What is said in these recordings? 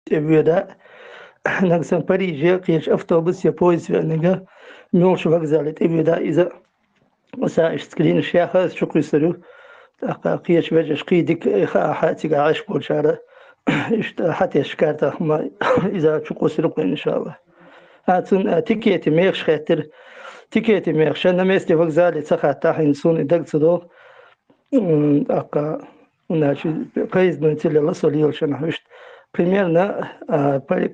تبيدا نقصن بريجي قيش أفتوبس يا بويس فأنجا ميولش وقزالة تبيدا إذا وسائش سكرين الشيخة شكري سلو قيش بجش قيدك حاتي عايش بولشارة حتى شكارتا ما إذا شكو سلوك إن شاء الله هاتون تيكيتي ميخش خاطر تيكيتي ميخش أنا ميستي وقزالة سخاتا حينسون إدق صدو أقا ناشي قيز بنتي الله صليل شنحشت примерно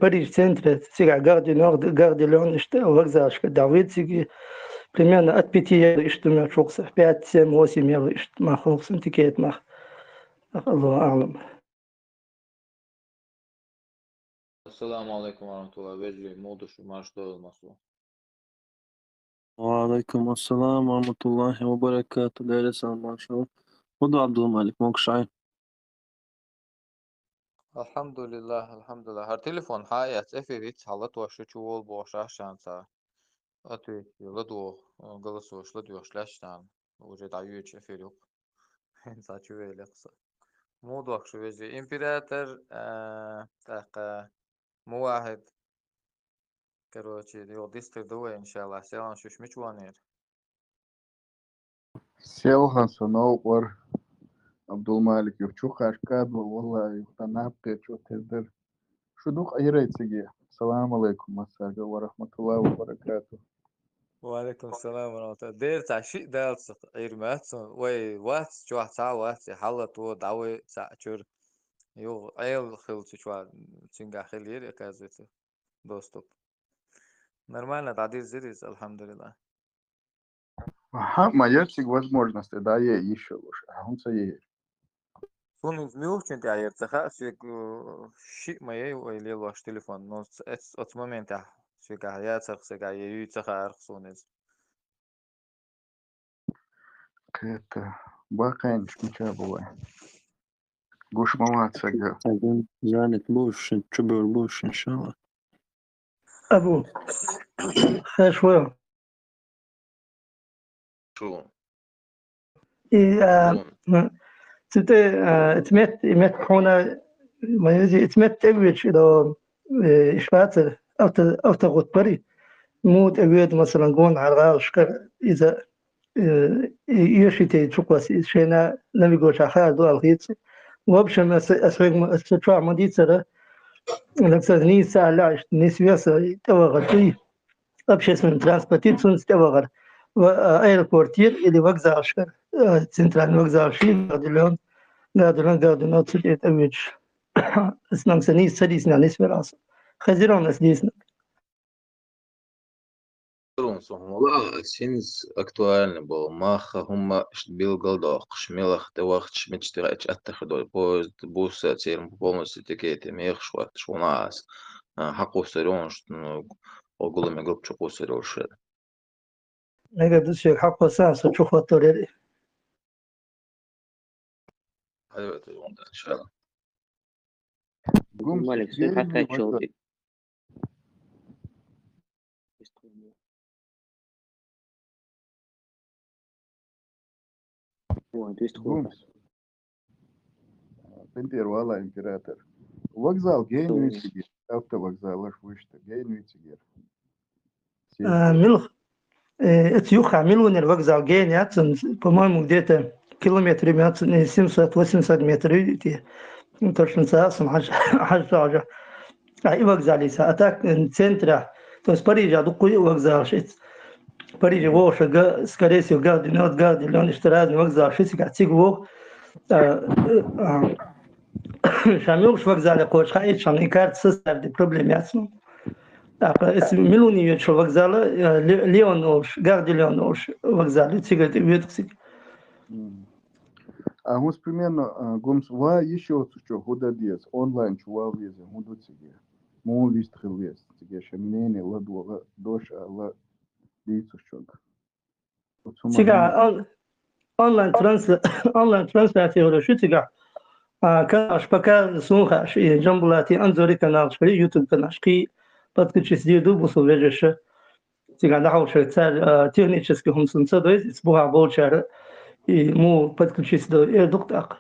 Париж центре сега гарди норд гарди леон что вокзалшка Давид сиги примерно от 5 евро что меня чокса 5-7-8 евро что маховсен тикет мах Аллаху а'лам. Assalamu alaikum warahmatullahi wabarakatuh. Modušu maš dolmasu. وعليكم السلام ورحمة الله وبركاته. دارس ما شاء الله. خذوا عبد الملك موقشعي. Alhamdulillah. Har telefon hayat eferit halat vaşı çuval boşa şansa. Atı yıldı o galası hoşla diyorlaştan. Уже дают эфирюк. Saçı böyle kısa. Mod vakşı vezi. İmparator так مواهد. Короче, его дистр дуэ иншаллах. Селан шушмич ванер. Селхан Наур Абдулмалик Юрчук Ашкад والله يقتنعت شو تقدر شو دوق أيريتسجي. السلام عليكم ورحمة الله وبركاته. وعليكم السلام ورحمة الله. دير تعشيق دالس إيرمات وي وات شو ساعة وات حلت و دعوة ساعة شور يو أيل خلص شو تنجح خلير كازت دوستوب нормально تعديل زيريز الحمد لله. ما есть возможности, да, я еще лучше. А он say. Фун мюхчен ты аер цеха свек ши моей или ваш телефон, но от момента свек я цех сега я цеха архсонез. Это бакань шмича бывает. Гуш мамат сега. زانت بوش تشبر بوش إن شاء الله. أبو خشوة شو؟ تمت هنا ما يجي تمت تبيش إذا إشباتر أو تغط بري موت أبيد مثلا قون على الغاوش إذا يشتي تشوكوس شينا لم يقولش أخير دو الغيت وابشم أسفق مديتر لكسني ساعة نسبيا توغطي أبشس من ترانسبورتيت سونس توغر وأيربورتير اللي وقزع أشكر سنترال وقزع شيء قادلون تسجيل أبيج اسمع سني سديسنا نسبة راس خزيرون أسديسنا والله سينز актуально было. Маха хума бил голдох, шмелах тевах шмечтирач аттахидой поезд буса церм полностью тикеты мехшват шунас. Хаку сырон что оголами гоп чуку сырошер. نقدر نشوف حق ساس وتشوف الطريق هذا إن شاء الله. مالك سوي حتى تشوفي. Пентер вала император. Вокзал гейнвицигер. Автовокзал аж вышта гейнвицигер. ملخ تيوخ عملون الوقزع جين ياتن по-моему где-то километры 700-800 метров точно сам حاجة أي وقزع ليس أتاك центра то есть Париж أدوكي وقزع شيء Париж ووش скорее всего гарды нот гарды لون اشتراز وقزع شيء كاتيك وو شاميوش وقزع لقوش خايف شامي كارت سستر دي بروبلم ياسم اسم ملوني يشو وقزالة ليونوش гарды ليونوش وقزالة تيجي ويدكسي А мы примерно гумс ва еще что года диас онлайн чувал везе году тебе. Мол вистрел вес тебе шамнение ладуга доша ла дицу щок. تيجا онлайн трансляция شو تيجا كاش пока слухаешь и джамбулати анзори канал шли YouTube канал шки подключись YouTube условишь تيجا нахуй царь технически хумсунца то есть сбуга болчар и му подключись до доктор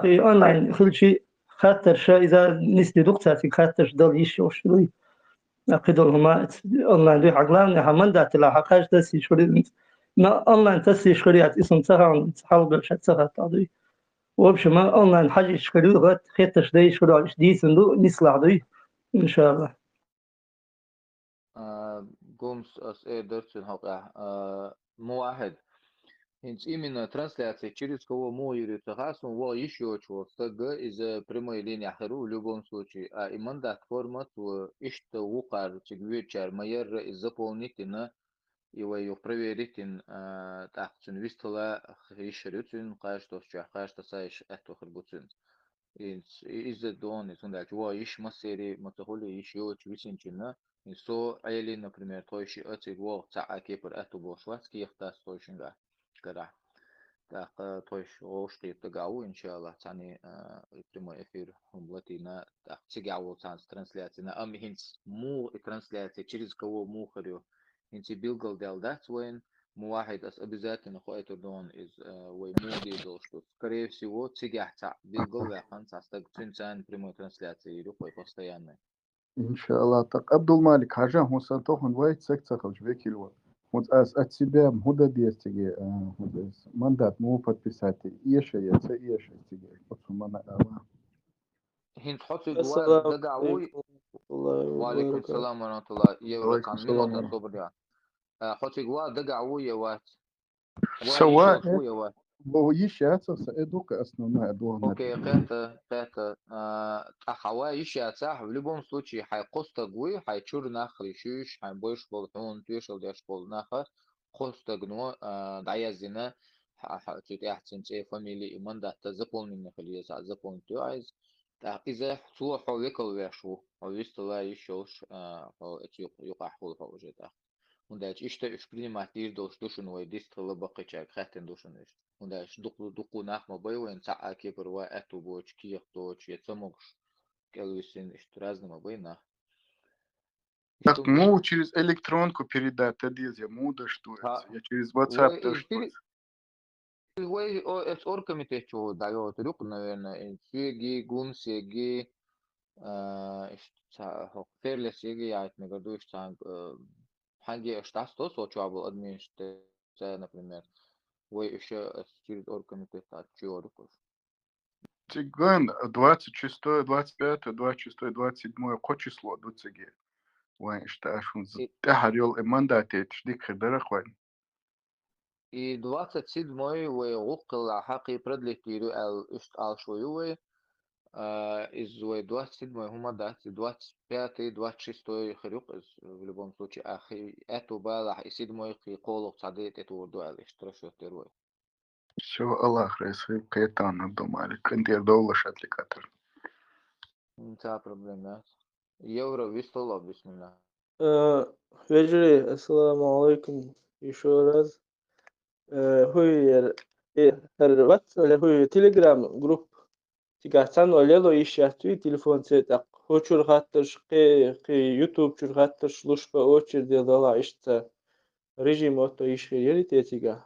и онлайн хлчи خاطر إذا نسدي دكتاتي خاطر دل يشو شروي أقدر هما أونلاين دي عقلان همان دات لا حقاش تسي شوري ما أونلاين تسي شوريات اسم تهان حلقة بشت سهات عضي وبش ما أونلاين حاجة شكلو غات خيتش دي شوري دي صندوق نسلا عضي إن شاء الله. قومس أس إيه درسون هقع مو واحد Hence, именно трансляция через кого может согласно во еще чего стага из прямой линии ахру в любом случае, а и мандат формат в ишта укар чигвечар майер из заполнительно его проверить так вистала хришерютин каждого каждого сайш это хрбуцин. Из дон из он дальше во иш массери матахоли еще чвичинчина и со айли например то еще это во цааке пер это бошласки ихта стойшинга. Кара. Так, тоиш ошти тагау, иншаллах, тани прямой эфир умлатина, так, тигау танц трансляции на хинц му и трансляции через кого мухарю, хинц билгал дел датвен, муахид ас обязательно хоет дон из вой муди дол, что скорее всего тигах та билгал вахан цастаг цинцан прямой трансляции или хой постоянно. إن شاء الله. تق عبد المالك حاجة هو سنتوخن وايد سكت خلش بكيلو. Вот от себя муда дестиги, мандат му подписати, ише яце ише стиги, подсумана ава. هند حطي جوار السلام دقعوي عليكم ورحمة الله وعليكم وبركاته. السلام ورحمة الله يورو عليكم كان السلام منو ورحمة. تصوب ده حطي جوار دقعوي وات سواء ويشوش ويا هو يشياتsa سأدوك основная دوما. окей قاتا أخوا يشي أتاح в любом случае хай коста гуи хай чур нахри шуш хай больш бол он тюшел дяш бол наха коста гно даязина чуть яхтин те фамилии иман дата заполнение хали за заполнить айз так إذا حصل حولك الوشو أو يستلا يشوش эти يقحول فوجد und der ist der primat dir duschen weil dis tolle baqe chak khaten duschen ist und der duqu nach ma boy und sa ake per wa atu boch ki to chi самогш келвисин ist разно ma boy nach Так что му через электронку передать, это я муда что это. Я через WhatsApp тоже что это. Way es orkamite cho dayo truk наверное фиги гун сеги ферлес сеги я не году что حاجة اشتغلت وتشابل администрация, например, вы еще через оргкомитет отчёрков. Цыган 26, 25, 26, 27 ко число до цыге. Вань что аж он тахарил мандате тшдик хедера хвань. И 27-й вы уқла حقي продлить ал ишт шويوي из 27-й хума дати 25-й 26-й хрюк в любом случае ахи эту балах и 7-й қи қолық садет эту дуал иштрашу терой. Все, Аллах рейсы каэтана думали. Кандир доула шатликатор. Та проблема. Евро вистоло бисмилlah. Вежри, ассаламу алейкум еще раз. Хуй ватс или хуй телеграм групп тигасан олело ищатви телефон цетак. Хочур хаттыш қи ютуб чур хаттыш лушпа очерде дала ишта режим ото ишхери тетига.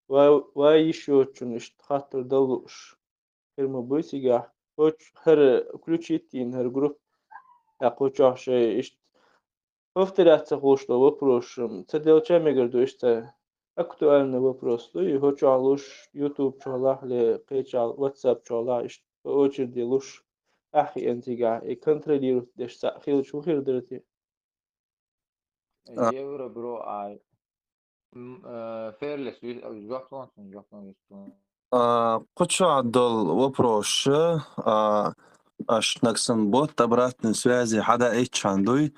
Ва еще чун ишт хаттыр далуш. Хирма бусига. Хоч хэр включитин хэр групп якучаш ишт повторяться хушло вопрос. Цеделча мегерду ишта актуальный вопрос. И хочу луш YouTube чола или печал WhatsApp чола ишт по очереди луш ахи энтига и контролирует деш хил чухир дерти. Евро бро ай ферлес жаплан Хочу отдал вопрос. Аж наксан бот обратной связи хада эйчандуй.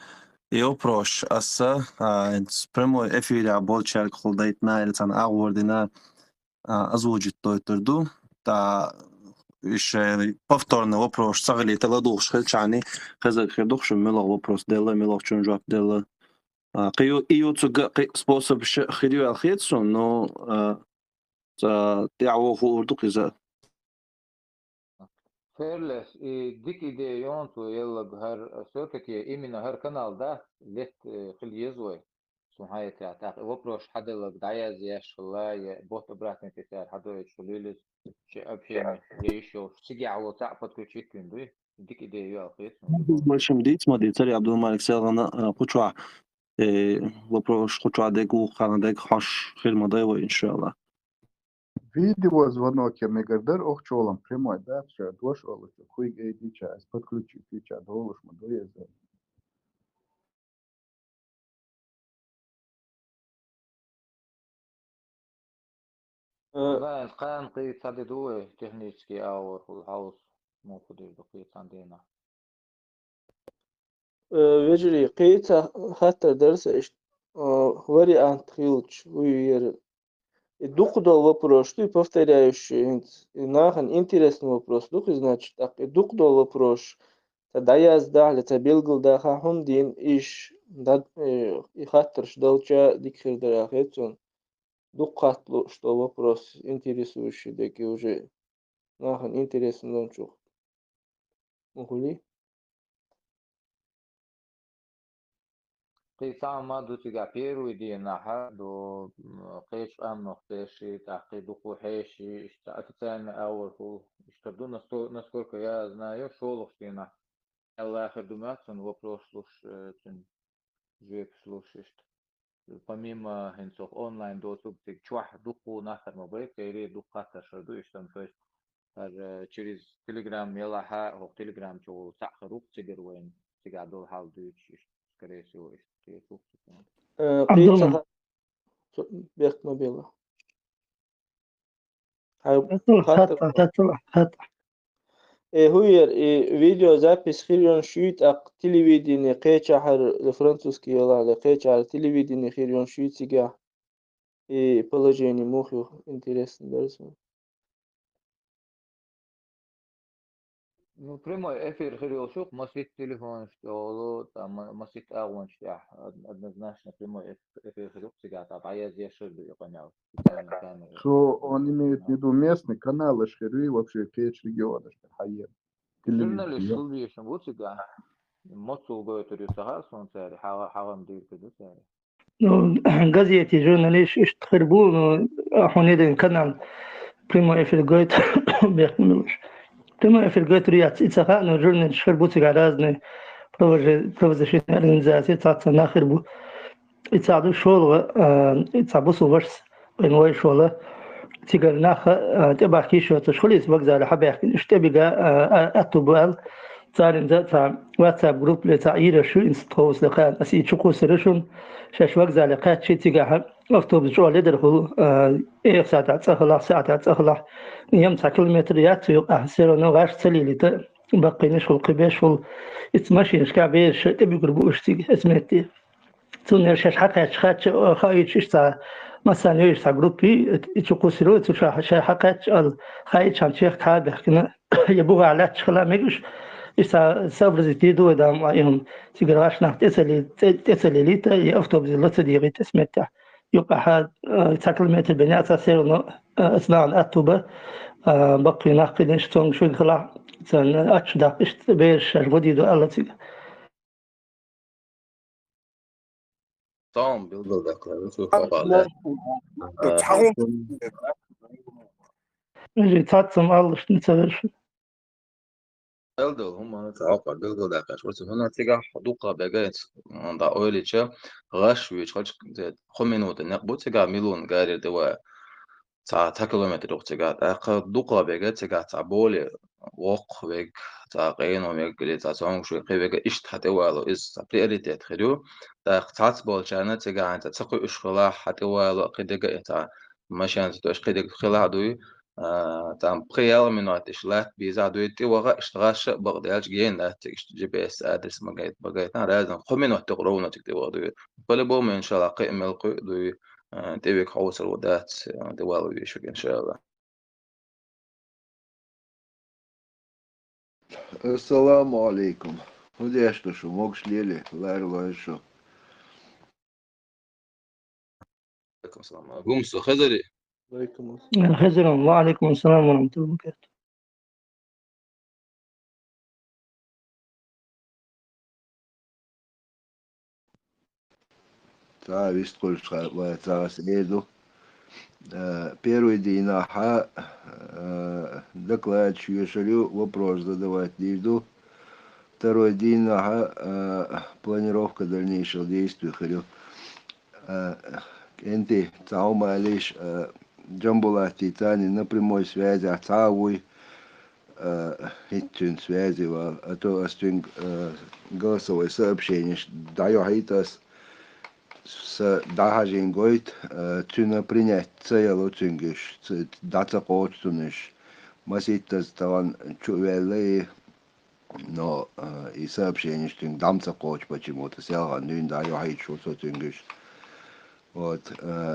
И вопрос. Аса с прямой эфире болчарк холдайтна или тан агвордина озвучит той турду. Та еще повторный вопрос. Сагли таладуш хельчани. Хазак хедухш мило вопрос дела мило чун жап дела. Кио ио цуга способ хидю алхетсун, но تعو فوردك إذا فيرلس ديك إيديون تو يلا بهر سوكت إيمنا هر كانال ده لت خل يزوي سمحية تعتاق وبروش حدا لك دعيا زياش الله بوت براتن كتير حدا يشليلس شيء أبشين يشوف سجى على تعبت كل شيء كندوي ديك إيديه يا أخي Большим дитма цари Абдулмалик Селгана Кучва вопрос Кучва дегу Ханадек Хаш Хирмадаева иншалла. Видео звонок я мегардер охчолом прямой, да, все, дош олуч, хуй гейди час, подключи ключа, долуш мадуезе. والله كان قيت هذا دوه تكنيكي أو في الهاوس مو كده بقيت عندنا وجري قيتا حتى درس вариант хилч уйер. Духдал вопрос, что и повторяющий. И нахан интересный вопрос. Дух, значит, так. И духдал вопрос. Тогда я сдали, это белгл да хахундин иш да и хаттерш долча дикхердера хетсон. Дух хатлу, что вопрос интересующий, таки уже нахан интересный дончух. Мухули? قيت ما دو تجا بيرو يدي نها دو قيش أم نختشي تعقيد قوحيشي اشتأتتان أول هو اشتدو نسكور كيا знаю шолохтина الله آخر думаться вопрос слуш тен جوك слушаешь помимо хенцов онлайн доступ тик чуах дуку нахер мобайк или дуката шарду иштан то есть через телеграм мелаха او телеграм чо сахарук тигер وين تقعدوا حال دوتش скорее всего تيتوك عبد قيتا الله بيخ مبيلا. هاي هات خاطر هات هات هوير فيديو запись خيريون شويت اق تلفزيوني قيتش حر الفرنسوسكي يلا قيتش على تلفزيوني خيريون شويت سيجا положение мухи интересно درس. Ну, прямой эфир хорошо, масит телефон, что там масит агон, что однозначно прямой эфир хорошо, всегда так, а я здесь что я понял, там, Что он имеет в виду местный канал, шхеры, вообще кейдж региона, что хайер. журналист Телевизия. شو بيشن вот всегда, مصر قوي تري سهر صون ساري حرام دير كده ساري. газети журналист ишتخربون حونيدن كانال بريمو افل جويت بيحملوش بريمو افل جويت ريات اتساقنا جورنال شخربوتي غرازني провозишить организации تاعت ناخربو اتساعدو شغل اتساعبو سوبرس بينوي شغل تيجر ناخ تبع كيشو تشخليس بقزا لحبيح اشتبقى اتوبال صار تاع واتساب جروب لتعيير شو انستوس لقاء اسي تشكو سرشون شاش وقزا لقاء شي تيجا افتوب جو ليدر هو ايه ساعة تسخلا يوم تاع كيلومتريات يقع سيرو نو غاش تسليلي باقي نشغل قباش اتمشي نشكع بيش تبي قربو اشتي اسمتي تون شاش حقا شخات خايتش اشتا مثلا يشتا جروبي تشكو سيرو تشا حقا خايتش عن شيخ كابح كنا يبوغ على تشخلا ميقش إذا سافر زيتيدو إذا معهم سيجراش نحت تسلي ليتا يفتو بزلت ديغي تسمتع يبقى حد تاكل متر بنيات سيرنا أثناء الأتوبة بقي نحقي نشتون شو خلا تن أشدا إشت بيش أجودي دو الله تيجا Tamam bilgil daklar şu kapalı. نجي تاتم الله شنتسويش Bilgil هم تعاقد bilgil daklar. Şurası huna tiga حدوقة بجايت عند أوليتشا غش ويش خمينوت نقبو tiga مليون قاري دوا تا كيلومتر وقتها دوقة بيجا تا بولي وق بيج تا قين وميج اللي تا سونغ شو قيبيجا إيش حتى والو إز تا برياليتيت خدو تا قطعت بول شانا تيجا أنت تسقي إيش خلا حتى والو قيديجا تا ماشان تتوش قيديجا خلا دوي تا بخيال منوات إيش لا بيزا دوي تي وغا إشتغاش بغدادش جين لا تيجي جي بي إس أدرس بقيت لازم خمين وتقرونا تكتي وغدوي كل بوم إن شاء الله قيم القي دوي تبيك حوصل ودات دوالو يشوك إن شاء الله. السلام عليكم. وديش شو موكش ليلي لا يرضى شو. عليكم السلام. قومسو خزري. عليكم السلام. خزرهم وعليكم السلام ورحمة الله وبركاته تعال يستقل شغال وتعال سيدو Первый день докладчик решил вопрос задавать Дижду. Второй день планировка дальнейших действий. Энти Цаума лишь Джамбула Титани на прямой связи, а Цауи Хитчин связи, а то остюнг голосовое сообщение. Даю Хайтас с Дахажин Гойт, Цюна принять целую Цюнгиш, Даца Коцтуниш, Маситас Таван Чувелли, но и сообщение, что Дамца Коч почему-то сел, нюн Даю Хайтшу Цюнгиш. Вот,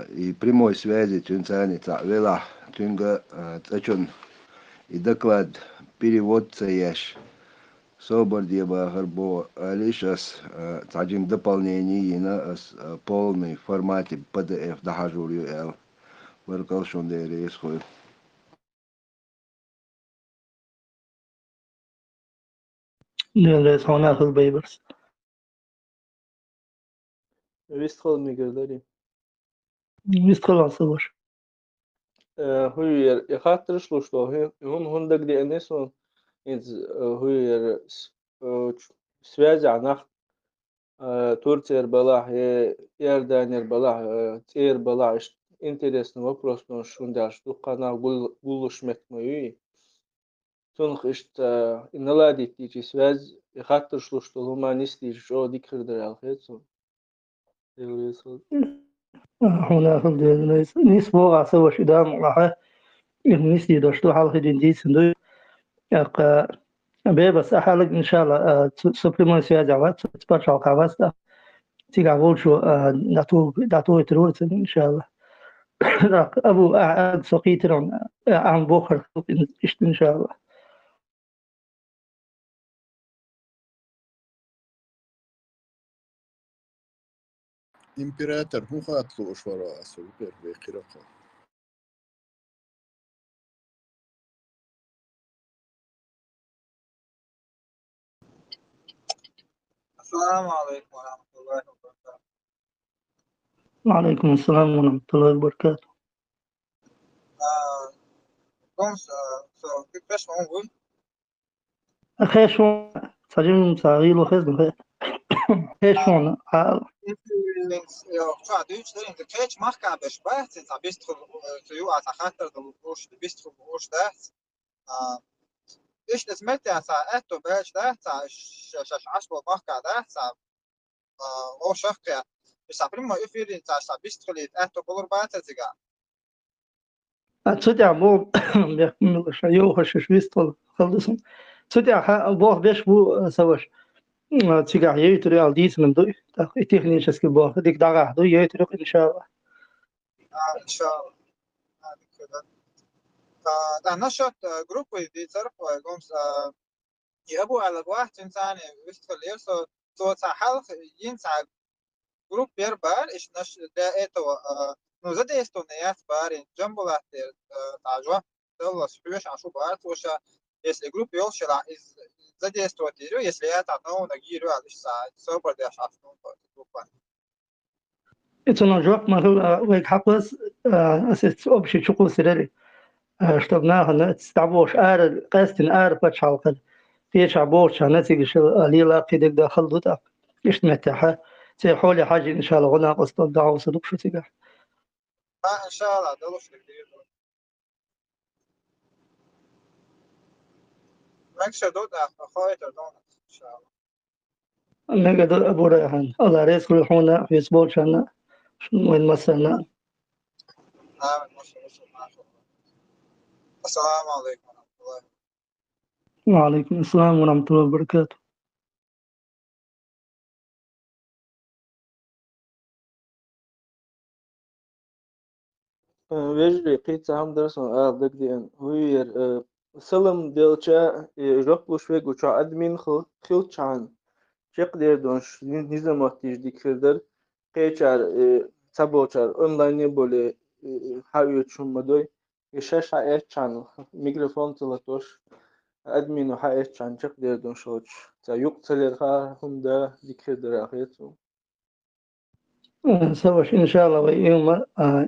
и прямой связи Тюнцани Цавела, Тюнга Цачун и доклад переводца яш. Собордеба Гарбо Алишас Цаджин дополнение на полный формате PDF дохожурю Л. Выркал шундери исхой. ليس هناك البيبرس ويستخدم ميجرداري يستخدم صور هو يخاطر شلوشلو هون دق دي انيسون هو связи анах Турция балах Иордания балах Тир балах интересный вопрос, но шунда что канал гулушмет мой тонх ist наладить эти связь يخاطر что гуманисты что дикрдер алхетсо هناك نيس بوغا سوى شدام راح نيس دي دوشتو حالك دي سندو يق بس أحالك إن شاء الله سبريمون سيا جوات تبرشوا كافاستا تيجا بولشو داتو يتروت إن شاء الله أبو سقيترون عن بوخر إن شاء الله إمبراطور هو خاطلو أشوارا أسوي بيرفي قراقة. السلام عليكم ورحمة الله وبركاته. وعليكم السلام ورحمة الله وبركاته. So, good question, Will. أخي شون سجن صغير وخزن أخي شون Ja, du in de catch mag gaan bespaard zijn, dan best je uit de gaten de best gehoord dat. Is het met ja, het op het dat شاش عشبة بحكي ده هو شخص بس prima يفيد انت بست خليت اتو كلر بات تزغا تسدع بو يو خش ويستول خلصن تسدع بو بيش بو سواش تيجا يتري على ديس من دو تكنيشسكي بو ديك داغا دو يتري إن شاء الله ان شاء الله هذه كده ده نشاط جروب دي صرف قومس يابو على واحد انسان بست خليه so حلق ينسى جروب بير بار إيش نش ده إتو نو زده استونيات بارين جنبه تعجوا الله سبحانه عشو بار توشا если группе يوشلا из задействовать ее, если это одно нагирю, а лишь собор для шахтов группа. Это нажок могу век хапас أساس أبشي شقو سرري اشتبناها نستعبوش قاستن بتشالقل فيش عبوش نتيجة شو ليلا في دك داخل دوتا اشتمتها سيحولي حاجة إن شاء الله غنا قصد الدعوة صدق شو تيجا إن شاء الله ده لوش كتير. ماكش دودا خايت دونا إن شاء الله. نقد أبو ريحان الله رزق الحونا في أسبوع شنا وين مسنا. السلام عليكم ورحمة الله. وعليكم السلام ورحمة الله وبركاته. ويجري قيت هم درسون دك دي ان هو سلم دلچا جوكلوش ويجو چا ادمين خيل چان چق دير دونش نظام تيجدي كردر قيچار تابوچار اونلاين بولي هاوي چومدوي يشاش اي چان ميكروفون تلاتوش ادمين هاي چان چق دير دونشوچ تا يوق تلرها هندا دي كردر اخيتو سوش إن شاء الله ويوم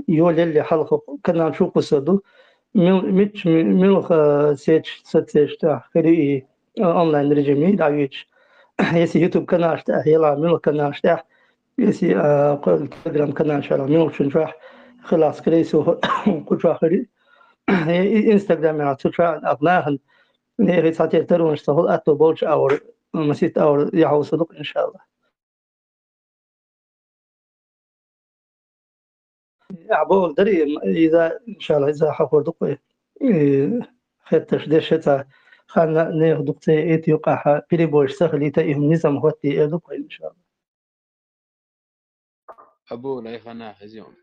يولي اللي حلقة كنا نشوف صدو مش ملخ سيتش ستيش تاع خريجي أونلاين رجمي دايتش يسي يوتيوب كنا أشتاح يلا ملخ كنا أشتاح يسي تليجرام كنا أشتاح ملخ شنشاح خلاص كريسو كل خري إنستغرام يعني تشاح أبناهن نيري ساتي ترون اشتغل أتو بولش أور مسيت أور يعو صدق إن شاء الله عبور دري إذا إن شاء الله إذا حفر دقي خدتش دشتا خلنا ناخد إيت يقع بيري بوش سخلي تأيهم نظام هوتي دقي إن شاء الله أبو لا يخنا هزيون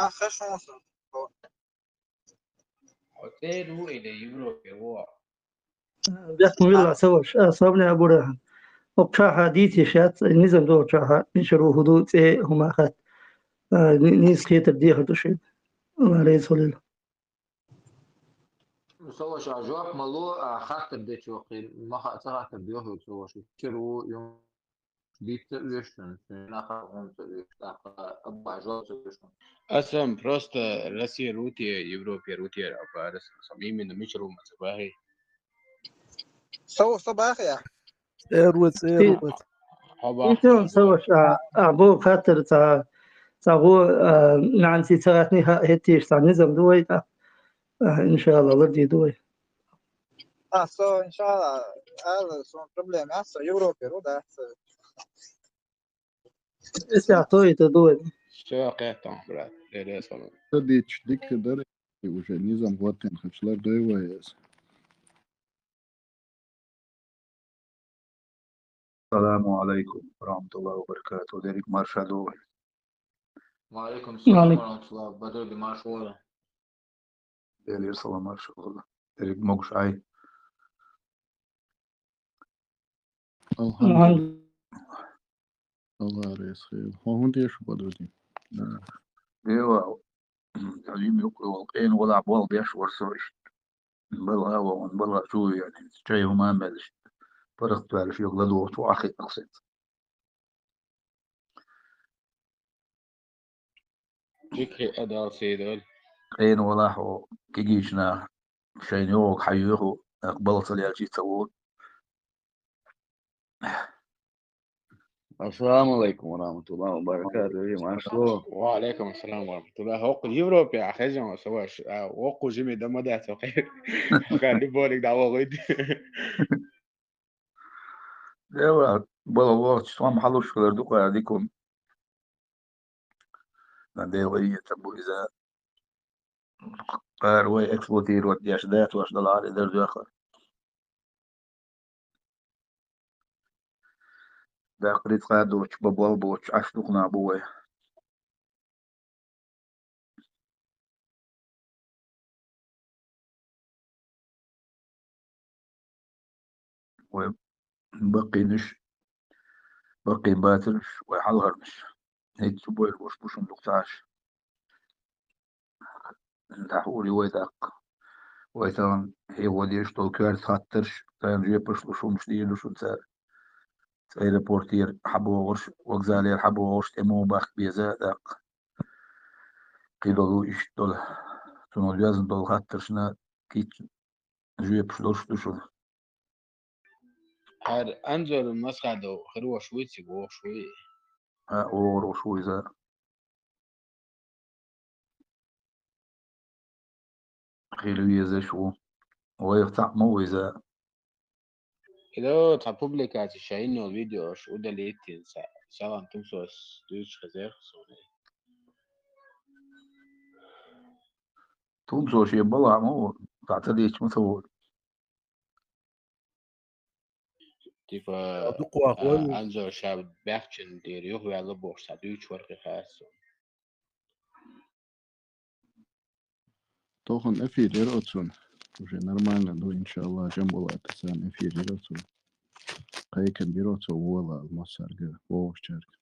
خشون هوتيلو إلى يوروب يوا بسم الله سوش صابنا أبو رهن وبشاحة ديتي شات نظام دور شاحة نشرو هدوء هما خد نيس خيتر دي هدوشي الله رئيس ولله سوى شعجوك ملو خاطر ديت وقيل ما خاطر بيوهو سوى شو كيرو يوم ديت ليشن ناخا غون أبو عجوك ليشن أسم بروست راسي روتي يوروب روتي أبارس صميم من مشرو مصباحي سو صباح يا ايروت هبا إنتون سوش أبو خاطر تاغو نعنتي تغاتني هتيش تاع نظام دوي إن شاء الله لدي دوي سو ان شاء الله هذا سون بروبليم سو يوروبي رودا إسعطوي تدوي سو قيتان برات ليلة صميم تديش ديك دري وش نظام واتن خشلر دوي ويس. السلام عليكم ورحمة الله وبركاته. ديريك مارشالو. وعليكم السلام عليك ورحمة الله بدر دماغ شوالة ديري صلاة مارشالله. ديريك موقشعي. الحمد لله. الله رئيس خير. هو انت شو بدرتي؟ ديوا عظيم يقرأ والقين ولا عبوال بيش ورسوش. بلا هوا بلا شو يعني شيء ما مالش. فرقت تعرف يغلدوا وتوعخي أقصد. جيكي أدار سيدول قين ولا حو كيجيشنا شيء يوك حيوه أقبلت اللي أجي تقول. السلام عليكم ورحمة الله وبركاته. إيه ما شلون؟ وعليكم السلام ورحمة الله. هوق يوروب يا أخي جماعة سواش وقو جيمي دم دات وخير وكان لبولك دعوة غيد ديوا بلا واتش طبعا محلوش في الأردوك هذيكم. ديوا إيه تبو إذا قال وي اكسبوتير ودياش دات واش دلار درجة آخر. دا قريت قادوش ببوال بوش عشتوقنا بوي. وبقي نش بقي باترش ويحلهرنش هيك تبوي وش بوش مدقتاش نتاحولي ويتاق ويتان هي وديش طول كارت خاطرش تان جيبش لشو مش دي لشو تسار تسير بورتير حبو ورش وغزالير حبو ورش تمو باخ بيزا داق قيدولو إيش دول تنو جازن دول خاطرشنا كيت جيبش لشو هاد أنزل المسخة دو خلوه شوي تسيبوه شوي اور وشو إذا خيلو يزا شو ويفتح مو إذا إذا تبوبليكات الشاين الفيديو شو دليتين سواء تمسوس دوش خزير خصوني توم سوشي بلا مو تعتديش مثل تيفا دقوا أخوي أنزل شاب بيحكين ديريوه ويلا بوش دوش ورقي خاصو توخن افير يرأتون. وش نرمالنا دو إن شاء الله جنبو الاتسان افير يرأتون. قيكن بيرأتو ولا المصار قا ووش جارك.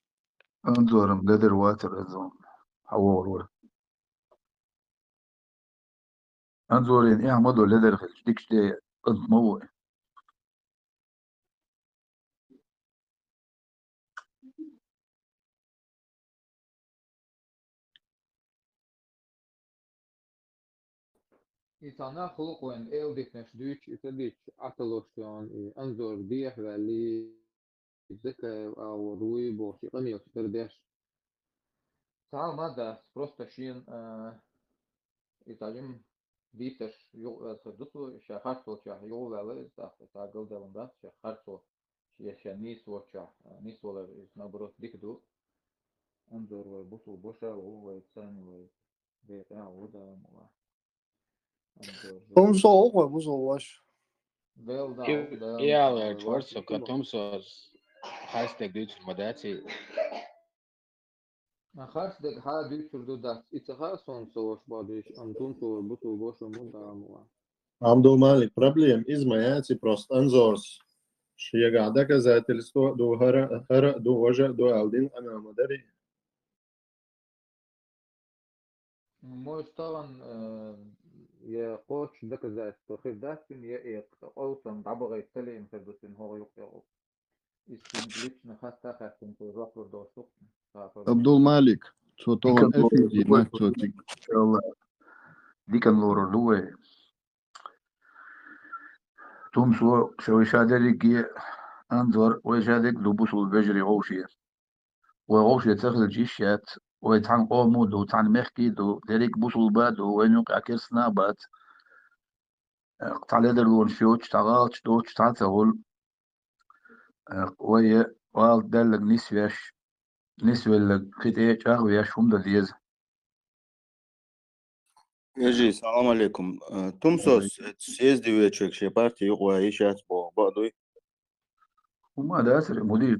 انظر مقدر واتر انظر حوار ولا انظر يعني ايه مدو لدر خلش ديكش دي انت مو إنسان خلق وين إلديك نش دوش إتديش عطلوشيان أنظر ديح واللي ذكر أو روي بوشي قني وتردش تعال ماذا просто شين إتعلم ديتش يو تدوسو شخصو شح يو ولا تاقل دلنا شخصو شنيس وشح نيس ولا نبرت ديكدو انظر وبصو بوشا وهو الثاني وبيتاع ودا انظر Tomsov was always. Vēl nav, إيه vēl إيه nav, على vai جورسو kilo. كتومسوس هاشتاج دوتش المداتي Hashtag ha duyurdu da ithaha son soğuş badiş antun soğur bu soğur boşu mu da mu. عبدو مالك проблем измаяти просто انزورس شيء قاعدة كذا تلستو دو هرا دو وجه دو ألدين أنا مدري Мой ставан я коч доказать, что хидастин я это олсам дабага италиен федусин هو يقطع استنجليش حتى خاصم توزاق الدوسوق عبد المالك تو دي طبعا كان لورو افيدي دوي ما توتي إن شاء الله دي كان لورو دوي تومسو شوي شادريك أنظر ويشادك لبسو البجري غوشية وغوشية تاخذ الجيشات ويتعن قومو دو تعن مخكي دو ديريك بوسو البادو وين يوقع كيرسنا بات قطع ليدر لون شوتش تغالش دوتش تعتغل وي وال دلق نسوي لك خيتيش أغوياش هم دليز يجي السلام عليكم تومسوس سيزدي ويتشك شي بارتي يقوى هيشات بو بعضوي وما دا أسر مدير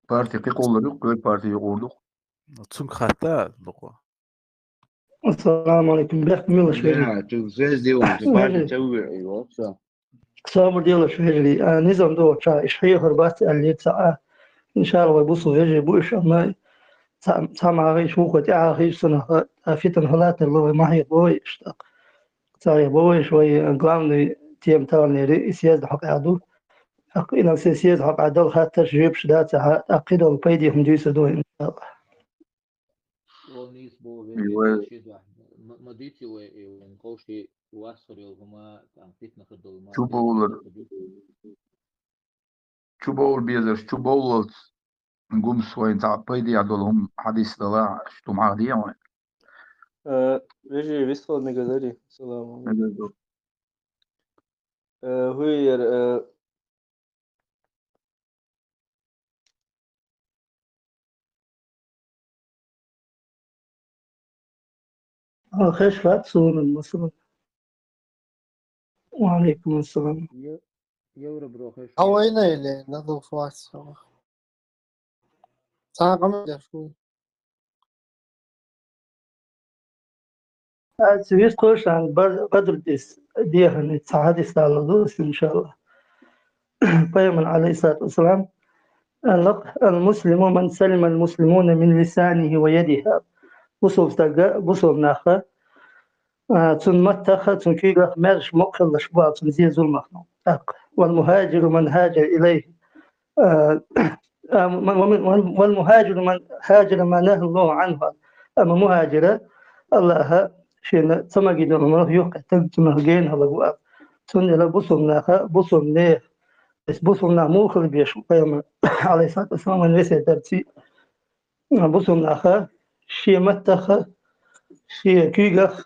بارتي قيقول لك كل بارتي يقول Tunk hatta لقوا. السلام عليكم بيحكي ميلا شويجي لا تنسيز دي ومتبادل تسوي أيوة صح صابر ديلا شويجي نظام دو شا إشحيه هربات اللي تسعى إن شاء الله يبصوا يجي بوش أما سامع غيش موقع تعا غيش سنة فتن هلات اللي ما هي بوي اشتاق تاعي بوي شوي قلامني تيم تاوني ري سياز حق عدو حق إلى سياز حق عدو حتى تجيب شدات عقيدة وبيدي هم ديس دو إن شاء الله ونيس بو أيوة شيء واحد مديتي ونقوشي واسفر يوغما تعطيتنا خدو ما شو بقول بيزر شو بقول نقوم سوين تاع بيدي عدولهم حديث دلاع شتو مع دي وين يجي بيسفل ميجازاري السلام عليكم نقدر هوير خيش فات سون المسلم وعليكم السلام يورا بروخش هوينا اللي نظف واسع. ساقم شو. سويس قوش عن بدر ديس ديهن تساعدس على دوس إن شاء الله قيما عليه الصلاة والسلام المسلم من سلم المسلمون من لسانه ويده بصوب تلقى بصوب ناخا تنمتخ تنكيغ مرش مقل لشباب تنزيل ظلمه والمهاجر من هاجر إليه والمهاجر من هاجر ما نهى الله عنه أما مهاجر الله شين تمجد الله يوقع تمجين هلا بقى تنجل بصوب ناخا بصوب نيه بس بصوب نامو خل بيشو قيما عليه الصلاة والسلام من ليس ترتي بصوب ناخا شي متخ شي كيغ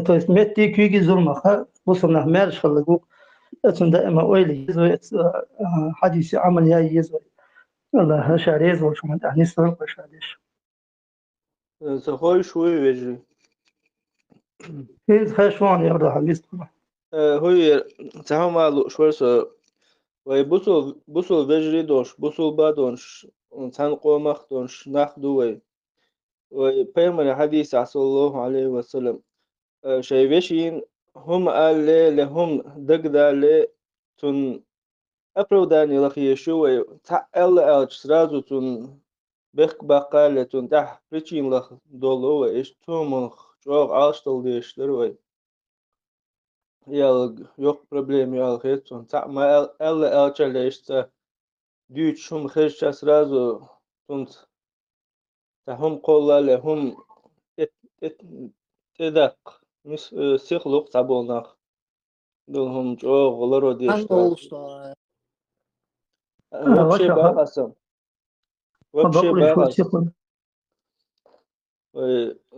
تو اسمتي كيغي ظلمخ بصوب ناه مارش خلقو أتون دائما ويلي يزوي حديث عمل ياي يزوي الله شعريز وشو من تعني سرق وشعريش سخوي شوي ويجري هيز خشوان يا رضا حديث هوير تهم على شوي وي بوسو ويجري دوش بوسو بادونش انسان قومخ دونش ناخدو وي بيمن حديث صلى الله عليه وسلم شايفين هم قال لهم دقدا لي تون أبروداني لخي شوي تعال ألش سرازو تون بخ بقالة تون تح بريتشين لخ دولو إيش تومخ شوق عاشتل ديش دروي يال يوق بروبليم يال خير تون تع ما ألش ليش تا ديوت شوم خير سرازو تون تهم قول لهم ات تدق مس سيخلق تابوناخ دلهم غلر من وديشتاك doğuşta. وبشي وشا باقسم وبشي بقول شو باقس تيقول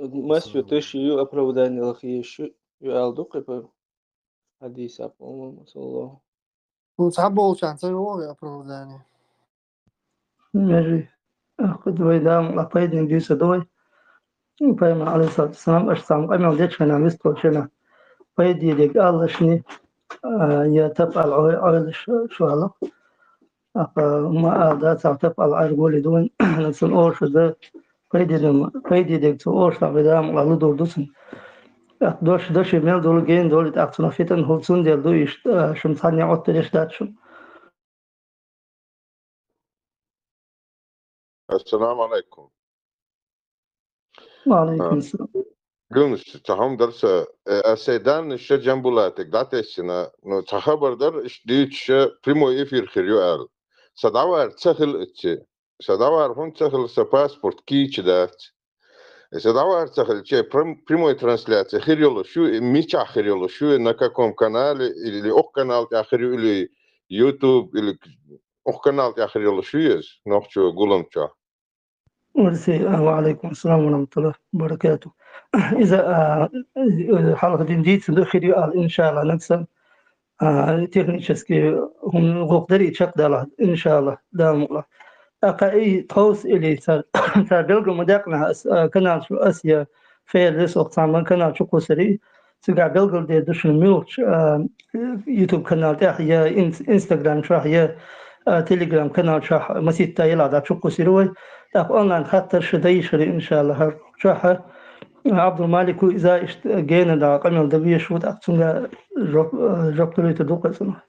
مسيو تشي يو أبروداني الخيش يو ألدوك يبقى حديث أبو صلى الله Sen bolsan sen o yapıyor yani. ماشي أخذ ويدام أقيد نجيس دوي فاهم عليه الصلاة والسلام أشتام أمي ديش أنا مستوى شنا فايد يديك الله شني يا تفعل عيل شو هلا ما أدا تفعل عيل قولي دون نسون أورش ذا فايد يديك تو أورش تعبدام الله دور دوسن دوش ميل دول جين دول تأخذنا فتن هولسون ديال دو يش شمساني عطريش داتشم السلام عليكم. وعليكم السلام Gülmüş, taham derse Seydan işte jambulatek datesina no tahabardar işte primo efir khiriyo al. Sadavar tsahil etsi. Sadavar hun tsahil sa passport kiç dat. Sadavar tsahil primo translate khiriyolo şu miça khiriyolo şu na kakom kanal ili ok kanal ta khiriyo ili YouTube ili ok kanal ta khiriyolo şu yes. Noqço gulumça. ورسي وعليكم السلام ورحمة الله وبركاته إذا حلقة جديد سندخل إن شاء الله نكسب تكنيشسكي هم غوقدري تشق دالا إن شاء الله دام الله أقاي توس إلي صار بلغ مداقنا كنال شو أسيا فيلس وقتاما كنال شو قصري سقع بلغ دي دشن ميوش يوتيوب كنال تحيا إنستغرام شاحيا تليجرام كنال شاح مسيت تايلا دا شو قصيروي تاق أونلاين خاطر شديشري إن شاء الله شاحة عبد المالك إذا جينا دا قمل دبي شو دا تونغا جبتلي تدوق سنة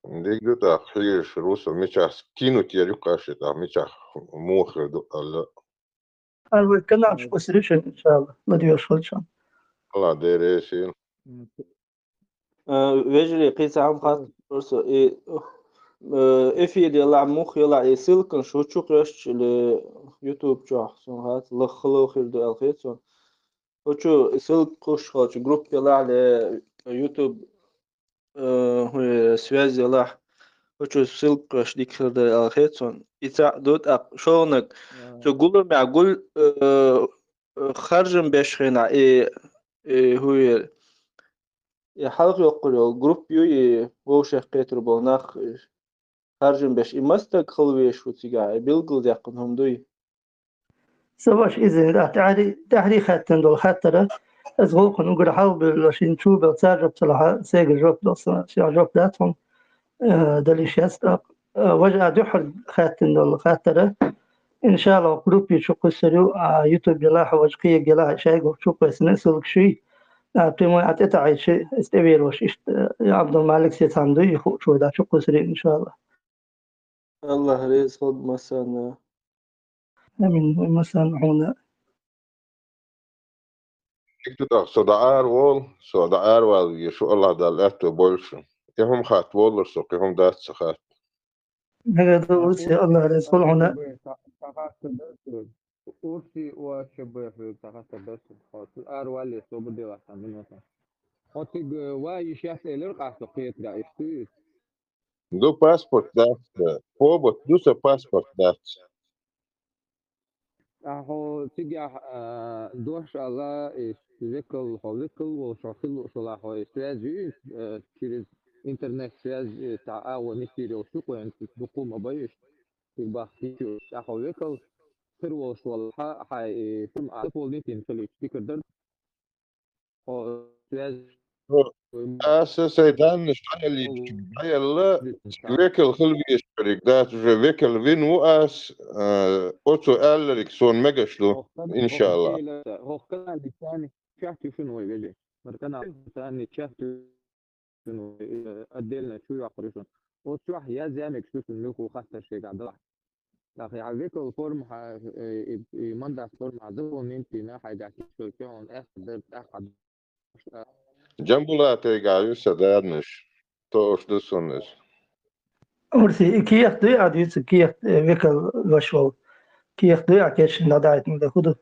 ديجو تا خير روسا ميشا كينو تيريو قاشتا ميشا موخر دو الله أنا كنال شو قصريش إن شاء الله لا ديوش شان الله ديريسين وجري قيس عم خاص برسو إفي دي الله مخ يلا يسيلكن شو تشوقش ليوتيوب جاح سون هات لخلو خير دو الخيتون وشو يسيلكوش خالص جروب يلا على يوتيوب هو سويز يلا وشو يسيلكوش ديك خير دو الخيتون يتعدود شونك تقول معقول خرجن بيشخنا هو حلقة يقول جروب يو ووشة قيتر بالناخ خارجن باش إمستك خلويش وتيجا بيلقل يقنهم دوي سواش إذا تحري خاتن دول خاطرة أزغوق نقول حاول بالشين شو بتساعد بصراحة ساجل جوب دوسنا شيء جوب داتهم دليش يستق وجه دحر خاتن دول خاطرة إن شاء الله جروبي شو قصروا يوتيوب جلاها وجقية جلاها شيء شو بس نسلك شيء بريمو عتيت عايش استبير وش عبد المالك سيتاندو يخو شو دا شو قصري إن شاء الله الله رزق مثلا من مثلا هنا ديجو تا صدعار وال يشو الله دالاتو بولشو يهم خات وولر سوق يهم دات سخات هذا ورسي الله رزق هنا Ursi o şebe takata bes xatul arwali sob de wasa minota xotig wa yishas eler qasto qiyat da istu دو passport dat pobot du sa passport dat aho tiga dosh ala ذكر خلقه وشاخل وصلاح واستاذ через интернет связь تعاون كتير وشوق يعني تدقوا ما بيش تبقى كتير aho ذكر تروى صلاح هاي ثم أقول نتين في السبيكر ده связь سيدان نشتغل يلا ويكل خلبي يشترك ذات ويكل فين وقاس أوتو ألريك سون مجشلو إن شاء الله هو كان الثاني شافت شنو يجي مركنا ثاني شافت شنو أدلنا شو يقرشون وشو يا زامك شو نلقوا خاصة شيء قاعد راح لكن عليك الفورم يمنع الفورم عذبهم انت حاجة شو كان أخذ جنبولا تيجا يسدادنش توش دسونش ورسي كيف ضيع ديس كيف ويكل وشوا كيف ضيع كيش ندايت من ده خده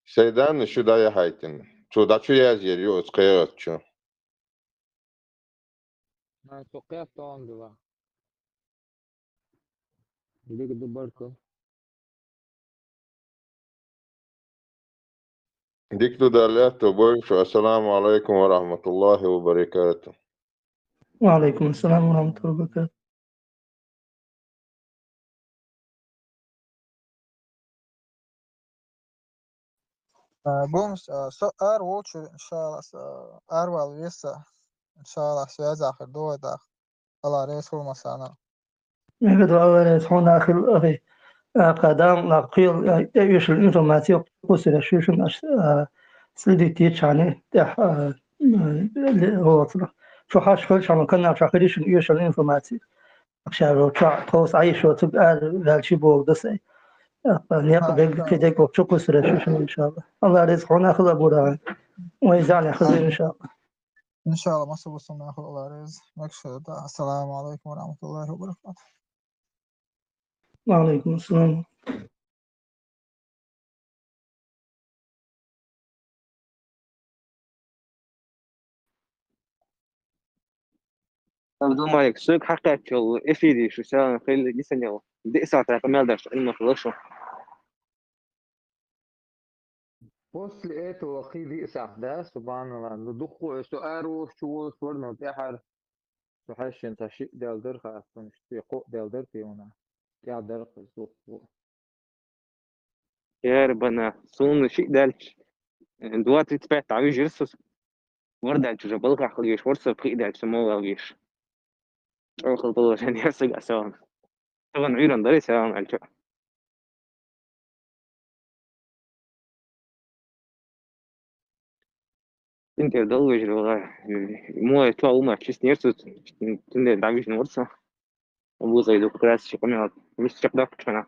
سيدان شو دايا هايتن شو دا شو يازير يو اسقيات شو ما توقعت طبعا دوا ديك دبرته ديك دو دالياتو بويشو السلام عليكم ورحمة الله وبركاته. وعليكم السلام ورحمة الله وبركاته. Будем ар лучше, иншаллах, ар валвиса, иншаллах, связь آخر دو دا الله رئيس المسانا. يقدر أول هون آخر أخي قدام نقيل يش الإنفورماتيو قصير شو شو سلدي تيجاني ده هو شو حاش كل شيء كنا شاكريش يش الإنفورماتيو عشان لو توس عايش وتبقى لالشي بوق دسي نيق بيج كده شو قصير شو إن شاء الله الله رزق هنا خذ أبورا ويزعل خذ إن شاء الله. إن شاء الله ما سوصلنا ناخذ الله رزق مكشف. السلام عليكم ورحمة الله وبركاته. وعليكم السلام. عبد الملك سوق حقك افيدي شو ساعة خلي جسني دي ساعة ما اقدرش انه خلصه بص لقيته وقيدي أحداث سبحان الله ندخو سؤارو شو صورنا تحر سحش انت شيء دال درخ أصلا شيء دال درتي هنا يا درخ السوق يا ربنا صون شيء دالش دوات تبعت عم يجرسس ورد جبلك خليش ورسه بقي دال سمو الجيش او خلطوا عشان يسق اسوان طبعا عيران داري سلام عليكم انت ضل وجه والله مو يطلعوا ما تشيس نيرسو تندي دعمش نورسه ابو زي دوك كلاس شي قمنا مش شقدك انا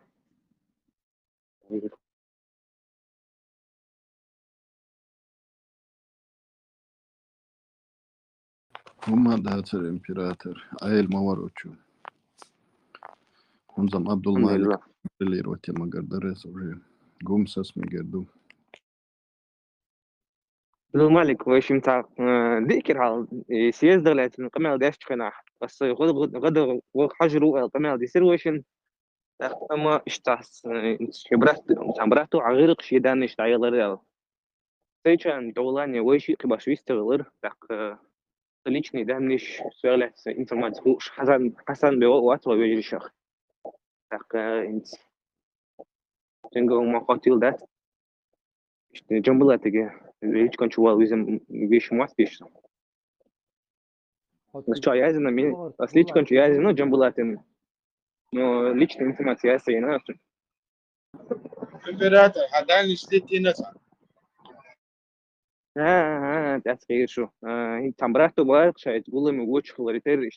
هما دهاتر إمبراطور عيل مواروتشو hunzam Abdul الحمد Malik لله اللي روتي ما قدر يسوي قوم ساس مقدو لو مالك ويش متاع ذكر هال سياس دغلت القمة داش تخناح بس غد حجروا القمة دي سيرويشن اما اشتاس خبرت خبرته عغيرق شي دانش تعيلر سيچان دولاني ويشي قباش يستغلر так личный دانش سؤالات информацию حسن بوقت ويجري شخ так انت تنقو ما قاتل ده جنبلاتك ليش كان شوال ويزم بيش مواسبيش بس شو عايزنا مين بس ليش كان شو عايزنا جنبلاتن но личная информация سينا إمبراطور هداني شتيتي نسا تأثير شو انت تمرته بارك شايف تقول من وجه خلريتر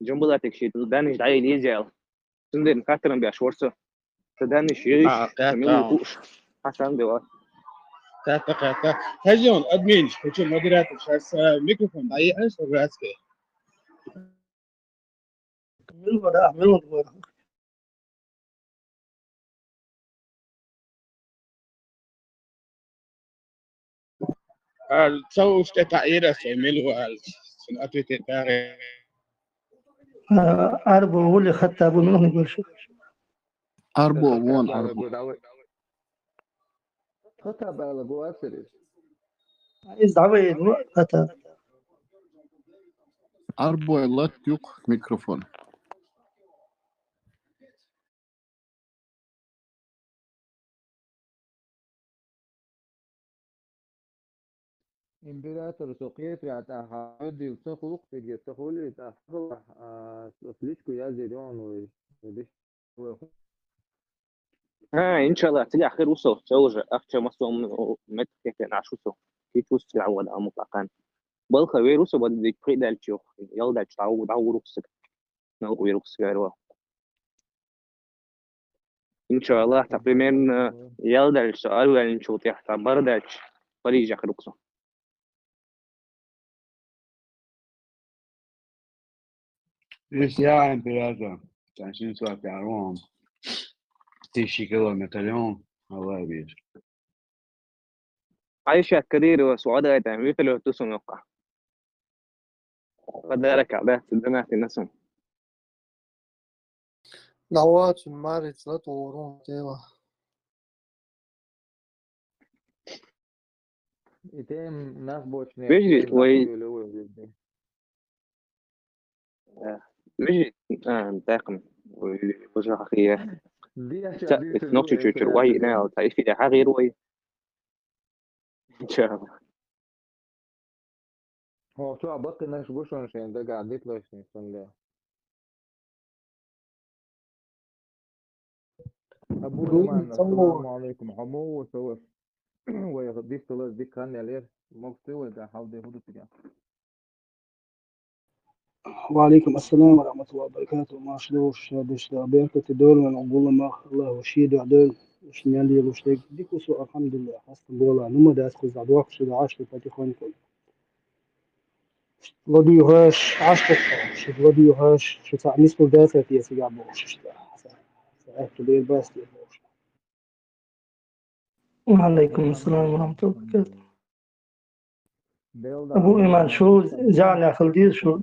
جنبلاتك شيء دانش داي ليزيال سندن كاترن بيشورسه دانش يش سميل بوش حسن بوا تا هجون أدمين هجون مودراتور شاس ميكروفون ضعيف إيش الرأسكي من وراء تسوي تعيير سيميلو سنأتي تتاري أربو هو اللي خدت أبو منهم يقول شو أربو وون أربو خطب على جواسري إذا عويد خدت أربو الله تيوق ميكروفون إمبراطور سوقيت يعتها عودي وتخلق تجي تقولي تخلق سليشكو يا زيدون وديش ان شاء الله تلي اخر وصو توجه اخر مصوم مت كيف نعشوسو كيف وصل عود مطلقا بل خوي روسو بدي قيد الشيوخ يلا تعود عور روسك نو روسك غيروا ان شاء الله تقريبا يلا السؤال وين نشوف تحت بردش فريج اخر روسو إيش يا إمبراطور عشان سؤال تعرفون تيجي كيلومتر اليوم الله يبيش عايشة كثير وسعودة تعمل في الوقت نقع فذلك على الدنيا في نسم نوات مارت لا تورون تيوا يتم ناس بوشني بيجي لا وي تقولوا بيجي بيجي انتقم وجه أخيه دي أشياء دي نوتش تلوي تشوف في وهي أسري ناو تعيش في حاجة روي إن شاء الله هو شو عبطل ناس بوشون عشان ده قاعدين له عشان يصلي أبو إيمان السلام عليكم حمو وسوف ويغديك طلع دي كان يلير مقصود ده حاول ده هدو تجاه وعليكم السلام ورحمة الله وبركاته ما شلوش دش بيرك تدور من أقول ما الله وشيد وعدل وش نيالي وش ديك وسو الحمد لله حسن بولا نما داس كوز عدواك شو دعاش لفاتي خونكم لدي هاش عشق شو لدي هاش شو تعميس كل داسة في سجع بوش سأكت ليه بس ليه بوش وعليكم السلام ورحمة الله وبركاته. بيل أبو ده إيمان شو زعل يا خلدي شو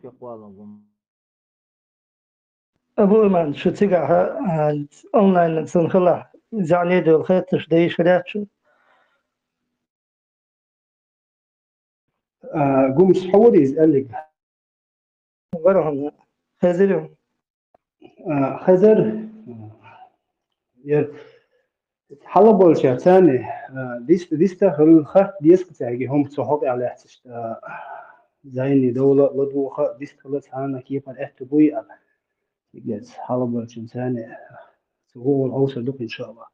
يقوالهم أبو إيمان شو تقع أونلاين إنسان خلا زعل يدو الخيط تشدي شريات شو قوم سحوري يسألك ورهم خزرهم خزر حالا بولشة ثاني ديست خلخ ديسك تاعي هم تصحق على احتش زيني دولة لدو خ ديست خلص أنا كيف الاحتبوي على يجلس حالا بولشة ثاني هو الأوصل دوك إن شاء الله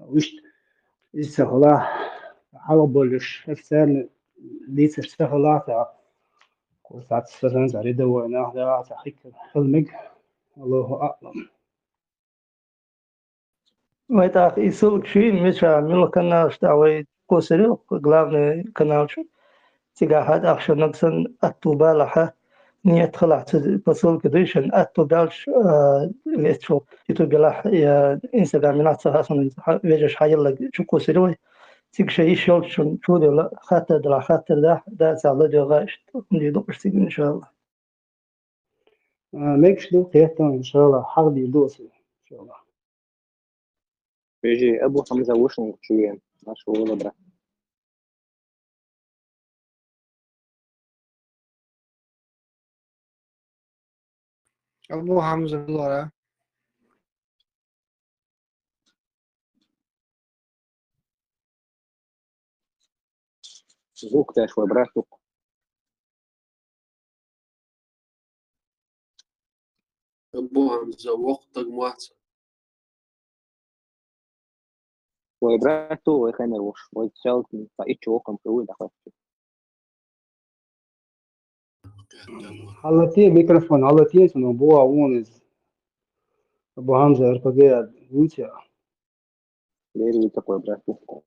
وش استخلاص حالا بولش أكثر ليس استخلاص ساعات استخلاص على دوا أنا هذا تحقيق حلمك الله أعلم ويتاق يسوق شيء مش عامل كنا شتاوي كوسري غلابني كنا شو تيجا هذا أخشى نقصن التوبالحة نيت خلعت بسول كديشن التوبالش ليتشو يتوبالح يا إنستغرامات أصلا ويجش حي لك شو كوسري تيجي شيء شول شو دي لا خاطر دلا خاطر ده سالة دي غاش دي دوش تيجي إن شاء الله ماكش دو قيادة إن شاء الله حربي دوسي إن شاء الله بيجي أبو حمزة وشن شوية ما شو ولا برا أبو حمزة الله زوك تاع شوي براتو أبو حمزة وقتك محسن وبراتو وخان الوش ويتشالت فايتش وكم كوي دخل حالتي ميكروفون حالتي سنو بوا وونز أبو حمزة أرفقيا ويتيا ليري ويتكوي براتو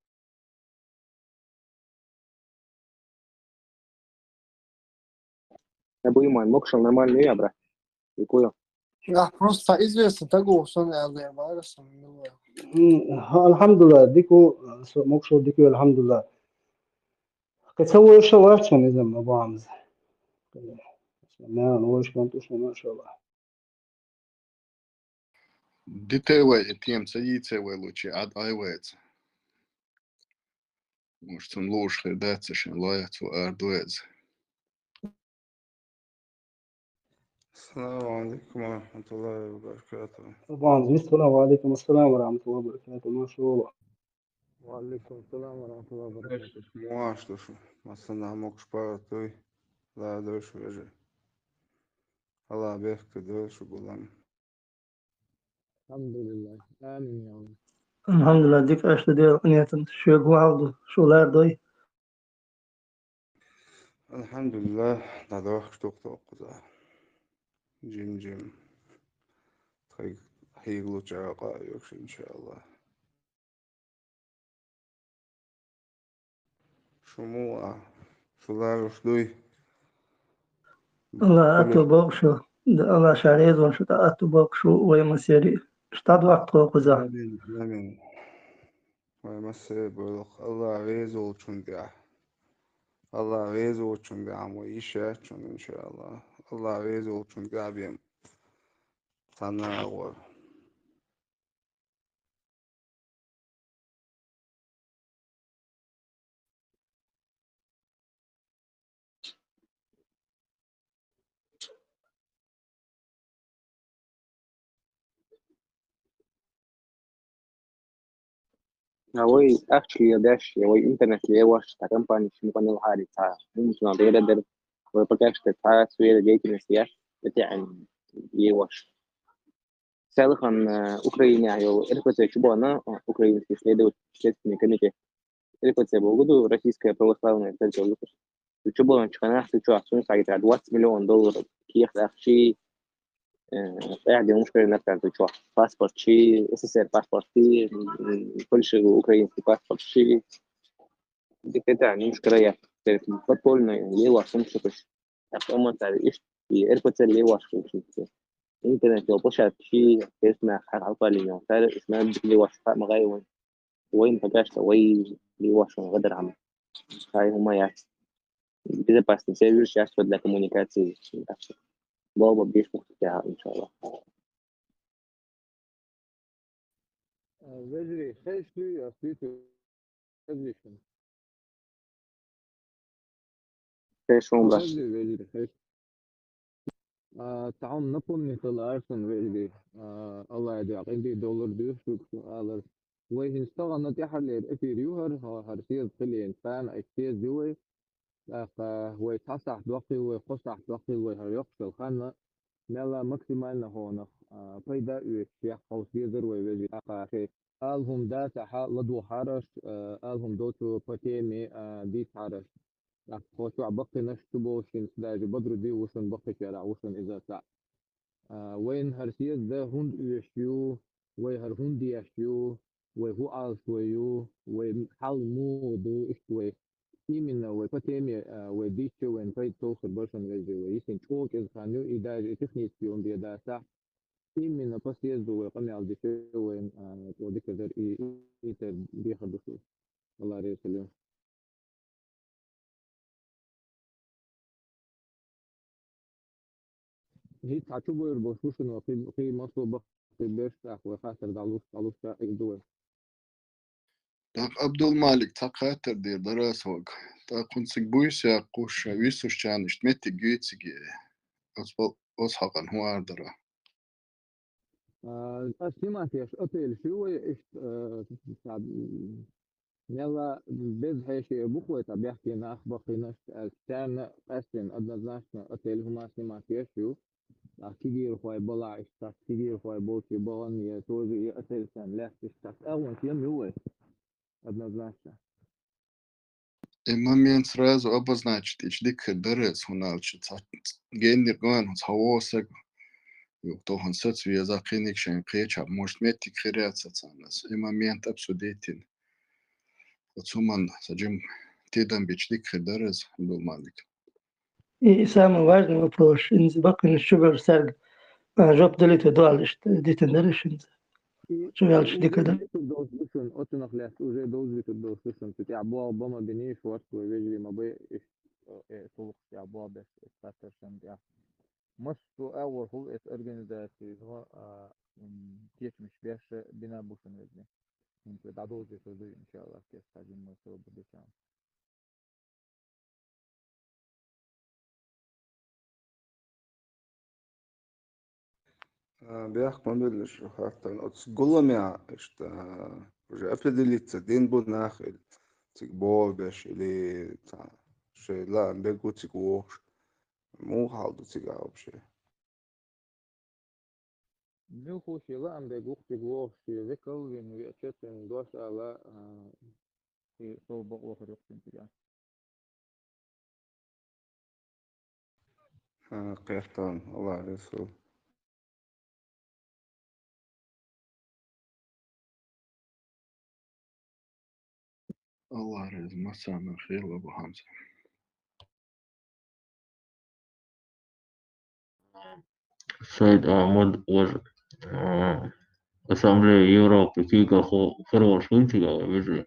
أبو إيمان مكشل نورمال ليه برا يكويا просто известно того, что я варус الحمد لله ديكو مكشو ديكو الحمد لله كتسوي شو واشن إذا أبو حمزة ما نوش كنتوش ما شاء الله ديتيوي اتيم سييتيوي لوتشي عاد ايويت مش تنلوش خير داتشن لايت واردويز السلام عليكم ورحمة الله وبركاته. أبو حمزة السلام وعليكم السلام ورحمة الله وبركاته ما شاء الله وعليكم السلام ورحمة الله وبركاته Можешь что مثلا ممكن بارتوي لا دوش وجه الله بيحكي دوش وقولان الحمد لله آمين يا رب الحمد لله ديك أشت دي نيتن شو هو عوض شو لا دوي الحمد لله لا دوش توقع قضاء جيم هيغلو جاقا يوكش إن شاء الله شموع شلار وشدوي الله أتوبك شو الله شاريز وشو أتوبك شو ويمسيري اشتاد وقت قوزا آمين ومسي بولق الله غيزو وشندع الله غيزو وشندع ويشا إن شاء الله الله غيزو وشندع بيم تناغور Away actually dash away internet le wash ta company shi mukan yau hari ta mun suna da yadda wai baka shi ta suye da yake ne siya بتاع يواش سابقا أوكرانيا يو إلكوت شبونا أوكرانيا في سليدو شيء ميكانيكي إلكوت بوجودو روسيسكая православная церковь Лукаш شبونا شخنا حسي شو عشان ساعة 20 مليون دولار كيخ أخشي قاعد مشكلة نفسها شو باسبورت شيء SSR باسبورت شيء كل شيء أوكراني باسبورت شيء دي كده يعني مشكلة يا فوتبول يواش مش كش أما تعرف إيش إلكوت يواش internet لو بوشات شيء اسمه حرفة اليوم ثالث اسمه بيجي واش مغاي وين فجأة وين بيواش غدر عم هاي هما يعني كده بس نسوي شيء أسود لكومونيكاتي بابا بيش بتاعها إن شاء الله Veggie, hey, sweet vegetation. إيش هم بس Veggie, hey. تعال نقوم مثل أرسن veggie. الله يجعل عندي دولار بيشوف على وين اشتغل نتيحة للإثيريو هرسيد قلي إنسان أكتير جوي هو يتصح دوقي ويقصح دوقي ويهريقش الخانة نلا ماكسيمال هون فايدة يشيح قوسيزر ويجي أخي ألهم دا تحا لدو حارش ألهم دوتو باتيمي دي حارش خوشو عبقي نشتبو شين سلاجي بدرو دي وشن بقي شارع وشن إذا ساعة وين هرسيز ده هند يشيو وهر هندي يشيو وهو ألسويو وحال مو دو إشتوي من وفتيمي وديتشو وين فايت توخر برشن غيجي ويسين شوك إذ خانيو إداج تخنيس يوم دي داسا من بس يزدو ويقمي على ديشو وين وديك ذر إيتر بيخر بسو الله ريس اليوم هي تعتبر يربوشوشن وقي مصر بخ في بيرشتاح وخاسر دعلوش إقدوه تاق عبد المالك تاق خاطر دير دراسة وق تاق كنت بويسا قوش ويسوش شانش متي جيتسجي أصحقا هو درا سمعتيش أوتيل شو إيش يلا بيز هيشي بخوة بيحكي ناخ بقي نش كان قسم أدنى ناشنا أوتيل هما سمعتيش شو كيجي خوي بلا إشتاك كيجي خوي بوتي بغن يتوزي أوتيل كان لا إشتاك أول يوم هو أدنى ناشنا момент сразу обозначить, что дикая дырец, он алчит, генер ган, он хавосак, то он соцвия закинек, шен креча, может мети креация цанас, и момент абсудетин. Вот суман, саджим, тидам бич дикая дырец, был малик. И самый важный вопрос, инзи бакин шубер сарг, жоп делите дуалиш, дитендеришинз, шуялш дикада. уже دوز دوز بتاع بوا بما بنيش وقت ويجري ما بي طلق يا بوا بس استاترشن يا مش أول هو organization هو كيف مش بيش بنا بوشن وزني ممكن بعدو زي إن شاء الله كيف تاجم مسوي بديشان بيحكم بالش حتى تقول مع إشت уже определиться день будет нахер тик бол беш или та ше ла бегу тик вох му халду тик вообще Nu خوشی لا ام بگوش بگوش ذکر وین ویچتن دوش على في صوب آخر يقسم فيها قيرتان الله رسول الله رزق مساء من خير أبو حمزة. السيد أحمد Asamblea Европы Кига Хорватского везли.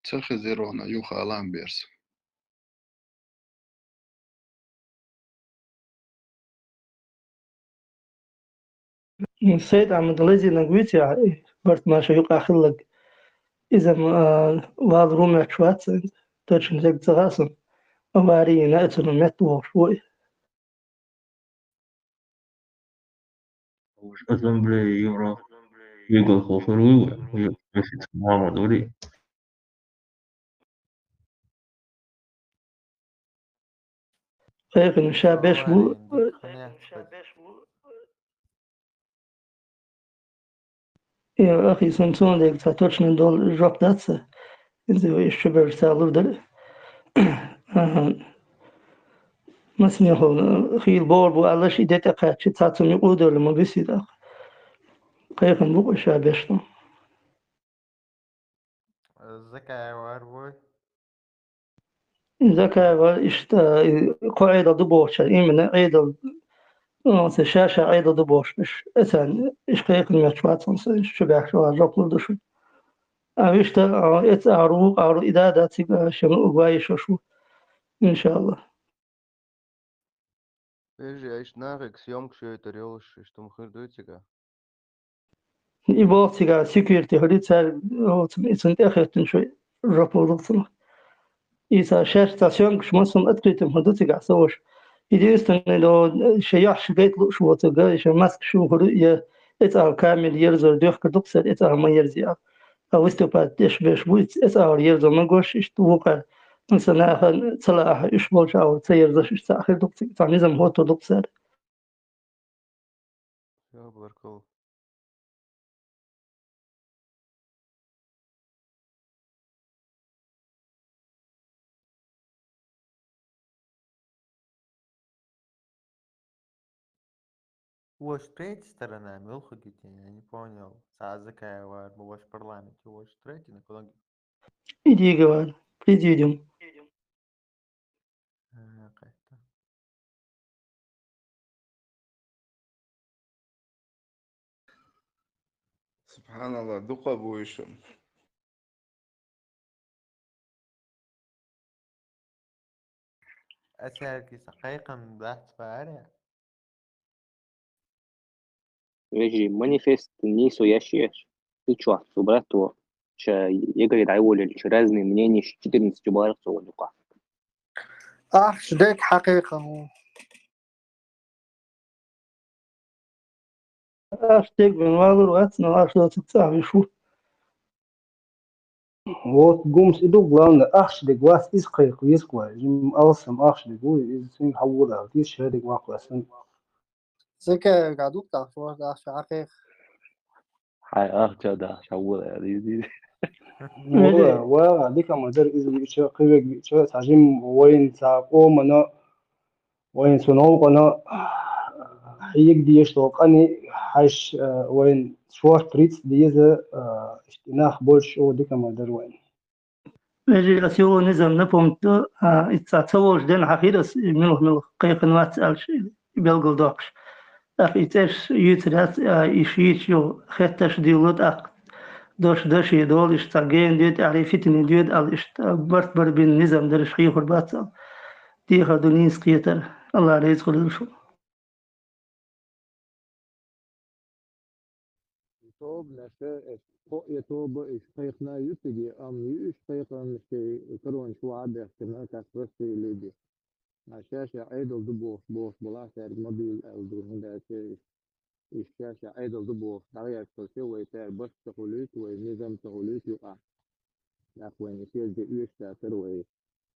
تخزيرونا يوخا لامبيرس السيد عمد الذي نقويتي برت ما شو يقع خلق إذا ما بعض روم شوات ترشن زي تغاسم أواري نأتنا متوه شوي Ассамблея Европы Кига Хорватского месяц мама дори. لكن شابش بو يا أخي سنتون ديك تاتوشن دول جوب داتسا إذا يشبر سالو دل ما سمعه خيل بور بو الله شي ديتا قاتش تاتم يقودر لما بيسيدا قيقن بو شابش تو الذكاء واربوي ذكا إشتا قاعدة دبوش إيمن عيدة شاشة عيدة دبوش مش أثان إيش قيقن مشوات شبه شو جوب دشو أويشتا إت أعرو إذا داتي شمو أقواي شو إن شاء الله Veži, ich nachriks jomkšēta rjolš, štum hrdujciga. إبوغتيغا سيكوريتي هريتسال إسنت أخيرتن شوي رابورتنا إذا شاش ستاسيون كش مسلم أتكريتم هدوتيغا سوش إذا لو شياح شبيت لو شو تغا إيش ماسك شو هرية إتار كامل يرزر دوخ كدوكسر إتار ما يرزيا أو استوبات إيش بيش بويت إتار يرزر ما قوش إيش توقع مثلا أخن صلاح إيش بولش أو تيرزش إيش تأخير دوكسر تعنيزم هو تو دوكسر Ja, barkal. Уж третья сторона, Милхагити, я не понял. Сазакая варбу, ваш парламент, уж третий, на куда? إيدي قوال بريزيديوم قاعدة. سبحان الله دقة بويشم أسألك حقيقة بحث فارع. يجي مانيفيست несу ящешь. Ты чё, субрату? Че, Игорь Дайволь, разные мнения, 14 баллов сегодня. ديك حقيقة أشتاق من واضر وأتنا أشتاق تتساعي شو Вот гумс иду главное ахшдик вас искай куисква жим алсам ахшдик у изин хавула дис шадик вақвасан زكا قعدوك تعرفوا ده حقيقة حي جدا شوله دي wa dika madar izin icha qibek icha tajim wayin taaqo mana wayin suno qana حيك دي يشتوقني حش وين شوار بريتس ديزا اشتناخ بولش او ديكا مادر وين يجي رسيو نزم نفهمت إتصور دين حقيرس ملخ قيقن واتسأل شيء بيلقل دوكش أخي تاش يترات إشيش يو خطش ديولوت دوش يدول اشتاقين ديت عرفتني ديت على برت بربين نزم درش حيو خربات دي خدونيس قيتر الله ريز خلال شو طوب نشاء يطوب إشقيقنا يتجي أم يشقيقنا كرون شو عاد احتمال كسرسي ليدي عشاشة عيدل دبوخ بوخ بلا سعر مبيل ألدو هندا شيء الشاشة عيدل دبوخ دعية كل ويتار بس تقوليت ونظام تقوليت يقع لأخوين يصير دي إيش تأثر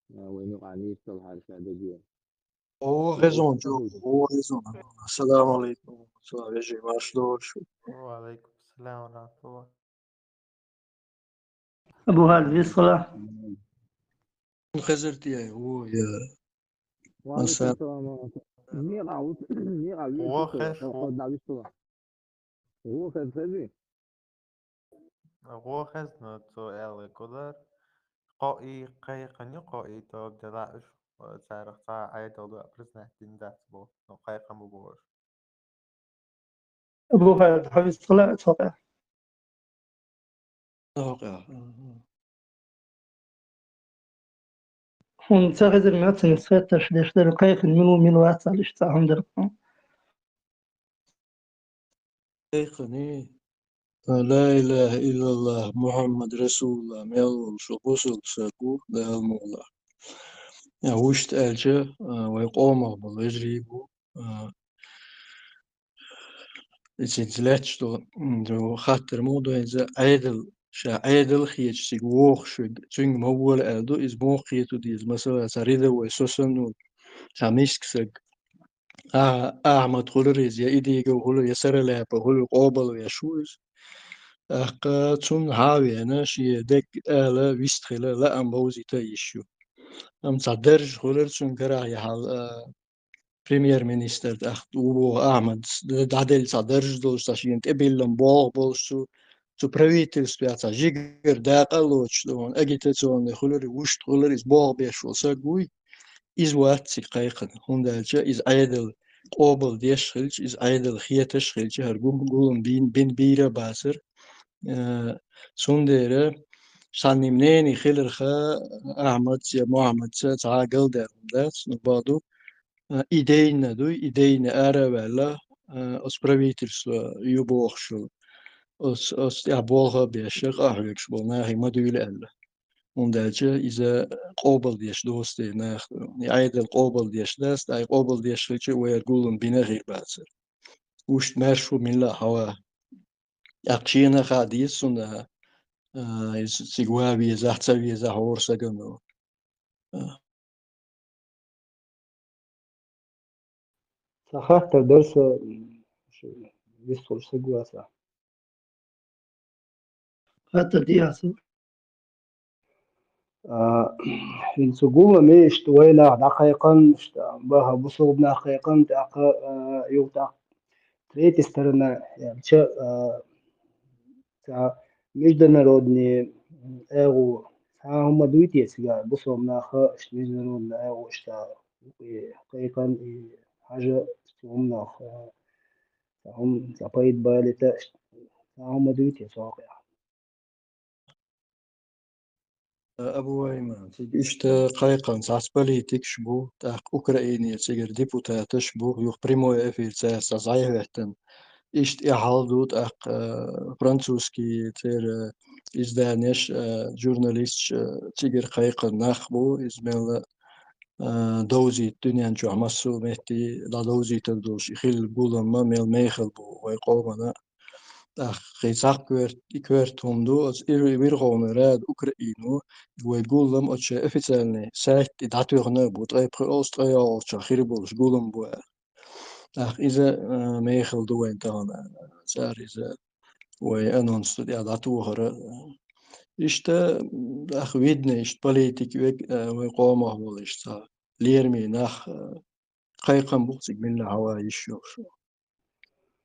وينقع نيستل هالشادة دي هو غيزون جو هو غيزون السلام عليكم سلام يجي ما شلون شو وعليكم السلام ورحمة الله. أبو هالفي الصلاة خزرتي هو يا وعليكم مساء السلام نيقع وخش قد نعبي الصلاة هو خزرتي وخش نتو إلي قدر قائي قيقن قائي توب دلاش سعر عيد وضع برزنة ديندات بو نقايق مبور أبو هذا حفظ طلع صقع واقع هون تاخذ المعتن ساتش ليش دقائق منو واتسع ليش تاعهم درقم يقني لا إله إلا الله محمد رسول الله ميل شو بوصل ساكو ده المولا يا وشت ألجا ويقوم بالوجريبو زلاتش دو خاطر موضوع إذا عادل عادل خيج سيغوخ شو تنج مول ألدو إز بون خيتو ديز مثلا سريدا ويسوسن خميسك سج أحمد خلريز يا إيديجو خلر يا سرلابا خلر قابل يا شوز أحقا تون هاوي أنا شي دك آلا ويستخلا لا أم بوزي تايشو أم تصدرج خلر تون كرا يحال بريمير مينستر أخت وبو أحمد دعدل تصدرج دول ستاشين تقبل بوغ بولسو تو правительство яца жигер дақалоч дон агитационный хулери вушт хулери из бог бешволса гуй из ватси қайқын хундалча из айдл قابل ديش خلج из айдл خيتش خلج هرگوم گولم بين بيرا باسر سونديرا شانيمنيني خلر خا أحمد يا محمد تعاقل دات نبادو идейна дуй идейна аравала os правительство юбохшул os ja bolga beshig ahriks bol nach ma dule elle ondalje is qobel dies doste nach ni aidel qobel dies das da qobel dies che wer gulun binagir batser ust mershu min la hawa aqchina khadis und is sigwa wie sagt wie za horsa gano صححت الدرس يدخل سجوا صح حتى دي عصر in suguma مش تويلا دقيقا بها بصوب دقيقا دقا يوتا تريت استرنا يعني شا مش ده народные эго هم دويتي سجا بصوب ناخا مش народنا эго اشتا قيقا حاجة هم ناخ هم زبايد بالتا هم دويتي سواقع أبو أيمن إشت قايقا ساس بوليتيك شبو تاق أوكرانيا تيجر ديبوتات شبو يوخ بريمو أفير تاس صحيح وحتن إشت إحالدو تاق فرانسوسكي تير إزدانيش جورناليست تيجر قايقا ناخبو إزميل دوزي الدنيا نجو عمسو مهتي لا دوزي تردوش إخيل بولن ما ميل ميخل بو ويقومنا خيساق كويرتهم دو از ويرغون راد أوكرانينو ويقولهم أتش أفيتالني سايت داتوغنا بوت أي بريوست أي أوش خيربولش قولهم بو إذا ميخل دو انتهانا سار إذا وأنونس يا داتوغر إشتا ويدنا إشت بوليتيك ويقومه ولا إشتا ليرمي ناخ قيقم بوتسك من الهوا يشوف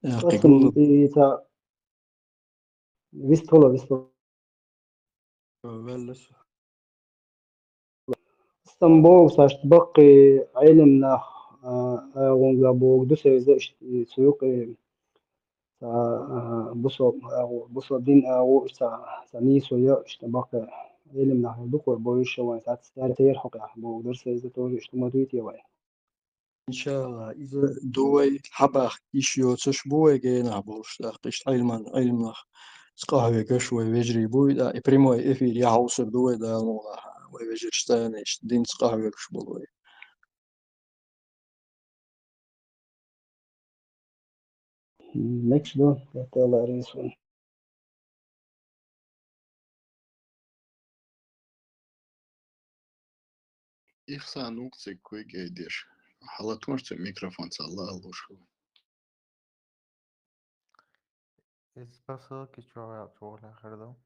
أصلا قيقولهم إذا ويستولا بلش اسطنبول ساش تبقي علمنا غونغا بوغ دو سيزا سيوق بصو دين أو ساني سويا اشتبقي علمنا دوكو بويش وان ساعات ستار حقا بوغ دو سيزا توري اشتمادويتي واي إن شاء الله إذا دوي حباخ يشيو تشبوي جينا بوش قشت علم سقاهوي كشوي ويجري بوي دا إبريمو إفير يحوصر دوي دا مولا ويجري شتاني دين سقاهوي كشبوي next دون يلا ريسون إخسان نقطة كوي جيديش حالات مرت ميكروفون الله الله Es pasó que yo la jardón.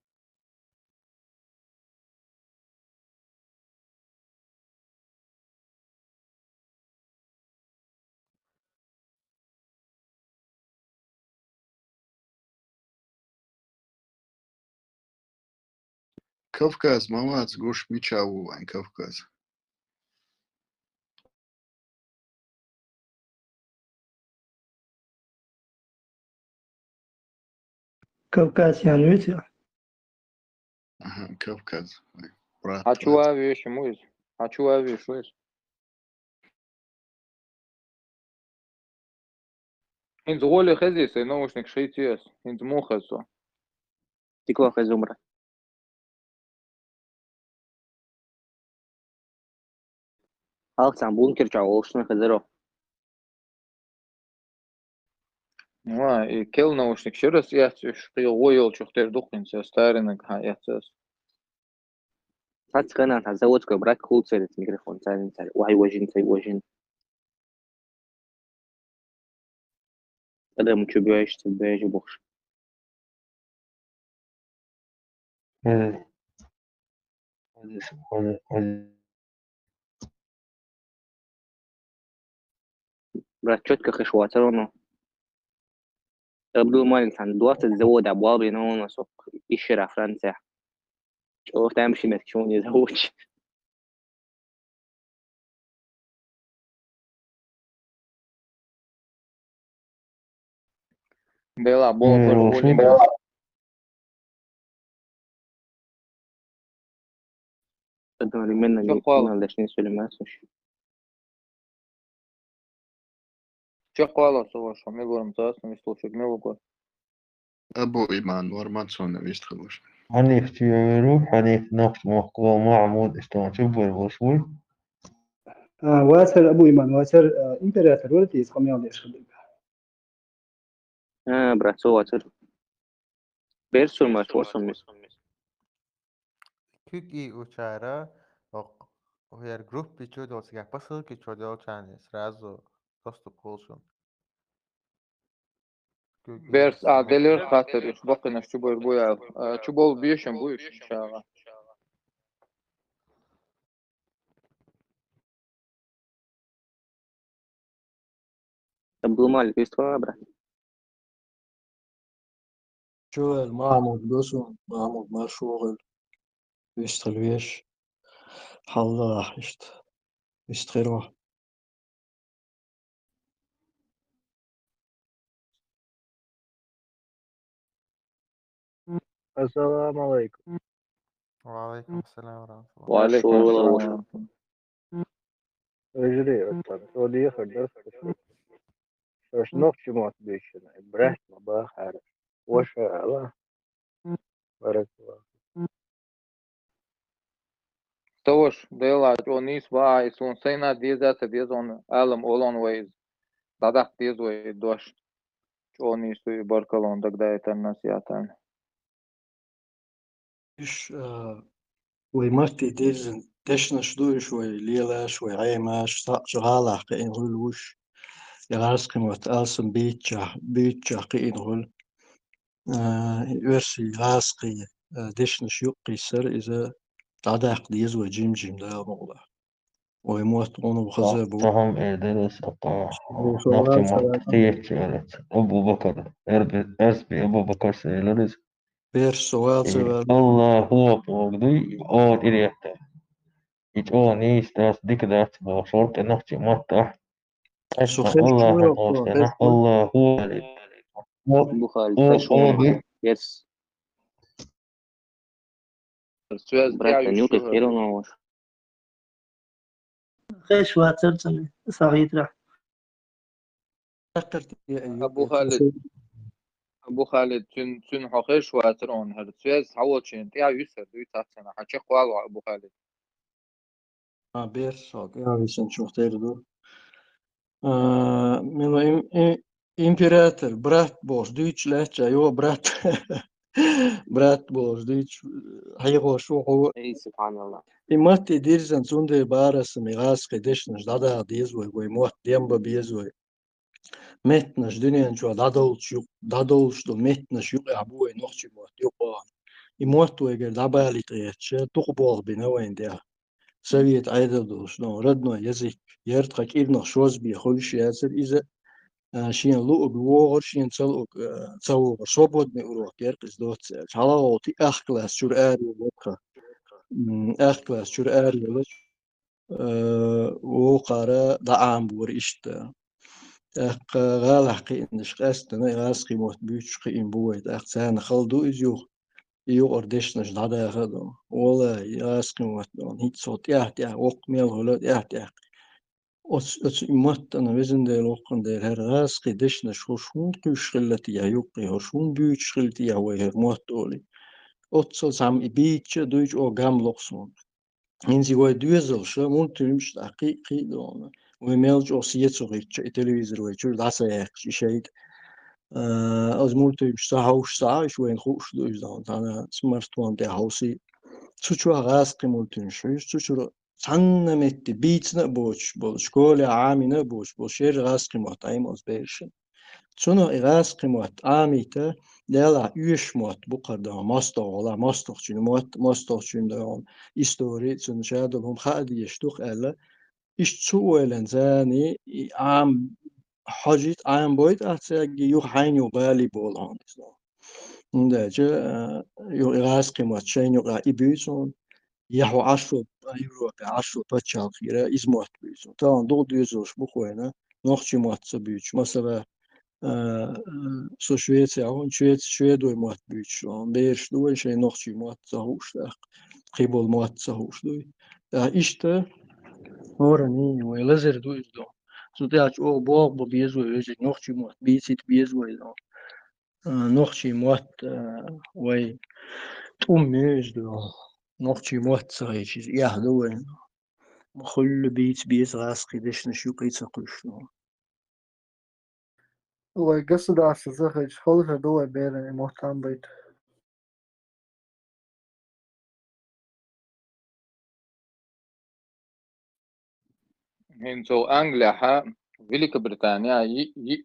كوفكاز ما وات قوش ميتشاو عن كوفكاز كوكاس يانويت يا كوكاز Hachua wiesz, mówisz. Hachua wiesz. Инз голе хезис, наушник шейтиес. Инз мухасо. تكوا خزمرة خالص عم بونكر جاوشنا خزرو ما كل наушник شرس يحتش قي غويل شختير دقين ستارنك يحتس. هات كنا هزود كبرات كول سيرت ميكروفون ثاني وهي وجن هذا متشبعش تبعش بوخش براتشوت كخشواترونو قبل ما عن دوات تزود أبواب هنا سوق يشرع فرنسا شوف تمشي متشون يزوج Dela bom por bullying. بدنا منا ليش نسوي ماسوش Че хвала слушай, мы говорим то, мы слушаем, мы говорим. أبو إيمان ورمانسون ويستخدمش حنيف تيرو حنيف نقش مقوى معمود اشتغل شبه الوصول واتر أبو إيمان واتر إمبراطور ولتي يسقميون ليش خدمة براتسواتر بيرسول ما توصل Кюки учара в группе чудился, как посылки чудился, сразу доступ получил. Берс, делер хатер, их бакина чубол буя, чубол бьешем будешь, иншалла. تبدو مالك يستوى برا شو المعمود بيوسون معمود ما شغل بيشتغل ويش حل راح يشتغل السلام عليكم. وعليكم السلام ورحمة الله. وعليكم السلام ورحمة الله. رجلي أصلا سعودية خدرت بس نقش موتيفيشن بريت ما بخير وش الله بارك الله. Toš dela onis vājs un senā diezāca diezon ēlam olon veiz. Dadak diezoi doš. Onis tu barkalon dagdāja tarnas jātājn. إيش ويمرتي ديرزن تشنا شدوي شوي ليلا شوي عيماش شغالة قين هلوش يغارس قيمة ألسن بيتشا قين هل يرسي غاسقي دشنا شيوقي سر إذا تعداق ديزوي جيم دا مغلا ويموت ونو خزابو طهم إدرس أقا نقش مقتيش أبو بكر أرسبي أبو بكر سيلرز بير سؤال الله هو بوغدي أو إليتا إيش نيس داس ديك داس بوصورت نقش مطح الله أوستنا الله هو بخال تشون يس برات نيوكي كيلو نوش خيش واتر تمي صغير راح أبو خالد تن حقيش واترون هذا سويز حول شيء يا يسر دوي تحسنا حكي قوالو أبو خالد. بير صوت يا بيسن شو تيردو من إمبراطور برات بوش دويتش لاتشا يو برات برات بوش دويتش هيغو شو هو أي سبحان الله إماتي ديرزن سوندي بارس ميغاس قديشنش دادا ديزوي ويموت ديمبا بيزوي متنش دنيا شو دادولش دو متنش يو أبوي نوخشي موت يو يموت ويجر دابالي تريتش تقبول بنوين ديها سويت عيدلوش نو ردنو يزيك يرتقك إبنو شوز بيخولش ياسر إذا شين لو بوغر شين تصور صوبود نوروك يرقص دوت حلاوة تي أخلاص شور آري وبكرة أخلاص شور آري وقارا دعام بور إشتا تاق غال حقي إنش قاستنا غاسقي موت بيوش قيم بوي تاق سان خلدو إزيو يو أردش نش دادا خدو ولا غاسقي موت دون هيت صوت ياه وق ميل هلوت ياه أس إمت أنا وزن ده لوقن ده هر غاسقي دش نش هشون قيش خلتي يوقي هشون بيوش خلتي هوي هر موت أولي أتصل سام إبيتش دويج أو جام لوكسون إنزي واي دوزل شو مونتريمش تحقيقي دون وميلج أو سيتسوغيتش التلفزيون ويتشور داسا يحكي شيء از مونتريمش تهاوش ساعش وين خوش دوز دون أنا سمارت وان ده هاوسي تشو غاسقي مونتريمش تشو سان مت بيتنا بوش بول شكول عامنا بوش بول شير غاسقي مهتايم از بيرشن تشونو غاسقي مهت عاميته لا يش موت بقدر ماستر ولا ماستر شنو موت ماستر شنو هيستوري شنو شادو هم خادي يشتوخ ألا إيش تسوى لنزاني عام حاجت عام بويت أتساقي يو حين يبالي بولان ده جا يو غاسقي موت شين يو إبيسون يحو 10 يورو 10 باتشال خيرا إزموت بيسون طبعا دو ديزوش بخوينا نوخشي موت سبيوش مثلا så Švecija, on Švedoj mat byč, on bērš doj, šai nohči mat zahuš, qibol mat zahuš doj. İşte orani, o lazer doj do. So te aç o boğ bu bezoj, öyle nohči mat, bizit bezoj do. Nohči mat, vay tummez do. Nohči mat zahiç, ya doj. كل بيت غاسقي ديش نشوف قيت قلشنو والله قصد عسى زخج خلها دوا بيرن مهتم بيت Hinso Anglia Великобритания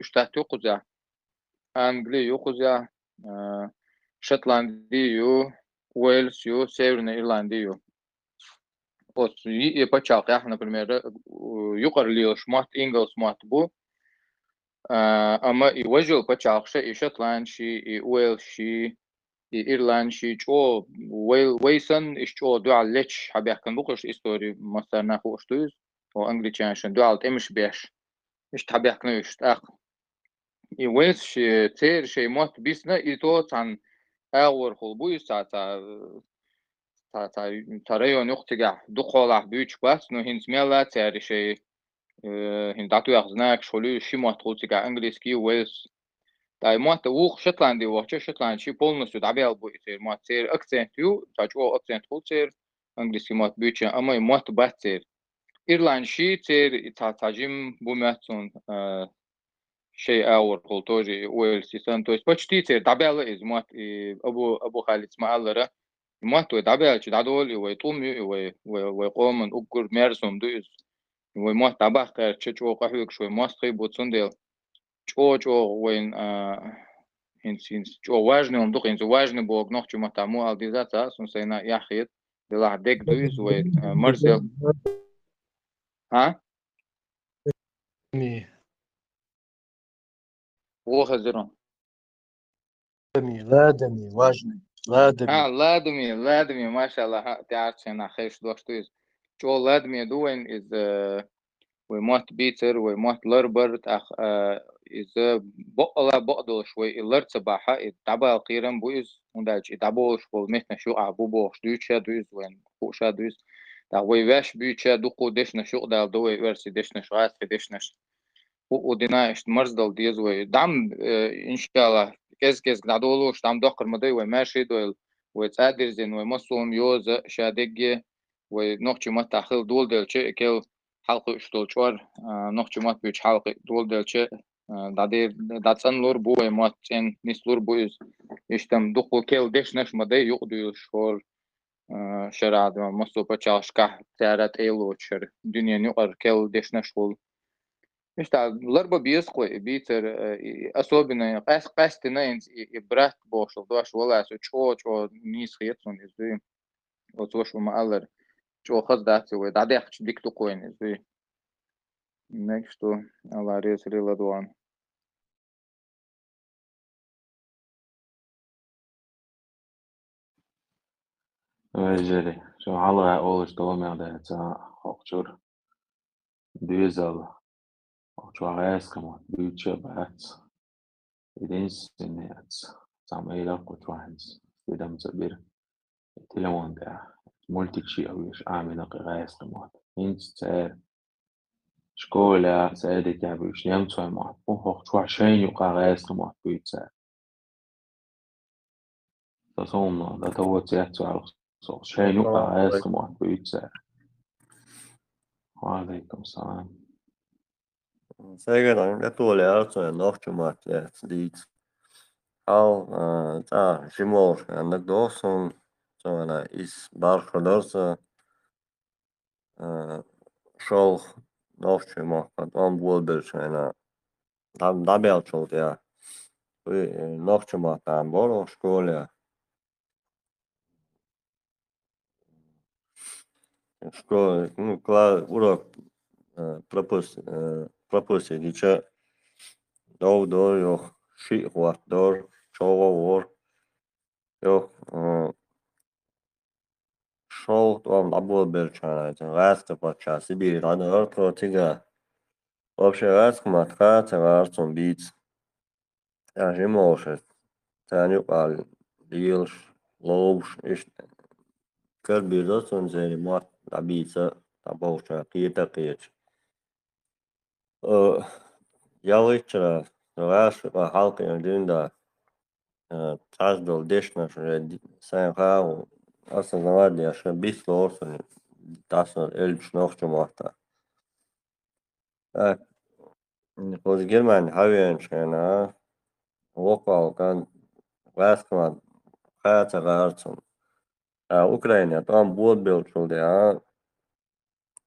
штат юқузя Англия юқузя Шотландию Уэльсию Северная Ирландию вот и почал я например юқар лиош мат Инглс мат бу ама и вожил почалше и Шотландши и Уэльши и Ирландши чо Уэйсон и чо дуал леч حبيحكن بقش истории مثلا نخوش توز أو أنجليزيان دوال تمش بيش مش حبيحكن يش تأخ يويس شيء تير شيء موت بيسنا يتو عن أول خلبوي تا ريون يختجع دخول بيوش بس نو هنس ميلا تير شيء هن داتو يخزناك شلو شي موت خلتجع إنجليزكي ويس تا موت ووخ شوتلاندي ووخ شوتلاند شي بولنس يدعبيل بو يصير موت تير أكسنت يو تاجو أكسنت خلتير إنجليزكي موت بيوش أما موت بس تير إيرلندشي تير تاجم بوماتون شيء أور قلتوجي ويلسيسان تو почти تير دعبيل إز موت أبو خالد اسماعيل لرا موت دعبيل شي دعدول ويطومي ويقوم أقر ميرسوم دوز وموت دعبخ كار تشو قحوك شوي موت خيب وتصندل جو وين هنسينس جو واجني ومدوق هنسو واجني بوغ نوخ موت عمو الديزاتا سنسينا ياخيد دلاح ديك دوز ومرسل ها وخزرون لادمي واجني لادمي ما شاء الله تعرف أنا خيش دوشتوز شو لادمي دوين إز وموت بيتر وموت لربرت أخ إز بقدل شوي اللرت صباحا إتعبا قيرن بويز ونداج إتعبو شو مثنا شو عبو بوش دوشة دويز وين فوشة دويز دا ويواش بيوشة دوقو ديشنا شو دال دوي ورسي ديشنا شو عاسي ديشناش ودينا إشت مرزدل ديز ودعم إن شاء الله كز قدولوش دعم دقر مدي وماشي دويل وتقدرزين ومصوم يوز شادقي ونوخشي مات تأخيل دول دلشي كيل حلقة اشتول شوار نوخشي مات بيوش حلقة دول دلشي دادير داتسان لور بو ومات تين نيس لور بويز إشتم دقو كيل ديش نش مدي يقدو شور شراد مصو بچاش كح تارات ايلو شر دنيا نقر كيل ديش نشول إشتا لربا بيسقو بيتر особенно قاستنا برات بوشل دوش ولا شو نيس خيتون إزوي وتوش ومعلر شو خد داتي ودعدي أخش ديك تقوين إزوي نكشتو على ريس ريلا دوان Öyle. Şu hala oluştu olmayan da ta hokçur. Düzel. Čuvaeskamot bytšebäts. Idinsinniats. Sam ei lakut vahens. Pidämtsä bir. Tilemontea. Multitsiavis aaminaki räeskamot. Inst se skoolia se edikävyys jämtsoimaat. Puhok chua shen joka räeskamot bytsää. Tas on da tawat jätsualus. So shen joka السلام عليكم räeskamot bytsää. Waalaikum salam. سيقدر يطول أرسل نوختمات ديت أو تا جمور عندك دوسون سوانا إس بارخ درسة شولخ نوختمات قد أم بولبرش أنا دابيل شولت يا نوختمات عم بورو شكوليا شكول كلا ورق propus dice dor yo shi wa dor chowa war yo شو طبعا عبور برشان غاست باتشا سبيل أنا أرتو تيجا وبش غاست ما تقات غارتون بيت يعني موشت تاني قال ديلش لوش إيش كل بيزاتون زي ما تبيتsa تبوشا قيتا قيتش ياليتشرا غاست حلقة يندين تازدل ديشنا سان خاو أصلا نوادي عشان بيس لورسون تاسن إلبش نوخش موحتا خود جرمان هاوين شانا وقعوا كان غاسكمان خاتا غارتون أوكرانيا طبعا بود بيلشول دي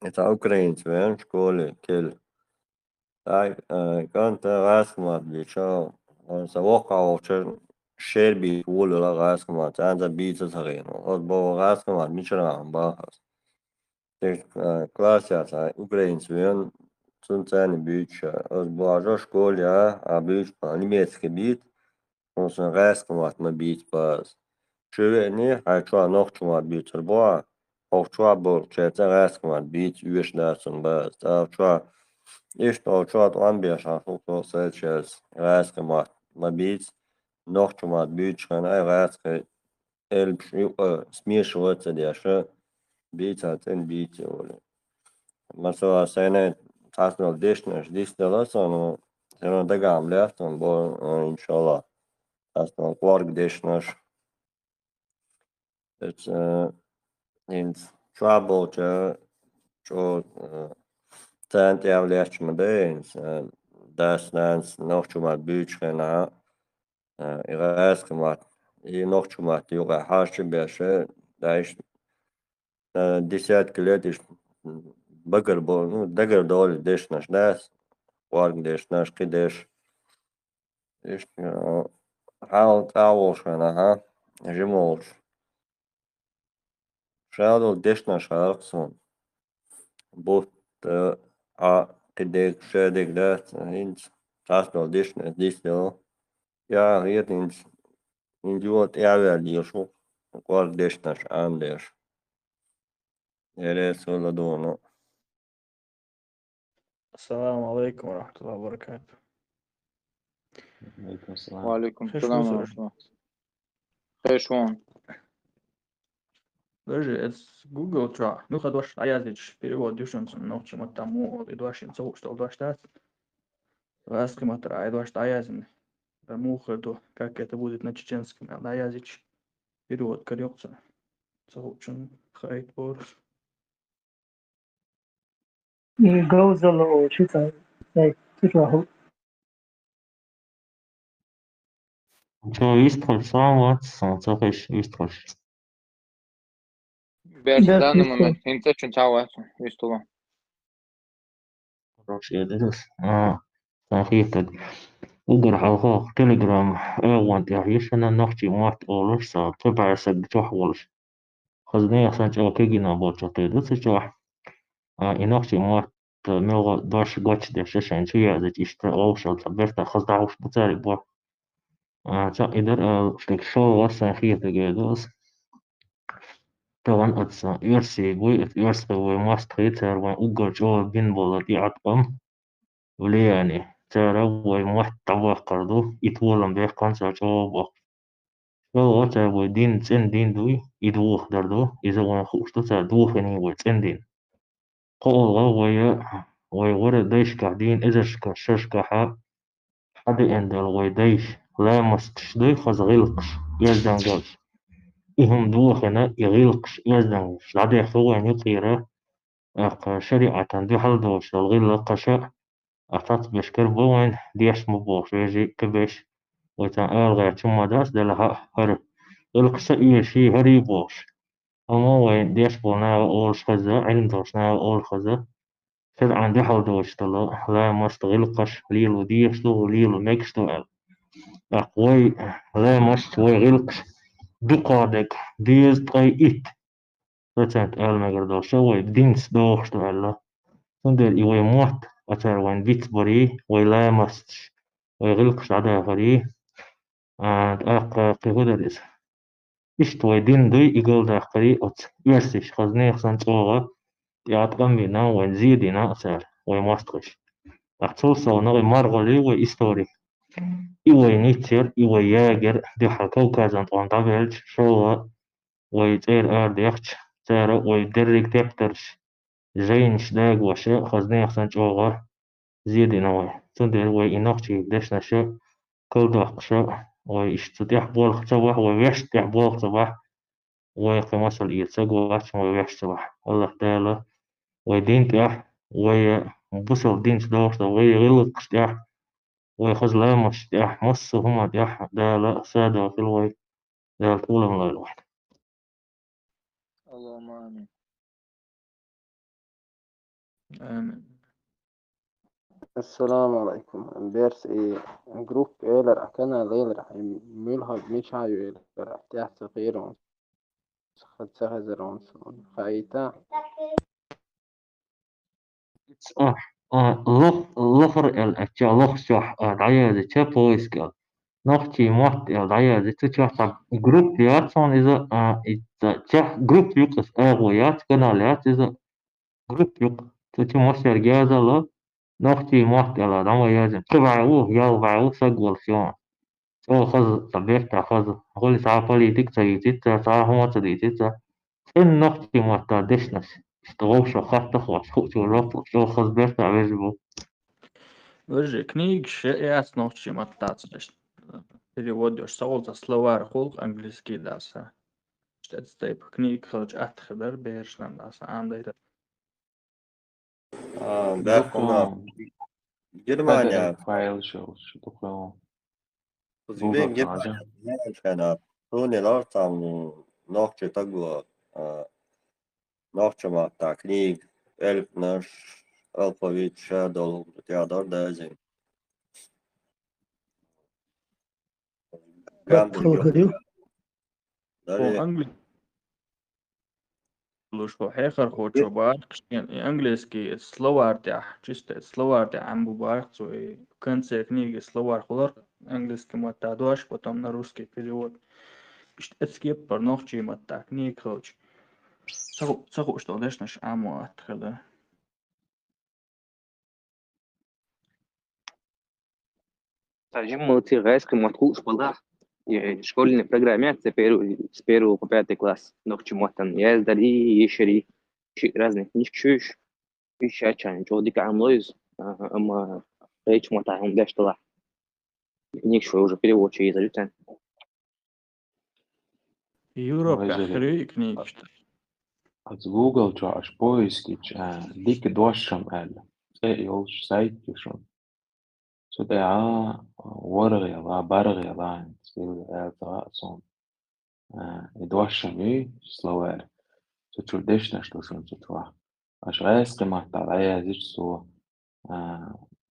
إتا أوكرين تبين شكولي كل كانت غاسكمان بيشاو وقعوا شير بيقولوا لا غاسكمان تانزا بيتا تغيين وقبوا غاسكمان ميشنا عم باخص классяца украинцевен цунцани бич озбажа школя бич немецкий бит он райскомат на бит баз чувени хайчуа нохчумат бит рбоа хохчуа бол чеца райскомат бит юшдасун баз тавчуа ишто чуа амбиаша хохто сечес райскомат на бит нохчумат бит хана райский эльбш смешивается дяша بيتاتن بيتي ولا مثلا سنة تصل ديشنش ديست لسانو سنة دقام لفتن بو إن شاء الله تصل قارق ديشنش it's in trouble جو تانت يعملش مدينس das nans noch schon mal Büchern ihre gemacht noch schon mal die hast du besser da ist десятки лет иш багар бол ну дагар дол деш наш дас варг деш наш кидеш иш хал таул шана ха жимол шадол деш наш харксон бот кидек шедек дас инс таснол деш наш дисдо я hier in duot ja diosho варг деш наш андеш Eres ولا دونا السلام عليكم ورحمة الله وبركاته. عليكم السلام. وعليكم خير السلام شو ورحمة الله. خير شلون؟ Даже Google tra. Ну ходишь, а я здесь перевод дюшенцу, но чем тому и двадцать цел что двадцать раз кематра, и двадцать аязин. Тому ходу, как это будет на чеченском, а на язык перевод коррекция. Цел хайт бор. جوز الله شتاء تفاهم Čo iskol самот, صافيش iskol. بس ده данный في момент انت شو تعوى يستوى Короче, я درس. صحيح. Ugar halka Telegram want ja yeshana nachtje maat alles sa tebaa sa toch wals. Khazne asan cha kegina bocha te dus cha inachtje maat melga dash gach de shashan chu ya zat ishta awshal taberta khazda awsh butari bo. Cha idar stek show wasa khiyata gedus. طبعا أتسا يرسي بوي يرسي بوي ماست خيتر وان أوجر جو بين بولا دي عطقم ولياني ترى ومحت طبق قردو يتولم بيه كونسا جواب لو تا ودين تسن دين دوي يدوخ دردو إذا وان خوشتو تا دوخني وتسن دين قول وي ورا ديش قاعدين إذا شكا حد عند الوي ديش لا مستشدي خز غلقش يزدان قلش إهم دوخنا يغلقش يزدان لعدي خوان يطيره شريعة دي حل دوش الغلقش أعتقد بشكر بوين ديش مبوش يجي كبش ويتان ألغي ثم داس دلها هر القصة إيه شي هري بوش أما وين ديش بونا أول خزة علم دوشنا أول خزة شد عندي حال دوش تلا لا مستغلقش ليلو ديشتو ليلو نكستو أقوي لا مستوي غلقش دقادك ديز تاي إت فتنت ألمغر شوي دينس دوشتو ألا تندر إيوي موت أتر وين بيت بري ولا مستش ويغلقش عدا فري قهدرس إشتوي دين دوي إيجال داخلي أت يرسش خزني خسن توغا يعتقم بنا وين زيدنا أسر ويمستغش أحتول صونغ مرغلي وإستوري إيوي نيتشر إيوي ياجر دي حكو كازن طوان دابلج شوغا ويتير ديختش تارا ويدرق تبترش جينش داق وشا خزني خسن توغا زيدنا وي تندر وي إنوختي دشنا شا كل داقشا ويشتتح بول صباح ويشتح بول صباح ويقمص الإيتساق وعش ويحش صباح الله تعالى ويدين تح ويبصر دين تدوش ويغلق تح ويخز لا مش تح مص هما تح دالا سادة في الوي دال طول من الواحد اللهم آمين. آمين. السلام عليكم بيرس جروب إيلر أكنا ليلر ميلها مش هايو إيلر تحت غيرون خد سهزرون خايتا لخر الأشياء لخشح دعيا تشابويسكال نختي محت دعيا تشوف جروب ياتون إذا تشوف جروب يقص أغويات كنالات إذا جروب يق تشوف جازا لا نختي محت دعوا يازم تبعوه ياو بعوه سجول شون أو خذ طبيعة خذ هقول ساعة بوليتيك تيجي ساعة هو تدي إن نختي محت دشنش اشتغوش خط خواش خوش ولوك شو خذ بيرتا بيجبو Verže knjigiš, ja snošćim tāds переводишь саулта словар холк английский даса. Штет стейп книг хоч атхбер бешнан даса андайда. بأخونا بدأ جرمانيا فايل شو دكتور وزبين جوجل حاجة جرمانيا كان توني لارتام نوكتي تقوى نوكتي ما تكنيك ألف نش ألفابيت شادل تيادر دازين كام خلقريو هو داري انجلي لوشو حيخر خوچو بار انجليزكي سلوار تاع جست سلوار تاع عم بار سو كنت книги словар холор английский мата дош потом на русский перевод. Эцкип порнохчи мата книг хоч. Саху что дешнаш амо атхада. Тажим multiresк матхуш пала. Школьная программация с первого по 5 класс. Но к чему там я сдали еще разные книжки чуешь. Еще чань, что дика амлоиз. Ама речь мотаем дальше туда. Книг что уже перевод через алютен. Европе وجري ахри книг. از جوجل جاش بويسكيتش ديك دوشم ال يولش سايت يشون så det warriga va barriga va till это sån i dosham ju slower så traditional что så tva аж räske matta языч så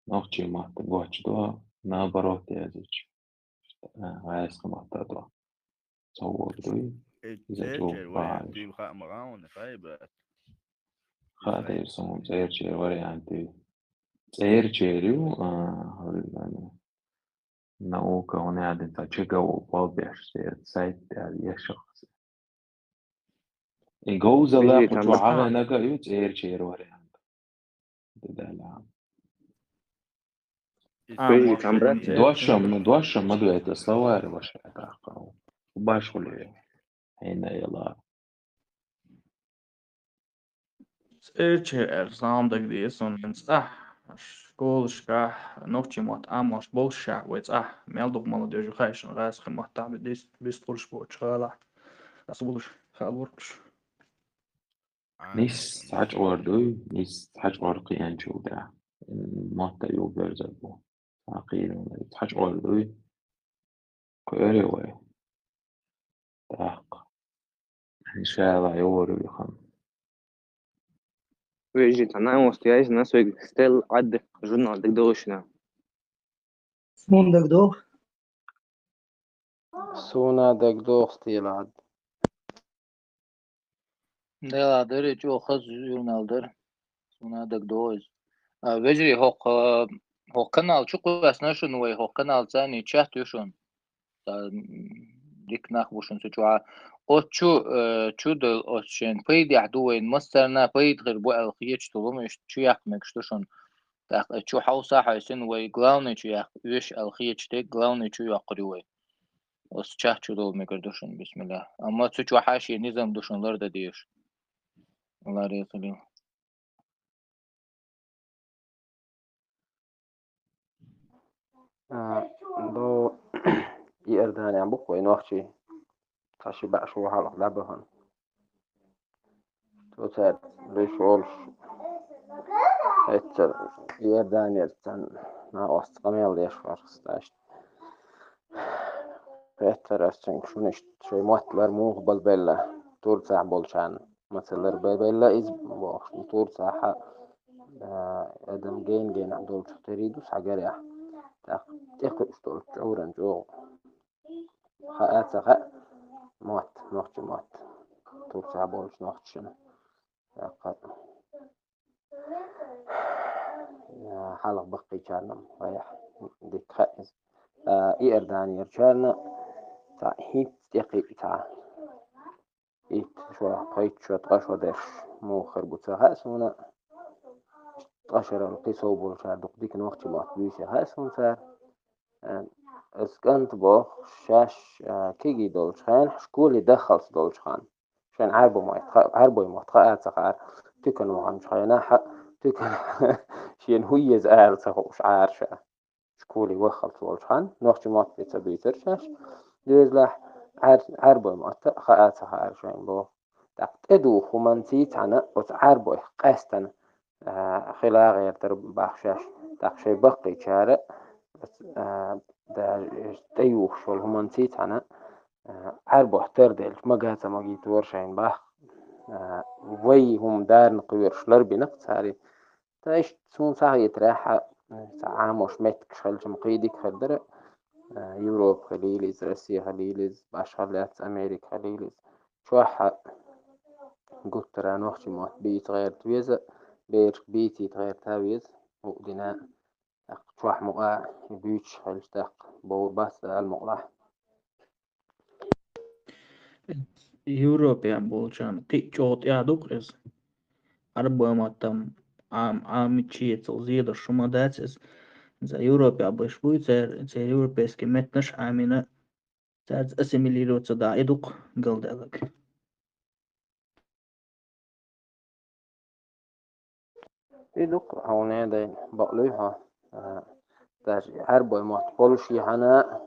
ночи matta гоч до наоборот языч räske matta до så вот إذا جو تسيرجر وين باش دي بخاء مغاون خايبة خاطر سوم تسيرجر وري عندي تسيرجريو наука он один та чего побеш сайт يشخص إجوزة لا بيجي قلت عندك وعاء نجا يوت إير شير وري عند ده لا ويجي تمرات دوشم ما دويت الصواري وش عتاقة وباشغل هنا يلا Erçe zamdag diyeson ens школышка ногчимот амош болша вец мелдок молодежи хайшн раз хмата без турш почала асбулш халворш نيس حاج أوردوي نيس حاج أورقي أنشو ده ماتا يو برزبو عقيل حاج أوردوي كوري وي تاق إن شاء الله يورو يخم ويجي تنام وستياج ناس ستيل عد جورنال دك دوشنا سموندك دو سونا دك دوغ ستيل عد Deladır جو خز jurnaldır. Sunadak doz. Vejri hoq kanal çok asna şun ve hoq kanal tani chat yuşun. Dik nach bushun suçua. Çu dol oçen peydi ahduwen mastarna peyd غير bu alqiyeç tulum şu yakmak şuşun. Çu hausa haysin ve glavni çu yak üş alqiyeç tek glavni çu yaqri ve. Os chat çu dol mekerduşun bismillah. Ama suçua haşi nizam duşunlar da diyor. Allah razı olsun. دو يردان عم بقوي نوخشي تاشي بقى شو حلق لبهن تو ساد ليشولش اتر يردان يرتن ما وسط قميل ليش فرستاشت اتر استن شونش شوي موتلر موغ بالبلا طول ساعة بولشان مثلا بالبلا إز بوخش طول ساعة ادم جين عدول تريدوس حجريح تاخد اشتغل شعورا جو خاءات خاء موت طول ساعة بولش نوخت شنو حلق بقي كانم رايح ديك خائز إيرداني يرجعنا تاع هيت يقي تاع هيت شو قيت شو تقشوا داش مو خربو تاع هاسونا تقشر القيسو بولشا ديك نوخت موت بيش هاسون صار اسكنت بوخ شاش كيجي دولش خان شكولي دخل دولش خان شان عربو موت خاءات سخار تكن وغن شخينا حق تكن شين هوي زعر سخوش عارشة شكولي وخل دولش خان نوخت موت بيتر شاش دوزلح عربو موت خاءات سخار شان بو تقدو خمانتي تانا وتعربو قاستن خلا غير ترب باخشاش تقشي بقي شارع دا تيوخ شول همانتي تانا عربو احتر ديل مقاتا مقيت ورشين باخ وي هم دار نقوير شلر بنقص هاري تايش تسون ساعة يتراحة عاموش متك شلش مقيدك خدر يوروب خليليز روسيا خليليز باش خلات أمريكا خليليز شوحة قلت ترى نوخشي موت بيت غير تويزة بير بيتي غير تاويز وقدنا شوح مقا بيتش خلش تاق بو بس المقلح Европа болчан qi ya dukres arbamatam амичиецл зида шумадацис за Европа башвуй за европейский метнаш амина за ассимилируется да идук галдалак إدوك هوني دي بقلوها تاش عربو موت بولشي هنا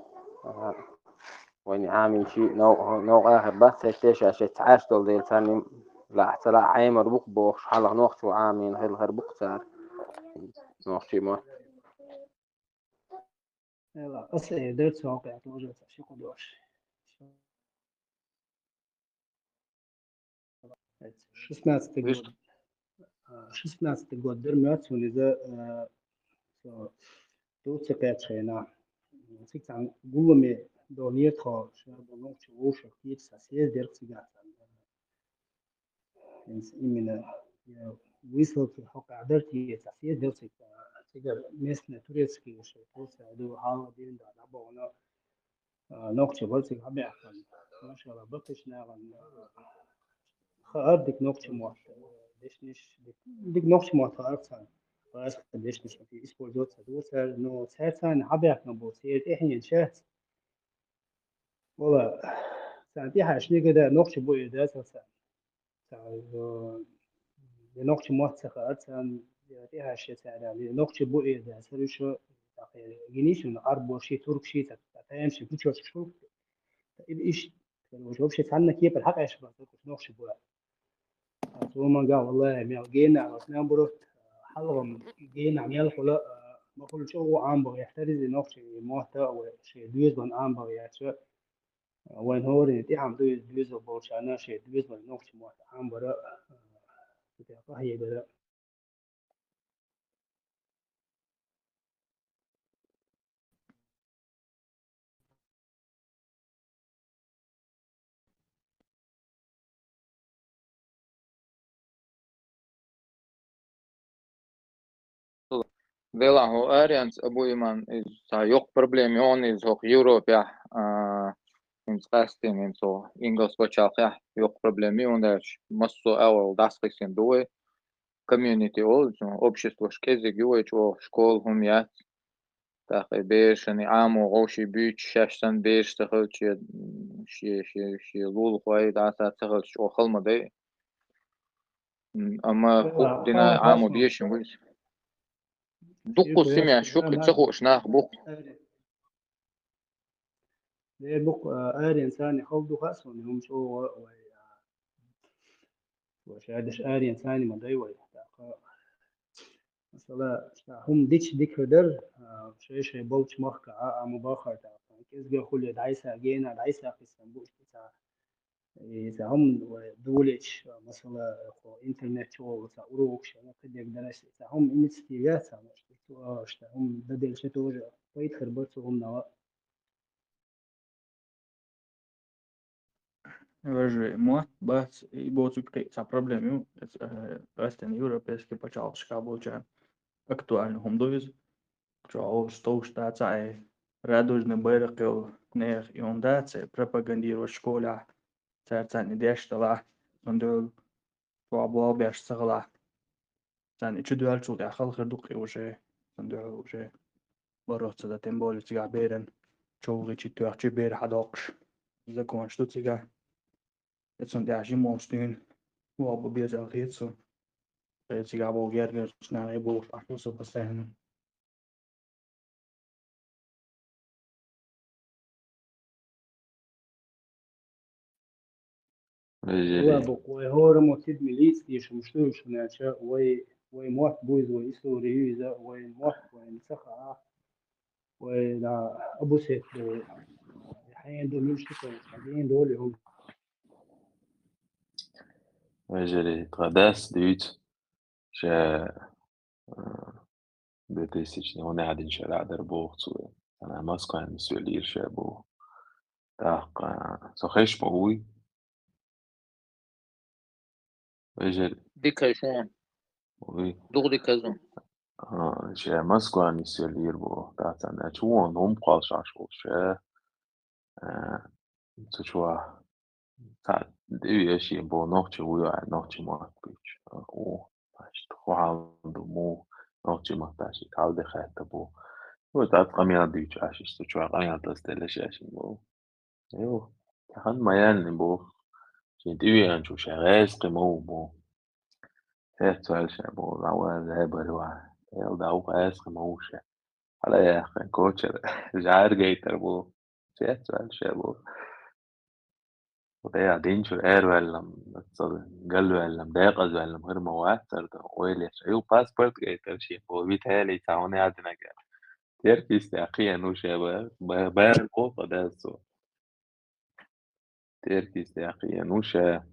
وين عامل شيء نوع آخر بس تيش عشان تعاش دول ديل ثاني لا احتلا عيمر بوك بوخش حلق نوخش وعامين غير بوك صار نوخشي موت لا بس درت واقع توجه شي قدوش 16 год дермят ونزا تو تقيت خينا سيكتان قومي دونيت خو شنو بنوك شو شكيت ساسيس ديرك سيجات إنس إمنا ويسل في حق عدرتي ساسيس ديرك سيجار مسنا توريسكي وشي توسع دو حالا دين دا دابونا نوك شو بس يحبي أحسن ما شاء الله بقيش ناغن خاردك نوك شو موت ديش ديك نوك شو موت أحسن بس قديش مش في اسبوع جوت سدوسر إنه سهل عبيك نبوسير إحنا شهر والله ساعتي حاشني كده نقش بو إذا سا نقش موثقة أتسان ساعتي حاشي ساعة نقش بو إذا سرشة جنيش من أربع شيء ترك شيء تتعين شيء كل شيء إيش وشوف شيء عنك كيف الحق إيش بس نقش بو ثم قال والله ميلقينا وسنان بروت حلقهم جينا عميال خلا ما كل شيء هو عام بغي يحترز نقش موتا وشيء دوز من عام بغي يحترز وين هو اللي عم دوز بورشانا شيء دوز من نقش موتا عام برا هي برا Vēl ääriens abuiman tā yok problēmi on iz hok Europā in spēstīm in so ingles počākā yok problēmi un masu awal daskaisin doe community ol общество шкезе гёчо школ хумят так бешани аму гоши büyük şaştan beş tıkıl şi lul koy da tıkıl o kılmadı ama bu dina amu biyişim bu Dukku simya şuk itsahu şnaq bu ده بق آري إنسان يخوض خاصة هم شو وشادش آري إنسان ما ضيوي مثلا هم ديك هدر شيء بولش مخك مباخر كيس جو خلي دعيسة جينا دعيسة في السنبوش بتاع إذا هم دولش مثلا إنترنت شو مثلا أوروك شو كده يقدرش إذا هم إنستيجات هم بدل شيء توجه كويس خربطوا هم نوا Veži, mas būtu tā problēma, Western Europeiski pačalškā būtu актуально humduiz, čo стouштā цай радужный бэркил нех иондация пропагандирует школа царцани дештала ондол туабуал беш сагла цани чудуал чуд ахал хердук уже ондол уже бороться да тем более тига берен чоуги читуарчи бер хадокш закон что тига Jetzt und der Jimonstün, wo aber wir auch jetzt so. Jetzt ich aber gerne schnell ein Buch, ach so was sein. والله بقوي هو رموتيد ميليس يش مشتوش ناشا وي موت بويز وي سوري إذا وي موت وي مسخة وي لا أبو سيف حين دول مشتوك حين دول هم Vežeri tradas dyt, že 2011 der bochtsu. Ana Moskva مسؤولير شابو تاق سخيش بوي vežeri Dikkaşon وي dur dikkazon že Moskva مسؤولير بو تاعنا شو نوم قاش عشو شه تشوا تاع دي شي بو نوتش ويا نوتش ما بيش او باش تخوان دمو نوتش ما تاشي تعود خاتبو هو تاع قميان ديش عشيش تشوا قميان تستلش عشي بو ايوه كان ميان بو شي دي انشو شغاز قمو بو هات سؤال شابو دعوة ذهب الواحد يلا دعوة قاس قموش على يا أخي كوتشر جعار جيتر بو هات سؤال شابو وده قاعدين شو قال ولا قال ولا مضايقز ولا غير مواتر ده ويلي ايوه باسبورت جيتر شي هو بيتهيألي تعاوني عندنا كده تركي استحقيا نو شابو بيان قوة ده سو تركي استحقيا نو شا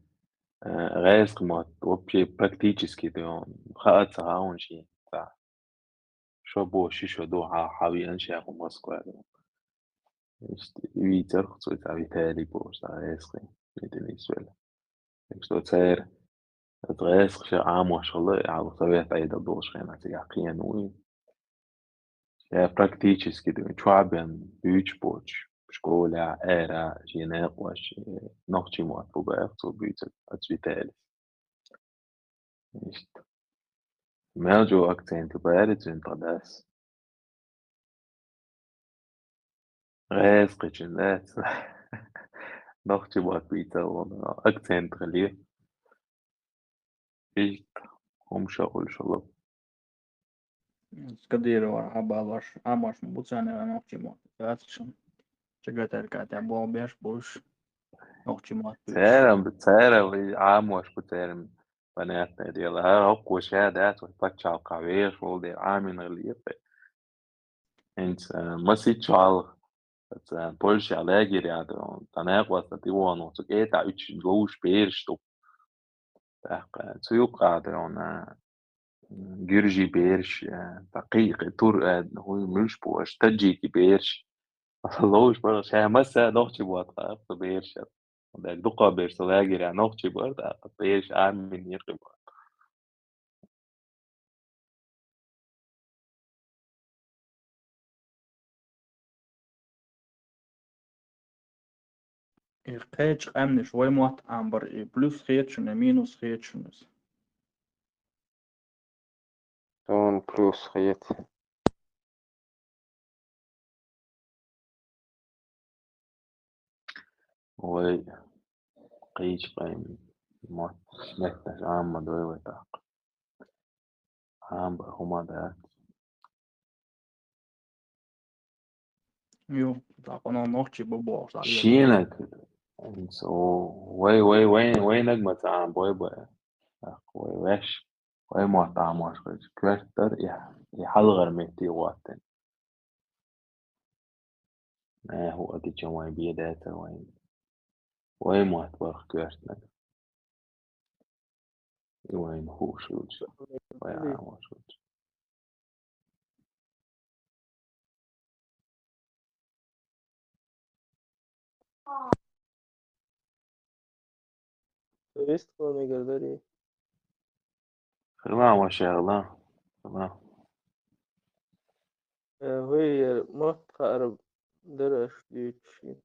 غاز قمت وبشي براكتيجسكي ده خاطر تعاون شي شو بو شو دو حاوي أنشأ موسكو işte Viter så Vitali på så اسقي بالنسبة له شو تصير تغيس خش عام ما شاء الله على طبيعة أيضا دوش خينا تجاقيا نوي يا براكتيشس كده شو عبين بيوتش بوتش شكولا إيرا جيناق واش نوختي موات بوبايق تو بيوت أتفيتالي Meljo akcenti bäritsin tadas. Räskitsin läts. Nochtsi bak pizza on akcent relief. Iść. Umshaqul shalom. Skatīju ar abālašu āmošu bucēni ar nokķimot. Kāds tagad ir kā tā bolbiešu būs nokķimot. Tsēram āmošu pucēram panētnē diela. Hokko šēdēt vai pačāl kā viešu valdi āmin relief. Ents masitšu al. Polsja lägirjad on tänäqvasta tiuonu så keeta yksi luus peerstu. Tsuyuqaad on Gürji beersh دقيق تر هو مش بوش تجيكي beersh لوش برش هي مسا نوختي بوات beersh داك دقة beersh lägirja نوختي برد beersh من يقب Irqeech qamnish way muat amber plus geetshun minus geetshunus. Ton plus خيط. وي قيش قيم ما سمعتش عام دوي وتاق عام هما ده Jo, tā kā nav nokķiba būs. شينك so وي نجمة عام بوي ويش وي ما تعمش كويستر يحلغر مهتي وقتن ما هو أدي جمعي بيدات وي ما تبرخ كويستر وين هو شوج وي عام شوج Visst vad ni gör خدمة ما شاء الله تمام هي ما تقرب درش ديتشين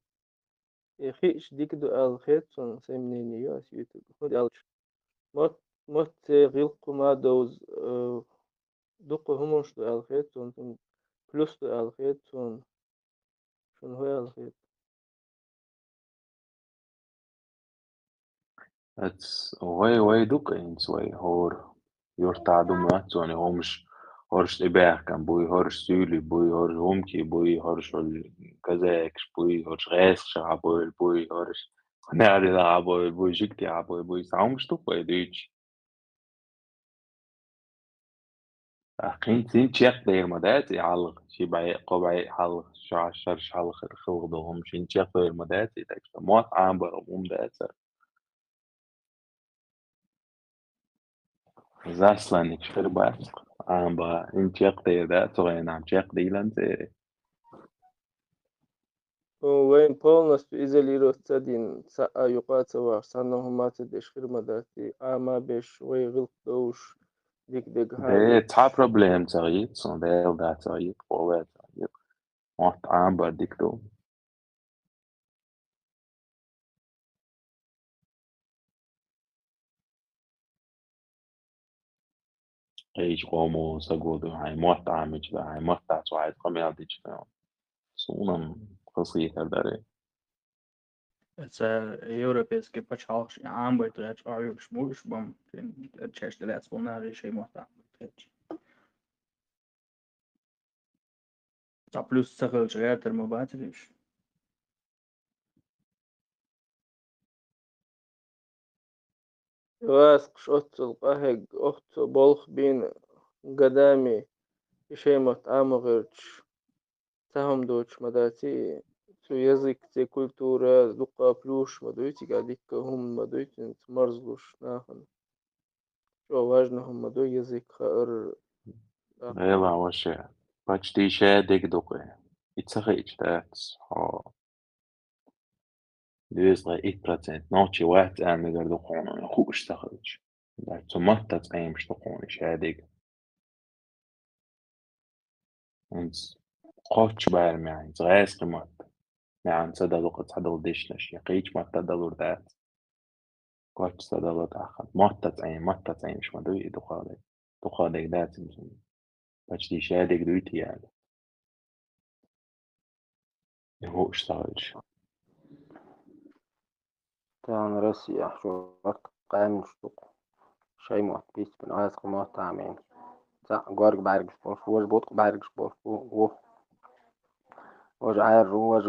خيش ديك دو الخيط son semneni yas YouTube خد alç ما تغلق ما دوز دق همش دو الخيط son plus دو الخيط son شون هو الخيط It's way duka ins way hor jortadu matsoni homš horš ibärkan bui horš süüli bui horš humki bui horš ol kazeks bui horš räsksha bui horš närida bui žikti bui saumš tupa idüç أخين سين تشيك دير مدات يعلق شي بعي قبعي حلق شعشر حلق خلقهم شين تشيك دير مدات يدك موت عام برموم دات Zaslanik škrbask, amba inčeqtē датугайнам чеqdīlantē. وين полностью изолировать один يقاطع وصانهم ما تدش خير مداتي ما بيش ويغلق دوش ديك هاي Det har problem tarit, som det är där tarit, påverkar tarit. Mått amba dikto. إيش قومو سجودو هاي mått amich ده هاي mått att وعد قميل ديجنا. Sonam قصير هذا. Europeiski pačalš ambai tu ech arju šmuš bam češ lets bunlar şey muhta. Ta plus sakal çeter mo batriş. واسق شوت القهق أخت بولخ بين قدامي شيء مطعم غيرش تهم دوتش مداتي تو يزيك تي كولتورا دقا بلوش مدويتي قاعديك هم مدويتي انت مرزلوش ناخن شو واجنهم مدو يزيك خائر Ela وشه. Почти ще дикдуке. І це річ, that's Løsre 1%. Notchi واحد أعمل قردو قانون خوش تخرج. ده تمتت أيام شتقوني شادق. أنت قاتش بعلم يعني تغاس قمت. يعني تدلو قد تدل ديشنش يقيش ما تدلو ردات. قاتش تدلو تأخذ. متت أيام شما دوي إدو خالي. تقادك دات مثلا почти شادك دويتي يعني هو اشتغلش تان رسي شو وقت قام شتوق شيء موت بيس بن عايز قمات تعمين صح جارك بعرق سبورت وش بوت بعرق سبورت و وش عار وش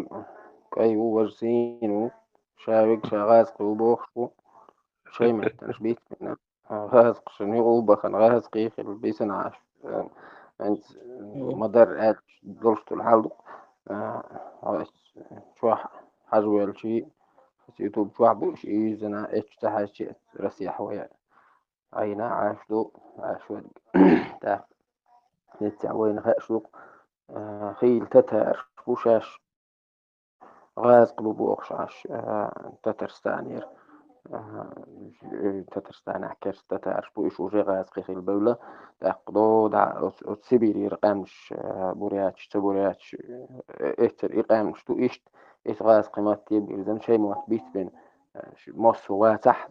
كي وش سين شاوك شغاز قوبوخ شيء ما تنش بيت من غاز قشني وبخن غاز قيخ البيسن عاش انت مدار اد دولشت الحلق شو حجوال شيء يوتيوب شو بوش يزنا اتش تحاشي رسي حويا عينا عاشلو عاشو تا نتعوين خاشلو خيل تتر بوشاش غاز قلوبو أخشاش تترستانير تترستان أحكاش تتعرف بوش وجي غاز قيخي البولة تاقضو دا سيبيري رقامش بورياتش تبورياتش إتر إقامش تو إشت إيش غاز قيمات تيب إذن شيء موات بيت بين موسو واتح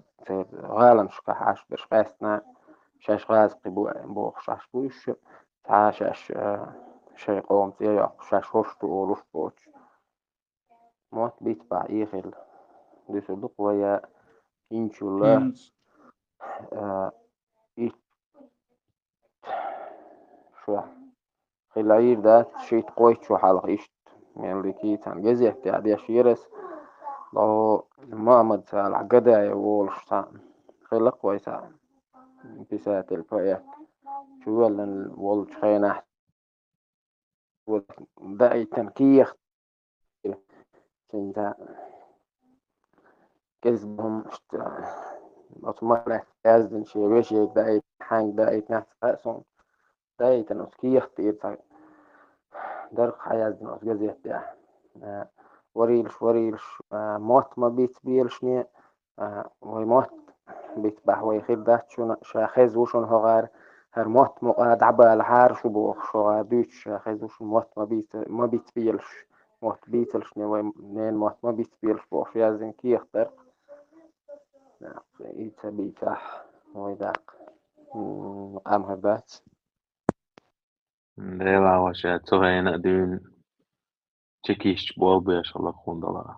غالن شكاح عاش برش قاستنا شاش غاز قبو بوخ شاش بوش تعاشاش شيء قوم تيا شاش هوشتو أولوش بوش موت بيت باع إيخل دي صدق ويا إن شاء الله هينز إيش شو خلعير ده شيء قوي شو حالق إيش من لكي تان جزء تعدي شيرس لو ما مد العقدة يقول شتان خلق قوي تان بسات الفايات شو ولا الولد خينا ده تنكيخ كنت كذبهم أطمئن أزدن شيء بشيء ده حang ده نحس قاسم ده تنسكيخ تير درق حياة ناس جزية ده وريلش موت ما بيت بيلشني وموت بيت بحوي خير ده شون شاخز وشون هغار هر موت مقاد عبا الحار شو بوخ شو دوش شاخز وشون موت ما بيت بيلش موت بيتلشني ومنين موت ما بيت بيلش بوخ يازن كيخ درق إيتا بيتاح ويداق قام هبات ديلا وشا تغينا دين تشكيش بوالبيش الله خون دلا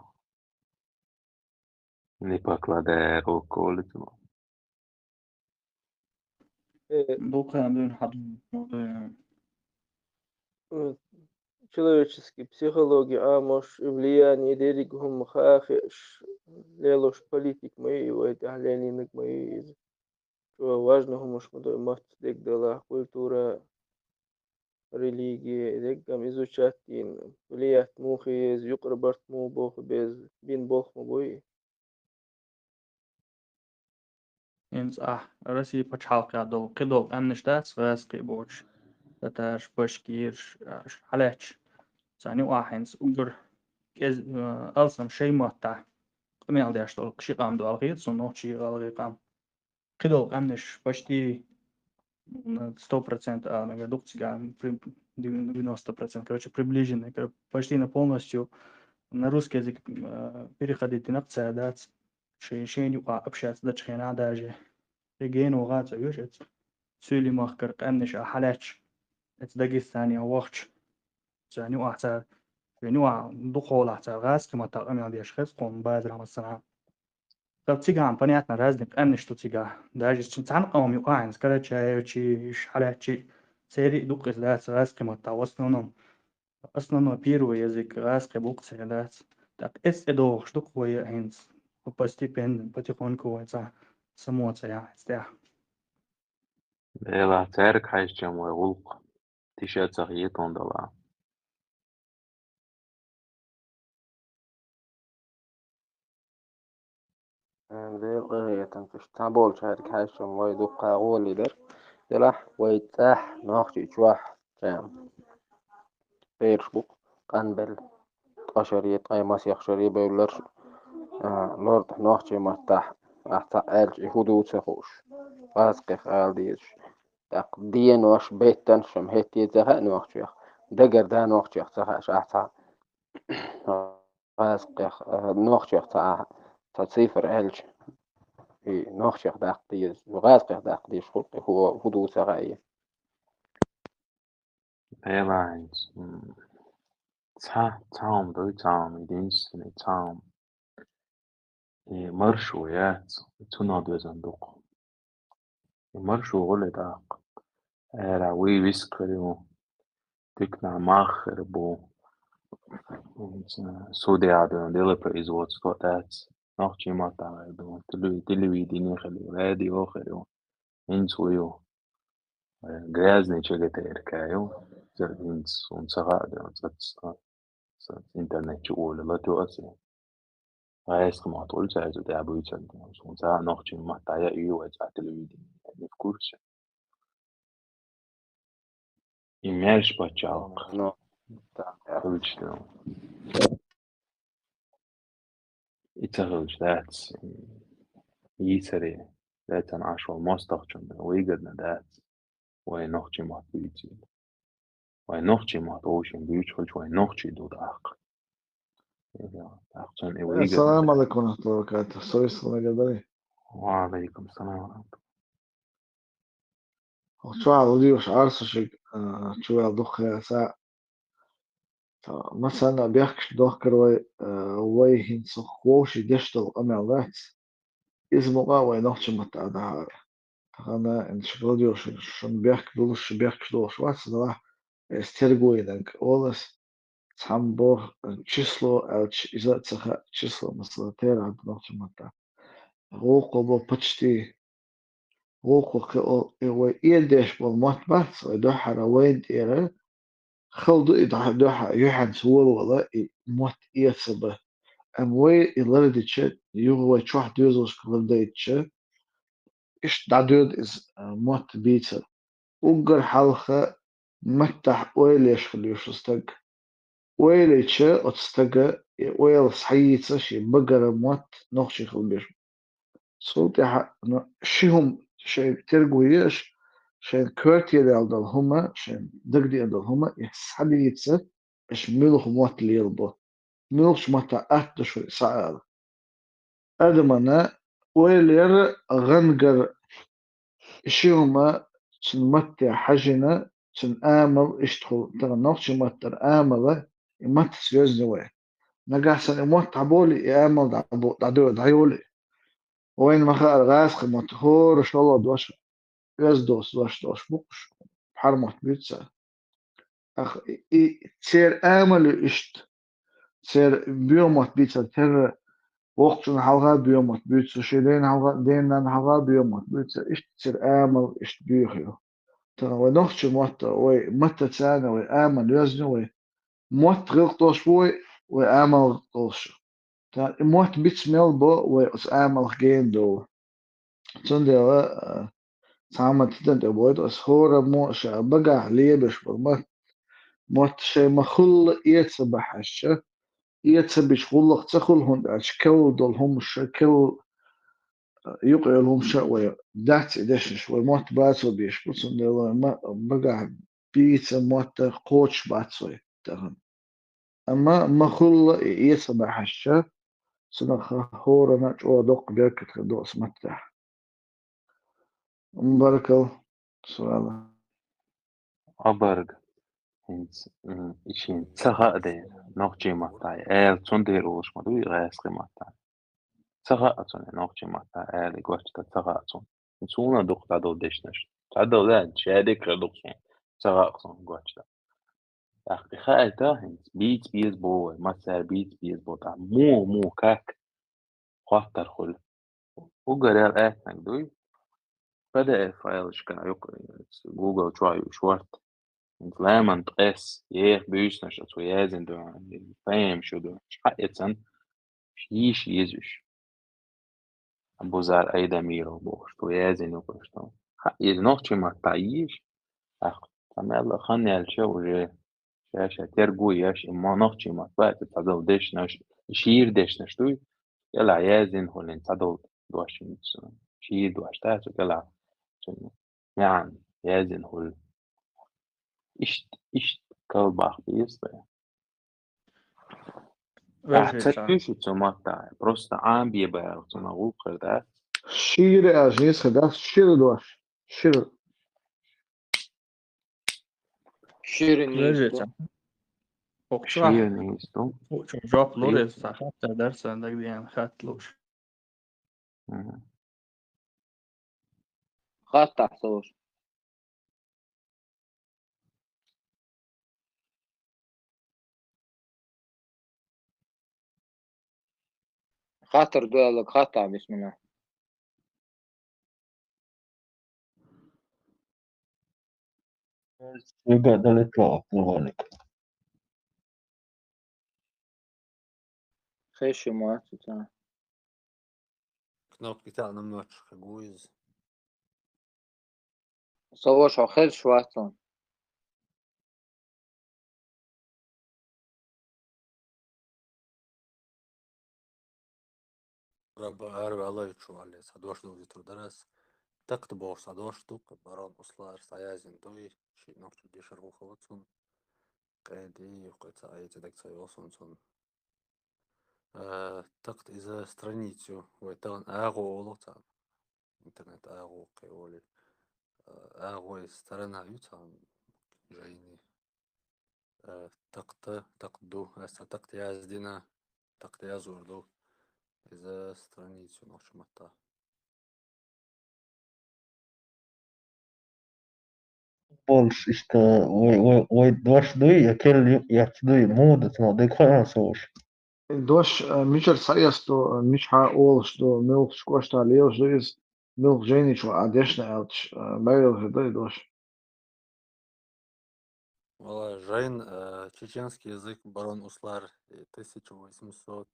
نيباكلا دير وكولتما دوقة دون حد Человеческий психология, а может влияние дерегом махахиш, лелош политик мои, его это ленинок мои, что важного может модой мат дег дала культура, религия, дегам изучать ин, влиять мухи, юкрбарт му бог без бин бог мой. هينز رسي بتشالق دو قدو أمنشتات غاز قيبوش تتاش بشكير حالاتش ساني واحد أقدر كز ألسم شيء متع قمي على داشتول قشي قام دو الغيط صنو شي غالغي قام قدو أمنش بشتي 100% а редукция 90%, короче, приближенная, почти на полностью на русский язык переходить на цадать, شيء общаться даже хрена даже رجين وغات يوشت سولي مخكر قامنش حالاتش داغستاني وقتش يعني واحد يعني واحد دخول على غاز كما تقام يعني أشخاص قوم بعد رحمة السلام طب تيجي عن понятно разник أمنش تو تيجي даже تنتعن قوم يقاين سكرت شيء شيء حالات شيء سيري دوق إزلاس غاز كما تواصلنا أصلا بيرو يزيك غاز كبوق سيلات так إدوخ شدوق هو هينز وبستيبن потихоньку это самоца я стя ديلا تارك حيش جموي غلق تيشات سغيتون دلا ذي قرية تنفش تابول شارك حاشم ويدق غولي در دلح ويتاح ناخشي شواح جام بيرش بوق قنبل قشرية قيماس يخشري بيولرش لورد ناخشي مرتاح أحتا ألج هدو تخوش غاسقخ آل ديش تاق دين واش بيتن شم هيتي زهق ناخشي دقر دا ناخشي تخاش أحتا غاسقخ ناخشي تا صفر ألج نخشى داقتيز وغاز داقتيز خلق هو هدو سغاية Airlines. Town دوي town يدينسني town مرشويات تنادو زندوق مرشو غلي داق راوي ويسكريو تكنا ماخر بو سودي عادو ديلا بريز واتس got that نوخشي ما تعالدو تلوي ديني خلي رادي وخيو انسويو грязный чегатеркаю зервинц унцагадо интернет чуоле латуасе Reis gemacht, also der Abüter, und da noch die Mataya als Television, в курсе. Имеешь почалк, но да точно. Это that's يسري that's أنا عشان مستخدم ويقدنا that's وين نحكي مع بيتي وين نحكي مع توشين بيتش وين نحكي دود أخ عشان ويقدنا السلام عليكم ورحمة الله وبركاته. سوري صدق قدري. وعليكم السلام ورحمة شو عودي وش عارس شيء شو يضخ ساعة مثلا بيحكش ذكر وي هنسخ وش يشتغل أمعلات اسمه قاوي نحكي متى ده أنا إن شغلي وش شن بيحكي دولش بيحكي دولش واتس ده استرجوي لك أولس تحمبو число إذا تخ число مثلا تيرا نحكي متى غوقو почти غوقو ويدش بالمطبخ ويدوح وين إيره خلدو يدوح يحن سوول ولا موت يتصبه أموي يلردش يوهو تشوح دوزوس كلرديتش إيش دادود إز موت بيتر وقر حلقة متح ويليش خليوش استق ويليش أتستق ويل صحيتش شي بقر موت نخشي خلبيش صوتي شيهم شيء ترقويش شيء كورتي دال هما شيء دقدي دال هما يحسحلي يتسه إيش ملوخ موت ليلبو ملوخش متا أتشوي سعر أدمنا ويلير غنقر شيهما تنمتع حجنا تنآمل اشتخل ترى نوخش متر آمله يمت سيوزني وين نقاسن يموت عبولي يآمل دعيولي وين ما خار غاسق متهور شلو دوش يزدوس دوش بوش حرمت بيتسا أخ تسير آمل إشت تسير بيومت بيتسا تر وقتنا حلقات بيومت بيتسا شيلين حلقات دينا حلقات بيومت بيتسا إشت تسير آمل إشت بيخيو ترى ونخش موت وي متى تسانا وي آمل يزنو وي موت غلطوش وي آمل غلطوش ترى موت بيتس ميلبو وي آمل غين دو تندي تعمل تدنت أبويد أسهورة موش بقى ليبش بالمت موت شيء مخل يتسبح الشة يتسبش خلق تخل هند أشكال دول هم الشكل يقع لهم شوية دات إدش شوي موت باتسو بيش بسون دول بقى بيتس موت قوتش باتسو تهم أما مخل يتسبح الشة سنخ هورة نجوا دق بيركت دوس متح مبارك سؤال أبرق إشين تسخاء دير نوخشي ماتاي تندير وش مدوي غاسقي ماتاي تسخاء تون نوخشي ماتاي قوش تسخاء تون سونا دوق تعدو ديشنش تعدو لا شادك ردوقسون تسخاء تون قوش أخي خايتا هنس بيت بيز بو مسار بيت بيز بو تا مو كاك خاطر خل وقرر آتنك دوي بدأ الفايل شكا يوك جوجل تراي وشورت لما تقيس بيش نشط ويازن دو فاهم شو دو حقيقة فيش يزوش بوزار أي دميرو بوش ويازن وبوشتو حقيقة نوخشي ما تعيش أخ تمام خاني على شو جي شاشة ترجو ياش إما نوخشي ما بقت تدل ديش نش شير ديش نشتوي يلا يازن هو اللي تدل دوش شير دوش تاسو يلا يعني يازن هو إشت كالباخ بيسطي Vežēcā. أحتاج شو تسمعتها بروست عام بيبقى تناغو قردات شير أجنيس خداس شير دوش شير شيرينيستو Okçular Shionisto. cevapları Rio. hatta dersen diyen hatloş. خاطع صور خاطر دولك خاطع بسم الله يقدر يطلع كذلك. خيش مؤسسة Knapp بتاعنا ماتش خجوز صور شو خير شواتون ربع الله يتشو عليه صدوش دو زيتو درس تقت بور صدوش دوك بران أصلار سايازين دوي شي نوكتو دي شرغو خواتون قاعدي وقت سايت دك سايوصون سون تقت إذا страницу ويتان أغو ولوتان интернет أغو قيولي أغو сторона يوتان جايني تقدو هسه تقت يازدينا تقت يازوردو إذا страницу نوش متا Больше işte o başlıyor kelli yaşlıyor moda sana dekor soğuş. دوش ميشر سايستو مش هقولش دو ميلك شكوشت عليه جيز ميلك جيني شو عديشنا ألتش بايل هدي دوش والله جاين чеченский язык барон услар 1800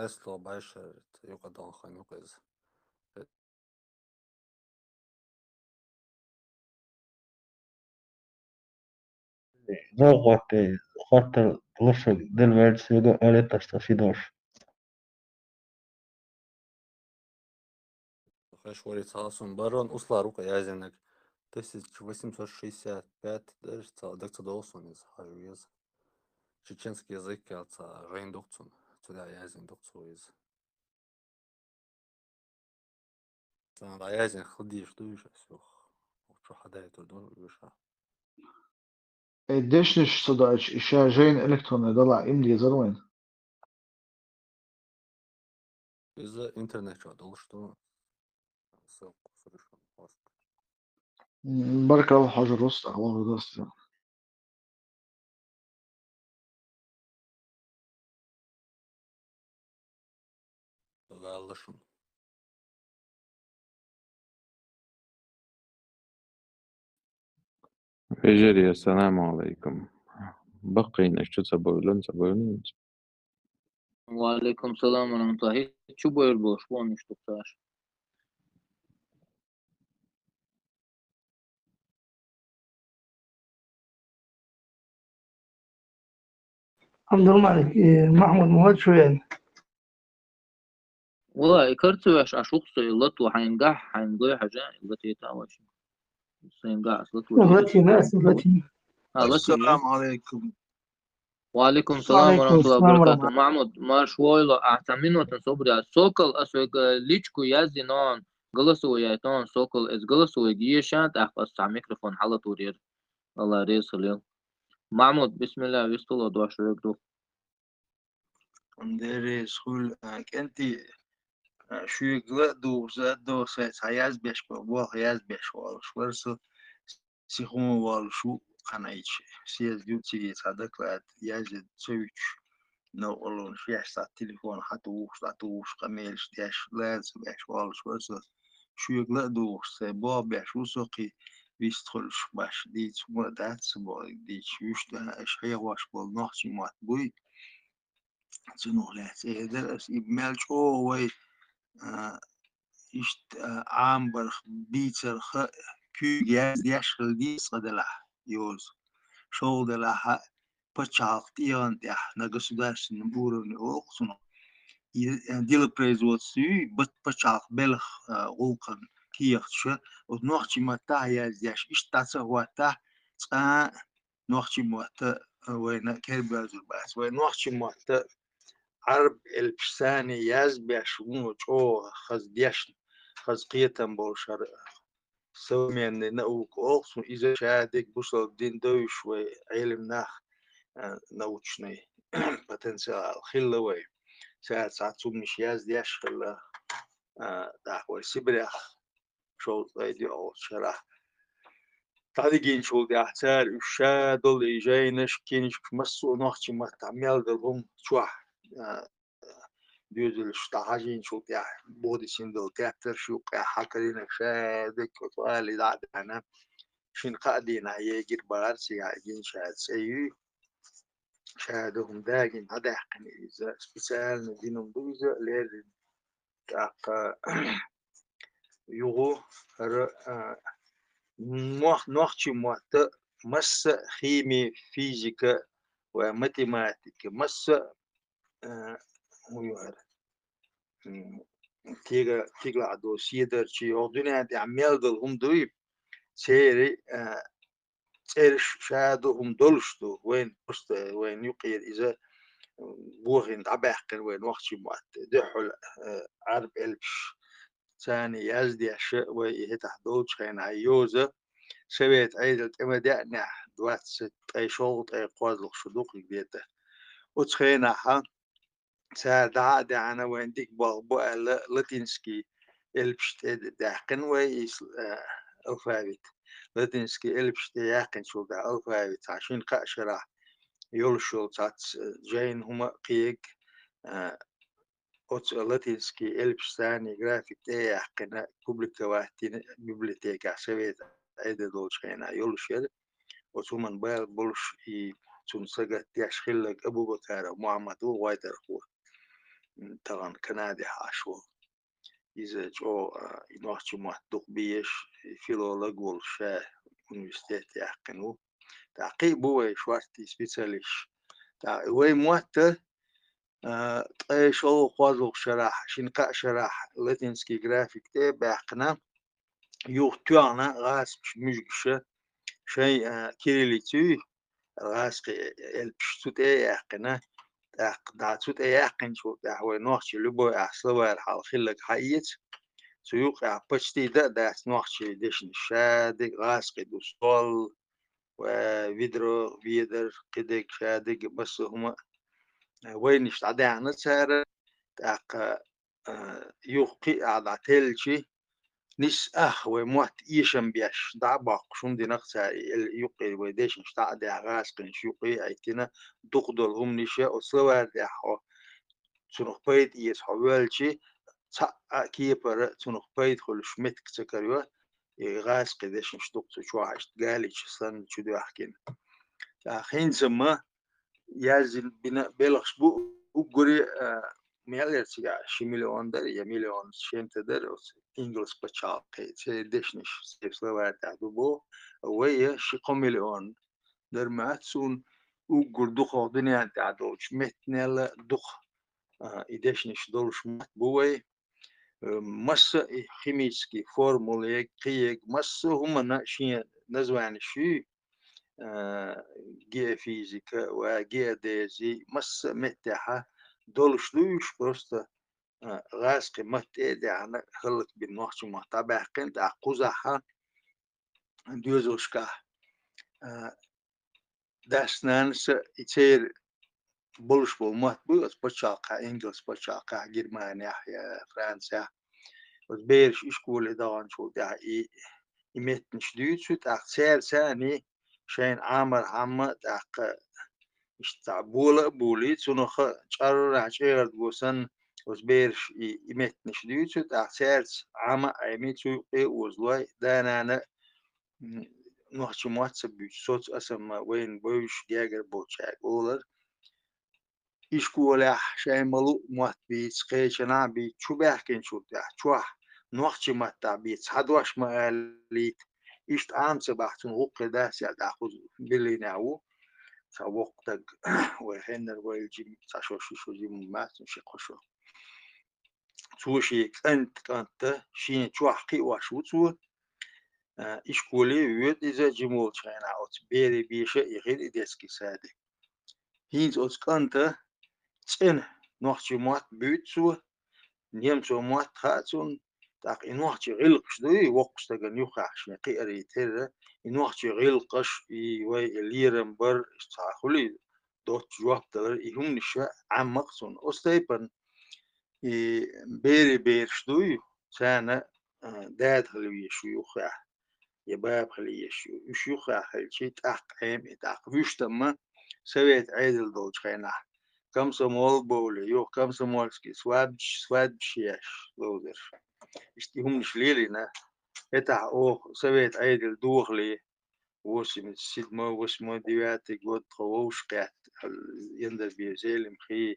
эсло байше юқадан хан юқез Zovate hotel lošeg del versiju elita što si doš. خشوري صاصون барон услар ука язенек 1865 даже дек цадолсон из хажуез чеченский язык калца жаин докцун цуда язен докцу из цана язен хлди что еще всё что хадай то дон юша ديشنش صداش إشا جين إلكترون دلع إمدي زروين из интернет что дол что ссылку совершенно просто بارك الله حجر رست الله دوست لالشون Vejeri, assalamu alaikum. Baqin ashtu saboylun. وعليكم السلام ورحمة الله شو بوير بوش وان نشتغلش الحمد لله عليك محمود مواد شو يعني والله كرتو عش عشوق صيلت وحينجح حينجح حاجة لتي تعوش سينجح أصلت غلطي ناس غلطي السلام عليكم وعليكم السلام وعليكم ورحمة الله السلام وبركاته ورحمة محمود ما شويلة أحسن وتنصبري السوكل أسوق ليشكو يزنون جلسوا يايتون سوكل إز جلسوا يجيشان تحفظ على ميكروفون حالة تورير الله ريس اليوم محمود بسم الله ويستولى دوا شويك دو نديري سخول كنتي شو يقلق دو زاد دو سايت هياز بيش بوا هياز بيش والش ورسو سيخون والشو قنايش سياز ديوتي صادق لات ياز تسويش نو أولون فيش ساعة تليفون حتوش قميلش ديش لانس بيش والش ورسو شو يقلق دو سيبوا بيش وسوقي بيستخلش باش ديت مدات سبوا ديت يوش ده اش هي واش بول نوحسي مات بوي زنولات درس إبمال شوي إشت عامبرخ بيترخ كيجاز يشغل دي صدلا يوز شغل دلا بتشعق تيان تح نجسوداش نبورن أوقسنا ديل بريزوتسي بتشعق بلخ غلقن كيخش ونوحشي متى ياش إشتاسه وقته نوحشي متى وين كربازو بس وين نوحشي متى عرب البساني يزبش وموجو خز ديشن خز قيتن بولشر سومين نوك أوكسو إذا شادك بوصل الدين دوش وعلم ناخ نوتشني بوتنسيال خلوي ساعات سوم مش ياز ديش خلا داخل سبريخ شو دي أو شرح تاديجين شو دي أحتار الشادل إيجينش كينش مسو نوختي ما تعمل دلهم شوح ديوزل شتاجين شو دي بودي سندل تياتر شو حكرين شادك وطالي دعد أنا شين قادين يجير بارسي عايجين شاد سيو شادهم داجين هذا حقني إذا سبيسال ندينهم دوزة لازم تاق يغو نوختي موات مس خيمي فيزيكا وماتيماتيكا مس ويوهر تيغا عدو سيدر شي يوردوني عندي عميال دلهم دويب سيري سيرش شادهم دولشتو وين بست وين يقير إذا بوغين عباقن وين وقتي موات دحول عرب البش ثاني يزدي أشياء ويهتح دوتش خين عيوزة سويت عيدة إمدادنا دوات ست أي شغل أي قوازلق شدوق جديدة وتخينا حا ساد عادي أنا وين ديك بغبوء لاتينسكي البشت داقن ويس الفابت لاتينسكي البشت ياقن شو دا الفابت عشان قاشرة يولشو تات جاين هما قيق أوتس لاتينسكي البشت ثاني جرافيك ياقن كوبليكا واحدين بيبليتيكا سويت عيدة دوتش خينا يولشو وثم بال بولش تنسجت يشخلك أبو بكر ومحمد ووايتر هو طبعا كنادي حاشو إذا جو ينوحش محدق بيش فيلولوج والشاه universiteit يحقنو تعقيب هو شوارتي سبيساليش وي موتر طي شو قوازو شراح شنقاء شراح لاتينسكي جرافيك تي بحقنا يوغتوانا غاس مش شيء كيريليتي غاسقي البشتوت يحقنا دعتوت يحقن شو دعوة نوحش لبو أحسوا الحال خلق حيت سيوق بشتي دعت نوحش ديشن شادق غاسقي دوستول وفيدرو فيدر قدك شادق بس هما وين اشتعدعنا سارة دعق يوقي عدعتلشي نس وموت إيشم بيش دعبق شون دي نقصها يقي ويديش نشتاع دي غاسقن شوقي ايتنا دقدل هم نشاء وصوار دي حو تنخ بيت إيس حوالشي كيبر تنخ بيت خل شمت كتكريوه غاسق ديش نشتوق تشوعش قاليش صن شدو أحكين حين زما يازل بنا بلغش بو وقري ميالر تيجا شي مليون در يا مليون شين تدر إنجلس بتشاقي تدشنش سيبسلوار تعدبو ويا شي مليون در معتسون وقر دخو دنيا تعدوش متنال دخ إدشنش دولش مات بوي مس خيميسكي فورموليك قيق مس هم ناشين نزوان شي جي فيزيكا وجي ديزي مس متاحة دولش دوش بروستا غاز قيمة دي عنا خلق بالنوحش محتابع قنت عقوزها ديوزوشكا داسنانس يتير بولش بولمات بوز بشاقة إنجلس بشاقة جرمانيا يا فرنسا وزبيرش إشكول دان شو دا إمتنش ديوتشو تاق سير ثاني شين عامر عامة تاق اشتعبولة بوليت سنخ شارر عشير دوسن وزبيرش إمتنش ديوتشو تاق سير عامة عميتشو وزلوي دانا نوحش مواتسب بيش صوت أسم وين بوش جاجر بوشاك أولر إشكول شين ملو موات بيت قيشنا بيت شو بيحكين شو دا شوح نوحش ماتا بيت حدوش ماليت إشت عام سبحتن غوق دا سياد أخذ بلي ناو سوقتك وهنر ويلجي ساشو شو جي ممات نشي قشو توشي كنت شين شوحقي واشو تو إشكولي ويد إذا جمول شينا أوت بيري بيشة يغير إدسكي سادي هينز أوت كنت تن نوحشي موات بيتسو نيمسو موات خاتسون تاق إنوحشي غلقش دوي وقش تاقن يوخاش قيري تيرا إنوحشي غلقش وي ليرن بر استعخلي دوت جواب تغير إهم نشاء عم مقصون أستيبن بيري بيرشدوي سانا داد خلوي شيوخا يباب خلوي شيوخا خلشي تاق عيم تاق ويشتما سويت عيدل دوج خينا كم سمول بولي يو كم سمولسكي سواد بشياش لودر اشتيهم نشليلنا اتع اوه سويت عيدل دوغلي وسم سيدما وسمو ديواتي قد خووش قات يندر بيزيل مخي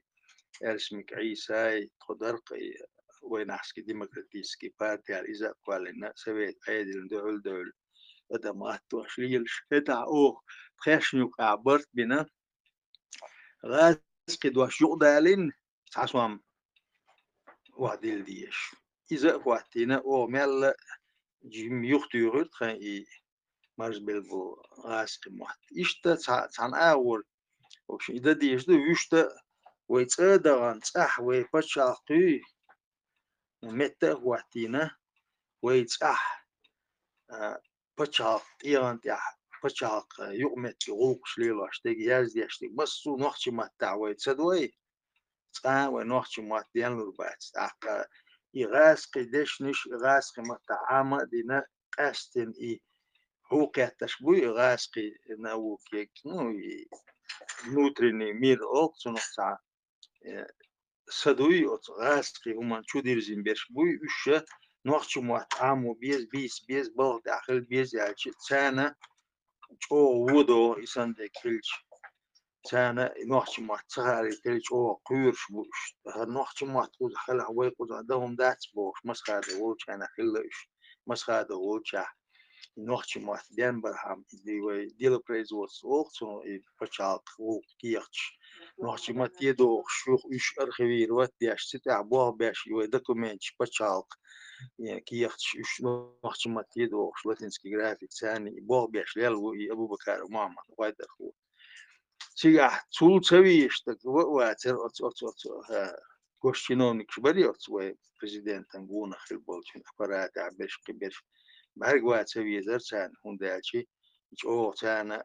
ارسمك عيساي تخدرقي وين احسكي ديمقراطيسكي بارتي على إذا قالنا سويت عيدل دول هذا ما توشليل اتع اوه خشنيك عبرت بنا غاز قد وشيق دالين تعصم وعدل ديش إذا وقتنا أو مال جيم يختيرت خي مارس بلبو غاز قمت إشتا عن أول وش إذا ديش دو يشتا ويتصدقن صح ويبشاقي متى وقتنا ويتصح بشاق إيران تاع بشاق يقمت يغوق شليلا شتيجي يازدي أشتيج بس نوختي ما تعوي تصدوي ونوختي ما ديان لربات أق إغاز قديش نش إغاز قمة عامة دينا قاستن هو كاتشبوي إغاز قي ناو كيك نوتريني مير أوك سنوختا سدوي غاز قي همان شو ديرزين بيرشبوي وش نوختي ما عامو بيز بلغ داخل بيز يالشي تسانا جو ودو إسان ديكيلش سانا نوحش ما تسهر تلج أو قيرش بوش نوحش ما تقول خلا ويقول عندهم داتس بوش مسخة وولش أنا خلاش مسخة وولش نوحش ما تدين برهم ديل بريز واتس أوكسون بشاق وكيرش نوحش ما تيدو شوخ إيش أرخير واتياش ستة بوه باش دوكومنتش بشاق يعني كيرش إيش نوحش ما تيدو شلاتنسكي جرافيك ثاني بوه باش ليلو أبو بكر وماما وايد أخو سيجا تول سويشتك واتر كوش чиновник шбарёт свой президент ангуна хилболчин аппарат абеш кибеш барг ват севизер сан хундачи о сана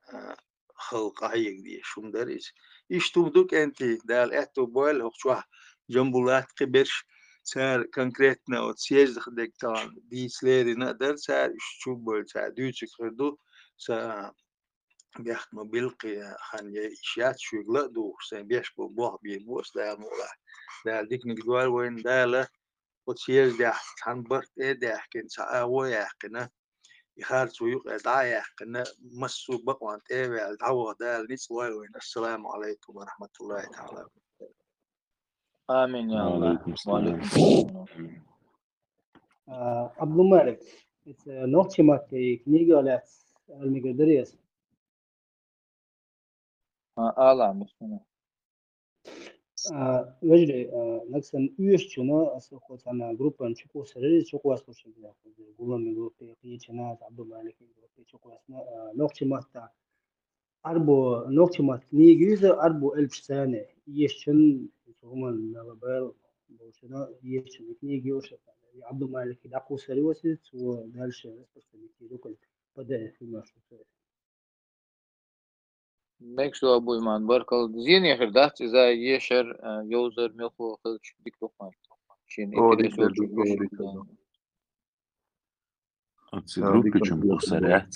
خلق هيك دي شوندريس يشتومدوك انت دال اتو بول هوشوا جنبولات كبرش سار كونكريتنا او سيج دخدك طبعا دي سليري نقدر سار شو بول سار دوتش خردو سار بيخدموا بيلقي خان إشياء شغلة دو سين بيشبه بوه بيبوس دا مولا دا ديك نقدوال وين دا لا وتسير دا خان برت دا حكين ساعة يحكينا يخارج ويقع دا يحكينا مسو بقوان تيبع الدعوة دا نيس وين السلام عليكم ورحمة الله تعالى آمين يا الله وعليكم وعليكم السلام. السلام. Abdulmalik, it's nog chimat kniga läs almigraderias. آلا مسلمة Vejre, naksan üyeş çuna asıl kotana grupan çuko sarı çuko asıl şimdi gulam grupe ki çana Abdulmalik grupe çuko asna nog chimatta arbo nog chimat kniga yüze arbo elf sene yeşçün çoğuman nabal boşuna yeşçün kniga yoşa Abdulmalik daqo sarı vasit و دالش استمتي لوكل بدا في المشروع ميكسو أبو إيمان باركل زين يا خردات إذا يشر يوزر ميلكو خلش ديك لقمان شين إكل أسول Dikkat شوش dikkat. Отцы группы Dikkat чем dikkat. بخسرات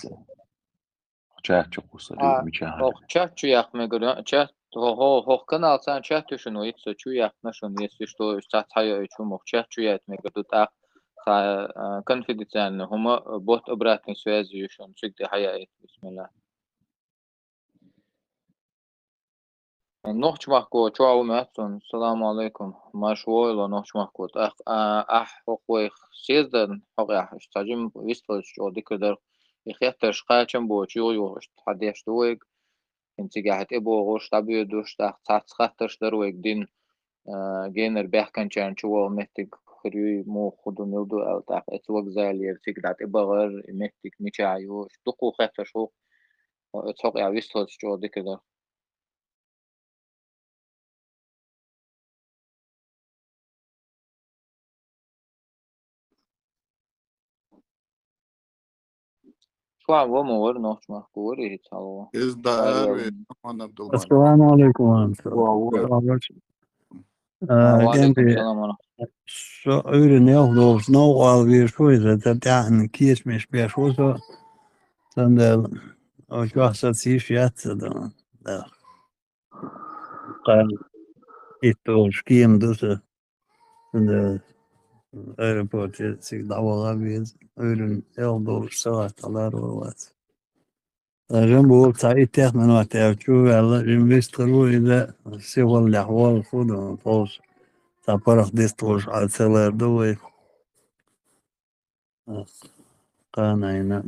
чат قصري مشاهد чат чу яах мегэр чат хо канал сан чат шуно итсо чу яах нашон если что чат хая чу мох чат чу яат мегэр тут конфиденциально хума бот обратной связи шон чигде хая бисмилlah نوخش محكو تشاو ماتون السلام عليكم ماشويلو نوخش محكو حقوق سيزدن حقوق استاجم ويستلش جو ديكدر يخيتر شقاچم بو چيو يوش حديش دويق انت قاعد ابو غوش طبيو دوش تحت خاطرش درويق دين جينر بيحكن چان چو متك خريو مو خدو نلدو او تاق اتوق زالير تيك دات ابغر متك ميچايوش دقو خاطر شو اتوق يا ويستلش جو ديكدر شو عم ور نوش محكور إيه تسالوا إصدار محمد عبد الملك. السلام عليكم ورحمة وعليكم الله. وعليكم Gente, السلام ورحمة så uren jag då snart av vi skjuter att jag en kiss med spel så sen det och jag har sett shit då där kan ett år skim då så sen det är på att sig då var vi uren jag då så att alla då vet جنبه سعيد تخمن وقت شو هلا جنبيسترو إذا سوى الأحوال خذوا طوش تعبر ديستوش على سلر دوي كان هنا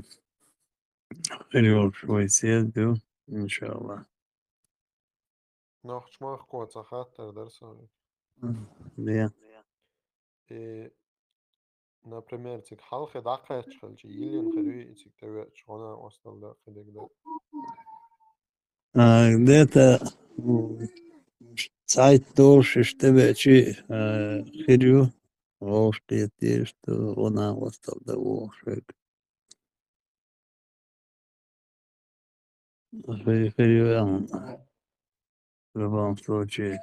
اليوم شوي سيدو إن شاء الله Noch mal kurz خاطر درسوني. بيا Например, тик халхи дақайчхал чи илин хири тик таве чона остал да хидегда. где-то сайт тоже чтобы чи хирю ложки те что она остал да ложек хирю в любом случае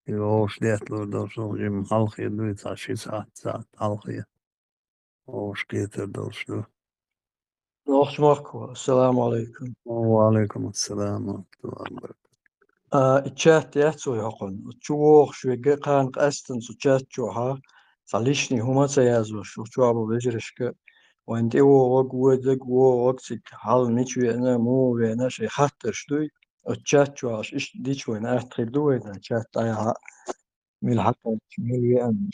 его шлет должен им халхи дует за 6 ساعات халхи ложки это должно نوخش ماركو السلام عليكم. وعليكم السلام ورحمة الله وبركاته. اتشات ياتسو يقون تشوخ شو قان قاستن سوتشات جوها صليشني هما سيازو شو ابو بجرشك وانت وق ودق وقتك حال ميشوي انا مو انا شي خاطر شدوي اتشات جوهاش ايش ديش وين ادخل دوي انا تشات طايعه ميل حتى ميل ان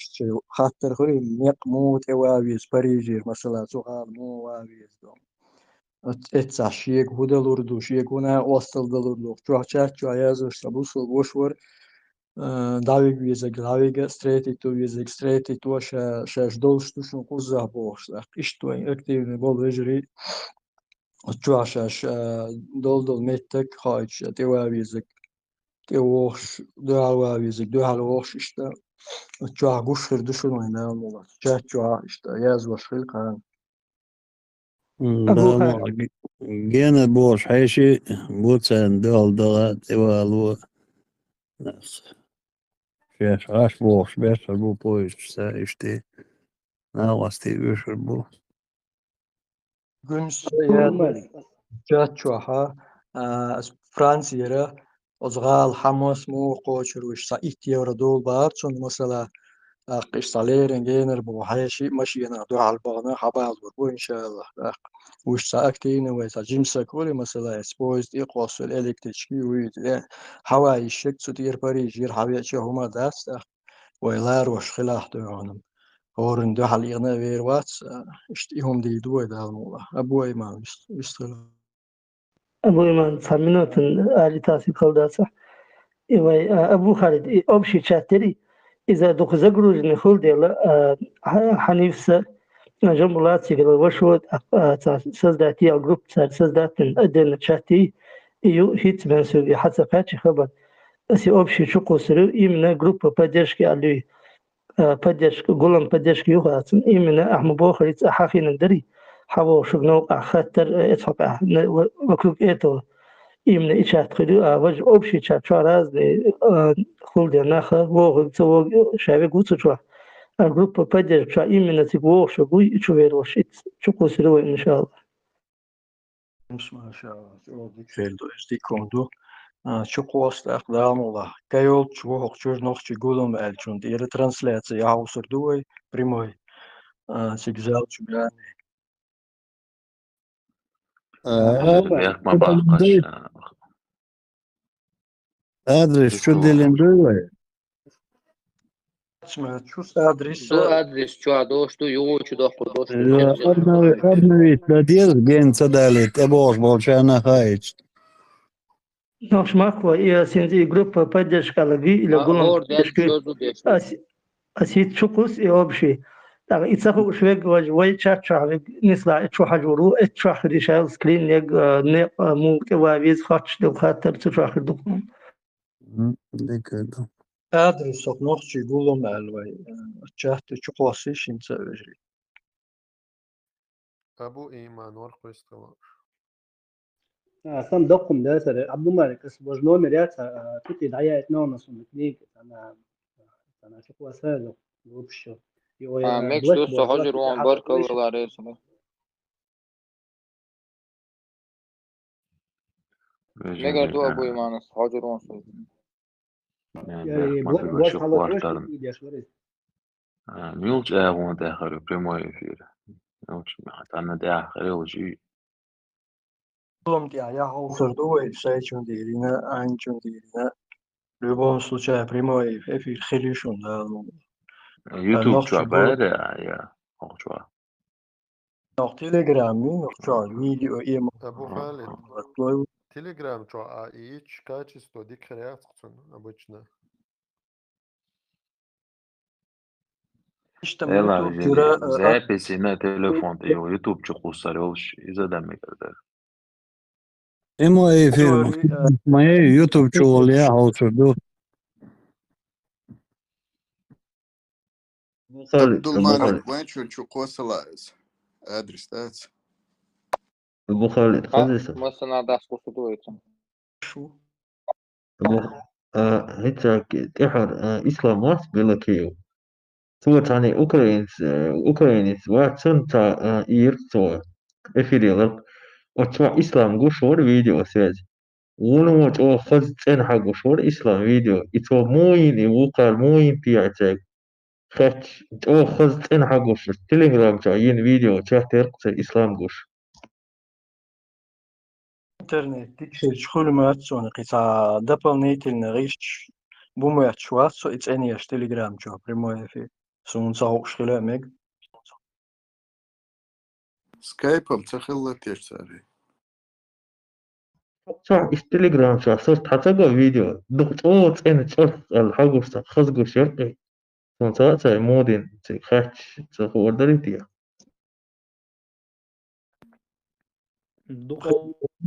خاطر خري ميق مو توابيس بريجير مثلا سوغال مو وابيس دوم اتسع شيك هدى لوردو شيك هنا وصل دلوردو جوه چات جوه يازوش سبوسل بوشور داويق ويزك داويق ستريتي تو ويزك ستريتي تو شاش دولش توشن قوزه بوش اشتو اكتيفني بول ويجري جوه شاش دول ميتك خايش تيوا ويزك تيوش دو ويزك دو هالوش اشتا جوه قوش خردوشن وينا مولا چات جوه اشتا يازوش خلقان ده ما جينا بوش حيشي بوتسان دول دغات ايوالو شاش عاش بوش بيش بو بويش سايشتي ناوستي بيشر بو Günüz yaz جاتشوها فرانسيرا أزغال حماس مو قوشر وش سايت يورا دول بارتون مثلا قش صاليرن جينر بو حيشي ماشي أنا دو على البغنا حبال بربو إن شاء الله وش ساكتين ويسا جيمسا كوري مثلا سبويز إقواس الإلكتريكي ويد هواي الشك تدير بريجير حبيتشي هما داست ويلار وش خلاح دوانم هورن دو حليقنا وير واتس اشتيهم دي دوي دالمولا أبو إيمان بيستغل أبو إيمان سامنوت آلي تاسي خلداسة أبو خالد أبشي شاتري إذا دوك زقروج نخول ديلا حنيفس جنبلاتي كده وشوت سزداتي أو جروب سزداتن أدن شاتي يو هيت منسوبي حتى فاتش خبر أسي أبشي شقو سرو إمنا جروب بدرشكي علي بدرشك قولن بدرشكي يوغاتن إمنا أحمد بوخريت أحاخي ندري حاول شغنو خاطر اتفق وكلوك إيتو إمنا إيشات خلو وجه أبشي شات شاراز خول دي ناخا وغل تو شابي قوتو شوا الجروب بدرشك إمنا تقوغ شغوي شوير وشيت شقو سرو إن شاء الله ما شاء الله شو ديك فيلدو دي كوندو شو قوست أقدام الله كيول شو هقشور نخشي قولهم ألشون دير ترانسلاتي هاوسر دوي بريموي سيجزال شو يعني ما باقاش أدرس شو دي لندوي اسمه شو أدرس دو أدرس شو عدوش دو يوش دو خدوش أرنويت بدير جين صداليت أبوش بولشانا خايش Nós marco e assim grupo para escalar e هور لقولهم ديال شوزو ديش أسي تشوكوس يوبشي إتساقو شوية وجوي تشارج نسلا تشوح جورو تشوح ريشال سكرين يج مو كوابيز خاتش دو خاطر تشوح دوكم كده أدرس نخشي قولهم ألوي تشات شو قوسيش إنت أجري أبو إيمان ورقويس طبعا. Sam dokum da sare abdumar kas bojno meriat tuti daya etno sun klik sana شو وسائل وبشو يو ميكس بلاك دوسو بورد هجر وقت وان حاجة بركة كويسة ولا ريسنا ميجر دو أبو إيمان هجر وان صوت يعني ما في بلاك شي حاجة كويسة كوارتر يا شوري ميولش أهون داخل بريمو يفير ميولش أنا داخل وجي Om dia ja hoofdverdoe, zij schon dirine, ein schon dirine. Любом случае, прямой эфир хилишун, يوتيوب noch شو чего, بعد يا أو شو noch Telegram, noch что, видео, أبو خالد email, تليجرام شو إيش качество ديك реакцию обычно. işte يلا YouTube رجالي göre записи на телефон تيو يوتيوب شو قصريوش إذا دمك كده Emo efir teori maya YouTube çoğul ya oturdu. خالد عبد أبو المالك خالد وين شو قوس أدرس تاعت أبو خالد خلص مثلا داس قصدويتم şu أبو هيك تحر إسلامات بلا كيو سوى تاني أوكرانيس واتسون تا إيرتو إفيريال وتشوى إسلام جو شور فيديو سيز ولو تو خذ تن حق شور إسلام فيديو إتو موين وقال موين بيعتك خش تو خذ تن حق شور تليجرام جايين فيديو تحترق إسلام جوش internet şkolu mat sonra qita дополнительно риш бумят шват so it's any Telegram čo прямой эфир sun sa школа meg سكايب تخلت يا ساري صح التليجرام صرت حتلقى فيديو ضغط إن شرط الحقوس خزقو شرقي صنصات مودين خاتش تخور دريتيا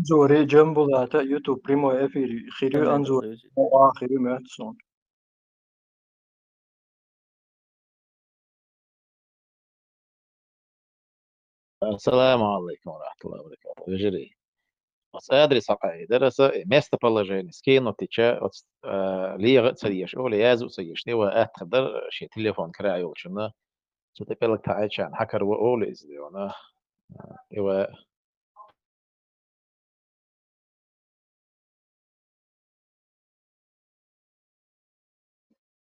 زوري جنبو ذات يوتيوب primo эфир خيرو انزور آخر مات son السلام عليكم ورحمة الله وبركاته. Вежери. Адри сакай. Дераса место положение. Скину тича от лига царьеш. Оля язу царьеш. Нева أتقدر شيء تليفون كراي وشنا. شو تبلك تعيشان حكر وأول إزديونا. إيوه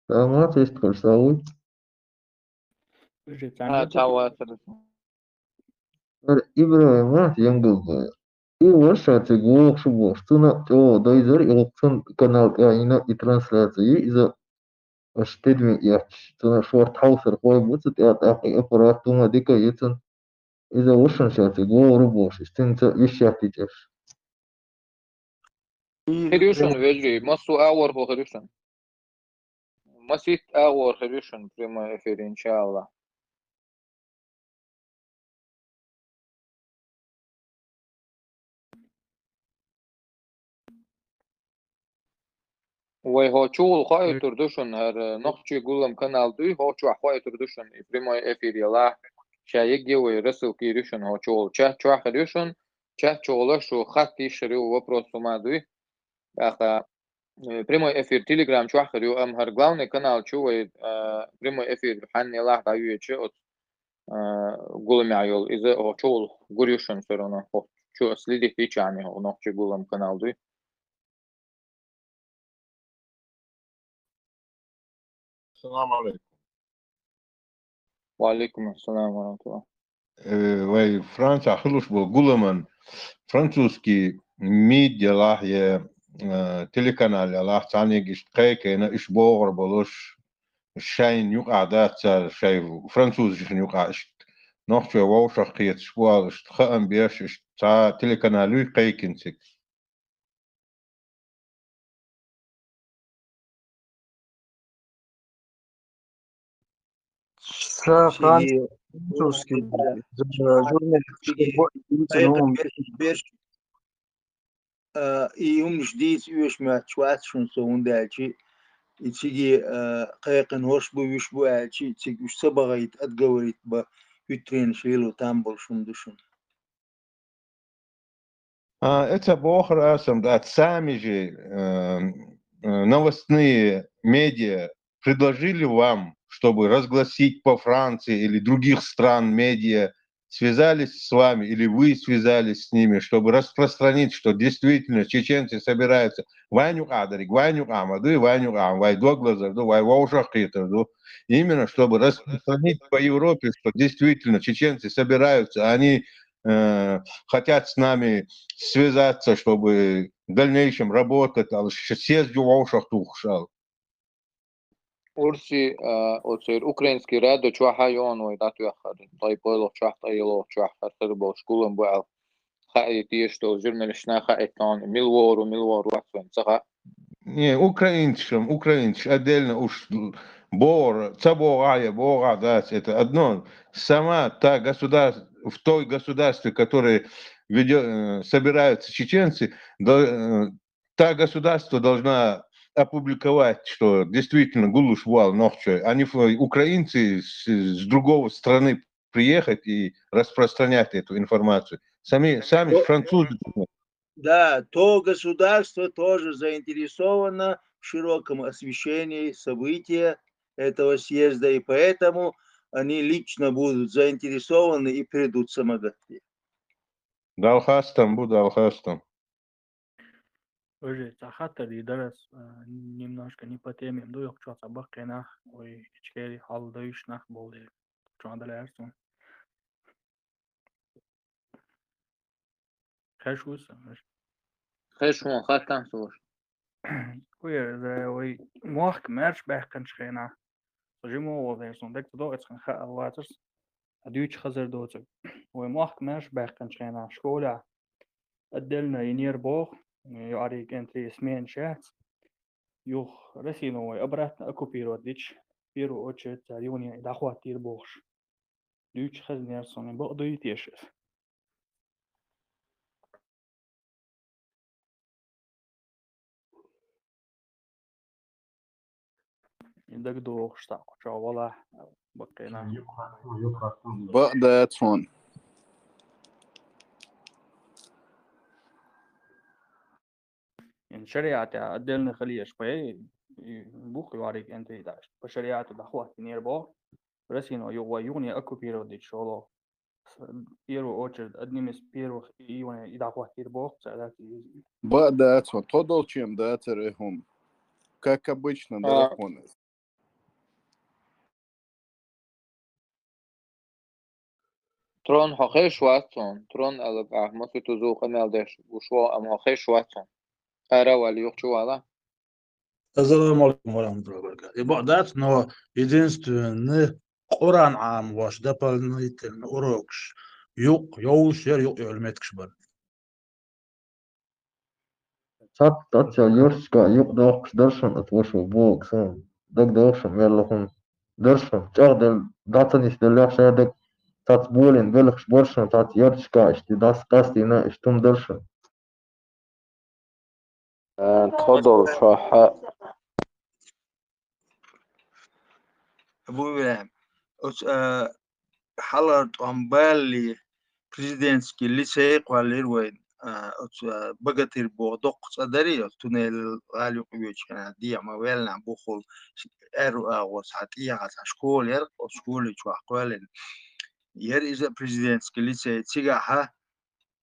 ما تشتغل سوي تاوا إبراهيم ما ينقل И ваша тегу шубу, что на то дойдер и опцион канал яйна и трансляции из-за штедми яч, что на шортхаусер кой будет и аппарат тума дика яцен из-за ушан шати го рубош, стенца вещатитеш. خريوشن ويجري مصو اور هو خريوشن مسيت اور خريوشن بريما إفير إن شاء الله وي هو شو خايف تردوشن هر نقطة يقولم كانال دوي هو شو خايف تردوشن بريما إفير يلا شايجي ويرسل كيروشن هو شو شو خريوشن شو شو خطي شريو وبروسو ما دوي أخا прямой эфир Telegram чуахарю амхар главный канал чует прямой эфир ханни лах даю че от гулами айол из о чул гурюшен все равно чу следи фичами о ночи гулам канал дуй السلام عليكم. وعليكم السلام ورحمة الله Вай Франция хлуш бо гуламан французский медиа лахе телеканал лах цанигиш قيكنا إيش بوغر بلوش الشاين يقع دات سال شايف فرنسوز جشن يقع إيش نوخش ووش قيت شوال إيش خام بيش إيش تا تلكنالوي قيكن سك французский журналист يوم جديد يوش ما شوات شون سون دالشي يتيجي قيقن هوش بو يوش بو عالشي يتيجي وش سبغيت أتقوريت با يترين شيلو تامبل شون دوشون Это бохр асам, да, сами же новостные медиа предложили вам, чтобы разгласить по Франции или других стран медиа, связались с вами или вы связались с ними, чтобы распространить, что действительно чеченцы собираются вайнюк адарик, вайнюк амаду и вайнюк ам, вай доглазарду, вай ваушахитарду, именно чтобы распространить по Европе, что действительно чеченцы собираются, они хотят с нами связаться, чтобы в дальнейшем работать, а съездил в ушах тухшал. Урси оцер украинский радио чуаха يون داتو يخر طيب قولو چوح طيلو چوح فرتربو شكولن بقى خايت يشتو جرملشنا خايتان ميلوور واتسون صغا Не, украинцам отдельно уж бор, цаборая, бора, да, это одно. Сама та государство, в той государстве, которое собираются чеченцы, та государство должна опубликовать, что действительно гулуш вал нохчой, а не украинцы с другого страны приехать и распространять эту информацию. Сами французы. Да, то государство тоже заинтересовано в широком освещении события этого съезда, и поэтому они лично будут заинтересованы и придут в Самогатке. Далхастам, буду Алхастам. Уже цахатали дарас немножко не по теме, но я хочу собакина, ой, чкери халдаюш нах болды. Чуандалярсон. Хашуса. خشمون خاتم سوش Ой, мох мерч бэхкан шхена. Жимо волдерсон, дек то эцхан ха ватers. Адюч хазар доцэг. Ой, мох мерч бэхкан шхена. Школа отдельно и нербох. Ярик энтри смен шахт. Юх Россию обратно оккупировать дичь. В первую очередь районе дохватир бохш. Дюч хазнерсон, бо и тешес. Индак до штак, чавала бакена. That's one. إن شريعة أدلنا خليه شوي بوخ يواريك أنت داش بشريعة دخوات نيربو رسينو يوني أكو بيرو دي شولو بيرو أوتشرد أدنيمس بيرو يوني دخوات نيربو سألات That's one. Тодол чем датер как обычно, драконы. ترون هخيش واتسون ترون ألب أحمد تزوق مالدش وشو أم هخيش واتسون أرى والي يخشوا على السلام عليكم ورحمة الله وبركاته. بعدات но единственный Qur'an عام واش дополнительно урокш. Юк, yoğuş yer yok ölmetkş бар. Цат юрска юк дохш дършан от вашу бог сам. Даг дохшан мерлохун дършан. Чардел датанис деляша даг цат болен велхш боршан цат юрска ишти дас кастина иштум дършан. تفضل شوح أبو إبراهيم حلرت أمبالي بريزيدنتسكي لسيق واليروين بقتير بودق صدري تونيل غالي قبيوش كان دي ما ويلنا بوخل إرو وساتيا على شكول ير شكول شو أقوالن ير إذا بريزيدنتسكي لسيق تيجاها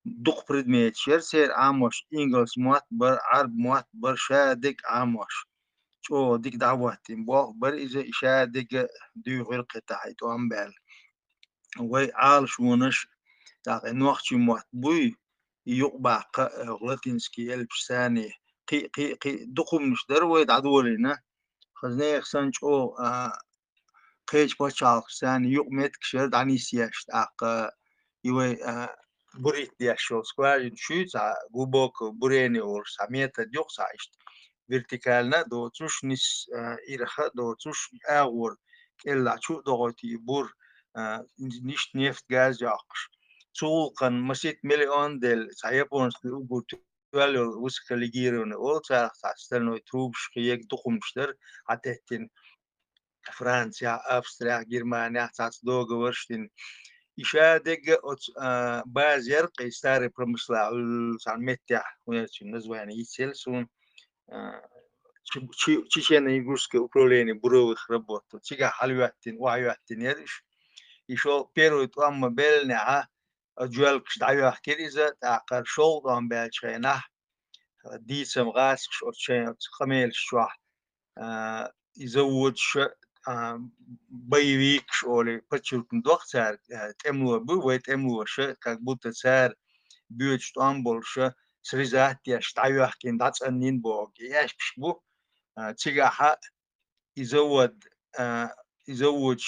دق بريدميت شير سير عاموش إنجلس موات بر عرب موات بر شادك عاموش شو ديك دعواتين بوخ بر إذا شادك دي غير قطعي تو أمبال وي عال شونش تاقي نوختي موات بوي يقبع غلطينسكي البساني قي دقم مش درويد عدولينا خزنيخ سانشو قيش باشاق ساني يقمت كشر دعني سياش تاق يوي بريت دياشو سكواجن شوت غوبوك بريني اور ساميتا ديوق سايشت فيرتيكالنا دوتوش نس إيرخا دوتوش أغور إلا شو دوغتي بور نيش نفت غاز ياقش سوقن مسيت مليون دل سايبونس لوغو توالو وسكاليجيرون أول ساعة تستنو تروبش كيك دقمشتر عتهتين فرنسا أستراليا جرمانيا تاس دوغ ورشتين إشادة بازير قيستاري برمسلا سان متح ونرتشن نزواني يتسلسون تشيشنا يقولسك أبروليني برو خربوتو تيجا حلواتين وعيواتين يرش يشو بيرو يتوام بيلنا أجوال كشدعيو كريزة تعقر شو ضام بالشينا دي سمغاس شورشين خميل شوح يزود شو بيويك شولي بتشوف ندوق سار تملو بو ويتملو شو كبوت سار بيوت أمبول شو سريزات يشتعيو كين داتس أنين بوك ياش بشبو تيجا يزود يزود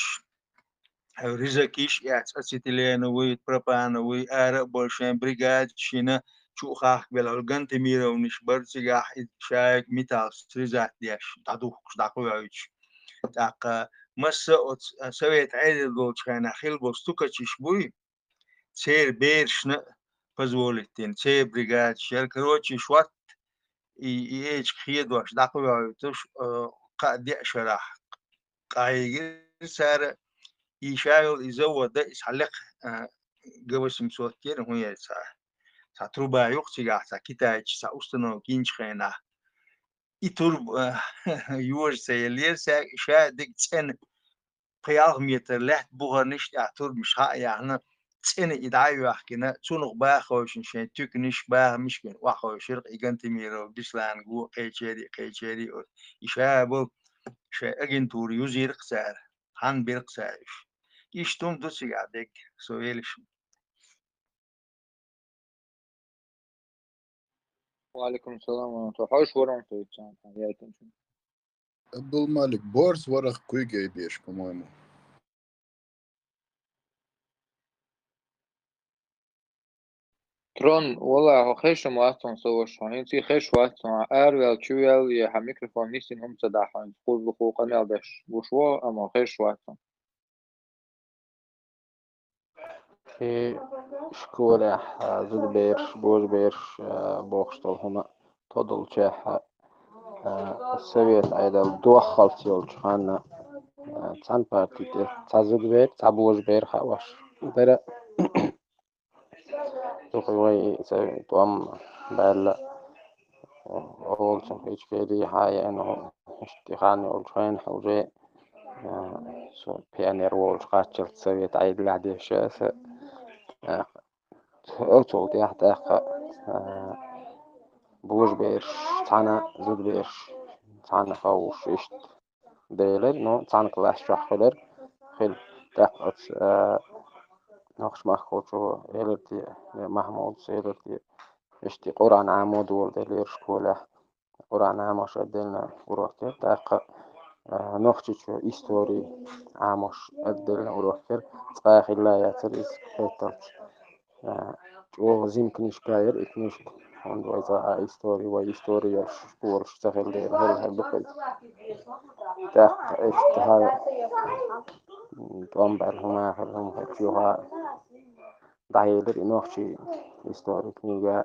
رزقيش يعت أسيتلين ويت بربان وي آرق بولشين بريغاد شينا شو خاخ بالعلقان تميرا ونشبر تيجا شايك ميتال سريزات دياش تعدوك داقو يعيش تاق مسا سويت عيد دول شانا خيل بوستوكا تشبوي سير بيرشنا فزولتين سير بريغاد شير كروتشي شوات ايش خيد واش داقو يعيش قاد شراح قايل سار يشايل يزود ده يسحلق قبل سمسوت كير هو يسا ساتروبا يوقتي قاعد كتاج سأستنو كينش خينا يترب يور سيلير سا شادك تن قياغ ميتر لحت بوغر نشت اعتر مش ها يعني تن يدعيو يحكينا تونغ باخوش شين تيك نش باه مشكن واخوش شرق يجنت ميرو بسلان جو قيچيري يشابو شيء أجنتور يوزير قسار هان بيرقسارش يشتم دوسي قاعدك سويلش وعليكم السلام ورحمة الله حوش ورم في الشام حياتي عبد الملك بورس ورق كويجي بيش по-моему. ترون والله هو خيش مواتون سوش هون ينتي خيش واتون أرويل تشويل يا ميكروفون نيسين هم تداحون تقول بخوق أميال بش وشو أما خيش واتون في شكولة زود بيرش بوز بيرش بوخشتل هما تضل شاح السويت أيضا دوخل تيول شخانا تسان بارتي تزود بير تبوز بير خواش برا تخوي توم بال أول شيء فيش فيدي هاي إنه اشتغالي أول شيء حوجي سو بيانير وول قاتل سويت عيد لعدي شاس أوتو تحت بوش بيرش تانا زود بيرش تانا خوش إشت ديلر نو تانا كلاش راح خلر خل تقعد نقش مخوشو إلتي محمود سيلتي إشتي قرآن عمود ولدلير شكوله قرآن عموش أدلنا وروكتر تاق نقشتشو إستوري عموش أدلنا وروكتر تقاخ الله ياتريز كيتلت جو زيمكنش كاير إتنش هون وإذا إستوري وإستوري يرشكور اشتغل دير هل بقل تاق إشتهاي طنبع هما هم هتشوها دايلر نقشي إستوري كنيجا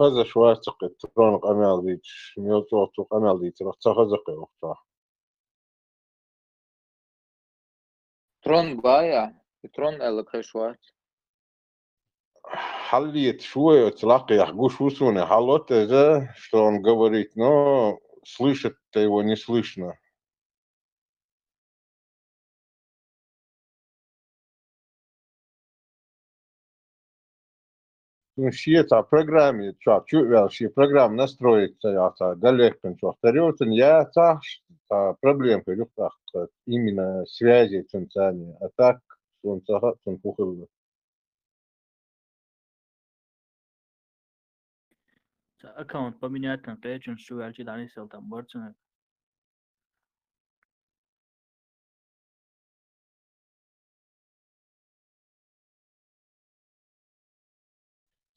قز شوية تقت ترونق أميال ديتش ميوتو توق أميال ديتش رخ تخزقي وقتها ترون بايع ترون ألك خيش وات حليت شوية تلاقي يحقوش وسوني حلوت إذا شلون говорить но слышать-то его не слышно. Ну, шие та программе, чё вел, шие программ настроить, я та далеко, чё вторётен, я та проблемка, люфтах, именно связи центральные, а так, он цагат, он пухил. أكاونت بمينات تنقيج شو على جدعني سلطان بورتنا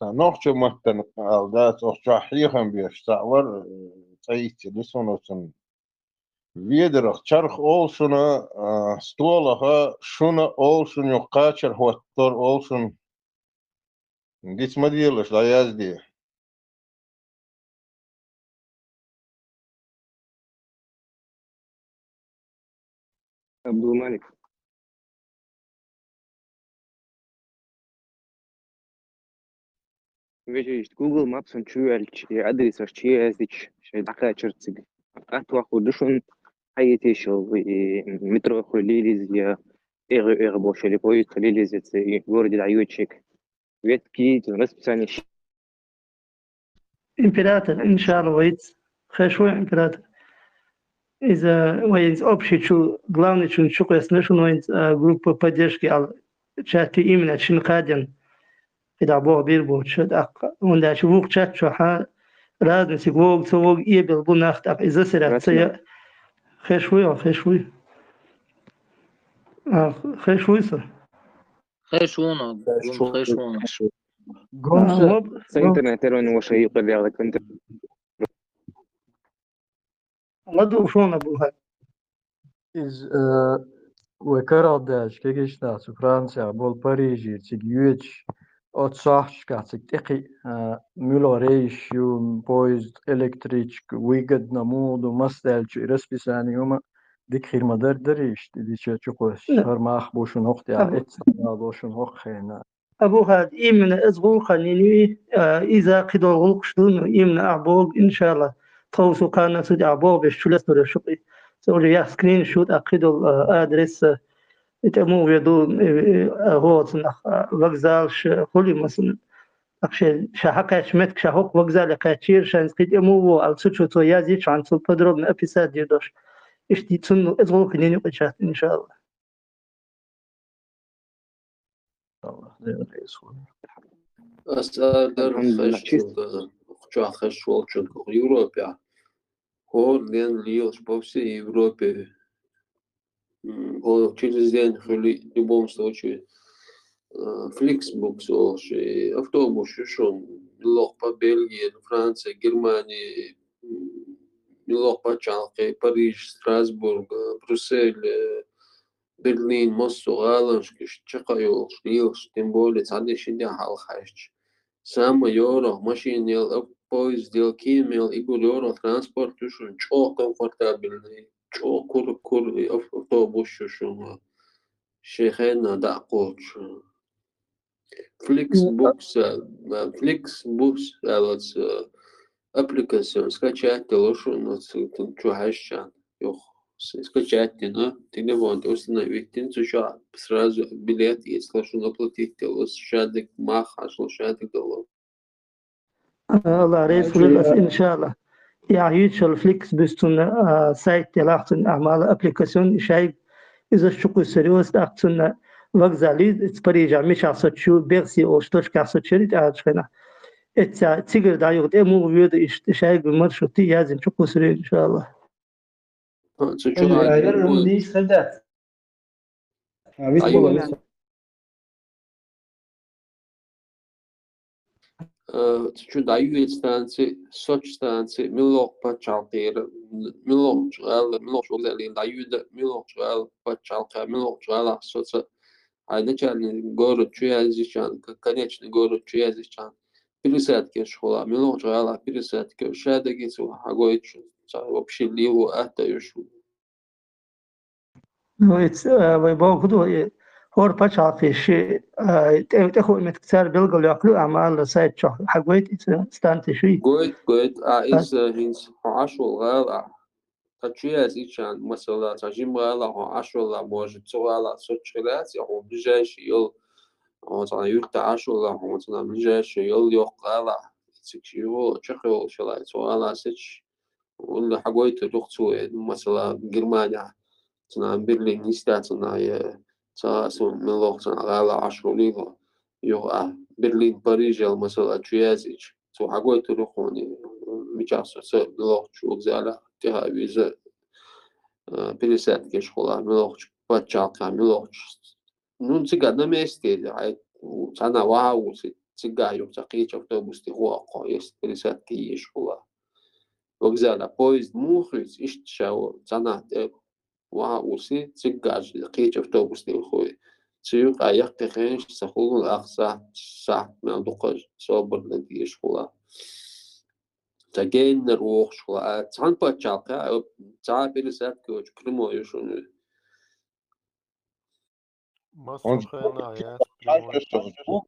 نوخش مهتن قالدات أخشى حيهم بيش تعور تعيتي لسونوتن Viederach charch olsuna stolaha shuna olsun yuqachar huattor olsun gits madielas la yazdi. عبد الملك Veja, Google Maps und Schwelch, Adress aus Chiesich, Daka Chertzig. Atwa Hudушun, Hayetishel, Metro Хулилиз, Эр Бошели Поезд, Хулилиз, в городе Даючик. Ветки, расписание. إمبراطور إن شاء الله ويت خشوع إمبراطور إذا وين أبشي شو главный شو شو يسنشون وين группа поддержки على чаты именно شن قادم إذا أبوه بيربو شد وند شوفوك شات شو ها راد نسيقوق سوق يبل بناخت إذا سرت سيا خشوع خشوع خشوع صار خشونة خشونة سنتنا ترون وشيء قبل هذا كنت ما دوشون أبوها إز وكراداش كيجيشنا فرنسا بول باريجي تيجيوتش أتصاحش كاتك تقي مولوريشيون بويزد إلكتريك ويجد نمود ومستالج رسبيساني يوم ديك خير مدار دريش دي تشوكوش هر ما أخبوشون وقتي إتنا بوشون وقتنا أبوها إيمن أزغو خليني إذا قدر غلقشتون إيمن أعبوغ إن شاء الله توسو كان سود أعبوغ بشتولس برشقي سوري يا سكرين شوت أقيدو أدرس تمو يدو هو سنخ وغزالش خلي مثلا أكشي شحكاش متك شحوك وغزال كاتشير شان سكيد أمو على سوتشو تو يازيش عن سو بدرو من أبيساد ديدوش إشتي تسنو أزغو خليني قشات إن شاء الله أسأل خشوا خشوا شو يوروبيا هو لين ليوش بوسي يوروبي هو через день в любом случае Flixbus or автобус schon лох по Бельгии, Франции, Германии, лох по Чалке, Париж, Страсбург, Брюссель, Берлин, Москва, Аланшкиш, Чакайолш, Лилш, тем более цадный шидя халхащ. Сам юро, машина, поезд, кимел, игурёро, транспорт, шун, чо комфортабельный, чо кур автобус, шун, шехена дакоч. Flixbus, вот аппликацию скачать, лошадь, что хащан, скачать, но телефон установить, ты сразу билет есть, лошадь оплатить, лошадь мах, аж лошадь голову. الله رئيس فلوس إن شاء الله يعيش الفليكس بستون سايت تلاحظن أعمال أبليكاسيون شيء إذا شكو سريوس أحسن وغزالي تبريجا مش عصت شو بيرسي أو شتوش كعصت شريط أعرفنا تيجر دايو دمو ويد شيء بمرشو تيازن شكو سري إن شاء الله. شو دايو ستانسي سوتش ستانسي ملوك باتشالقير ملوك شغال ملوك شغال دايو ملوك شغال باتشالقير ملوك شغال سوتش начальный город Чуязичан, конечный город Чуязичан, пересадки школа, милок жала, пересадки, шадагицу, агойчу, вообще ливу, атаюшу. ويبغوا كده هور بتشع في شيء تأخذ متكسر بيلقوا يأكلوا أعمال سايد شو حقويت استانت شوي. قويت إيش هنس عشرة غلا تشويازيشان مثلا تجيم غلا عشرة может غلا سوتشلات يا ближайший يوم مثلا يلت عشرة مثلا ближайший يوم يقلا تكشيو تشخيو شلات غلا سش ولا حقويت لقطو مثلا جرمانيا مثلا برلين نستاتنا يا تاسون من لقطنا غلا عشرة ليغا يو برلين باريس مثلا تشويازيش تو حقويت لقوني ميجاسو سبلوك شو زالا تهاويزة пересадки школа мелоч пачалка мелоч ну цигана местели ай цана вау цигаю цакич автобус ти хуако есть пересадки и школа وغزالا بويزد موخيز إشت شاو زنات وأوسي تسجاج قيش أفتوبوس دي خوي سيوق أيق خيش سخول الأقصى ساعة ما دقج صوبر لديش خلا تجين نروح شلا تان بتشالك تان بيرسات كوج بريمو يشون مصر خينا يا بريموي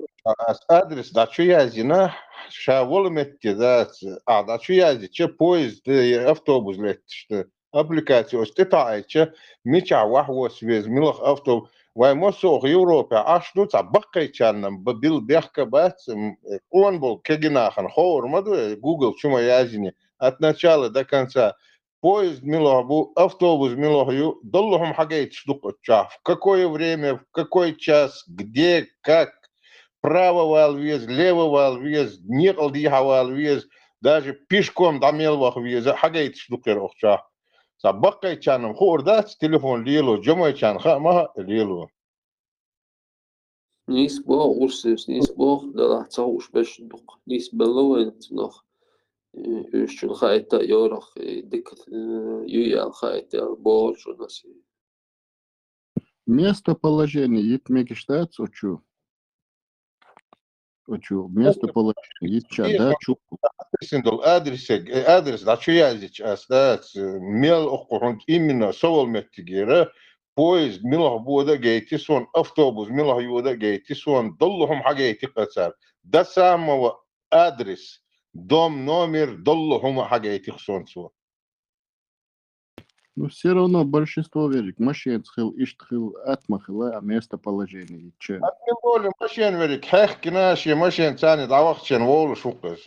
أدرس دا شو يازينا شاول متي ذات دا شو يازي تش بويز دي أفتوبوس لتشت أبليكاتيو استطاعي تش ميشا وحوة سويز ملخ أفتوب واي مصر يوروبا أشلو تبقي كان ببيل بيحكا بات قوان بول كجناخن خور مدو جوجل شو ما يازيني أتنشال دا كان سا поезд милохбу, автобус милохю, доллахом хагейт штука чав. В какое время, в какой час, где, как, право вал вез, лево вал вез, некал диха вал вез, даже пешком до мелвах вез, хагейт штука рохча. Сабакай чаном хордат, телефон лилу, джомай чан хама лилу. نيس بوغ أرسيس نيس بوغ دلا تصوش باش ندق نيس بلوين تنخ يشون خايتا يورخ ديك يويا خايتا بوغ شو ناسي Местоположение Етмекиштац учу. Местоположение Етчада чу. Синдол адрес да что языч остац мел охорон именно совол меттигера поезд милах бода гейти сон автобус милах юда гейти сон доллахом حاجيتي قصار ده самого адрес дом номер доллахом حاجيتي خصون سو. Но все равно большинство верит. Машин тхил, иштхил, атмахила, а местоположение Етча. أنا بقول ماشين وريك حيح كناش ماشين ثاني دعوقتشن وول شوقز.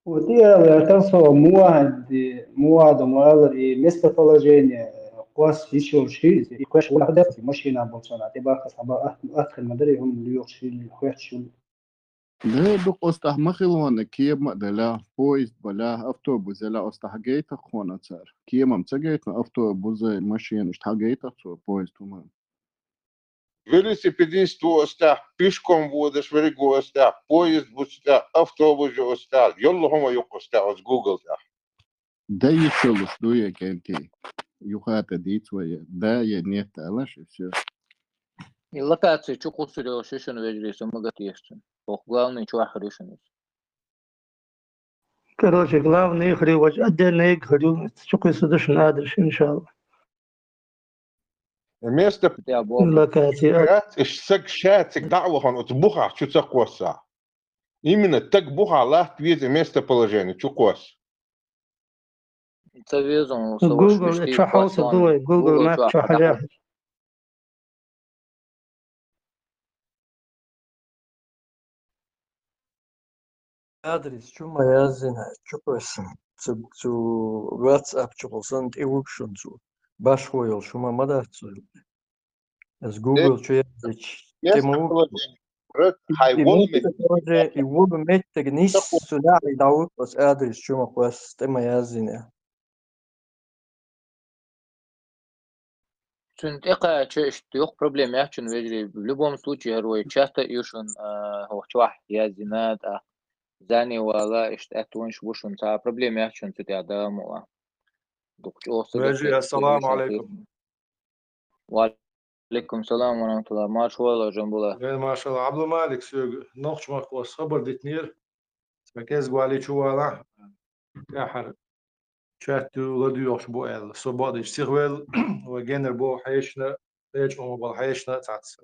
ودي يعتبر مواد ومواد местоположение قواس يشوف شيء يكوش ولا حدا في ماشينا بوصنا تبقى صعبة أدخل مدري هم اللي يوخشي اللي يخشوا ده دوق أستحمخلونا كيب مدلا بويز بلا أفتوبوس لا أستحجيت خونا صار كيب ممسجيت أفتوبوس ماشين اشتحجيت أفتو بويز توما Велосипедист остах, пешком водишь, веригу остах, поезд остах, автобус остах, يلا هم يق остах с Google тах. ده يشلوس دوية كنتي يخاطر ديت ويا ده ينيت علاش все. И локации, что кусали, что на вечере, много есть. Главное, что охришено. Короче, главный хривач, отдельно их хрю, что кое-что адрес, иншалла. Место локации. Ишсак шатик дعوة он отбуха, что цакоса. Именно так буха лах твизе местоположение, что кос. Google, что хауса дует, Google Map, что халяхи. Адрес чума язина чукосын цу WhatsApp чуколсан эвукшун цу башхойл шума мадацу с Google чу языч тему и вот меттег нис сюда и даук с адрес чума квас тема язина Цунтека yok проблем я чун ведри в любом случае герой часто юшун хохчвах я зинат زاني ولا اشتأتون شبوشون تا проблем я чун тут я да муа دكتور واجي السلام عليكم وعليكم السلام ورحمة الله ما شو والله جنبولا ما شاء الله عبد المالك سوق نقش ما قوس خبر ديتنير فكيز قالي شو ولا يا حر شاتو غدو يوش بو ال صباد يشتغل وجنر بو حيشنا بيج أم بال حيشنا تعتس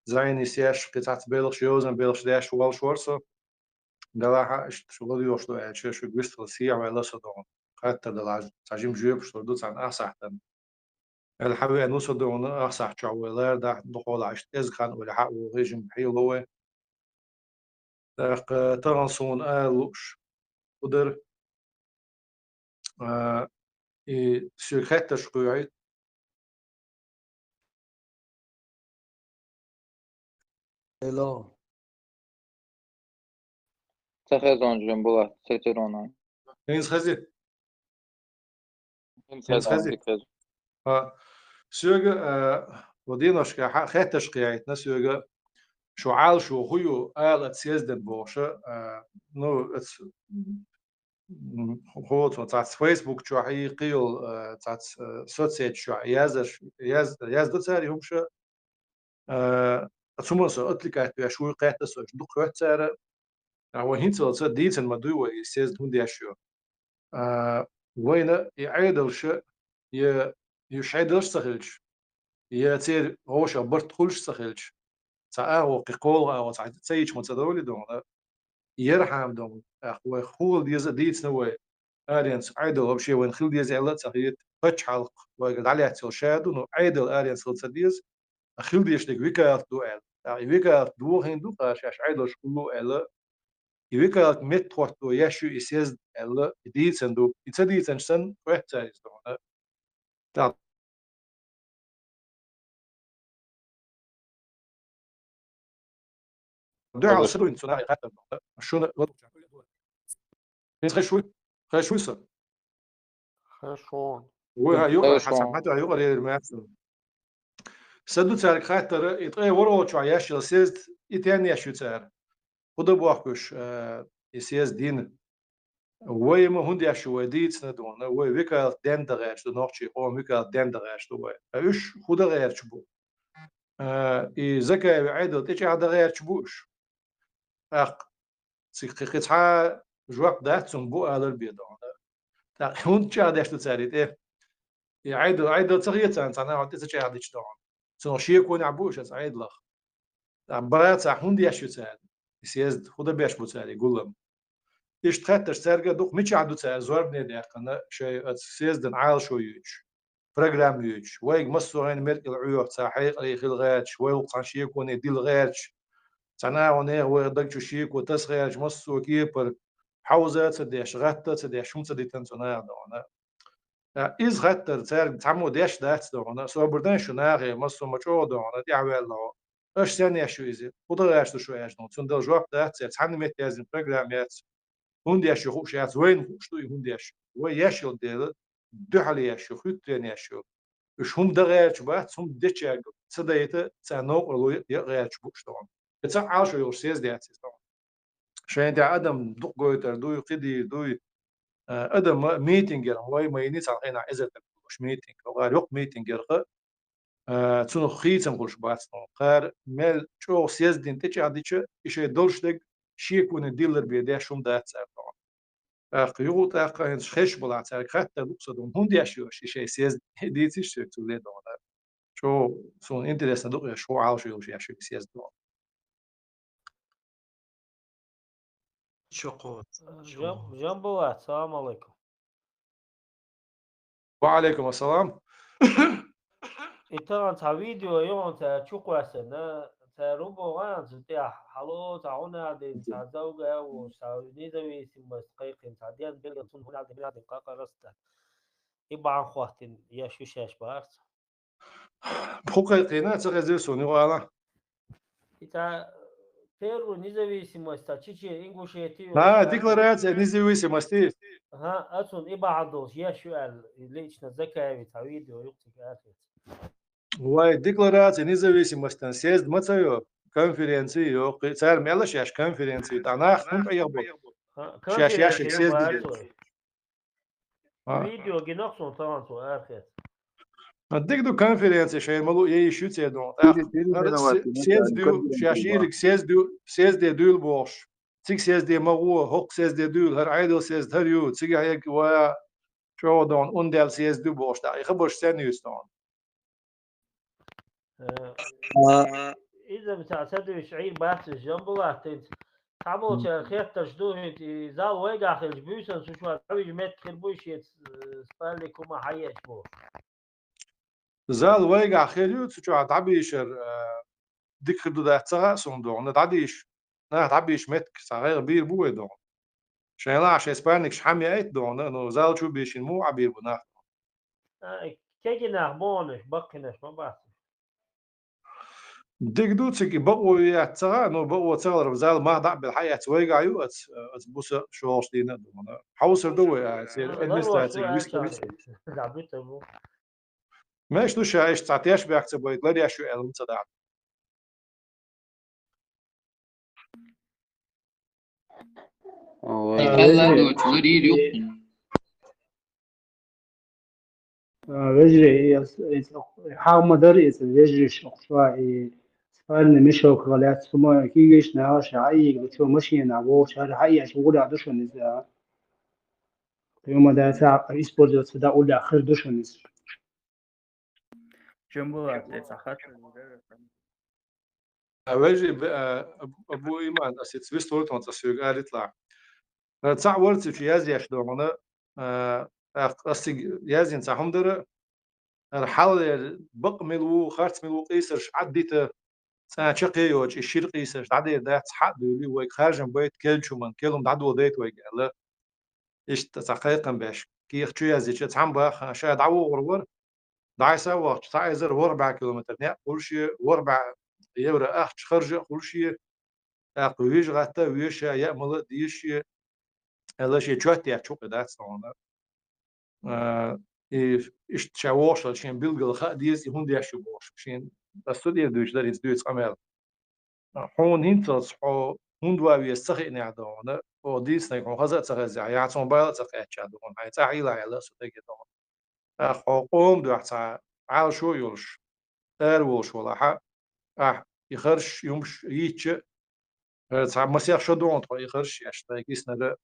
زين يسيش قطعة بيلش يوزن بيلش داش وال شورسه دلاها شو غدو يوش دو ال شو قست السيع ولا صدون حتى دلاج تجيم جيب شو دوت عن أحسن الحبيب نص دون أحسن شوالر ده دخول عشت إزخان ولا حق وهجم حيلوه ده ترانسون آلوش قدر سيرخت شقوعي لا تخزون جنبولا ستيرونا إنس خزي إنس خزي سيرج وديناش كخت شقيعتنا سيرج شو عال شو هيو آلة سيزدن بوشة نو هو تاع فيسبوك شو حقيقي تاع سوتسيت شو ياز دوتساري هم شو ثم أتلقى في شو قاعد سو دق وقت سعر هو هنتل صار ديتن ما دوي يسيز هندي أشياء وين يعيدل شو يشعيدلش سخلش يصير هو شو برتقولش سخلش تاع قيقول أو تاع تسيج متداول دون يرحم دون هو خول ديز ديت نوى آريانس عيدل وبشي وين خل ديز علت سخيت فتح حلق وقال عليه تشاد إنه عيدل آريانس خل سديز خل ديش تك ويكا دو ال يعني ويكا دو هندو قاش عيدل شكلو ال يويكا مت توتو يشو يسيز ال ديت سندو يتديت سن وقت سايز دون تاع دعاء قدر سلوين صناعي حتى شو خشوي صار خشون وها يقرا حسب خشون حتى يقرا الماثل سدو تارك خاطر يتقي ورو شو عياش سيز يتاني يشو تار خد بوحكش يسيز دين وي ما هندي يشو وديت سندون وي ويكا دين دغاش دو نوتشي او ويكا دين دغاش دو وي ايش خد غير شبو اي زكا عيدو تيجي هذا غير شبوش اق سيقيتها جواب دات سنبو على البيضون تا هون تشا داش تساليت ايه عيدو تغيتان تاع نوع تيجي هذا يشتون سنو شي يكون عبوش عيد لخ برات هوندي يشو تسال يسيز خدا بيش بوتسال يقولم ايش تخطر سرقه دوق مش عدو تسال زور بني دقنا شيء سيز دن عال شو يوج برنامج يوج ويق مسوين مرك العيوب صحيح اللي خل غير شوي وقاشي يكون يديل غير تنا ونه هو دك شي كو تسغير مسو كيبر حوزه تديش غته تديش شو تدي تنسنا دونه إز غتر تار تعمو ديش دات دونه سو بردن شو ناغي مسو مچو دونه دي عوالو اش ثاني شو يزي خدا ياشتو شو ياش دون تون دل جواب دات تعمل متيازن برنامجات هوندي ياشو خوش ياز وين شتو هوندي ياشو وياشو ديل دو حالي ياشو خيط تاني ياشو اش هم دغير شبات هم ديش صدايته تانوق ولو يغير شبوش دون اتس عاشو يورسيز ديات شان دي ادم دق جويتر دوي قدي دوي ادم ميتينجر هو ما ينيس على عزت مش ميتينج لو غير يق ميتينجر تسونو خيتم قولش باسنو قار مل شو سيز دين تيجي عديش ايش يدولش دق شي يكون ديلر بيدي شوم دات سارتون قيو تا قاين خش بلا تاع حتى لوكسدون هوندي اشيوش شي سيز ديتش تو لي دون شو سون انتريس دق شو عاوش يوش شي سيز دون شقوط جنبو السلام عليكم. وعليكم السلام. إنت فيديو يوم تشوف واسنا تروبو غان تاع حلو تعونا دين تعزوجا وساوينيزوي سمسقيق تعدين بيلقى تون هنا دين هذا قاقا رستا يبعن خواتين يا شو شاش بارس بخوقينا تغزي سوني وانا إنت بيرو نيزوي سمستا تشي إنغوشيتي لا ديكلارات نيزوي سمستي ها أصلا يبعدوش يا شو قال ليش نزكى بتاع فيديو يقتك آخر واي декларация независимости съезд мацаё конференцию цар мелаш яш конференцию танах хум паябо шаш яшик съезд فيديو جنوكسون طبعا سو آخر ديك конференция شاي مالو يي شوتي دون съезд دو شاشيرك съезд دي دول بوش تيك съезд دي مغو حق съезд دي دول هر عيدل съезд هر يو تيك هيك و شو دون اوندل съезд دو بوش دا يخبرش سنيوس دون إذا بتاع سدوي شعير بحث الجنبو تنت تعبوا خيط تجدوه زال ويقع خلج بيوسن شو تعويج مت خربوش يتسبالي كوما حيش بو زال ويقع خيريو شو تعبيشر ديك خدو ده تسرع صندوق نتعديش تعبيش مت صغير بير بو دون شايلا عشان اسبانيك شحامي ايت دون انه زال شو بيشين مو عبير بنا كيجي نغبونش بقنش ما بس ديك دوتسك بقوا يا ترى انه بقوا ترى رزال ما ضع بالحياه ويقع يو بوس شو دينا دون حوصر دوي ادمنستراتيف ماشي دوش ايش تعطيش بيحسب لا شو علم صدع وجري حاول مدار يجري شخصوا فان مشوا كغلات ثم كيجيش نعاش عايق بتشو مشي نعوش هذا حقيقة شغل عدوشن إذا يوم ده ساعة إسبورت تدا أول آخر دوشن إذا جنبه تسخط أواجه أبو إيمان أسيت سويس ولت متصير قال يطلع تصع ورث في يازي أشدونا أستي يازي نصحهم در الحال بق ملو خارت ملو قيسرش عديت ساعة شقي وش الشير قيسرش عدي ده حد دولي ويك خارج بيت كل شو من كلهم دعدو ديت ويك لا إيش تحقيقا باش كي يختشي يازي شت عم بخ شاهد عو ورور داي سوا تعيزر 4 كيلومتر نه كل شيء 4 يورا أخ خرج كل شيء أقويش غتا ويش يعمل ديش هذا شيء شوت يا شو قدرت صونا إيش تشاوش عشان بيلقى خا ديس يهون ديش يبوش عشان بس تدير دوش داريس دوش عمل هون هنتص حو هون دوا ويستخي نعدونا وديس نيكون خزت سخزي يا صون بالا سخي تشادون هاي تعيلا على سوتك دون أخو قوم دو حتى عال شو يولش وش ولا حق يخرش يمش يتش صعب مسيح شو دون طريق يخرش يشتاق يسند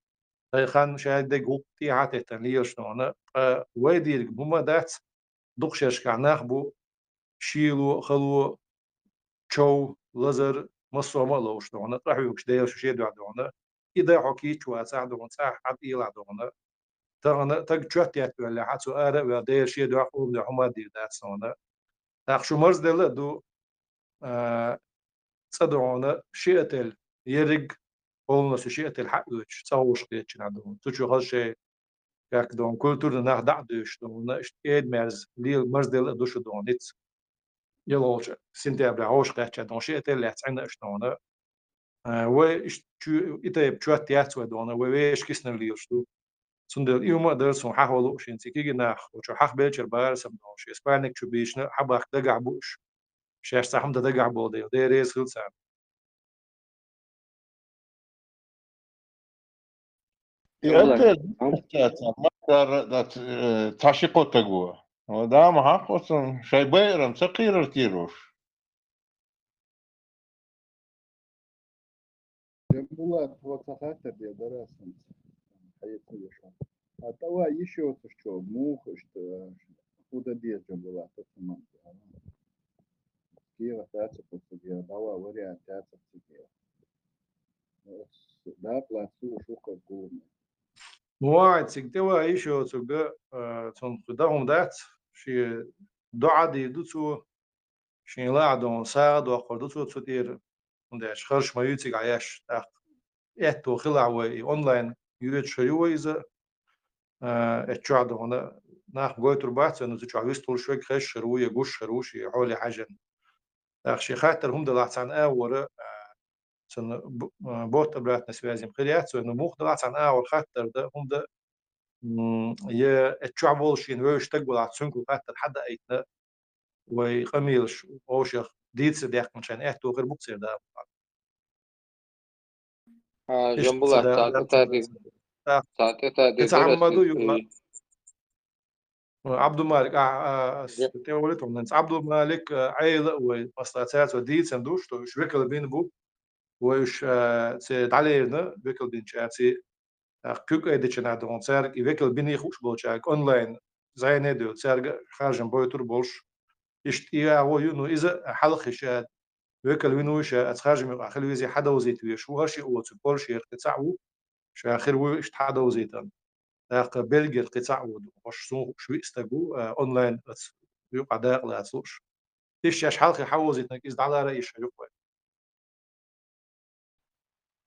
خان شاهد ده جوك تي عاتة تنليه شنونا ويدي بوما دات دقشش كعناخ بو شيلو خلو شو لزر مصومة لو شنونا راح يوكش ده شو شيء دونا إذا حكي شو أساعد دون ساعة حد إيلا دونا تغنا تج شوت يات ولا حتى أرى وده شيء دو أقوم ده هما دي دات شنونا أخشو مرز ده لدو صدقونا شيء يرج قولنا شيء الحق وش تصوش قيتش عندهم تشو هالشيء كاك دون كولتور ناخ دعدش دون اشت ايد مرز ليل مرز دل دوش دون نيت يلوش سنتيابر عوش قيتش دون شيء تل يتعنا اشتونا و اشت شو إتا بشوات تياتوا دون ويش كيسنا ليل شتو سندل يوم درسون حاولوا شين تيجي ناخ وشو حق بيتشر بارسم دون شيء اسبانيك شو بيشنا حباك دقع بوش شاش صاحم دقع بودي دي ريس خلصان أنت مقدر تعشقه تقوى ودام حقوسن شي بيرم سقير تيروش جنبولات وصخات دي دراسة حياتية شو أتوا يشوف شو موخ وده دي جنبولات تمام كيف تاسف تجيه دوا وريا تاسف تجيه لا بلاسو شو كقوم مواعيد سكتوا ايشو سوغا تون خداهم دات شي دعا دي دوتو شي لا دون ساعد وقردوتو تدير ونداش خرش ما يوتيك عياش تاق اتو خلع وي اونلاين يوت شيو اذا اتشعد هنا ناخ قوتر بات انه تشعويس طول شوي خش شرويه قش شروشي حولي حجن تاخ شي خاطر هم دلعت عن اور سن بوت برات نسوازم خليات انه موخ دلعت عن اور خاطر ده هم ده الشعب شين ويش تقبل على سنكو خاطر حدا ايتنا ويقميلش اوشخ ديتس ديك مشان احتو غير بوكسير ده ايش جنبولا ساعتها دي يتعمدوا درس يبقى عبد المالك تقولتهم ناس عبد المالك عيلة ومصلحات وديتس اندوش تو شويكل بين بو ويش تعليرنا بيكل بين شاتي كوك ايديتش نادون سارك يبيكل بين يخوش بولشاك اونلاين زي ندو سارك خارجن بويتر بولش يشتيا هو ينو إذا حلقة شاد ويكل وينوش أتخرج من آخر ويزي حدا وزيت ويش وهالشيء هو تقول شيء قطعه شو آخر ويش حدا وزيتن داق بلغ القطع وش سو شو يستجو أونلاين يبقى داق لا تسوش تيش يش حلقة حوزيت نكيز على رئيس يقوى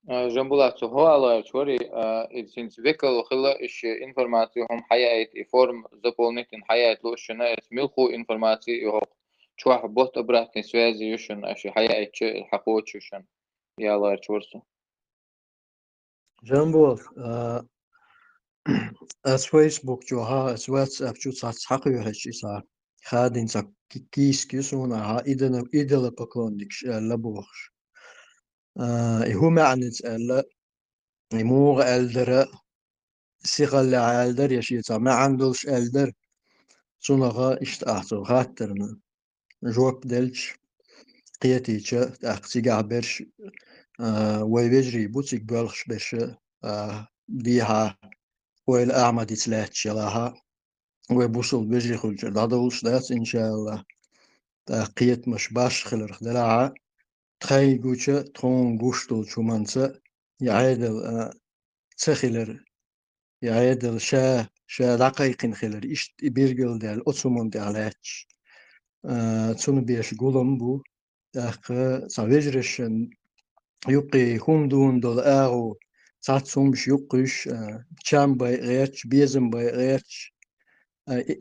جنبولا هو على شوري إنسان ذكر وخلا إيش إنفورماتيهم حياة إفورم زبونت إن حياة لوشنا ملخو إنفورماتي يهو شو بوت أبرات سوازي يوشن أشي حياة الحقوق يوشن يا الله تورسو جنبول اس فيسبوك جوها اس واتساب جو صار حقي هالشي صار خادين صار كيسونا ها إذا بكونك لبوخش هو معنى لا يموغ ألدر سيقل ألدر يشيطا ما عندوش ألدر صنغا اشتأحتو خاطرنا جواب دلش قيتيشا تأخسيقا برش ويبجري بوتيك بلخش برش ديها والأعمى دي تلات شلاها وبوصل بجري خلج دادولش دات إن شاء الله قيت مش باش خلر دلعا تخي جوشا تخون جوشتول شو منسا يعادل تخلر يعادل شا دقيقين خلر إشت بيرجل دال أتسومون دالاتش تسون بيش قولم بو داخ سافيجرشن يقي هم دون دول آغو ساتسوم بش يقش تشام باي غيرش بيزم باي غيرش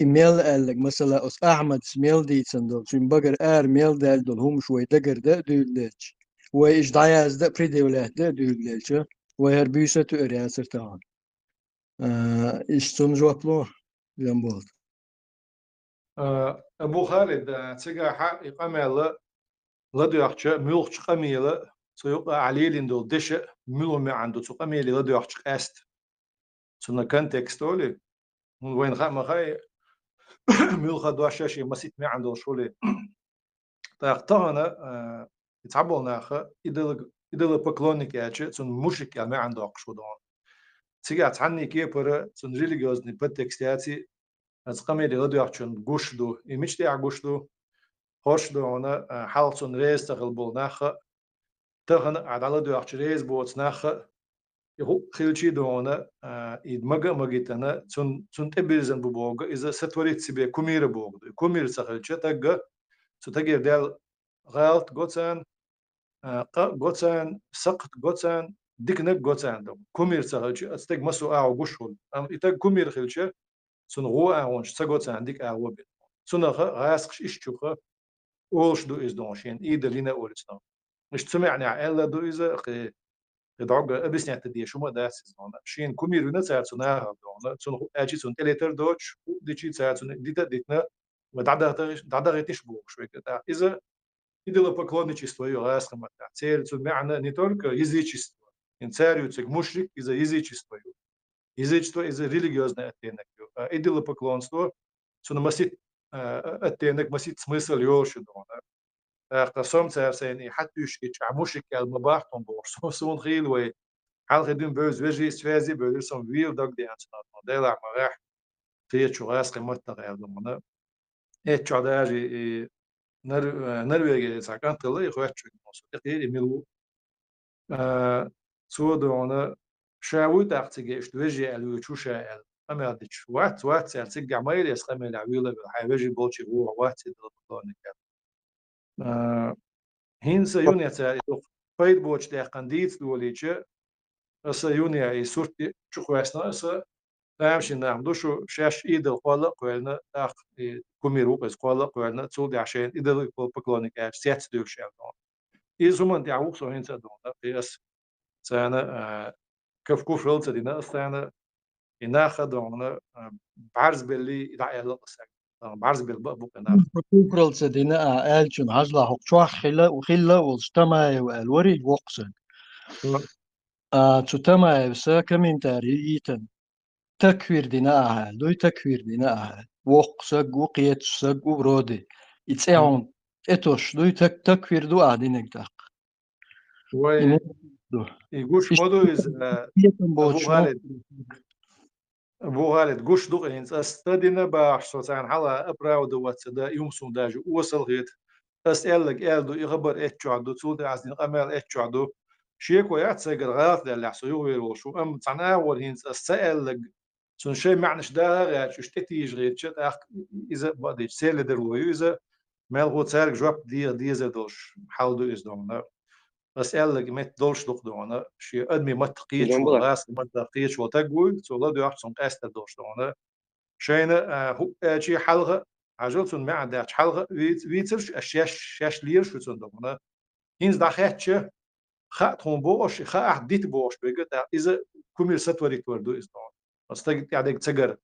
إيميل قالك مثلا أس أحمد سميل دي تندل سين بقر ميل دال دول هم شوي دقر دا دولدش وإيش داياز دا بريدي ولا دا دولدش وهر بيسة تؤريا سرطان إيش تون جوابلو جنبول أبو خالد تيجا حق إقامة لدو يحكي ملوخ قميلة سيوقع عليلين دول دشة ملو ما عنده قميلة لدو يحكي أست سنة كونتكستولي وين خا خاي ملوخ دواشة مسيت ما عنده شولي تاقطعنا يتعبوا ناخا إدل بكلونيك ياتش سن مشك ما عنده أقشو دون تيجا تعني كيبر سن ريليجيوزني بتكستياتي قميلة لدو يحكي جوش دو إيمش تيع جوش دو هوش دو أنا حالتون ريز تغلبول ناخا تهنا عدالة دو يحكي ريز بوت ناخا يهو خيلشي دو أنا إد مجا مجيتنا سن تبيزن ببوغ إذا ستوريت سبي كومير بوغ كومير سخلشة تجا ستجي دال غلط جوتان جوتان سقط جوتان ديكنك جوتان دو كومير سخلشة استج مسو جوشول إتج كومير خيلشة سن غو أونش سجوتان ديك بين سن غاسقش إشتوخه أولش دو إز دونشين إيد لينا أولسنا مش سمعني عائلة دو إذا دعوج أبسني تدي شو ما داس زونا شين كوميرنا ساعة سنة دونا سن أجي سن تلاتر دوتش ديجي ساعة سن ديتا دعدا غيتش بوق شوي كده إذا поклонничество ее ласком это цель суммяна не только язычество инцариуцик мушрик из-за язычества из-за религиозный оттенок идоло поклонство сунамасит оттенок масит смысл ёши дона قسم سرسيني حتى يشكي عموشك المباحتهم بورس سون خيل وي حال خدم بوز وجي سوازي بولسون ويل دوغ دي انسان ديلا مراح في شغاس قيمت غير دمنا تشاداجي نرويج ساكن طلع يخوات شو نص تقدير ميلو سود أنا شاوي تاعتي اشتوجي على شو شاعل أما هذيك وات سالتك عمايل يسقم العويلة بالحيوجي بولشي هو وات الدكتور هين سيونيا تا فايد بوش ده قنديت دوليتش سيونيا اي سورتي شو خواسنا اس تامشي نعمدو شو شاش ايدل قوالا قوالنا اخ كوميرو بس قوالا قوالنا تسول دي عشان ايدل بكلونيك اش سيات ديو شاف اي زمان دي عوق سو هين سدون اس سانا كف كفرل تدينا سانا إناخ دون بعرز باللي دعي لقصك بعرز بالبق إناخ كفرل تدينا آلشن هزلا حقشوا خلا واجتماع والوري وقصن تجتمع بسا كمين تاريخيتن تكوير ديناها دوي تكوير ديناها وقصق وقيتسق وبرودي يتسعون اتوش دوي تكوير دو قاعدين داق وي يقوش مودو إز أبو غالد قوش دو إنس أستدينا بحصوصان حلا أبراو دوات سدا يومسون داجو وصل غيت أسألك ألدو يخبر إتشعدو تود عزين أمال إتشعدو شيك ويات سيقر غلط اللي حسيو غيرو شو أم تناول هينس أسألك سون شيء معنش ده غير شو شتيج غير شت أخ إذا بدي سيل درويو إذا مال هو تسارك جواب دي زدوش حاولوا إزدونا أسألك مت دولش دونا شيء أدمي ما تقيتش وغاس ما تقيتش وتقول سولا دو يحسن قاست دوش دونا شينا هو شيء حلقة عجلتون ما عندك حلقة ويترش الشاش لير شو دونا هينز دخلتش خاتهم بوش خا ديت بوش بيجت إذا كمير ستوري كوردو إزدون أستيقظ يعني تجار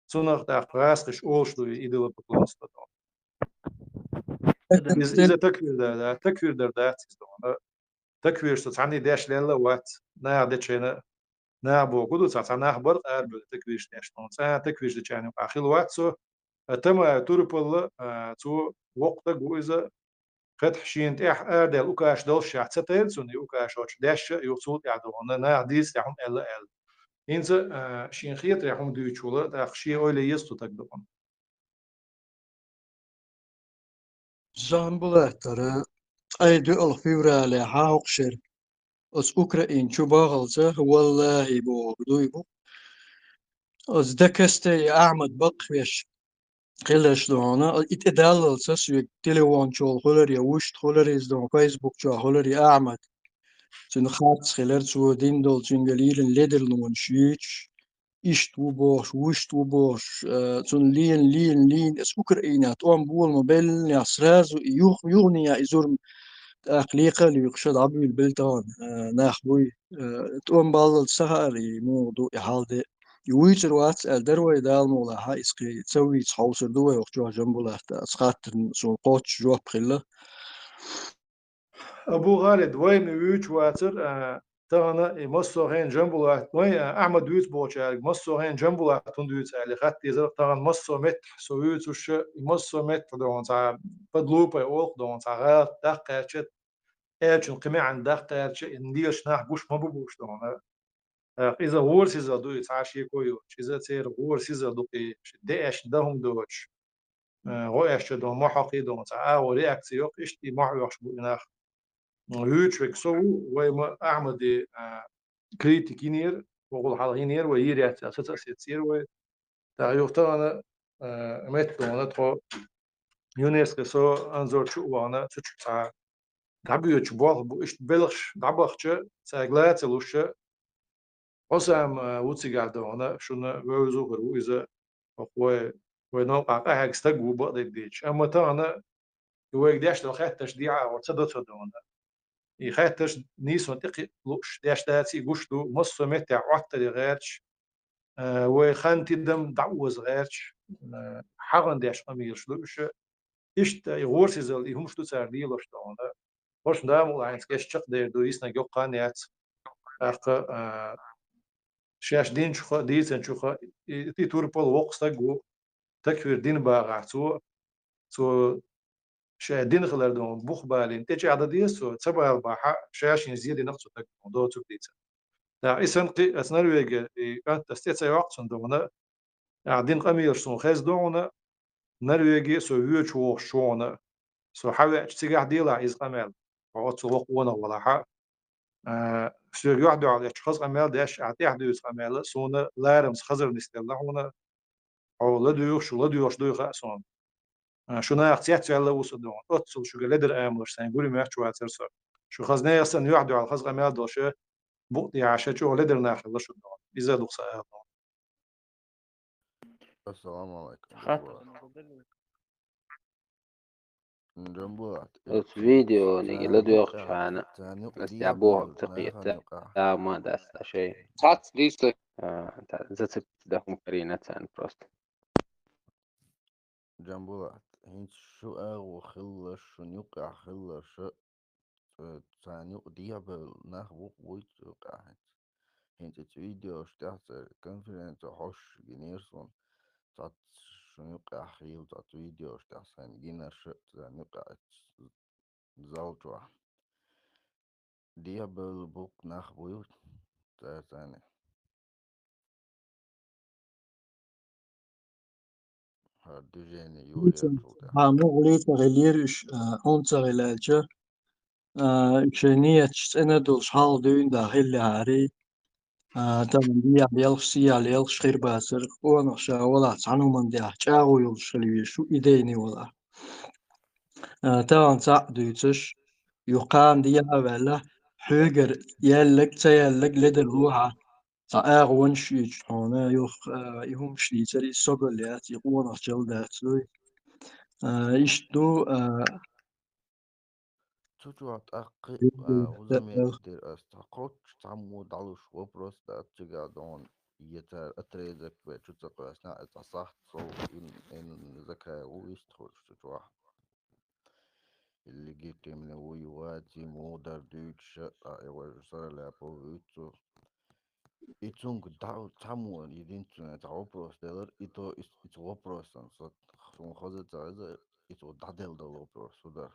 سونر تأخراسش أوش دو إيدو بكلاس دونا إذا تكوير ده إزدون تكوير ستعني داش ليلا وات نا عدت شينا نابو قدو ساعة نخبر أربع تكويش تشتون ساعة تكويش تشاني آخر واتسو تم توربل تو وقت جوزة فتح شين تح أردل أوكاش دول شات ستيل سوني أوكاش أوش داش يوصل يعدون ناديس يهم ال إنز شين خيط يهم دوتشولا تأخشي أولي يستو تقدم زامبلاتر أي دول فيورالي هاوكشير أس أوكرائين شو باغلزة والله بو دويبو أس دكستي أحمد بقفيش قلش دونا إتدلل سسوي تليفون شول خلري وشت خلري دون فيسبوك شو خلري أحمد تن خاطس خلر سو دين دول تنجليل ليدر نون شيتش إيش تو بوش وش تو بوش تن لين اس أوكرائينات أم بول موبيل ياسراز يغني يا إزور أقليقة اللي يقصد عبي البلتان ناخبوي تقوم بالله السهر موضوع حال يويتر وات الدروي دال مولا ها اسقي تسوي تحوصر دوي وقتها جنبولا تسقات سوقات جوا بخلا أبو غالد وين ويش واتر تانا مصو هين جنبولا وين أحمد ويش بوشار مصو هين جنبولا تندويت على خط يزر تانا مصو مت سويت وش مصو مت دون تاع بدلوبة أوق دون تاع غير دقة أرجع قمة عن دقة أرجع نديش نح بوش ما بوش دون إذا غور سيزا دوي تعشي كويو إذا تصير غور سيزا دوي داش دهم دوش غوش دون محقي دون تاع ورياكسيو إشتي محوش بو هوتشوك سو ويما أحمد كريتيكينير وقول حالينير ويريات أساس تصير و تعيوفتا أنا مت أنا ترى يونسكو سو أنظر شو وأنا تشوف دعبيوش بوه بو إيش بلش دعبخش ساقلات لوش حسام وتسي قاعد أنا شو ويزو غرو إذا هو ونوقع قاعد استجوب بقدر ديش أما تانا يوجدش لو خدت تشجيع وتصدق تدونا يخاتش نيس منطقي لوش داش داتي قشتو مص متع عطل غيرش وخانتي دم دعوز غيرش حغن داش أميرش لوش إشت يغورسي زل يهم شتو ساردي لوش دونا وش دام ولا كاش شق دير دو يسنا جو قانيات أخ شاش دين شخا ديسن شخا تي تور بول وقس تجو تكفير دين باغعتو تو شا دين خلال دون بوخ بالين تيجي عددية سو تبع الباحة شاشين زيادة نقصو تجو دو تبديت إسن قي أسنر ويجا أنت استيت وقت صندوقنا قاعدين قمير سون خاز دونا نرويجي سو ويوش وو شونا سو حاول تسيح ديلا إز قمال وقت سو وقونا ولا حق سو يحدو على أشخاص قمال داش أعطي أحد يس قمال سونا لارمس خزر نستلا هنا أو لديوش ولديوش دوي خاصون شو نا اختيار على وصدون أتصل شو قلدر آمرش سنقولي ما يحكوا على سرسر شو خزنا يسن يحدو على خز قمال دوشة بقطي عشان شو لدر ناخذ شو دون إذا دقصة السلام عليكم خاطر جنبوات فيديو نيجي يوقف سانيقع عنا سانيق استعبوه ديابل تقية ناخنيقع لا ما دست شيء ساعات ديست زت دهم كرينة سان بروست جنبوات هين شو أغو خلش شو نيقع خلش سانيق ديابل ناخبوك ويتوقع هين فيديو شتحت كونفرنس حوش جنيرسون تات شو نيقع خيل تات فيديو شتحت جينا شت سانيقع زوجوا ديابل بوك ناخبوك تاني هردوجيني يوليا تشوتا مغليت غليرش أنت غلاجة شنية أنا دول شحال دون داخل هاري تمن دي يلخصي على يلخص خير باسر وانا شا ولا عنو من دي جاو يلخص لي شو إيديني ولا تمن ساعة دوتش يقام دي ولا حجر يلك تيلك لدى الروحة أغوان شيء هنا يهم شيء تري السوق اللي يقوون أخجل ذات لوي إشتو تجوات أقي وزميت دير أستحقوك تعمو دعوش وبروس تأتجا دون يتر أتريزك بيتشوتك أثناء تصحت صو إن ذكاء ويستخدش تجواه اللي جيت من ويواتي مودر دوتش أيوة صار لابو ويتو Итунг таму единственное это вопрос делар, и то вопрос там, он ходит за это дадел до вопрос, удар.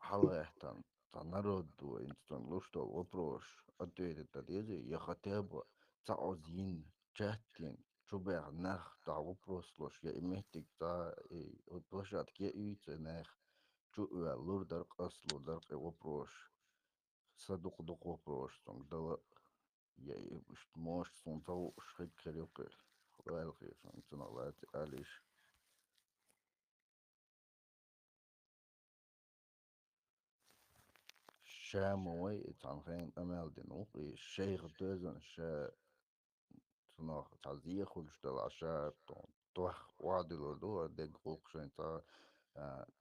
Халахтан, народу, инстан лушто вопрос, ответит отъезде, я хотел бы один чатин, чтобы нах та вопрос лош, я имею та и от площадки уйти нах, чуя лурдар аслудар вопрос, садук дук вопрос, там дала я может сон того шхик крюк, лайлхи, сон цена алиш. شاموي تانخين أمال دينوقي الشيخ دوزن شا تناخ تعزيه خلش دل عشاء توح وعد الودوع ديك قوقشين تا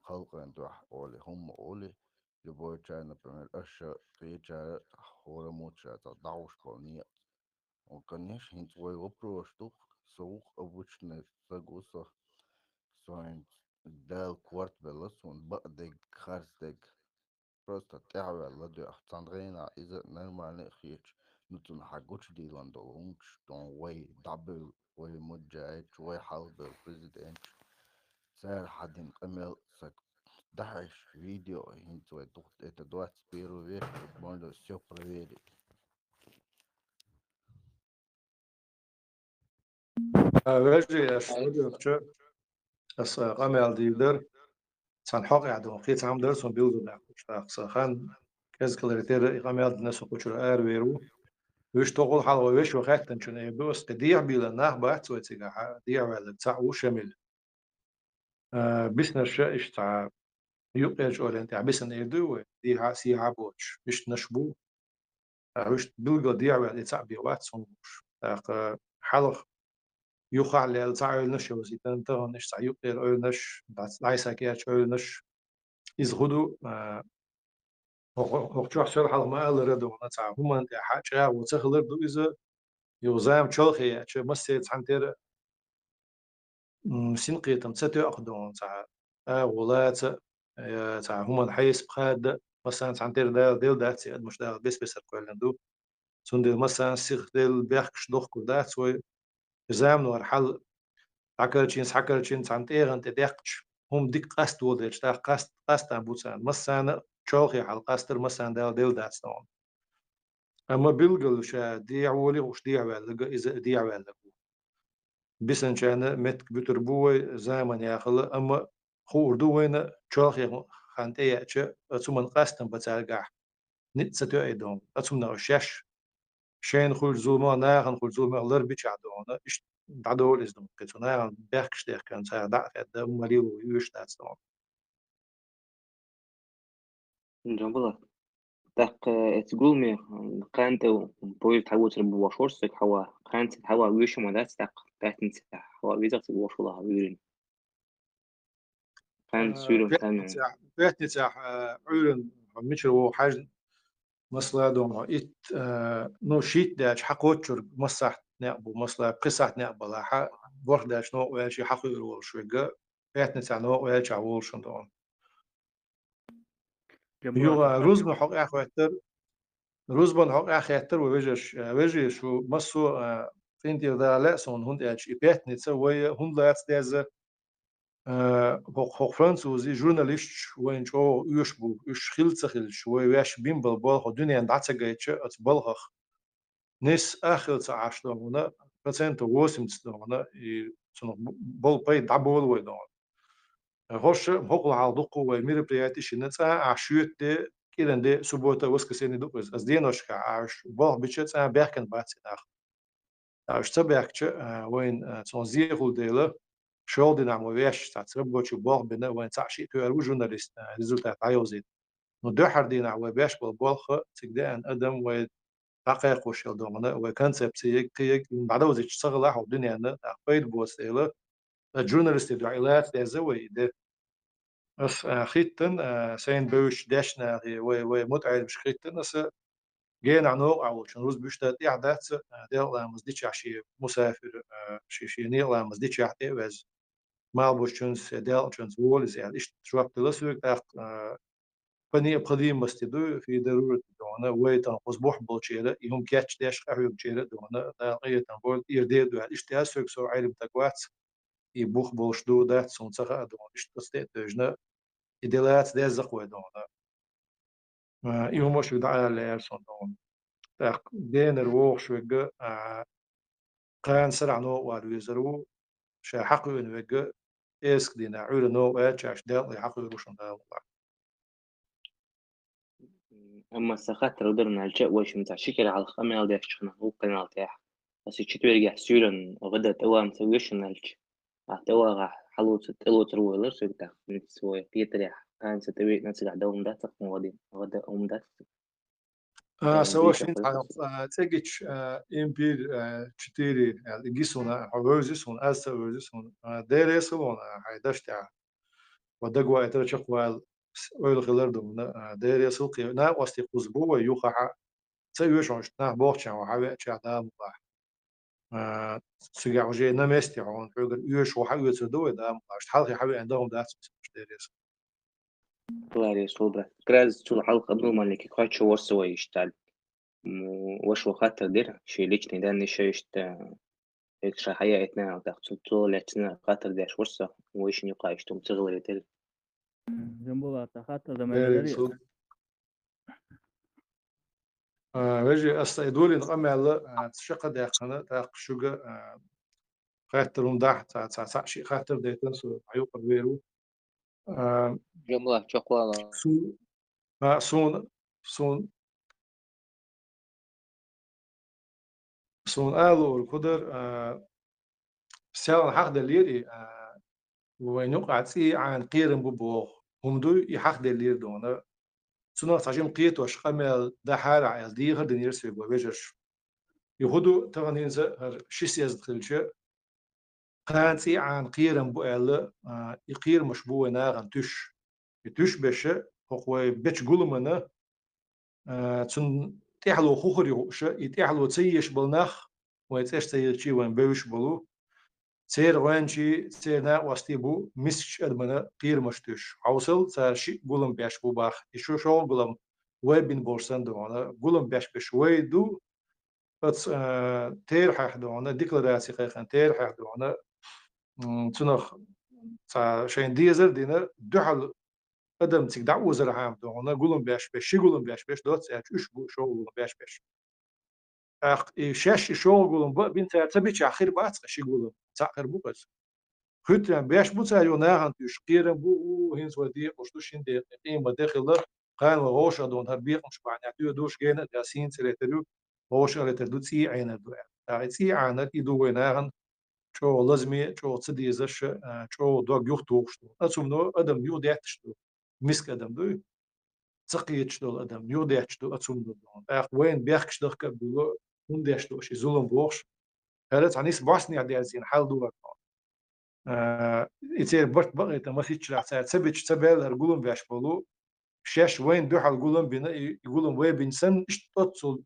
خلقين توح أولي هم أولي لبوي تشانا بمير أشا قيجا حورا موتشا تا دعوش بالنية وكانيش هنت وي وبروش توق سوق أبوشنا ساقوسا سوين دال كوارت بلسون بقدك خارستك просто تعب لدي أحتنغينا إذا نرمال خيش نتون حقوش ديلان دولونش دون وي دابل وي مجايش وي حلب البريزيدنت سير حدين قمل سك دحش فيديو هنتو это 21 век можно все проверить. واجي أشهد أس قمل ديدر سان حق عدم قيت عم درسون بيلدو لا خان كز كلاريتير قمل الناس وكشر ويرو ويش تقول حال ويش وقت تنشن بس تديع بيلا ناه بات وتيجا ديع ولا تاع وشمل بسنا الشيء تاع يقيج ولا انت بسنا يدو دي ها سي عبوش مش نشبو ويش بيلقى ديع ولا تاع بيوات صنوش حلق يوقع على تاع نش وزيتن تاع نش تاع يقير نش عايسا كياتش نش يزغدو وقتها شر حلق ما قال ردو تاع هما انت حاجه وتخلر دو إذا يوزام تشلخي أشي مسيت حنتر سنقي تمساتي أقدون تاع ولايات تاع هما الحيس بخاد مثلا حنتر ديل داتي مش دال بس الكولندو سندل مثلا سيخ ديل بيحكش دوخ كودات وي زام نور حل عكرتشين سحكرتشين حنتر أنت ديحكش هم ديك قاست وديش تا قاست بوسان مثلا تشلخي حل قاستر مثلا ديل دات ستون أما بيلقل شا ديع ولي وش ديع ولا إذا ديع ولا بسن كان مت بتربوي زمن يا خلا أما خوردو وين شاخ يا خانت أي أشياء أتومن قاستن بترجع نتستو أيدون أتومن أشش شين خل زوما ناخن خل زوما لر بيشعدون إيش دعدول إزدون كتونا بيحكش ده كان ساعة دع ده ماليو يوش داتستون جنبلا تاق تقول مي قانت بوي تحول تربو وشورسك حوا قانت حوا ويش ما دات تاق تاعتنت حوا ويزا تقول وشولا ويرين قانت سيرو تامن بيتني تاع عيون مشرو حاجة مصلا دوما إت نو شيت داش حقوتشر مصح نقبو مصلا قصة نقبل ح بور داش نو ويش حقو يرول شوية بيتني تاع نو ويش عول شندون يو روز من حق أخواتر روز من حق أخواتر ويجش شو مصو فين تير لا سون هند إيش بيتني تسوي هند لا تدز هو فرنسوزي جورناليست وين شو يشبو يش خيل شوي ويش بين بالبال الدنيا عند عتجيتش أتبلغ ناس آخر عشرة هنا بسنت واسم هنا سنو بول باي دبول ويدون هوش هقول على دقة ومير برياتي شنت عشوت ده كده ده سبوتا وسكسيني دقة از دينوش كعش بال بيشت بيركن باتي ناخ عش تبعك وين تنزيه ديلا شغل دينا مويش تعترب شو بال بنا وين تعشي تو جورناليست ريزولتات عيوزيد ندحر دينا وباش بالبالخ تقدر أدم و حقيقة وشيل دومنا وكونسبت كيك بعد وزي تشتغل على الدنيا أنا أقيد بوسيلة الجورناليست دعيلات لزوي ده بس خيتن سين بوش داشنا ومتعب مش خيتن بس جينا عنو أو شن روز بيشتغل إعداد ديال مزديش عشي مسافر شي نيل مزديش عتي وز ما بوش شنس ديال شنس وول زي إيش شو تلسوك بني قديم مستدو في ضرورة دونا ويتن قصبوح بولشيرة يهم كاتش داش قهوة بشيرة دونا داقية تنبول يرديد دوها اشتها سوكسو عيرب تقوات يبوخ بولش دو دات سونسخة دونا اشتستيت دوجنا يدلات دازق ودونا يهم وش بدعا ليرسون دونا تاق دين الروح شوية قان سرع نوع والويزرو شا حقو انوغ اسك دينا عول نوع اتشاش دال يحقو يروشن دال أما السخات ودرنا الجو وش متاع شكل على الخميل ده شخنا هو قناة تاح بس يشتوي رجع سيرن غدا توا مسويش نالج توا راح حلوت تلو تروي لرس بتاع نسوي بيتريح كان ستوي نسجع دوم ده تقوم غادي غدا ده سوا شين تجيش إمبير تشتري الجيسونا حوزيسون أسا وزيسون ديريسون هيدشتع ودقوا يترشقوا ويل خلردهم ديريسوقي نا وستي قزبو ويوخا تسويش نا بوخشان وحاوي تشعدام الله سجع وجه نمستي عون حجر يوش وحاوي تدوي دام حالي حاوي عندهم داس ديريس الله يصوبه كراز طول حلقة دوما اللي كيكوات شو وصوا يشتغل وش وخاطر دير شي ليش ندان شيشت إكشا حياتنا وتاخد طول لاتنا خاطر داش ورصة ويش نقايش توم تغلي تل جنبه خاطر ده ما يدري وجه أستيدولي نقمي على تشقة داخلنا تاق شوجا خاطر مداح تا شي خاطر ديتن سو عيوق الويرو جملة شقوة سون آلو القدر سيال حق دليري وينوقع تي عن قيرن ببوخ هم دو يحق دلير دونا سنو تاجم قيت وش قمل ده حال عيال دي غير دنير سيبو بيجرش يهودو تغنين زهر شيسيز دخلشة قانتي عن قيرن بوئل يقير مشبوه ناغن تش بشه هو بيتش قولمنا تن تحلو خوخري وش يتحلو تسيش بالنخ ويتش تيجي وين بيوش بلو سير وانشي سير نا واستيبو مسش ادمنا قير مشتش عوصل صار شي قولم بيش بو باخ يشو شو قولم وين بورسن دونا قولم بيش بش ويدو بس تير حق دونا ديكلاراسي خيخن تير حق دونا تنخ صار شين ديزر دينا دحل ادم تيك دعوه زرعام دونا قولم بيش بش شي قولم بيش بش دوت ساعه اش بو شو قولم بيش بش اخ شاش شو قولم بنت تبيش اخر باص شي قولم تاخر بو بس خدتم بيش بو تاع يوناهن تشقير بو هين سودي قشتوشين دي قيم بداخل قال وغوش دون هربيق مش بعد دوش جينا داسين سريترو غوش ريتردو تي عين دو تاعتي عانت يدو ويناهن شو لازمي شو تصدي زش شو دوغ يختوش اتسمنو ادم يوديتشتو مسك ادم دو تقيتشتو ادم يوديتشتو اتسمنو اخ وين بيخش دخك بلو ونديشتو شي زولم بوخش هذا تعنيس باسني عدي ازين حال دو يصير برت بقى تمسيتش على تثبت تبال رجولهم بيش بلو شاش وين دوح الجولهم بين يقولون وين بينسن اشتوتسل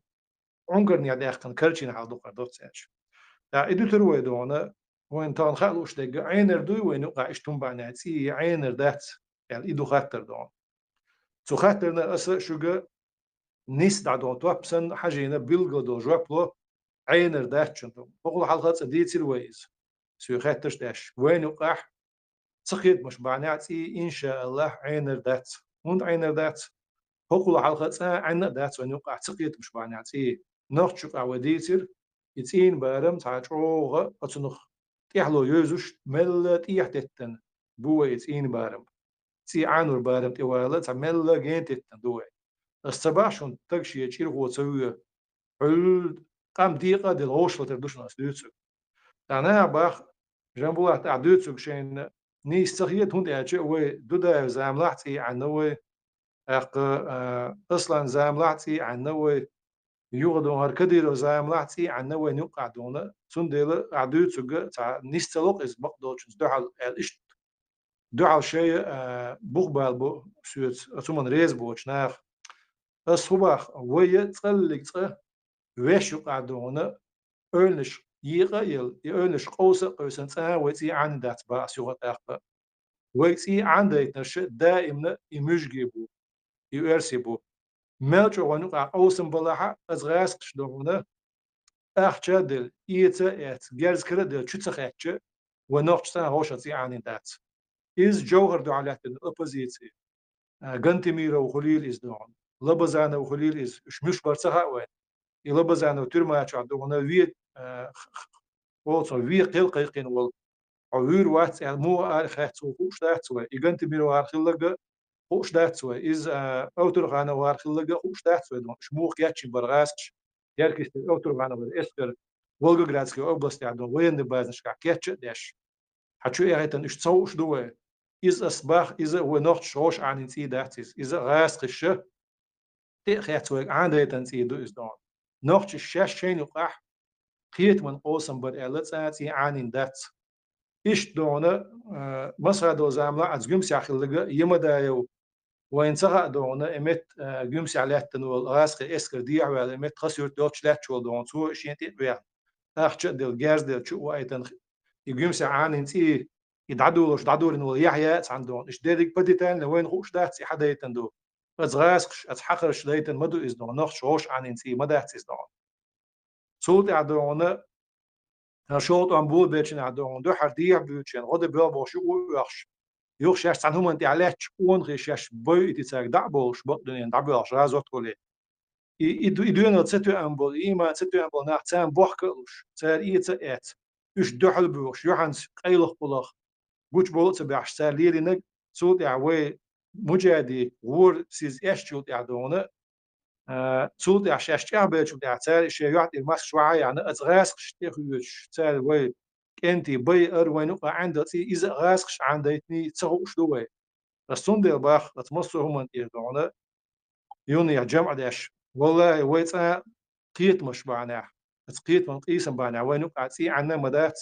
عنقرني على أخن كرشين على دوق دوت ساش تا إدو تروي دونا وين تان خالوش دقة عينر دوي وين وقع اشتم بعناتي عينر دات يعني إدو خاطر دون سو خاطرنا أس شوجا نيس دا دون توابسن حاجينا بيلغو دو جوابلو عينر دات شنتم بقول حلقات دي ترويز سو خاطرش داش وين وقع سخيت مش بعناتي إن شاء الله عينر دات وند عينر دات بقول حلقات عنا دات وين وقع سخيت مش بعناتي نخشق عوديتر يتين بارم تعجوغ أتنخ تيحلو يوزوش مل تيحتتن بوه يتين بارم تي عنور بارم تيوالا تعمل جينتتن دوه الصباحشون تكشي يشير هو تسويه حل قام دقيقة دي الغوش لتردوش ناس دوتسو تعناها باخ جنبوه تاع دوتسو شين نيس تخيط هون دي وي دودا زاملاتي عن نوي أصلا زاملاتي عن نوي يوغدون هركديرو زاملاتي عن نوي نوقع دونا سنديل عدوت سجى تاع نيستلوق إز بقدوش دعال الإشت دعال شيء بقبل بو سوت أتومن ريز بوش ناخ الصباح ويا تقلق ويش يوقع دونا أولش يغيل يأولش قوسن تاع ويتي عن دات باس يوغ تاخ ويتي عن دايت نش دائما يمش جيبو يرسبو ملش ونقع أوسم بلاها أزغاسكش دونا أخشى دل إيتا إت جرز كده دل شو تخيتش ونقشتها هوشة يعني دات إز جوهر دو على الأوبوزيتي جنتي ميرا وخليل إز دون لبزانا وخليل إز مش برسها وين يلبزانا وترما يشعدونا ويد also wie qilqin wal awur wat mo ar khat so khustat so igant miro ar khillaga khustat so is autor gana war khillaga khustat so don shmuq yach bargask yarkis autor gana wal esker Волгоградской области адон военный базнышка кетч деш хочу я это nicht so shduwe is asbach is we noch shosh an in sie dachts is raskische der khat so aandetan sie do is don noch shesh shein uqah قيت من قوسم بر الاتساتي عن دات إيش دونا مصر دو زاملا از جمس يخلق يمدايو وين سغا دونا إمت جمس عليه تنول راسخ إسكر ديع ولا إمت خسر دوتش لاتش ودون سو شينتي بيع أخش دل جارز دل شو وايتن يجمس عن إنتي يدعدولش دعدور إنه يحيى عندهم إيش ديرك بديتان لوين خوش دات سي حدا يتندو از راسخ از حقرش ديتن مدو إز دون نخش هوش عن إنتي مدات إز دون صوت عدونا شوط عم بول بيتشن عدونا دو حرديع بيتشن غدا بيل بوشو ويخش يخش عن هم أنت عليك اون غيش بوي تيساق دعبوش بقدن دعبوش رازوت كله يدونا تسيتو أمبول إيما تسيتو أمبول ناحتان بوحكلوش تسار إيتا إيش دوحل بوش يوحنس قيلخ بلخ بوش بولت بيعش سار ليري نج صوت عوي مجادي غور سيز إيش شوط عدونا صوت عشاش تعبت شو تعتال شيء يعطي الماس شوية يعني أتغاسق شتيخوش تعال وي كنتي بي أروينو عندك إذا غاسقش عندتني تسوش دوي الصون ديال باخ أتمسوا هم يدعونا يوني جمع داش والله ويتا قيت مش بعناه تقيت من قيس بعناه وينو قاتي عنا مدات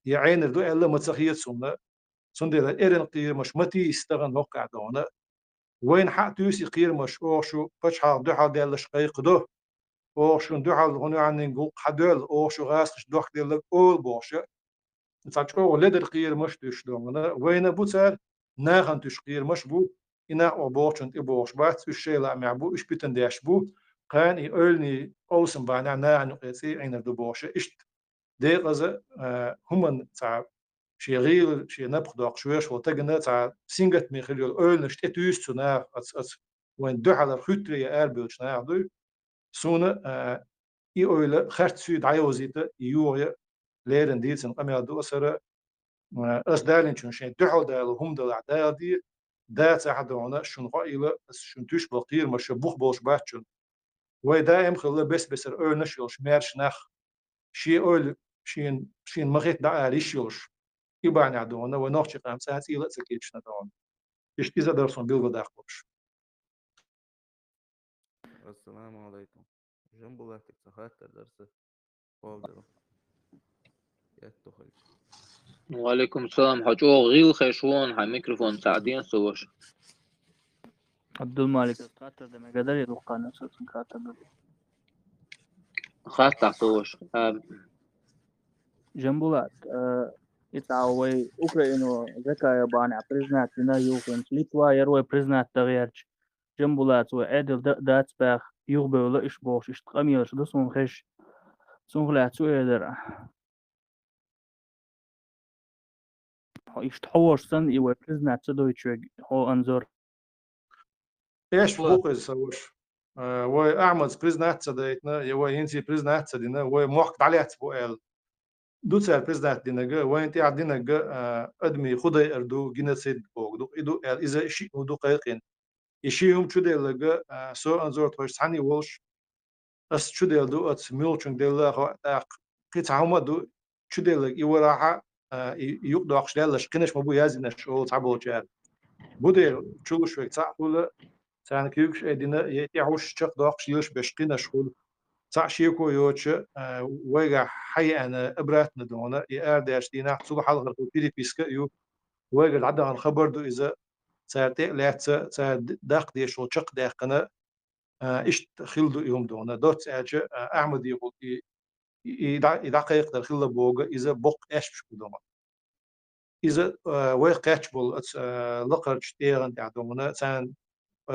يعين الدو إلا متخيط سنة صون ديال إيرن قير مش متي يستغن وقع دونا وين حق توسي قير مش أوشو بشحال دو حال ديال الشقيق دو أوشو دو حال غنو عن نقول حدول أوشو غاسش دوخ ديال أول بوشة تاچو لدر قير مش توش دونا وين بوتر ناخن توش قير مش بو إنا أبوشن إبوش بات الشيء معبو إيش بيتن داش بو كان يقولني أوسم بانا ناعن قيسي عين دو بوشة إيش دي غزة هم تاع شي غير شي نبخ دوق شويش وتجنا تاع سينجت ميخيل أول نشت تويس تنا وين دو على خطري أربيلش ناعدو سونا يقول خرت سود عيوزيته يوري ليرن ديتن أمي دو أسرة أس دالين شون شيء دحول دال هم دال عدايا دي دات عدونا شون قائلة شون توش بقير مش بوخ بوش باتشون ويدائم خلا بس أول نشيلش مارش نخ شي أول شين مغيت دعا ريشيلش يبان عدونا ونوخش قام ساعتي لا سكيتش ندون إيش إذا درسون بيلغو داخلش السلام عليكم جنبو لك تخاطر درس فوق يتخيل وعليكم السلام حجو غيل خيشون هاي ميكروفون ساعدين سوش عبد المالك خاطر ده ما قدر يلقى نفسه خاطر ده خاطر سوش جنبولات يتعوي أوكرانيا ذكاء بانع بريزنات لنا يوكن ليتوا يروي بريزنات تغيرج جنبولات وعدل دات باخ يغبي ولا إيش بوش إيش تقميش ده سون خش سون خلات سو يدر إيش تحوش سن يوي بريزنات تدويتش هو أنظر إيش فوق السوش وأعمل بريزنات صديتنا يوي ينتي بريزنات صدينا وموقت عليه تبوئل دوتسر بريزنات دينجا وين تي عدينجا أدمي خدي أردو جنسيد بوق دو إدو إذا شيء ودو قيقين يشيهم شو ديلجا سو أنظر توش ثاني وولش أس شو ديل دو أت ميلشون ديلا خو قيت عما دو شو ديلج يوراها يقدر أخشلش كنش مبو يازنش أو تعبوا جال بودي شو شوي تعقول سان كيوكش أدينا يعوش شق داقش يلش بشقينا شغل تعشيكو يوتش ويجا حي أنا إبرات ندونا يأرداش دينا حصل حلقة بيدي بيسكا يو ويجا العدا عن خبر دو إذا ساعتي لات ساعت داق ديش وشق داقنا إيش خلدو يوم دونا دوت ساعتش أحمد يقول يدقيق در خلا بوجا إذا بق إيش بشكو دونا إذا ويقاتش بول لقرش تيرن تعدونا سان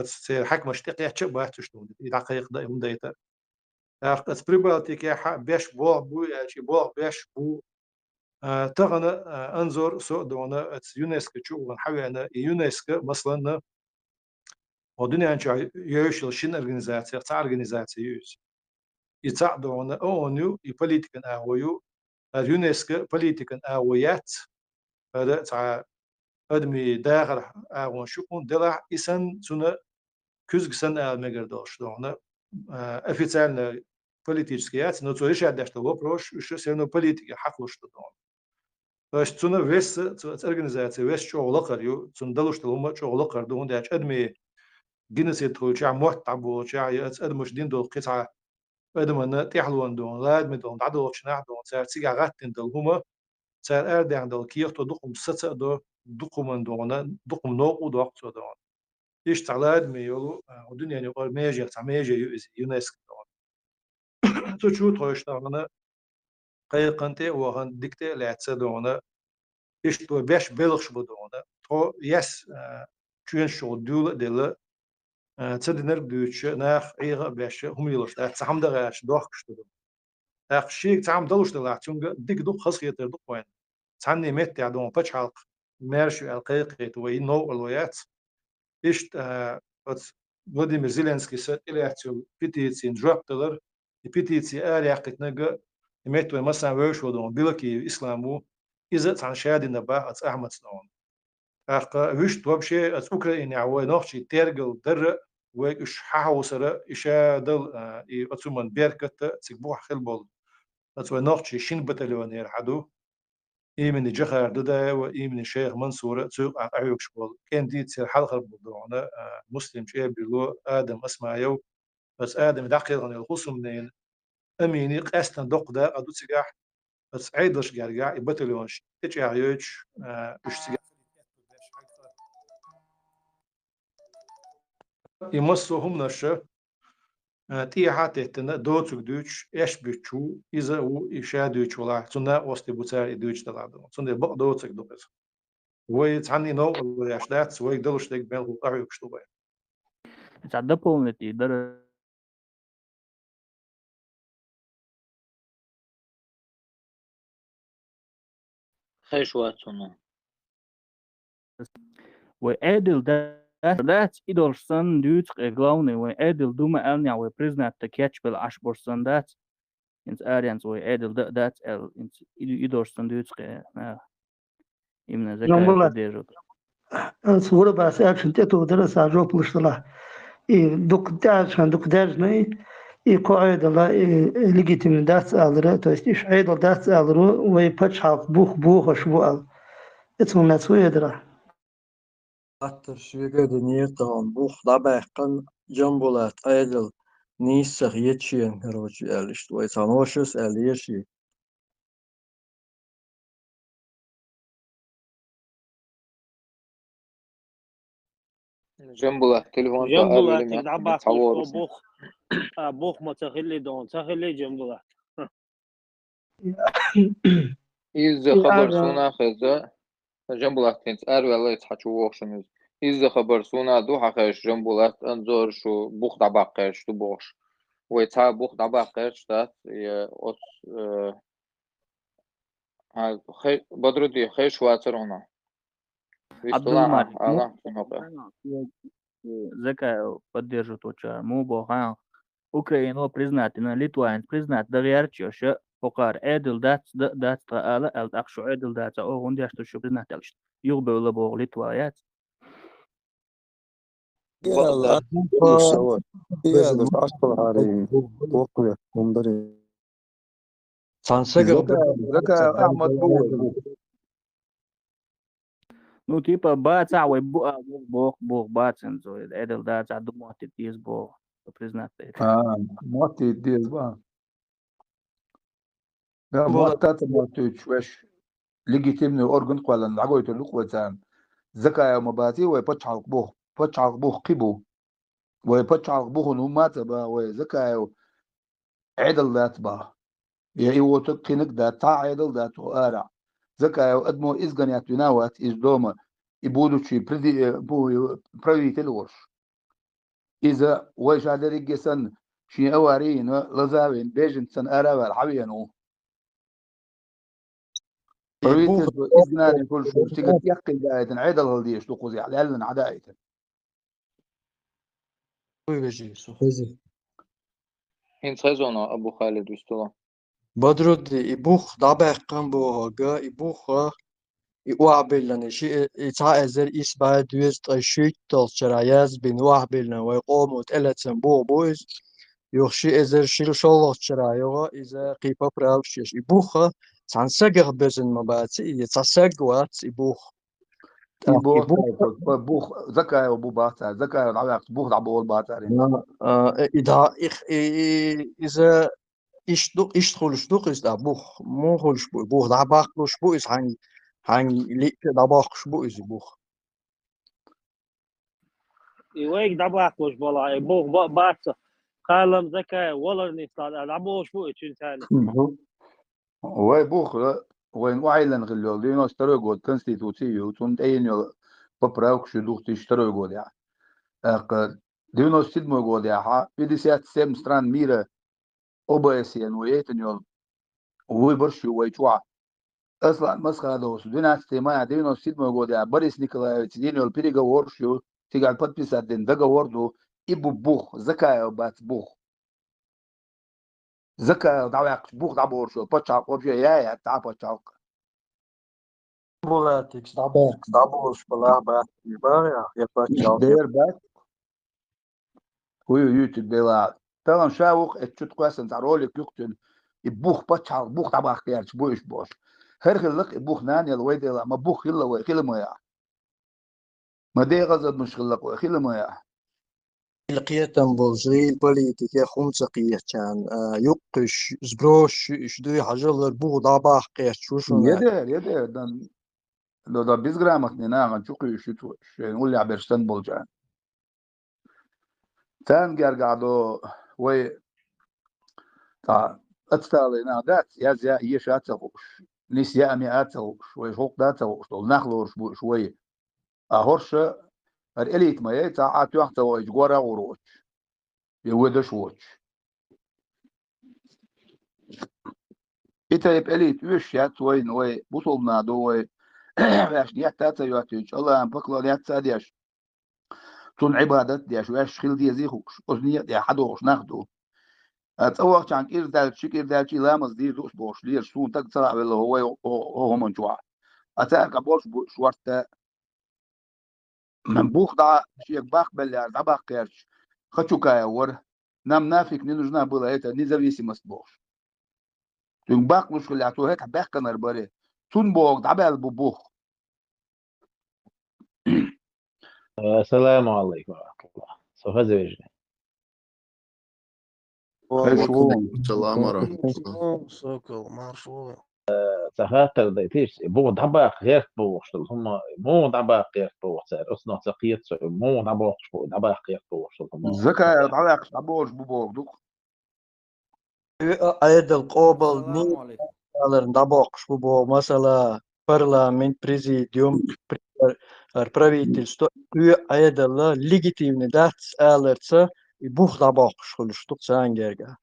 سير حكمة اشتقي شبه تشتون دقيق ده يوم ديتا أس بريبالتي كي بيش بو ياشي بو بيش بو تغنا أنظر سو دونا يونسكو شو ونحوي أنا يونسكو مثلا ودنيا أنشا يوشل شين أورجانيزاتيا تاع أورجانيزاتيا يوش يتعدون أونيو يبوليتيكن أويو اليونسكو بوليتيكن أويات هذا تاع أدمي داخل أون شكون دلع إسن سنة كوزكسن المجردوش دونا أفيتسالنا политическият, но то решает даже вопрос, что все равно политика хакла что то. То есть цуна вес организация вес что локарю, цун далу что лома что локар до он дяч адми генесит توجع موت تعبو توجع أدمش دين دول قطعة أدم أن تحلون دون لاد مدون عدو شناح دون صار تيجا غاتين دول هما صار أرد عند الكير تدقم ستة دو دقم دون دقم نوع ودق دون إيش تعلاد ميولو ودنيا يقول ميجي تعميجي يونسكو دون تو شو توشتاغنا قيقنتي وهن ديكتي لاتسا دونا إيش تو بيش بلغش بدونا تو يس تشين شو دول دل تدنر دوتش ناخ إيغا بيش هم يلوش تعم دغاش دوخش دو أخ شيء تعم دلوش دلع تونغ ديك دو خاص يتر دو وين تعني مت يا دون بتش حلق مارشو القيقيت وي نو الويات إيش فلاديمير زيلينسكي سات إلياتو بيتيتسين جوابتلر بيتيتسي آرياقت نجا يمتوا مثلا ويشوا دون بيلكي إسلامو إذا عن شهادة نبأ أحمد سنون أخ ويش توبشي أوكرانيا عوي نوخشي ترجل در وإيش حاوسرة إيشا دل أتومن بيركت تكبوح خلبول أتوى نوخشي شين بتليونير حدو من جخر ددا من الشيخ منصور تسوق أعيوك شبول كان دي تصير حلقة بدونا مسلم شيء بيقولوا آدم أسمع يو بس آدم دقيق عن الخصم منين أميني قاستن دق دا أدو تسجح بس عيدش جرجع يبتلونش تجي عيوش إيش تسجح يمسوا هم نشة تي حاتتنا دوتسك دوتش إيش بيتشو إذا هو إيشا دوتش ولا صنع وسط بوتار دوتش تلعبون صنع بق دوتسك دوتس ويتعني نو ولا أشدات ويقدرش تك بين القطع يكشطوا تعدبوا نتي در خيش واتسونا وعادل دات إدورسن دوت غلاوني وعادل دوما ألنيا وبريزنات تكياتش بالعشبورسن دات إنت آريانز وعادل دات إنت إدورسن دوت إمنا زكاة ديرو صورة بس أكشن تيتو درس عجوب مشتلا دوك داش عن دوك داش ناي قاعدة لا لقيتم داس ألرا تويش عيد داس ألرا ويبتش حق بوخ شبوال اسمه مسوي درا أكتر شيء قد نيتهم بوخ طبعا كان جنبولات أيدل نيسخ يتشين كروجي أليش ويتانوشس أليشي جنبه تليفون جنبه تقابل تقدر تصور بوخ ما تخلي دون تخلي جنبه إذا خبر سونا خذ جنبه تنت والله يتحكوا وخشمز إذا خبر سونا دو حقش جنبه أنظر شو بوخ دباقش تو بوش ويتها بوخ دباقش تات أوت خي بدرودي خيش واترونا عبد المالك زكاة поддерживает очень мубохан Украину признательна Литвайн признат дагерчош فقار عادل دات تعالى الأخشو عادل دات أو هندي أشتو شو признательش يغبو لبو لتوايات يلا يلا يلا عشرة على وقوة ممدري زكا أحمد بول Ну, типа, баца, ой, бог, бацен, so, عادل دات عدو موتي تيز بو признательش موتي ديز با لا موتات موتي شوش ليجيتيمني أورجن قولا نعقوي تلوك وزان زكا مباتي ويبتش بوخ قبو ويبتش بوخ نومات با وزكا عدل ذات با يهو تقينك ذات تا عدل ذات وآرع زكا أدمو إزغن يتناوات إزدوما يبودو شي بريدي تلورش إذا ويش هذا رجسن شيء أوارين لزاوين بيجن سن أرابل حبيانو رويت إذنان كل شو تيجي يقل دايتن عيد الهلديش تقوزي على لأن عدايتن إن سيزونا أبو خالد وستلا بدرود يبوخ دابع قنبوها يبوخ يوعبلن شيء يتعذر إسبا دويز تشيك تلشراياز بين وعبلن ويقوم وتألتن بويز يخشي إذا شيل شلوت شرايوه إذا قيبا براوشيش يبوخ عن سجغ بزن مباتي يتسجوات يبوخ بوخ زكاة وبو باتا زكاة العلاق بوخ دعبو الباتارين إذا إذا إيش دوق إذا بوخ مو خلش بوخ دعباق لوش بو إذا عن ليك دعباق شبو إذا بوخ يويك دعباق لوش بلا بوخ باتsa قالم زكاة ولا نيستاد دعبو شبو إنسان وي بوخ وين وعيلن غلو دينو اشتروا كونستيتوسيو تون اينو ببراوك شدوخ تشتروا جود يا اق دينو سيدمو جود يا ها بيديسيات سيم ستران ميرا اوباسيان ويتنيول وي برشو ويتوا اصلا مسخه دوس دينا استماع دينو سيدمو جود يا بريس نيكولا دينو بيريغا ورشو تيغال باتبيسات دين دغا وردو ابو بوخ زكايا بات بوخ زكا دعوة بوخ دعبور شو بتشاق وبشي يا تعب بتشاق بولاتكس دعبوش بلا بات يبايا يا باتشاق دير بات هو يوتيوب ديلا تمام شاوق اتشوت قاسن تعرولي كيقتن يبوخ بتشاق بوخ دعبا اختيارش بوش بوش هرخلق يبوخ نان يلا ويد يلا ما بوخ يلا وي خيل ما يا ما دي غزد مش خلق وي خيل ما يا لقيتن بولزري البوليتيكا خمسة كان يقش زبروش شدوي حجر البو دعبا قيش شو يدير دان لو دا بيز جرامك نينا نشوقي شتو نقول لي عبرشتن بولجان تان قاعدو وي تا اتستالي نا دات يا زي يش اتغوش نيس يا امي اتغوش وي فوق دات غوش دول نخلور شوي اهورش الاليت ما يتا اتو حتى وي جورا وروش يودش ووش إتا يبقليت ويش يات وين وي بوصلنا دو وي باش نيات تاتا يواتيش الله أنبقلا نيات ساديش تون عبادت ديش ويش خيل دي زيخوش أزنية دي حدوش ناخدو أتوقع عن إردال شي لامز دي دوش بوش لير سون تقصر ولا هو من جوا أتارك بوش شورتا من بوخ دا شيك باخ بليار دا باخ كيرش خشو كايا ور نام نافك نينوجنا بلا إتا نيزависимость بوش تون باخ مش اللي عتو هيك باخ كنر بري تون بوغ دعبال بوخ السلام عليكم ورحمة الله سوف زوجنا السلام ورحمة الله سوكل مارشو سخاطر دايتيش بو دعبا غير بوش هم مو دعبا غير بوش أصلا سقيت مو دعبا بو دعبا غير بوش هم زكاة دعبا دعبوش بوغ دوك عيد القوبل ني على دعبوش بو مثلا парламент президиум правительство عيد الله ليجيتيمني داتس алерца и бух дабош хулштук сангерга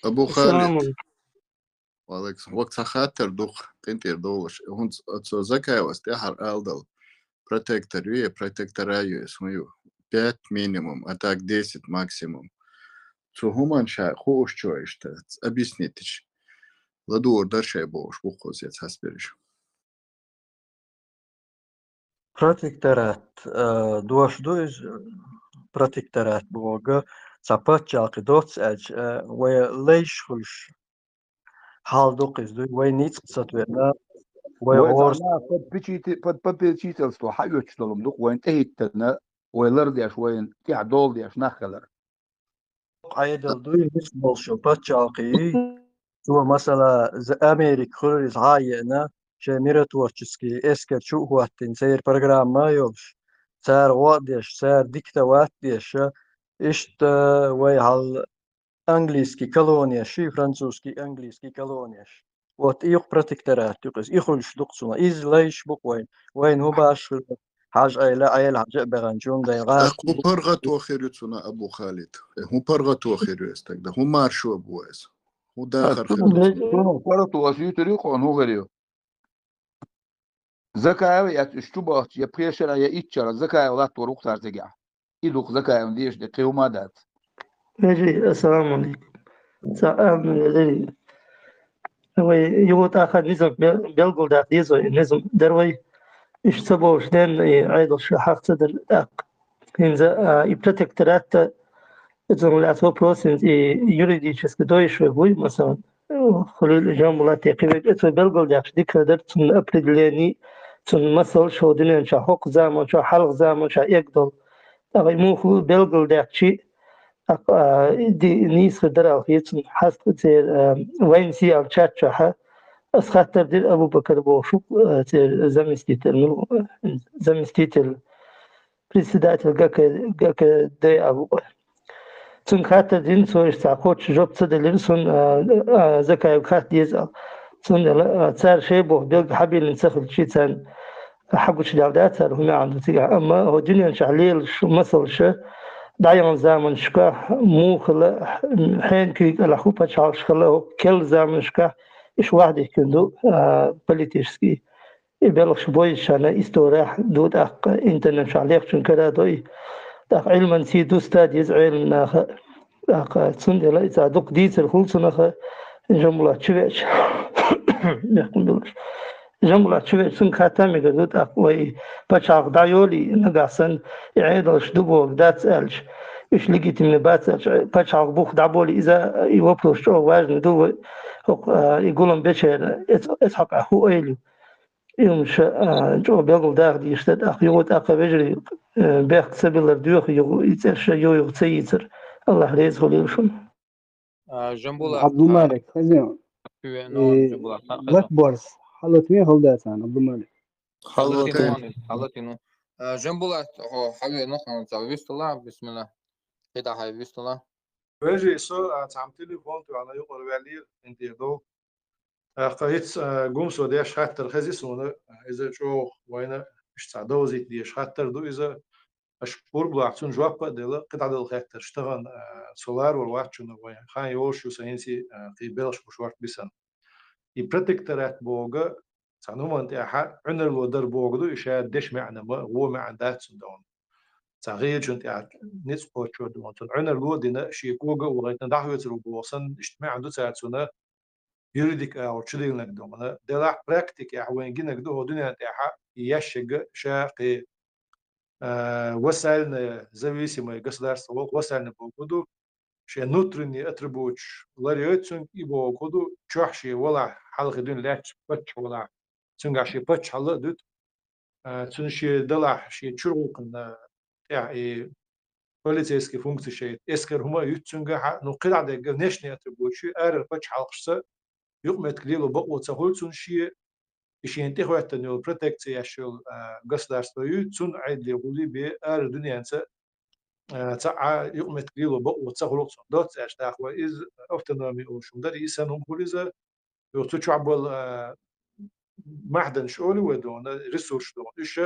أبو خالد وعليكم وقت خاطر دوخ تنتير دولش هون زكاة واستحر ألدل протекторию свою 5 минимум, а так 10 максимум. Цугуман шай хош чоишта объяснитесь. Ладур дальше бош бухоз яц хаспериш. протекторат дуаш дуиз протекторат бога цапачалки доц аж ве лейш хулш халдук из дуй ве ниц сатверна ве ورس بتشيتلستو حيوتشتلم دوك وين تهيتنا ويلردياش وين تيع دولدياش نخلر عيدل دوي نيس بولشو باتشالقي هو مثلا امريك خلص هاينا شميرة واتشسكي اسكت شو هو تنسير برنامج ما يوش صار واديش صار ديكتاتور ديش اشت وي هال انجليزكي كولونيا شي فرنسوسكي انجليزكي كولونياش وات يق بروتكتورات يقص يخلش دقصنا إز ليش بق وين هو باش حاج لا أيل حاج بغنجون ده غاز هو برغت وخير يتسونا أبو خالد هو برغت وخير يستقد هو مارشو أبويس هو داخل خير فرط وسيط ريقو هو غيره زكاة يا اشتبهت يا بريشر يا إيتشر زكاة ولا تروق ترجع إيدوك زكاة مديش دقيقة ما دات يجي السلام عليكم سلام يجي هو يوت آخر نظام بيلقول ده يزو نظام دروي اشتبه شدين عيد الشحاق تدر إنزا يبتدك ترات إذن الأسوأ بروسنس يوريديشس دويش وبوي مثلا خلال جامعة تقريبا إذا بيلقول ده شديك هدر تن أبريدليني تن مثل شو دنيا شا حق زمان شا حلق زمان شا يقدر أغي مو خلال بيلقول ده شيء دي نيس خدر أو يتن حسب تير وين سي أو تشات شا أسخاطر دير أبو بكر بوشوك تير زمستيتل председатель ГК أبو تون خاطر دين سويش تعقوش جوب تدلين سون زكاة وخات ديزل سون تار شيء بوه بيلق حبيل نسخل شيء تان حقوش دعوات هم عنده تيجا أما هو دنيا شعليل شو مثل شو دايما زمن شكا مو خلا حين كي الحوبة شعش خلا كل زمن شكا إيش واحد يكندو بوليتيشسكي يبلغ شبوي شانا استوراح دود أق إنترنت شعليق شن كذا دوي أق علما سي دوستاد يزعل ناخ أق تسند لا يتعدق ديت الخلص ناخ جملة شويش يحكم بلش جملة شويش سن خاتمي قدود أق وي بشاق دايولي نقاسن يعيد الشدبو دات ألش إيش لقيت من بات بشاق بوخ دعبولي إذا يوبلش أو واجن دو يقولون بشر إسحق هو أيلو يوم جو بيقول داخل يشتد أخ يقول أخ بيجري بيخ سبيل الديوخ يترش يو يتسيتر الله ريز خليلشون جنبولا عبد الملك خزيون نون جنبولا بلاك بورس حلوتني هلداتان عبد الملك حلوتينو جنبولا هو حبي نخن تعبيست الله بسم الله كده حبيست الله ويجي سو تعم تليفون تو أنا يقول بالي أنت دو قيت قوم سو ديش خاطر خزيسون إذا شو وين اشتعدوا زيت ديش خاطر دو إذا أشبور بلاعتون جواب دل قطع دل خاطر اشتغل سولار والواحد شنو وين خان يوش وسينسي قبلش مشوار بسن يبرتكترات بوجا سانو أنت أحد عنا الودر بوجدو إشاد دش معنا هو مع عندات سندون تغيير جنت أحد نسبة شو دون عنا الودنا شيء كوجا وغيتنا دعوة الوصن اجتماع عنده ساعتنا يريدك أو تشيل نقدم أنا دلع براكتيك يا وين جينا قدوه دنيا تاعها يشج شاقي وسائلنا зависимые государства وسائلنا بوجودو شيء نوترني أتربوش لاريوتسون يبوجودو شحشي ولا حلقة دون لاتش بتش ولا تنقع شيء بتش حلقة دوت تنشي دلع شيء شروقنا تاع полицейский функции شيء إسكر هما يتسونجا نقل عدد نشني أتربوش أر بتش حلقة يقمت كليلو بقوة تقول تنشي إشي أنت خوات إنه بروتكتي أشيل государство يتسون عيد لغولي بأر الدنيا أنت تاع يقمت كليلو بقوة تقول دوت أشتاق وإز أوتونومي أو شو ده إنسان هم كليزا يتشعبل معدن شغل ودون ريسورس دون إيش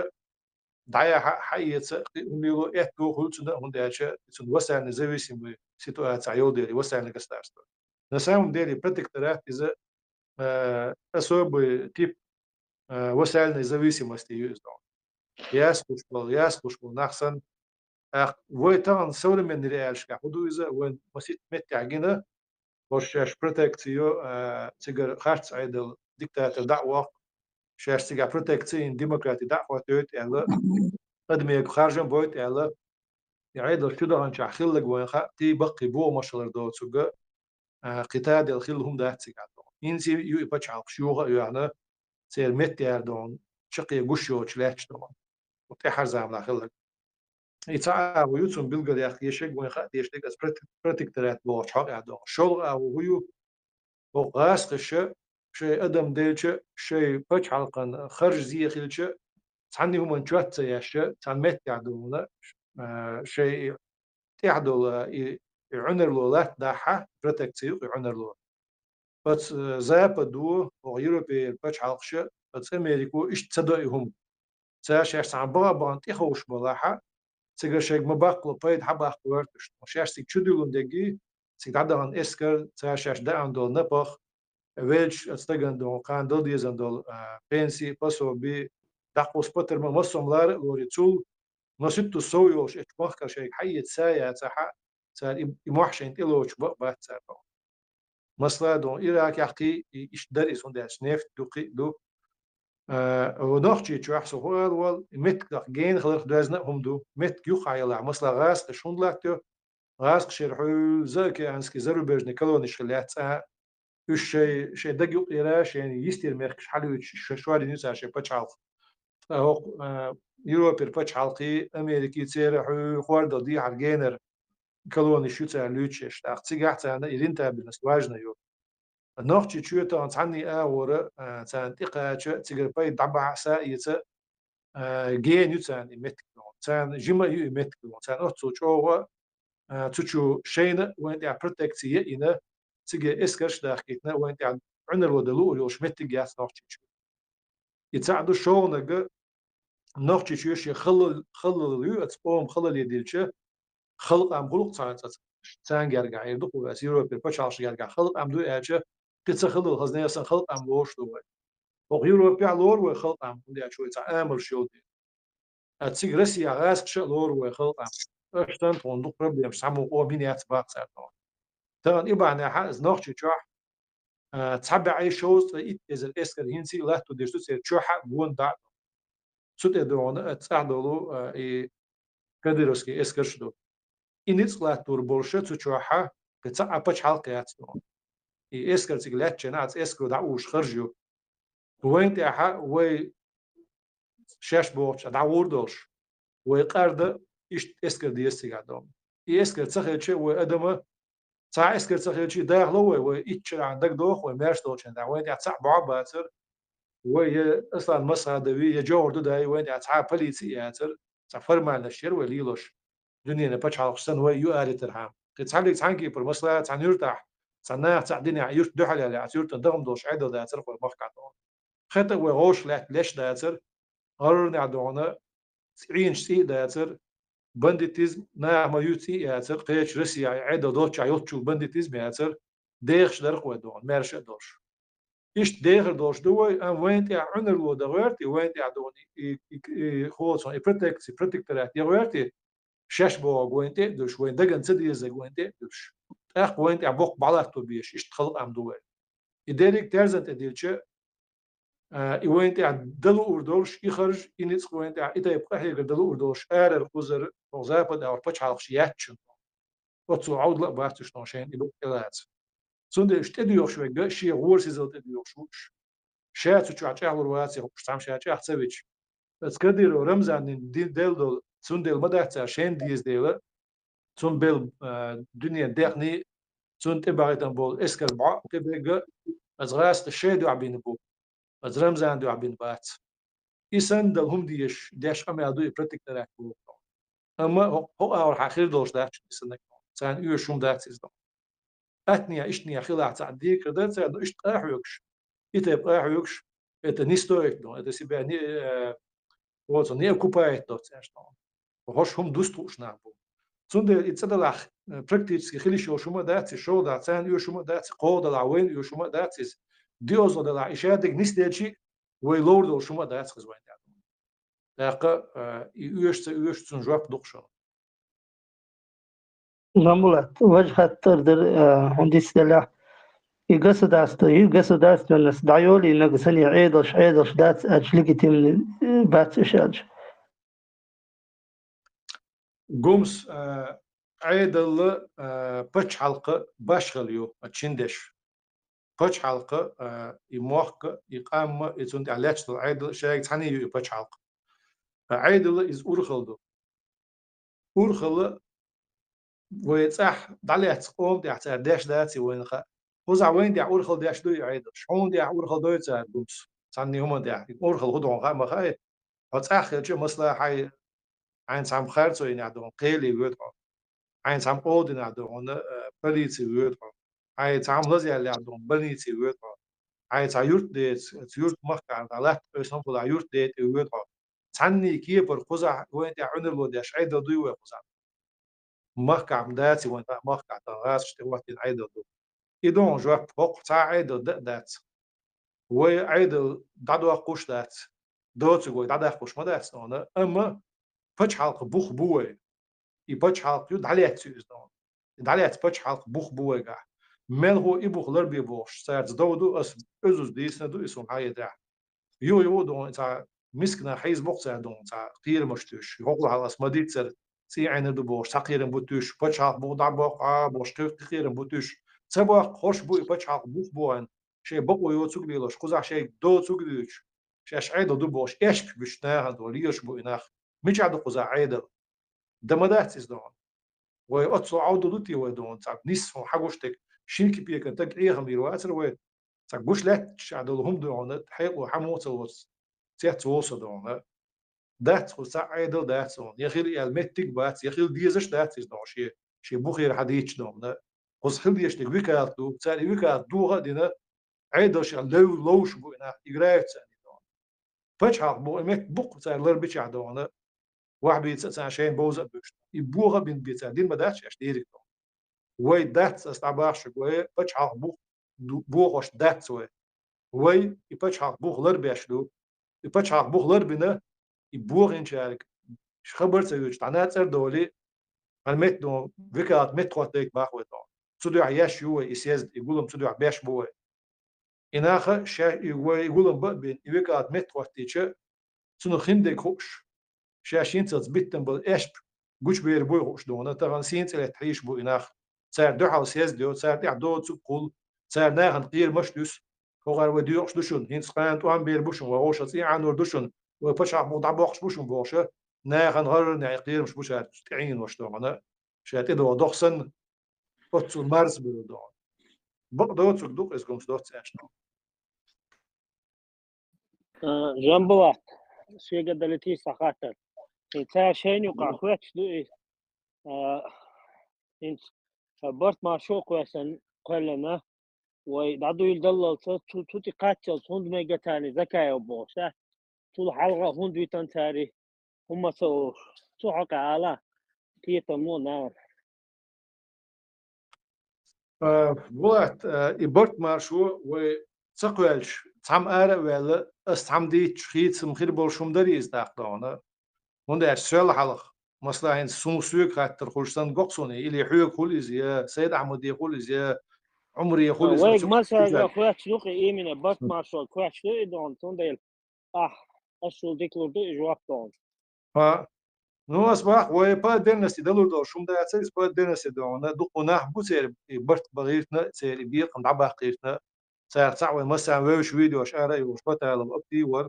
دعيا حقيقة هم إتو خلصنا هم ده أشياء تون وسائل نزويسين بسيطة عيودي وسائل государство на самом деле протекторат إذا особый тип وسائل зависимости يوزدون ياسكوشبل نحسن ويتان современный реальшка худу إذا وين مسيت متعجنة وشاش بروتكتيو تيجر خارج عيد ديكتاتور دعوة شاش تيجر بروتكتين ديمقراطي دعوة تيوت إلا قدم يك خارجن بويت إلا يعيد الشدة عن شخيل لك وين خا تي بقي بو مشلر دو تسوق قتال الخيل هم ده تيجر إنسي يو يبتش على شيوخ يعني سير متيار دون شقي قشيو تشلاتش دون وتحر زعم داخل يتعا ويوتون بيلقى يا أخي يشق وين خا يشتق أس بروتكترات بوش حق عدون شغل أو هو وقاس قشة شيء أدم ديلش شيء بتش علقن خرج زي خيلش تعني هم نشوت ياش تعني متيار دون شيء تعدل يعنر لولات داحة بروتكتيو يعنر لول بس زاب دو ويوروبي بتش علقشة بس أمريكا إيش تصدقهم شاش عم بغا تخوش بلاحة سيجر شيك مباقلو بايد حباق ورتش شاش سيك شدولون دقي سيك دادان اسكر شاش دان دول نبخ ويلش استغن دول كان دول ديزن دول بنسي باسو بي داقو سبوتر ما مصم لار لوري تول نسيتو سويوش اتبخ شيك حي تسايا تسحا صار يموحش انت لوش بات صار مثلا دون إيراك يحكي إيش درس ونداش نفط دو ونحكي شو أحسن هو مت جين خلق دوزنا هم دو مت يخ عيلا مثلا غاس شون لكتو غاس شرحو زك عنسك زرو برج نكلون شلات وش شيء دقيق إيراش يعني يستير ميركش حلو شواري نيسا شيء بتشعل هو يوروبير بتشعلقي أمريكي تسير خوارد دي على جينر كلون شو تاع لوتشش تاع تيجات أنا إذا بالنسبة واجنا يو نوختي تشوتا أنت عني أور تانتقى تيجر باي دبع سايت جين يتان يمتكلون تان جما يمتكلون تان أختو شو تشو شينا وين تاع بروتكتي إنا تيجي إسكرش داخلنا وين تاع عنا الودلو يوش متجاس نوختي شو يتساعدوا شو نجا نوختي شو شيء خلل يو أتقوم خلل يديرش خلق أم خلق تان جرجع يدق وأسيرو بالبشر جرجع خلق أم دو أجا تتخلل خزنة يسن خلق أم لوش دوي وغيرو بيع لور وخلق أم دي شوي تعامل شو دي أتسيج رسي عاس شو لور وخلق أم أشتن توندو بروبلم سامو أو بينيات باق ساتون تان إبعنا حاز نوختي شح تحب أي شوز إذا الإسكر هنسي لا تدرسو سير شح بون دا سوت إدرون تساعدلو إيه كدرسكي إسكر شدو إنيس لا تور بولشة تشوحة كتسع أبش حلقة ياتسون إسكر تقلات جنات إسكر دعوش خرجوا وين تاعها وي شاش بوش دعور دوش ويقارد إيش إسكر ديستي قدام إسكر تسخيل شيء وأدمه تاع إسكر تسخيل شيء داخله وإيش عندك دوخ وماش دوش عند وين تاع بعباتر وهي أصلا مصر دوي يجور داي وين تاع بليتي ياتر تاع فرمان الشر وليلوش دنيا نبتش على خصن هو يؤاري ترحم تتحلق تحنكي بالمصلحة تحن يرتاح تحنا تعدين عيوش دحل على عيوش تندغم دوش عيدا داتر في المحكة دون خطأ وغوش ليش داتر قررنا عدونا عين شيء داتر بندتيزم ما يوتي ياتر قيش رسي عيدا دوش عيوت شو بندتيزم ياتر ديخش درق ودون مارش دوش إيش ديخر دوش دوي أم وين تاع عنر لو دغيرتي وين تاع دوني خوص بروتكترات يغيرتي شاش بوا قوينتي دوش وين دقن تدي زي قوينتي دوش اخ قوينتي عبوق بعض توبيش ايش تخلق ام دوي يديرك ترزنت اديلش وينتي دلو اردوش يخرج ينس قوينتي اذا يبقى هي دلو اردوش ار الخزر وزابد او بتش على خشياتش وتصو عود لا بارتش نوشين يبقى كلات سند اشتديو شوي شي غورس زلت اديو شوش شات تشع تشع ورواتي وش تعم شات تشع تسويش بس كدير رمزان دين دل سند المدح عشان ديز ديلا تون بيل دنيا دقني تون تبعت بول اسكر بع تبقى از غاست الشيدو عبين بو از رمزان دو عبين بات إسان دلهم ديش أما يدو يبرتكتر بو أما هو أور حخير دوش داش إسانك سان يوشون داتيز دو أتنيا إشنيا خلاع تعدي كده سان إش أحيوكش إتب أحيوكش إت نيستويك دو إت سيباني وصل نيا كوبايت دو تساش دو وهوش هم دوستوش نابو زونده يتصدق praktiski خليش يوشوما داتي شو داتان يوشوما داتي قود العوين يوشوما داتيز ديوز ولا إشادك نستيجي ويلورد يوشوما داتي خزوين داقة يوش تنجواب دقشون نمولت وجهة تردر عندي سلاح يقصد الناس دعيولي نقصني عيدش دات أجلقتي من بات إشاج قومس عيدل بتش حلقة باشغليو تشندش بتش حلقة يموحق يقام يتوند علاج عيدل شايك تاني يو بتش حلقة عيدل إز أورخلدو أورخل ويتصح دعليت قوم دي حتى داش داتي وين خا وزع وين دي أورخل داش دو عيدل شحون دي أورخل دو يتصح قومس تاني هما دي أورخل هدون خا ما خاي هتصح يجي مصلحة عين سام خارج وين عندهم قيلي ويدعو عين سام أودن عندهم بليتي ويدعو عين سام لزي اللي عندهم بليتي ويدعو عين سام يورت ديت يورت مخ عند الله بسم الله يورت ديت ويدعو تعني كيبر خزع وين تعون الوداش عيدا ضي وخزع مهكع مداتي وين مهكع تغاس وقت عيدا ضو إدون جواب فوق تاع عيدا دات وعيدا دعوا قوش دات دوت جوي دعوا قوش ما دات أما فتش حلق بوخ بوي يبتش حلق يود عليك سيز عليك فتش حلق بوخ بوي قاع مل هو إبوخ لربي بوش ساعد دودو أزوز ديسنا دو اسم حاجة ده يو دون تاع مسكنا حيز بوقتا دون تاع قير مشتوش يقول على اسمديت سر سي عين دو بوش تقير بوتوش بتشا بو دابو بوش قير بوتوش سبا خوش بو بتشا بوخ بوان شي بقو يو تسوق بيلوش قزع شي دو تسوق ديش شاش عيد دو بوش اشك بشنا هذا ليش بو اناخ مش عاد قزع عيد دمدات دون ويقصوا عودو دوتي ودون تاع نصف حقوشتك شينكي بيك انت ايه هم يرواتر وي تاع بوش لا تشعدلهم دون حيقو حموت تيت وصل دون دات وسع عيدل دات دون يخيل المتك بات يخيل ديزش دات دون شي بخير حديث دون قص خل يشتك ويكاتو تسالي ويكات دوغا دينا عيدل شي لوش بو انا يقرايت دون فتح بو مت بق تاع لربيش دون واحد بيتسع شين بوزا بوش يبوغا بين بيتا دين بداتش اش ديرك دون وي دات استعباش وي فتح بوغش دات وي يفتح بوغ لربيش دو يفتح بوغ لربنا يبوغ إنشارك خبر سويش تعنات سر دولي المت دو فكرة مت قوتك باخوي دون تدو عياش يو يسيز يقولهم تدو عباش بوه إناخ شا يقولهم بين فكرة مت قوتك تنو خندك خوش شاشين تثبتن بالإشب قوش بير بوي خوش دون تغن سين تلات تعيش بو إناخ سار دو حال سيز دو سار تعدو تقول سار ناخن قير مشدوس هوغار وديوش دوشون هين سقان تو عم بير بوشون وغوش سي عنور دوشون وفشع موضع بوخش بوشون بوشه ناخن غر نعقير مش بوشات تعين وش دون شات دو دوخسن وتسو مارس بيرو دون بق دوت دوق اسكم دوت ساشنو جنبوات شيء قد التي سخاتر إنت شيء يقع خوش دو إنت برت ما شو كويسن قلنا ويدعدو يدلل تو تقاتل هند ما جتاني ذكاء وبوسة طول حلقة هند ويتنتاري هم سو حق على كيف مو نعم بوات إبرت مارشو وتقولش تعم آرة ولا استعم دي تخيط سمخير بولشوم داري استعقدونا هند أرسل حلق مثلا هن سمسوك خاطر خلصان قصوني اللي حيوك كل إزياء سيد أحمد يقول إزياء عمري يقول إزياء ويك مثلا خوش لوقي إيمن إبرت مارشو خوش لوقي دون تنديل أشل ديكلو دو إجواق دون نو أصبح ويبا درنسي دلور دور شوم دا أتسيس با درنسي دونا دقنا بو سير برت بغيرتنا سير بيق مدعبا قيرتنا سير تعوي مثلا ويش فيديو أشعري وش بطل أبتي ور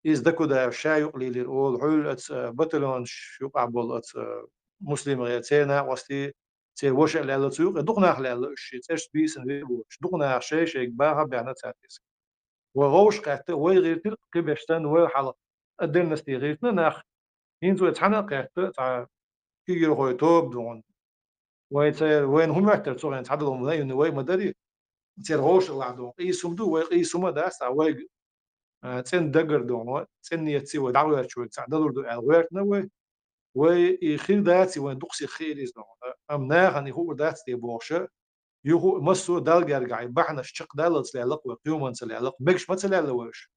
إز دكو دا شاي يقلي للأول حول أتس بطلون شوق عبول أتس مسلم غير تينا وستي سير وش اللي تسوق دقنا خلال الشيء تش بيسن ويش دقنا شيء باها بيعنا تاتيس وغوش قات ويغير قبشتن وحلق الدرنسي غيرتنا ناخ ينزو يتحنق قات تاع كيجي خوي توب دون وين هم يحتر صغير تعدلهم لا ينوي مدري تير غوش الله دون قيسم دو وقيسم داس وي تن دقر دون تن يتسي ودعوة شوي تعدلوا دو الغيرت نوي ويخير داتي وين دقسي خير دون أم ناغني هو دات دي بوشة يهو مسو دال جرجع بحنا الشق دال تلعلق وقيوم تلعلق مش ما تلعلوش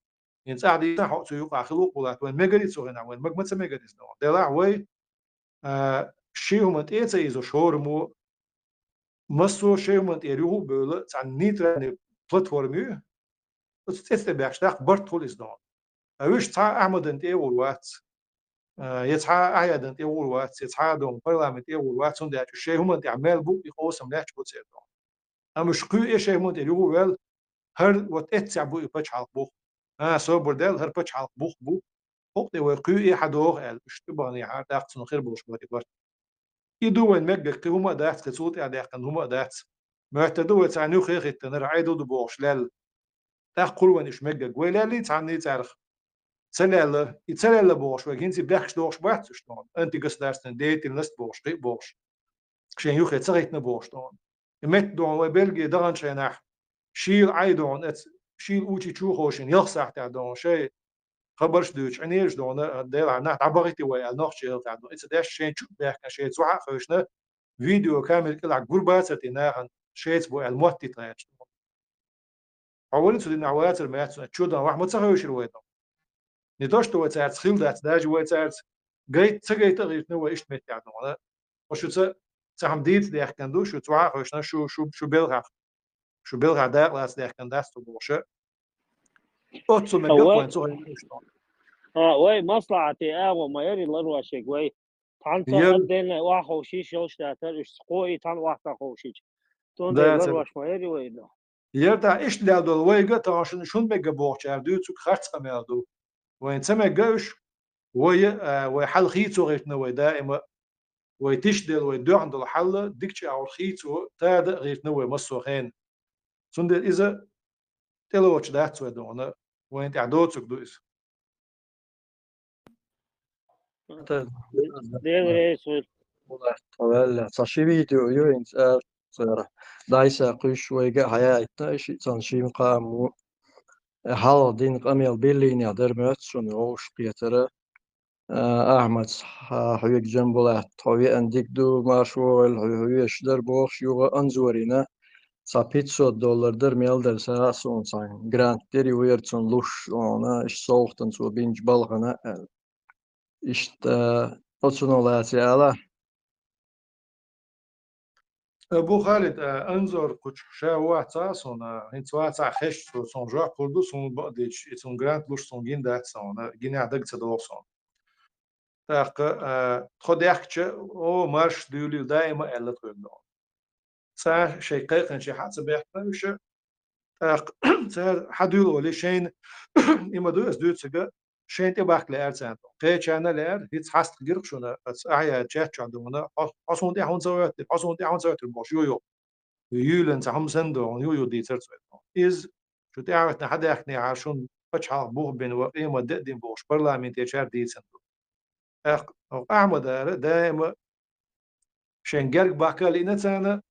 ينس قاعد يتحق سيوق خلوق ولا وين مجري صغير وين ما تسمجري دون دلع وي شيء هم تيجي إذا شورمو مسو شيء هم تيجيه بقول عن نيترا بلاتفورمي تستبيعش تاخ برتول إزدان أوش تاع أحمد أنت أول وقت يتاع أحد أنت أول وقت يتاع دون برلمان أول وقت سند شيء هم تعمل بو يقوسم لاش بتصيرون أما شقي شيء هم تيجيه ويل هر وقت أتسع بو يبتش على بو سو بردل هر بتش على بو وقت وقي حدوه اشتباني حد أقصن خير بوش بودي يدو وين مجد كهما دات كسوت يعني كان هما دات ما تدو تعنيو خير تنر عيدو دو بوش لال تقول وين إيش مجد ولا لي تعني تعرف سلالة يتسلالة بوش وكين سي بلاخش دوش بات شلون أنت قصدارستن ديت الناس بوش قي بوش شين يو خير صغيت نبوش دون مت دون وبلغي دغن شيناح شيل عيدون شيل اوتي تشو خوشين يخسح تاع دون شيء خبرش دوش عنيش دونا ديل عنا عبغتي ويا نوخش يلتعدو إذا داش شيء شو بيحكي شيء زوحة خوشنا فيديو كامل كل عقربات تناهن شيء بو الموتي تاعش أولين سودين عوات المات تشودا واحد متصحوش الويدا ندوش تو تاعت خيل دات داج وتاعت جيت تجيت غير نو إيش متعدو أنا وشو تسهم ديت ده كان دو شو زوحة خوشنا شو بيلغا داق لاس ده كان داس تبوشه أتصل من قطوة نسوي وي مصلحتي وما يري الأروع شيء وي تانتا أدين واحد شيء يوش تاتر إسقوي تان واحد خوشيج تون ده الأروع ما يري ويدا يرتا إيش لادو ويجا تاشن شون بيجا بوش عردو تك خرط كمالدو وين سمع جوش وي حل خيتو غيرنا وي دائما وي تشدل وي دو عند الحل ديكش أو خيتو تاد غيرنا وي مسوخين سند إذا تلوش دات ودونا وين تعدو تك دويس طوال صاشي فيديو يوين صار دايسا قش ويجا حياتنا شيء صنشيم قامو حال دين قاميل بيلين يقدر ماتسون روش قيترة أحمد حويك جنبلا حوي أنديك دو ماشوال حوي يشدر بوخ يوغا أنزورينا $500 در ميل در ساسون ساين جرانت ديري ويرتسون لوش أنا إش صوختن سو بينج بالغنا إشت أتصنولاتي على أبو خالد أنظر كوش شاوات ساسون هنت وات خش سون جوا كردو سون بعدش سون جرانت لوش سون جين دات سون جين عدق تدور سون تاق خد يحكي أو مارش ديولي دائما إلا تقول سا شيء قيق شيء حاسب يحكي وش تاق سا حدول ولا شين إما دوس دوتسجا شين تباك لأر سانتو قيش أنا لأر هيت حاست غير شونا بس أعيا جات عندنا أصلا دي هون زوات أصلا دي هون زوات المش يو يولن سهم سندون يو دي ترت إز شو تعرف حدا يحكي عشان بتشحال بوه بين وإما دين بوش برلمان تشار دي سندو أحمد دائما شين جرق باكا لينا تانا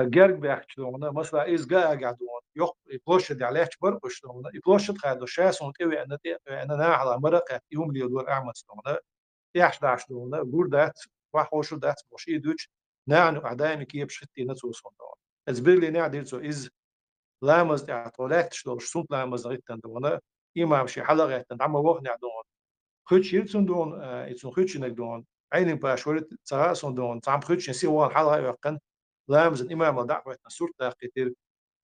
جرق بيحكي مثلا إز قاعدون يق يبلش دي عليه كبر بشلونه يبلش تخيل الشاس ونتوي أنا ناحل مرقة يوم اللي يدور أحمد شلونه يحش داش شلونه بور دات وحوش دات مش يدوش نعنو أعدائي كيف شتي نتوصل أزبير لي نعدي سو إز لامز اعطولات شلون صوت لامز غيتن دونه إما مشي حلقة عم وقت نعدون خدش يرتون دون يتون خدش نقدون عيني باشورت تراسون دون تعم خدش نسيوان حلقة يقن لامز الإمام دعوة نصور تاقيتير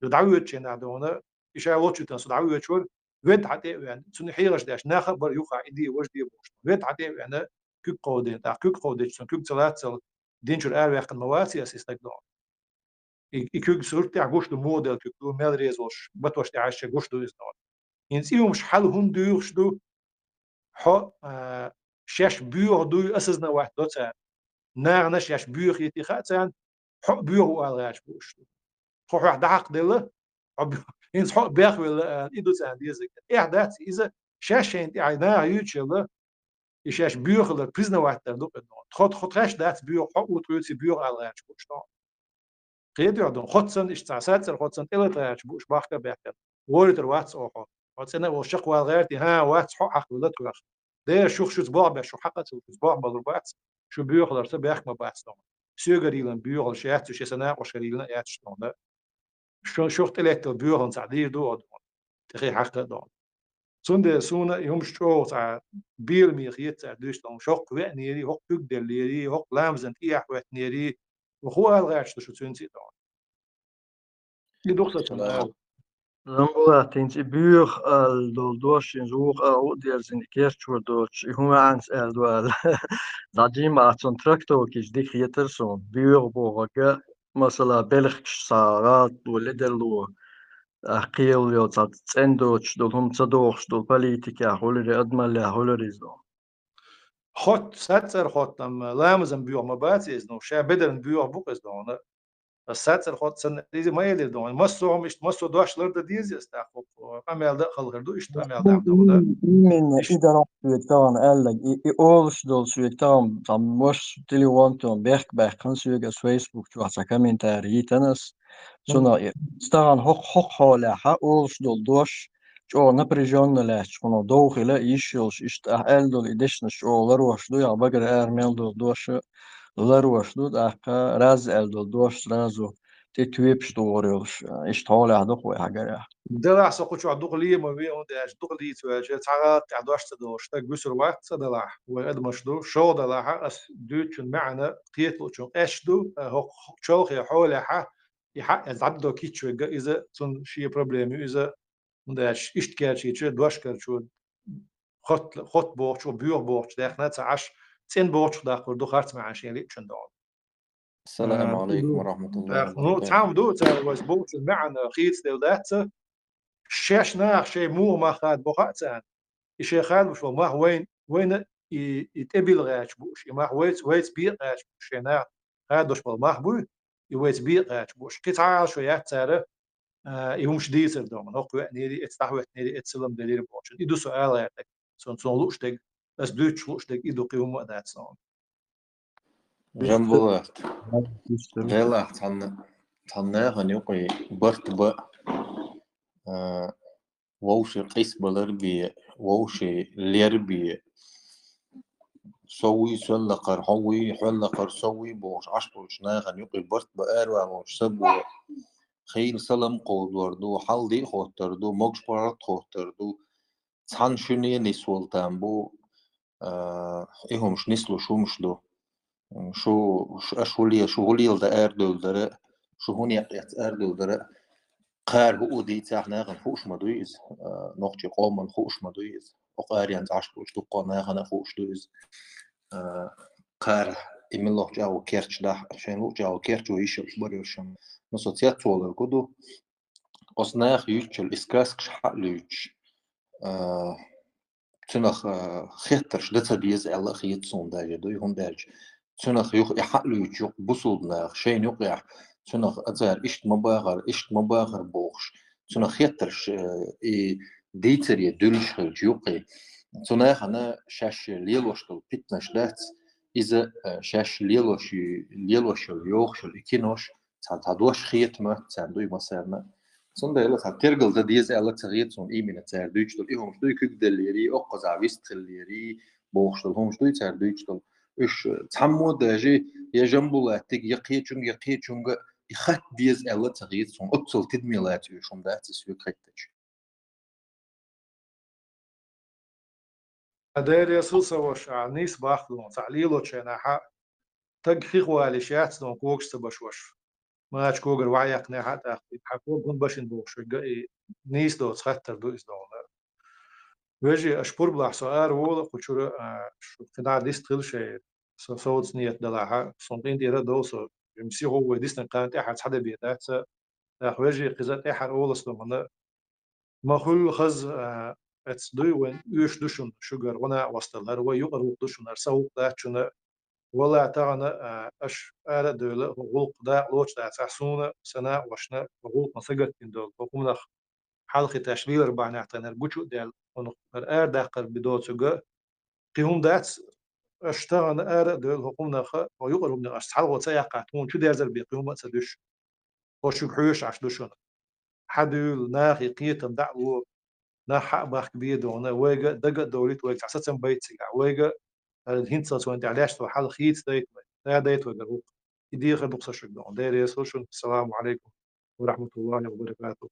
دعوة شيء دونه إشاء وقت تنص دعوة شور ويد حتى يعني تون حيرش داش ناخبر يوقع إدي وجدي بوش ويد حتى يعني كوك قودين كوك قودين تون كوك ثلاثة دينشر أروح المواسي أسيستك دون يكوك صورتي عقوش الموديل كوك دو مال ريزوش بتوش تعيش عقوش دو يسنون ينسيهم مش حل هم دوش دو حو شاش بيور دو أسزنا واحد دوتا نار شاش بيور يتي خاتان حو بيور والغاش بوش حو واحد عقد ينس حو بياخ ولا إيدو تان ديزك إعداد إذا شاش أنت عينا يوتشل يشاش بيور لا بريزنا واحد دو خد خاش دات بيور حو وتوتي بيور الغاش بوش قيد يعدون خدسن استعسات خدسن إلا تاج بوش باخك بيحكي ورد الواتس أوه خدسن وشق والغيرتي ها واتس حق حق ولا تروح ده شو تباع بشو حقت تباع بالربات شو بيخلر تبيخ ما بحثنا سيجريلن بيخل شيء شو سنة وشريلن ياتشون ده شو تلات بيخل تعديل دو تخي حق دون سونة يوم شو تاع بير ميخيت تاع دوش لون شق وعنيري هق تقدر هق لامزن إيح وعنيري وهو الغاش شو تنسي دون يدوخ تسمع Zambula tins I buur al dol dosh in zoog al diels in de kerstjoer doch huma ans el doal da jim at son traktor kis dik yeter son buur boga masala belg sarat do ledel do aqil yo tat endoch dol hum tsadoch dol politika holir admal la holiris do خط ساتر خطم لامزن بيو ما باتيز نو شا بدرن بيو بوكس دون الساتر خط سن ديزي ما يدير دون مسو مش مسو دواشلر دا ديزي استاخو امال دخل غردو ايش امال دام دون من إدارة سويتان ألق أولش دول سويتان تام وش تلي وانتون بيخ كان سويق فيسبوك جو حتى كومنتاري تنس سونا ستان حق حالة أولش دول دوش جو نبريجون لا شنو دوخي لا يشيلش إشت أهل دول إدشنش أو لروش دو يا بقر أرميل دول دوش لروش دو داك راز أهل دول دوش رازو تتويبش دوريلش إشت هولي هدوخ ويحقر دلع سقوط شو دغلي ما بي أون داش دغلي تواجه تعرض تعدوش تدوش تجسر وقت صدلع وقد مشدو شو دلع أس دوتشن معنا قيتلو شو أشدو هو شو خي حول يحق يزعدو كيتشو إذا تون شيء بروبلم إذا داش إشت كارشي شو دوش كارشو خط بوش وبيور بوش داخل نتعش تين بوش داخل دو خارت مع شيء اللي تشندون السلام عليكم ورحمة الله داخل نو وبركاته. تعم دو تعال واس بوش معنا خيت دولات شاش ناخ شيء مو ما خاد بوقتان شيء خاد مش ما وين يتقبل غاش بوش ما ويت بي غاش بوش هنا هادوش ما بو يويت بي غاش بوش كتعال شويات تاره يومش ديسر دوم نو قوة نيري اتستحوت نيري اتسلم دليل بوش يدو سؤال ياتك سون لوشتك بس دوتش لوشتك يدو قيوم وقت سون جنبوات غيلا تناغن يقي برت با ووش قيس بلر بي ووش لير بي سوي سلقر هوي حلقر سوي بوش عشبوش ناغن يقي برت بقاروا وش سبو خيل سلم قود وردو حلدي خوتردو موكش بارت خوتردو تحن شنية نسول تامبو إيه مش نسلو شو مش دو شو أشولية شغليل دا أردول درا شو هون يقيت أردول درا قار هو دي تاعنا خوش مدويز نقطي قوم خوش مدويز وقاريان تعشبوش دقنا غنا خوش دويز قار إمن الله جاو كيرش ده عشان لو جاو كيرش ويشوش بريوشم نصوصيات طول كدو أصناخ يوتشل إسكاسكش حلوش تنخ خيترش دتا بيز الله خيت صون داج دوي هون داج تنخ يخ يحلوش يق بصودنا شين يقع تنخ أزار إشت مباغر بوخش تنخ خيترش ديتر يدلش يقع تنخ أنا شاش ليلوشتل بيتنش دات إذا شاش ليلوش يوخش الكينوش تعدوش خيت ما تعدوي مسارنا صندوق يلا ترجل ده ديز الله تغيير صون إيمين تعدوش دول إيهم شدوي كيك دليري أقصى عويست خليري بوخش دول هم شدوي تعدوش دول إيش تحمو داجي يا جنبولاتك يقيتشون يخت ديز الله تغيير صون أتصل تدميلات يشون ده تسوي كريتش داير يسوس وش نيس باخلون تعليلو شنا حق تجخيخ والشات دون كوكس تبشوش ما أشكوجر وعيك نحت أخي حكوا بون باشين بوش نيس دو تخطر دو إس دون ويجي أشبور بلا سؤال ولا كشور شو كنا ديست خل شيء صوت نيت دلها صنطين ديرة دوسو يمسي هو ديست كانت أحد حدا بيتات ويجي قزات أحد أول سلمان ما هو خز اتسدوي وين يوش دوشن شجر وانا وصلنا هو يقرب دوشن أرسل ده شنا ولا تعنا أش أرى دولة غلق ده لوش ده سحسونا سنة وشنا غلق مسجد من دول وقمنا حلقة تشليل 4 نعتنا بوشو دال ونقر أر دقر بدوت سجى قيوم دات أشتغل أر دول وقمنا خ ويقرب من أشتغل وتيقع تون شو دازل بقيوم تدش وشو بحوش عش دوشنا حدول ناخي قيتم دعوة نحق باخ بيدو ويجا دقة دولت ويجا عساتن بيت سجع ويجا الهند صوت وانت علاش تو حل خيت دايت وجروك يدي غير بقصة شقدون داير يسوشون السلام عليكم ورحمة الله وبركاته.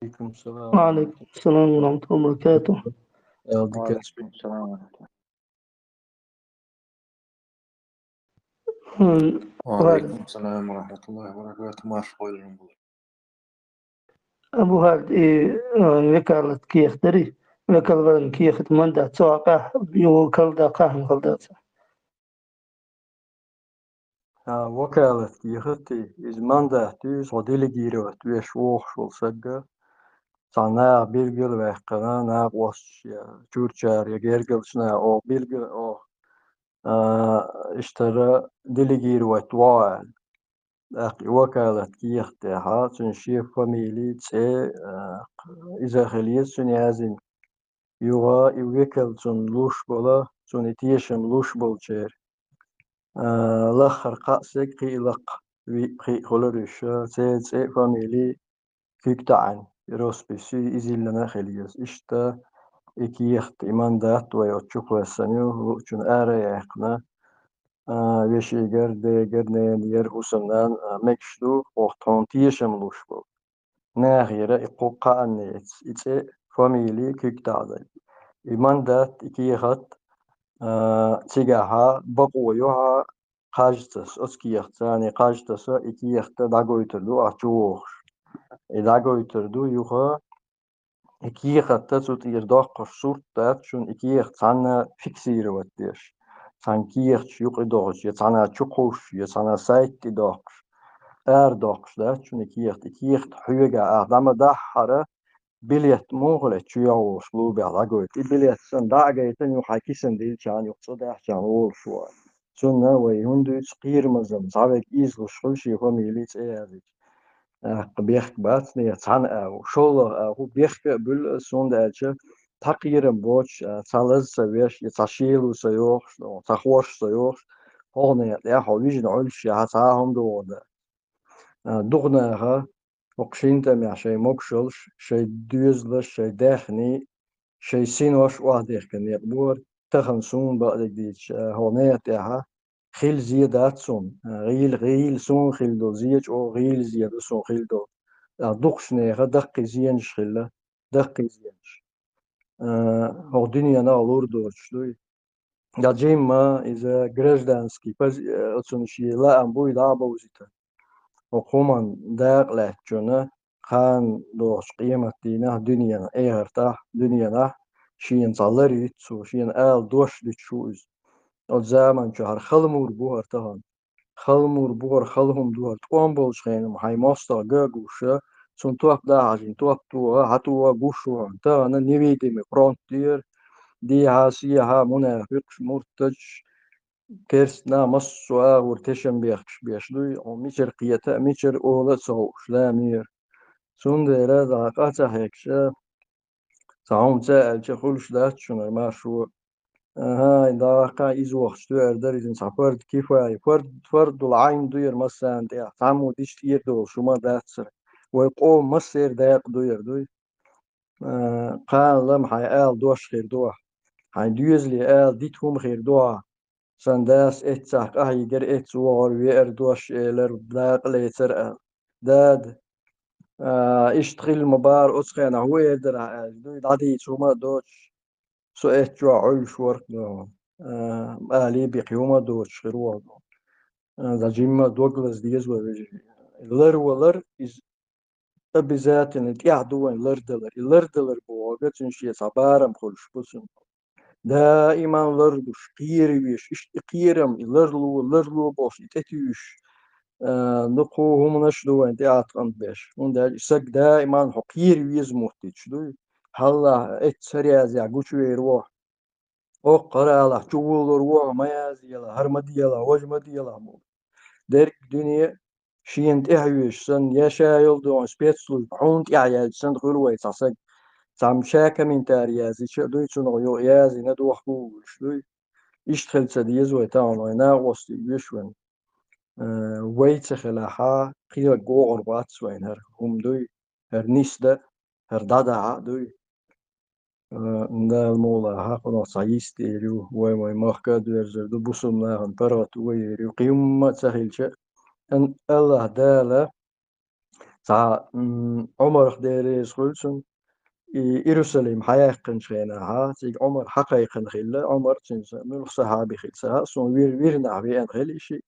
عليكم السلام وعليكم السلام ورحمة الله وبركاته. وعليكم السلام ورحمة الله. وعليكم السلام ورحمة الله وبركاته. ما في قول الموضوع. أبو هاد وكالة كيخ دري وكالة كيخ تمندا تسوقه يوكل دقاه مخلدات. وكالة كيختي إزمان ده تيس وديل جيرو تيش ووخ شو سجى صناع بيرجل وحقنا نا وش تورشار يجرجل شنا أو بيرجل أو اشترى ديل جيرو تواعد أخي وكالة كيختي ها تنشيف فاميلي تسي إذا خليت سنيازين يوغا يوكل تن لوش بولا تن تيشم لوش بولشير لخر قاسك قي لق قي خلرش سي فاميلي كيك تعن روسبيسي إزيلنا خليس إشتا إكيخت إمان دات ويوتشوك وسنيو وچون آره يحقنا ويشيگر ديگر نير حسنان مكشدو وقتون تيشم لوشبو ناغيرا إقوقا النيتس إتسي فاميلي كيك دعدل إمان دات إكيخت تيجاها بقويوها قاجتس أسكيخت يعني قاجتس إكيخت داغويتردو أحجوخ داغويتردو يوخا إكيخت تسوت إرداق صورتات شون إكيخت سانا فيكسير وديش سان كيخت يوق إدوغش يتسانا تشوقوش يتسانا سايت إدوغش دوغش دات شون إكيخت حيوغا أعدام داحرة بليت مغلة تشيوش لو بيعلاقويت بليت سن داعجيتن يوحاكي سن ديل شان يقصد أحجان أول شوال سنة ويهندو تقير مزم صعبك إيزلو شخلشي فميليت إيازيك بيخ باتني يتعن أو شول أو بيخ بل سون دالشة تقير بوش تالز سويش يتشيلو سيوخ تخوش سيوخ هون يا حويج نعلش هتاهم دون دغناها وقشينتا مع شي مكشلش شي دوزلش شي داخني شي سينوش واحد كان يقبور تخنسون بعد ديش هونيت ياها خيل زيادات سون غيل سون خيل دو زيج او غيل زيادة سون خيل دو دقش نيغا دقي زينش خيلا دقي زينش هو دنيا نا لوردو شلوي دا جيما إذا гражданский отсунши لا أمبوي لا بوزيتا وقومان داق لحجونا خان دوش قيمة دينا دنيا إيهرتا دنيا شين صالري تسو شين آل دوش دتشوز الزامن شهر خلمور بوهر تهان خلمور بوهر خلهم دوهر تقوم بولش خينم هاي ماستا جاگوشا سون تواب دا عجين تواب توها هتوا جوشو تانا نيويدي مقرانت دي هاسيها منافق مرتج كيرسنا مصوا ورتشم بيشدوي أو ميشر قيتا ميشر أولا سو شلامير سون ديرا داقاتا هيكشا تعوم تاعل تخلش دات شنو ما شو هاي داقا إزوخ شتو أردر إذن سافرد كيفاي فرد العين دوير مسان ديا تعمو ديش تير دول شو ما داتسر ويقوم مصير داق دوير قال لم حي آل دوش خير دوح حي دوزلي آل ديتهم خير دوح سنداس اتساق يقر اتسوار وير دوش إلر داق ليتر آل داد اشتغل مبار أسخينا هو يدر دوي دادي شوما دوش سو اتجو عل شورك دو آلي بقيوما دوش خيروا دا جيما دوغلس ديز ويجي لر ولر إز بذات يعدوين لردلر بوغة تنشي صبارم خلش بسن دائما لردوش قيريش إش قيرم لرلو بوش تتيوش نقو هم نشدوين تياتقن بيش وندال سك دائما حقير ويز محتيج دوي هلا اتسرياز يعقوشو يروح او قرالة جوول روح مياز يلا هرمدي يلا وجمدي يلا مو درك دنيا شين تهويش سن يشايل دون سبيتسل حونت يعيال سن غلوي تصق تعم شاكا من تاريازي شدوي تنو يو يازي ندو حقوش دوي اشتغل سديز ويتاون وينا وستي يشون ويت خلاها قيل جوغر باتس وين هر هم دوي هر نيسدا هر دادا دوي المولا ها قناة صعيست إيريو وي ماركا دوير دو بوسم ناغن برات ويريو قيمة سهل شيء أن الله دالا تا عمر خديري سخلسن إيروساليم حياقن شيناها تيج عمر حقيقن خيلا عمر تنسى من صحابي خلسها سون وير نعبي أن خيل شيء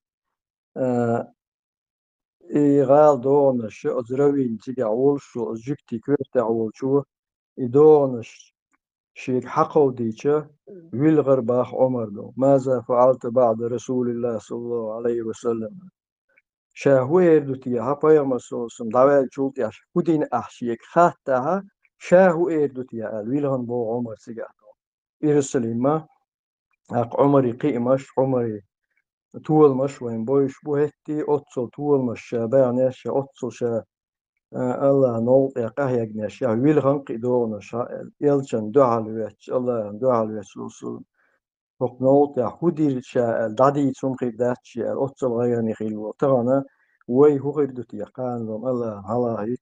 غال دونش أزروين تيج عول شو أزجكتي كويت عول شو إدونش شيك حقو ديشة ويلغر باخ عمر دو ماذا فعلت بعد رسول الله صلى الله عليه وسلم شاهوير دوتي هابايا مسوسم داوال شولت ياش كودين أحشيك خاتها شاهوير دوتي ويلغن بو عمر سيجاتو إرسليما أق عمري قيمش عمري طول مش وين بويش بوهتي أتصل طول مش شابعناش أتصل شا الله نول يقاه يجناش يا ويلغن قدون شا يلشن دعالوش الله دعالوش رسول فوق نول يا خودي شا دادي تسمخي داتش أتصل غيرني خيلو ترانا وي هو غير دوتي قان لهم الله هلا هيك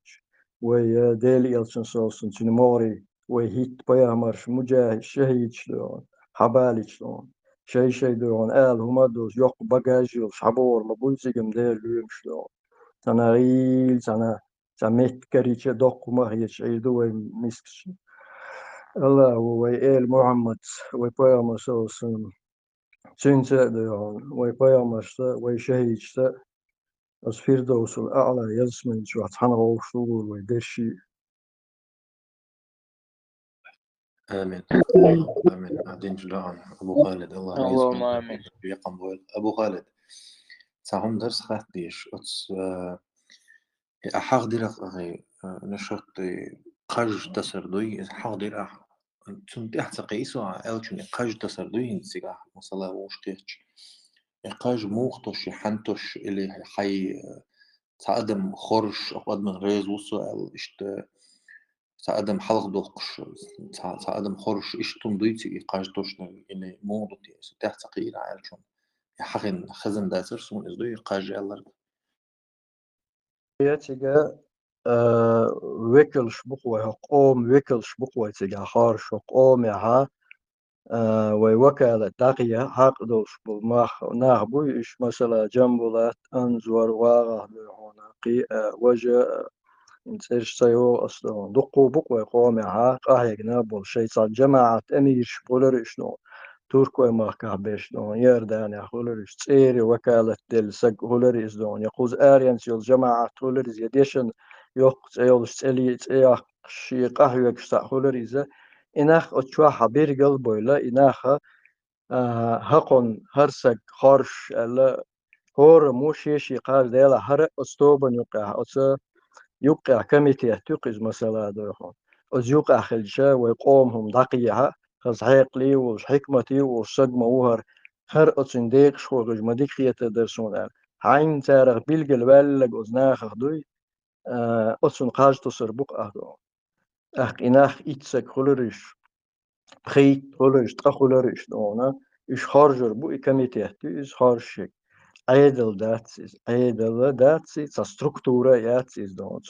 وي ديل يلسن سولسن سنموري وي هيت بيا مرش مجاهد شهيد شلون حبالي شلون شي دون هما دوز يوق بagaج شعبور مبوزيقم ديل لوم شلون سنة غيل سميت كريتش دوق ما هي شعيدو وي مسكش الله وي محمد وي بيا مسولسن سنسة دون وي بيا مرشتا وي شهيد شتا از فردوس الأعلى يزمن شو حنا وصول ويدشي آمين آمين عدين جلعان أبو خالد الله اللهم يسمع آمين. يقم بول أبو خالد ساهم درس خات ديش أحق ديرك أخي نشط قج تسردوي حق دير تنت أحتقي إسوا ألشون قج تسردوي نسيقا مثلا وشتيش قج موختش حنتش اللي حي تعدم خرش أقدم غيز وسؤال إشت تعدم حلق دوقش تعدم خرش إشتم دويتي قاج توشنا اللي موضتي تحت قيل عالشون يحقن خزن داتر سون إزدوي قاج الله يتيجا ويكلش بقوة قوم ويكلش بقوة تيجا خارش قوم يها ويوكالة داقية حق دوش بالماخ ناخبو إيش مثلا جنبولات أنزور واغه هنا قي وجه إنسيش سيو أصلا دقو بقوة قوم يها قاهي جنابول شيء صار جماعة أميرش بولر إشنو تركوي ماركا بيش دون يردان يا هولريش تسيري وكالة دل سق هولريز دون يقوز آريانس يول جماعة هولريز يديشن يوق تسيولش تسيلي تسياق شي قهوة كشتا هولريز إناخ أتشوا حبير قلبويلا إناخ هقن هرسق خارش ألا هور موشي شي قال ديلا هر أستوبن يقع يوقع كميتي تقز مثلا دوخون أز يوقع خلشة ويقومهم دقيها خز حيقلي وش حكمتي وش صدمة وهر هر أتسن ديق شوغج مديك خيات درسون عين تارغ بيلقل بالغ أزناخ أخدوي أتسن قاج تصربق أخدو أخ إناخ إتسك خلرش بخيت خلرش تخلرش دونا إش خارجر بو كميتي إش خارجك عيدل داتسيز ستركتورة ياتسيز دون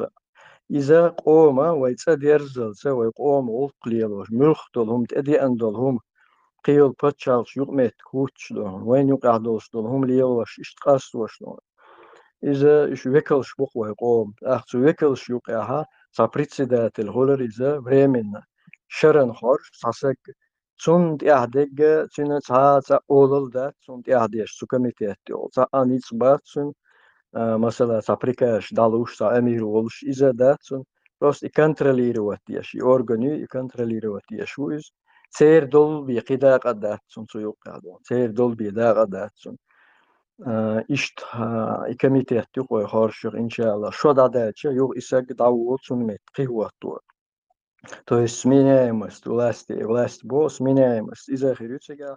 إذا قوم ويتسد يرزل ويقوم وقليلوش ملختلهم تأدي أندلهم قيل بتشالش يقمت كوتش دون وين يقعدوش دولهم ليلوش اشتقاستوش دون إذا إش ويكلش بق ويقوم أخذ ويكلش يقعها سابريتسيدات الهولر إذا بريمنا شرن خورش ساسك تسند إعدق تسنة تا أولل دات تسند إعديش سكميتيات تا أنيس باتسن مثلا سابريكاش دالوش تا أمير ولش إذا داتسن بس يكنترولير واتيش يورغني يكنترولير واتيش ويز سير دول بيقيدا قداتسن سيوق قادون سير دول بيدا قداتسن إشت إكميتيات تقوى خارشق إن شاء الله شو داداتش يو إساق داوول سنمت قهوة تو то есть сменяемость власть бо сменяемость إذا خيرتشجع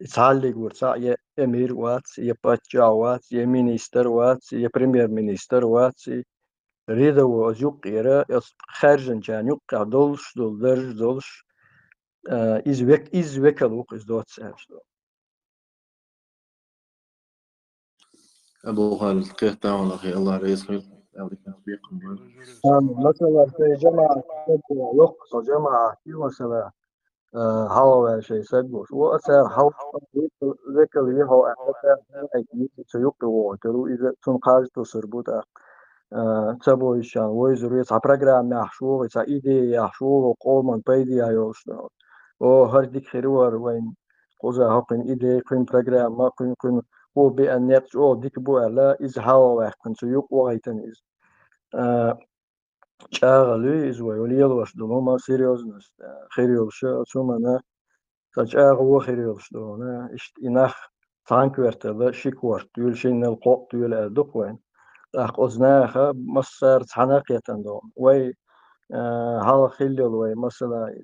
يتعلق ورصا يا أمير واتس يا باتشا واتس يا مينيستر واتس يا بريمير مينيستر واتس ريدا وزيوق يرا خارجن جان يوقع دولش دول درج دولش إز وكل وق إز دوت سامش أبو خالد قيت تعاون أخي الله رئيس خير يعطيك العافية مثلا في جماعة يقصى جماعة في مثلا هوا شيء سجوش وأثر هوا ذكر اللي هو أثر أكيد سيوقع وترو إذا تنقاش تصربوت تبو إيشان ويزري تا برنامج محشور تا إيدي محشور وقوم بيدي أيوش أو هرديك خيروار وين قوزا هقين إيدي كين برنامج ما كين هو بأنيت أو ديك بو على إز هوا واحد كن سيوق وغيتن إز شاغلي إز ويولي واش دوما سيريوزنس خيريوش ثم أنا تجاه هو خيريوش دونا إشت إنخ تانكورت هذا شيكورت يول شين القط يول أدق وين أخذناها مصر حناقية دوم وي هلا خيل وي مثلا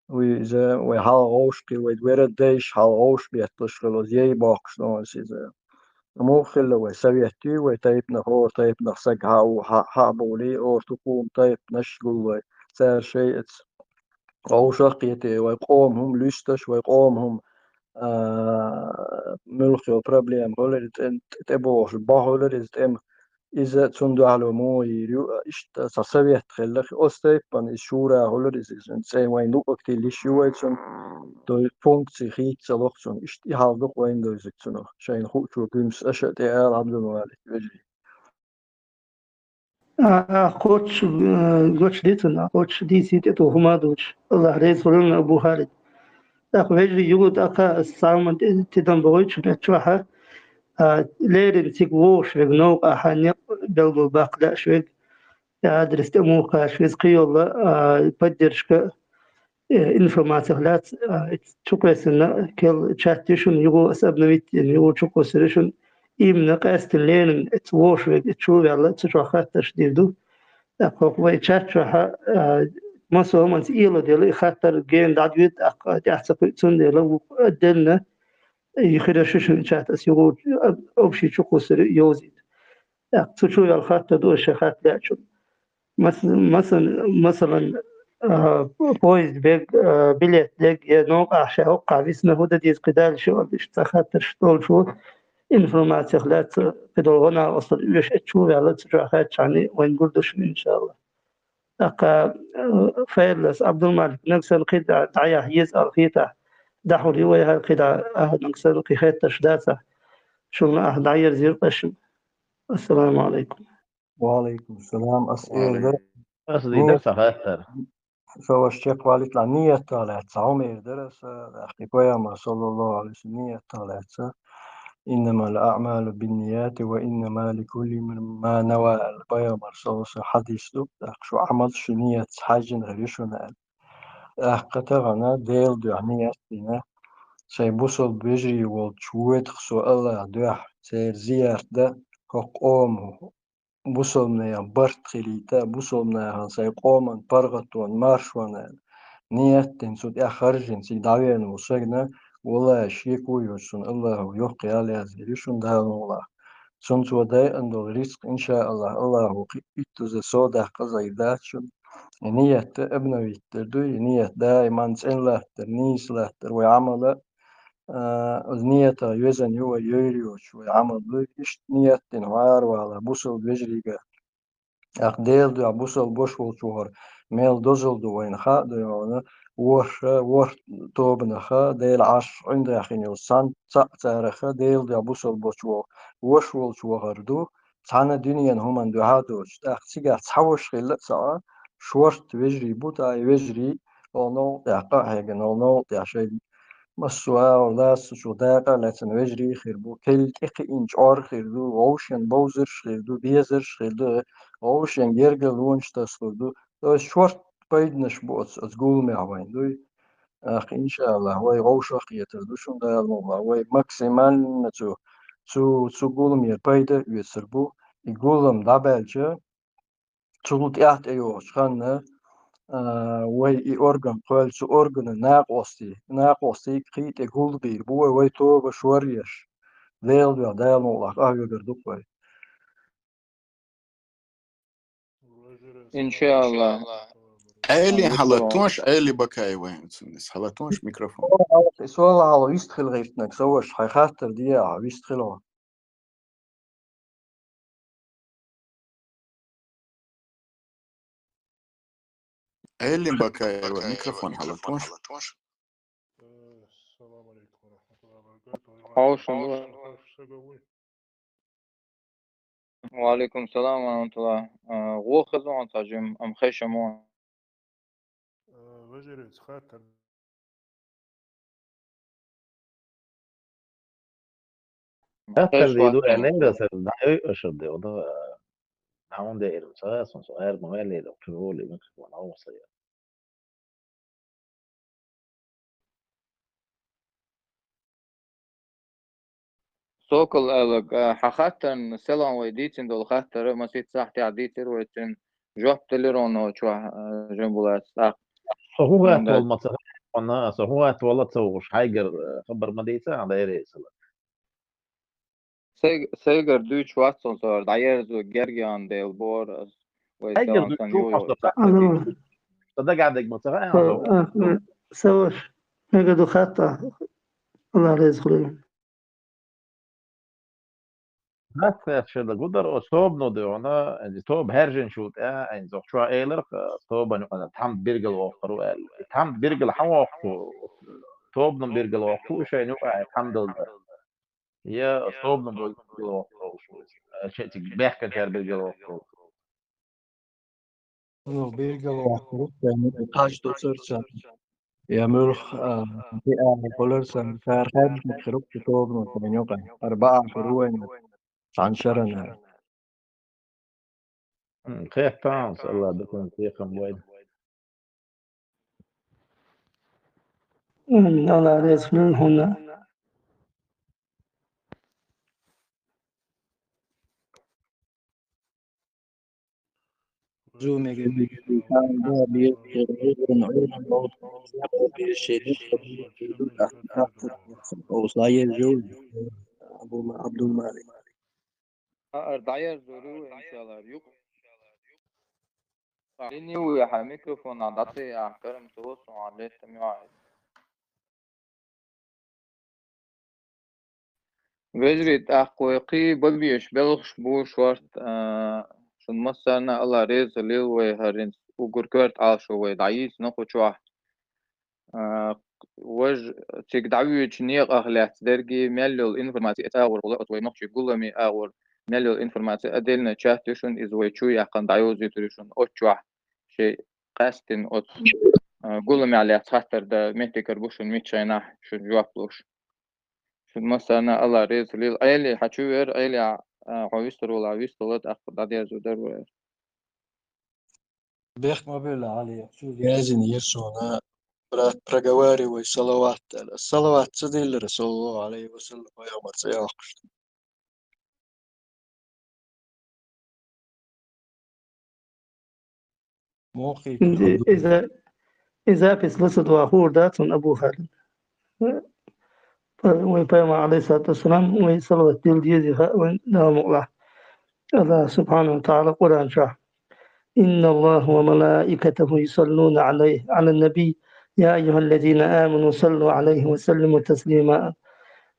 وإذا وي هلا غوشكي وي دوير ديش هلا غوش بيتشغلوا زي باقش نوع إذا مو خيل وي سويتي وي تايب نخور تايب نخسق هاو هابولي أو تقوم تايب نشغل وي سار شيء غوشقيتي ويقومهم ليستش ويقومهم ملخي وبروبليم هولر تبوش باهولر إز إذا تندو على مو يريو إشت تصبيت خلك أستيبان الشورى هولريزن سين وين لوك اللي شوي تون دو فونكسي خيت سلوكسون إشت يحالدوك وين دوزكسون شين خو شو كيمس أشد إعال عبد المالك وجري كوتش ديتنا كوتش دي سيتي تو هما دوش الله رئيس ولنا أبو خالد أخ وجري يقول أخا السامن تدم بويتش نتشوحه ليرن تيجوش بنوق أحني بلغو باقدا شوي أدرس تموقع شوي قيول بدرشك إنفورماتيغلات تشوكسنا كل تشاتيشون يقول أسبنويت يقول تشوكسريشون إيمنا قاستن ليرن توش تشوف على تشوخات تشديدو أقوى ويتشاتشوها مسوا من إيلو ديالي خاطر جين دعوت أحسب تنديلو أدلنا يخرجشون شات يقول أبشي تشوكسر يوزيد تشوف الخاطر دوش خاطر لاتشون مثلا بويز بيج بليت ديك نوقع شاوقع باسمه هدى ديز قدال شو بديش تخاطر شطول شو إنفورماتيغ لا قدرنا أصل إيش تشوف على تجاهات يعني ونقولش إن شاء الله أقا فيلس عبد الملك نكسر قيد دعيا يزأر قيتا دحولي ويا قيد نكسر قيد تشداسة شلنا دعيا زير قشم السلام عليكم وعليكم السلام أسئلة وعليكم قصدي درس خاطر سو الشيخ والد نية طالعت عمر درس أخي ما صلى الله عليه وسلم نية طالعت إنما الأعمال بالنيات وإنما لكل ما نوى البيا مرسوس حديث دو شو عمل شو نية حاجة غريشونا قطعنا ديل دو نية دينا شي بوصل بيجري والشويت خسو الله دوح سير زيار ده قوم بوصل من برت خليتا بوصل من سي قوما برغتون مارشونا نية تنسود خرجن سي دعوين وسجنا والله شيكو يوسون الله يحقي على زيريشون ده الله سنت وداي أندو رزق إن شاء الله الله يتوز سودا قزاي داتشون نية ابن ويتردو نية دائما سن له ترنيس له تروي عمله نية يوزن يو يوريو شوي عمل إيش نية تنوار وعلى بوصل بيجريجا أقديل دو عبوصل بوشول شوهر ميل دوزل دو وين خا دو يوانا وور توبنا خا ديل عش عند أخين يوسان تارخا ديل دو عبوصل بوشول وشول شوهر دو تانا دنيا همان دو هادوش تاختيجا تحوش خلق ساعة شورت بيجري بوتا يجري أو يعقا هيجا نو يعشي مسوا ولا سوداقة لكن وجري خيربو كل تقي إنج أور خيردو أوشن بوزر خيردو بيزر خيردو أوشن جرجل لونش تسخيردو تو شورت بيدنش بوتس تقول معوين دوي إن شاء الله وي غوشة يتردوشون ده الله وي ماكسيمال تو قول مير بيدا يسربو يقولهم دابلجا تقول تيات أيوش خانة وي أورجن قال شو أورجن ناقوستي قيت يقول بير بو وي تو بشوريش ليل بيا دايل مولا يقدر وي إن شاء الله عيلي حلتوش عيلي بكاي وين تسنس حلتوش ميكروفون سؤال على يستخل غيرتنك سوش حي خاطر ديا يستخلوا عيلي بكاي وين ميكروفون حلتوش السلام عليكم ورحمة الله وبركاته. حوش وعليكم السلام ورحمة الله غو خزون تاجم أم خيشمون وزير خاطر خاطر دي دو يعني ده سرداي أشد ده وده نعمل ده إيرم سؤال ممالي لو كنوا لي ميكروفون أو مصير سوكل ألق حخاتن سلام ويديتن دول خاطر مسيت ساحتي عديتر ويتن جواب تليرون وشوا جنبولات هو أطول ما قلنا هو أطول تسوش حاجر خبر مديسة على إيريس سيجر دوش واتسون صار دايرزو جرجان ديل بور حاجر دوش صدق عندك منطقة سوش نقدو خطة الله رزق لهم هات شد قدر صوب نوديونا ان صوب هرجن شوت ان زو شو ايلر صوب انا تام بيرجل وقرو تام بيرجل حوا صوب نم بيرجل وقرو شيء نو الحمد لله يا صوب نم بيرجل وقرو شيء بيحكي كان بيرجل وقرو No, Birgel och Taj då sörsan. يا ملخ في بولرسن كار خارج مخرب تطوب من يوقع 4 فروين عن شرنا كيف تانس الله بكون تيقم وين من على رأس من هنا زوم يجي كان ده بيذكر غير نعود الموت بشيء أو صاير جول أبو عبد المالك أربعة زورو إن شاء الله يوك لأني ويا ميكروفون عضتي أحكام توصل على التميع وجريت أحقوقي ببيش بلغش بوش وارت شن مثلا الله ريز ليل وهرين وقركرت عاشو ودعيس نخو شوح وج تيك دعوية نيق أخلاق درجي ملل الإنفورماتي أتاور ولا أتوي نقشي قلمي أور ملل الإنفورماتي أدلنا شاتشون إزوي شو يحقن دعيوزي تريشون أتشوح شيء قاستن أت قلمي على خاطر دا متكر بوشن ميتشاينح شو جوابلوش شو مثلا الله ريز ليل أيلي حتشوير أيلي عويستر ولا عويستر أخذ عدير زودر بيخ ما بيلا علي شو جازن يرسونا برجواري والصلوات الصلوات تدين لرسول الله عليه وسلم ويوم السياق موقي إذا بسلسل وأخور داتون أبو خالد ويبايما عليه الصلاة والسلام ويصلوا الدين ديزي وين نام الله سبحانه وتعالى قرآن شاه إن الله وملائكته يصلون على النبي يا أيها الذين آمنوا صلوا عليه وسلموا تسليما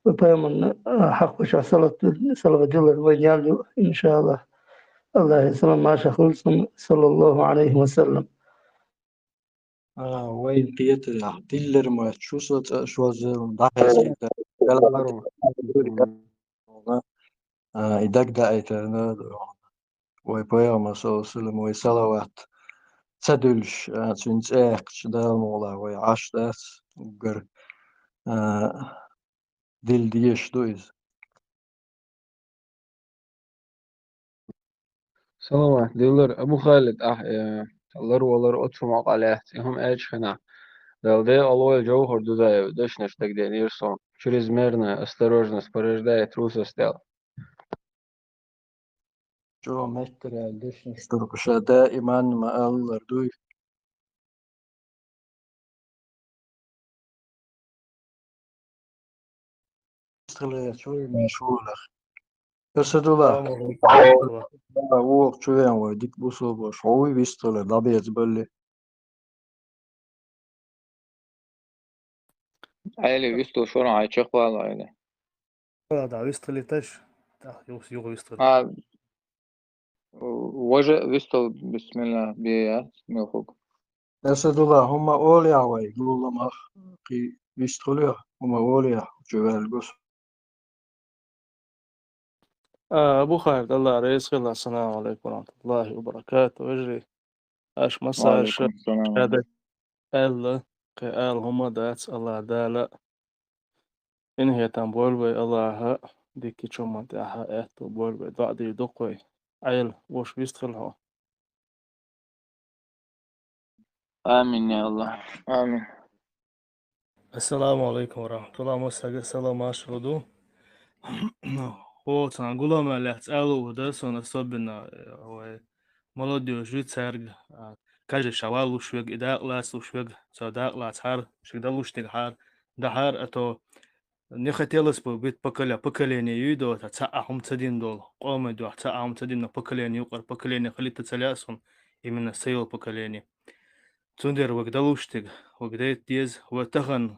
وبايما حق شاه صلاة ديال وين يالو إن شاء الله الله يسلم ما شخص صلى الله عليه وسلم وين قيت ديلر ما شو صوت شو زين ضحك كلام إدك دعيت أنا ويبايما صلى الله عليه وسلم ويصلوات تدلش تنس اخش دال مولا ويعاش داس وقر ديل ديش دويز صلوات ديلر أبو خالد الله والله أطفو مقالات هم إيش خنا دالدي الله الجوهر دوداي دش نشتك دي نيرسون чрезмерная осторожность порождает трусость дел. جو متر دش نشتركش دائما مع الردوي استغل شوي مشغول أخ يرسل الله ووق شوي وديك بوصل شوي بيستغل ضبيط بلي عيلي ويستو شورا عاي تشخوا الله عيلي Da Österli też. Tak, Jugo Österli. وجه ويستو بسم الله بيات ميخوك يرسل الله هم أولياء ويقول لهم أخ قي بيستغل هم أولياء شوي القص أبو خالد الله رئيس الله السلام عليكم ورحمة الله وبركاته وجري أش مسار وعليكم السلام هذا قال قال هما دات الله دالا إن هي تنبول الله ديكي شو تاعها إهتو بول ضعدي دقوي عيل وش بيستخلها آمين يا الله آمين السلام عليكم ورحمة الله مساء السلام أشهدو هو تنقوله ما لحتقالو وده سنة صبنا مولوديو جيت سرق كاجي شوال وشوق إداق لاس وشوق صداق لاس حار شكدلوش تقحار دحار أتو نختيلس بيت بكليني يدو تتسعهم تدين دول قوم دو تسعهم تدين بكليني يقر بكليني خليت تسلاسون يمن السيل بكليني تندر وقدلوشتك وقديت ديز وتخن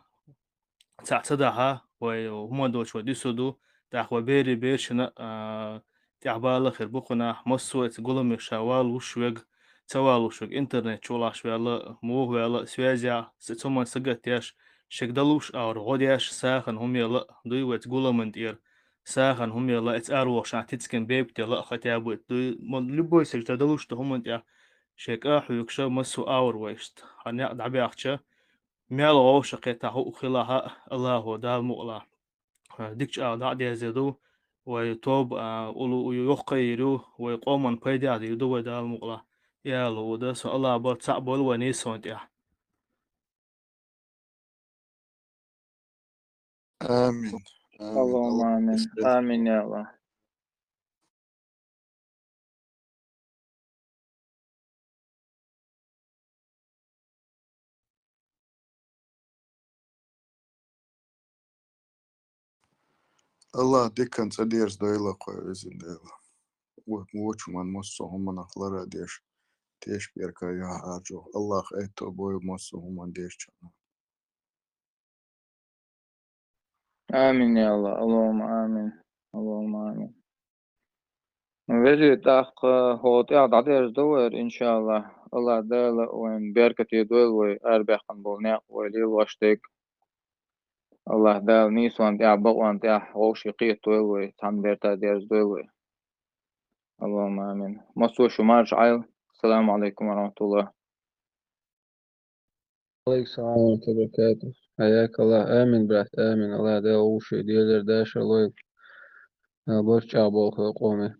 تعتدها وهم دول شو ديسودو تاخو بيري بيرشنا تعبالة خير بقنا مصوت قلم شوال وشوق توال وشوق إنترنت شولاش ولا مو ولا سويزع ستومن سجت ياش شكدلوش أو غودياش ساخن هم يلا دويت قلم دير ساخن هم يلا اتأروش عن تتسكن بيبت يلا ختابو دوي لبوي سجدلوش تهم انت شيك يكشف مسو أور ويشت هنيا دعبي أخشى ميلو أو شقيتا هو خلاها الله دال مؤلا ديكش دعدي زيدو ويتوب أولو يقيرو ويقومن بيدي عدي يدو ودال مؤلا يالو ودا سو الله بات سعبول ونيسون تيا آمين آمين. اللهم الله آمين يسعدك. آمين يا الله. الله ديكن تديرس دويلا قوي وزن دويلا ووش من مصو هم نخلرا ديش تيش بيركا يا عاجو الله ايتو بوي مصو هم ديش آمين يا الله. اللهم آمين. اللهم آمين. وجي تاخ هوت يا دعير دور إن شاء الله. الله دال وين بركة يدول وأربح قنبلنا ولي واشتك. الله دال نيسوان تاع بقوان تاع وشي قيت دول وتعم بيرتا ديرز دول. اللهم آمين. مصو شمارش عيل. السلام عليكم ورحمة الله. عليك السلام ورحمة الله وبركاته. حياك الله. آمين برات آمين. الله ده وشي ديالر داش الله برشا بوخ قومي.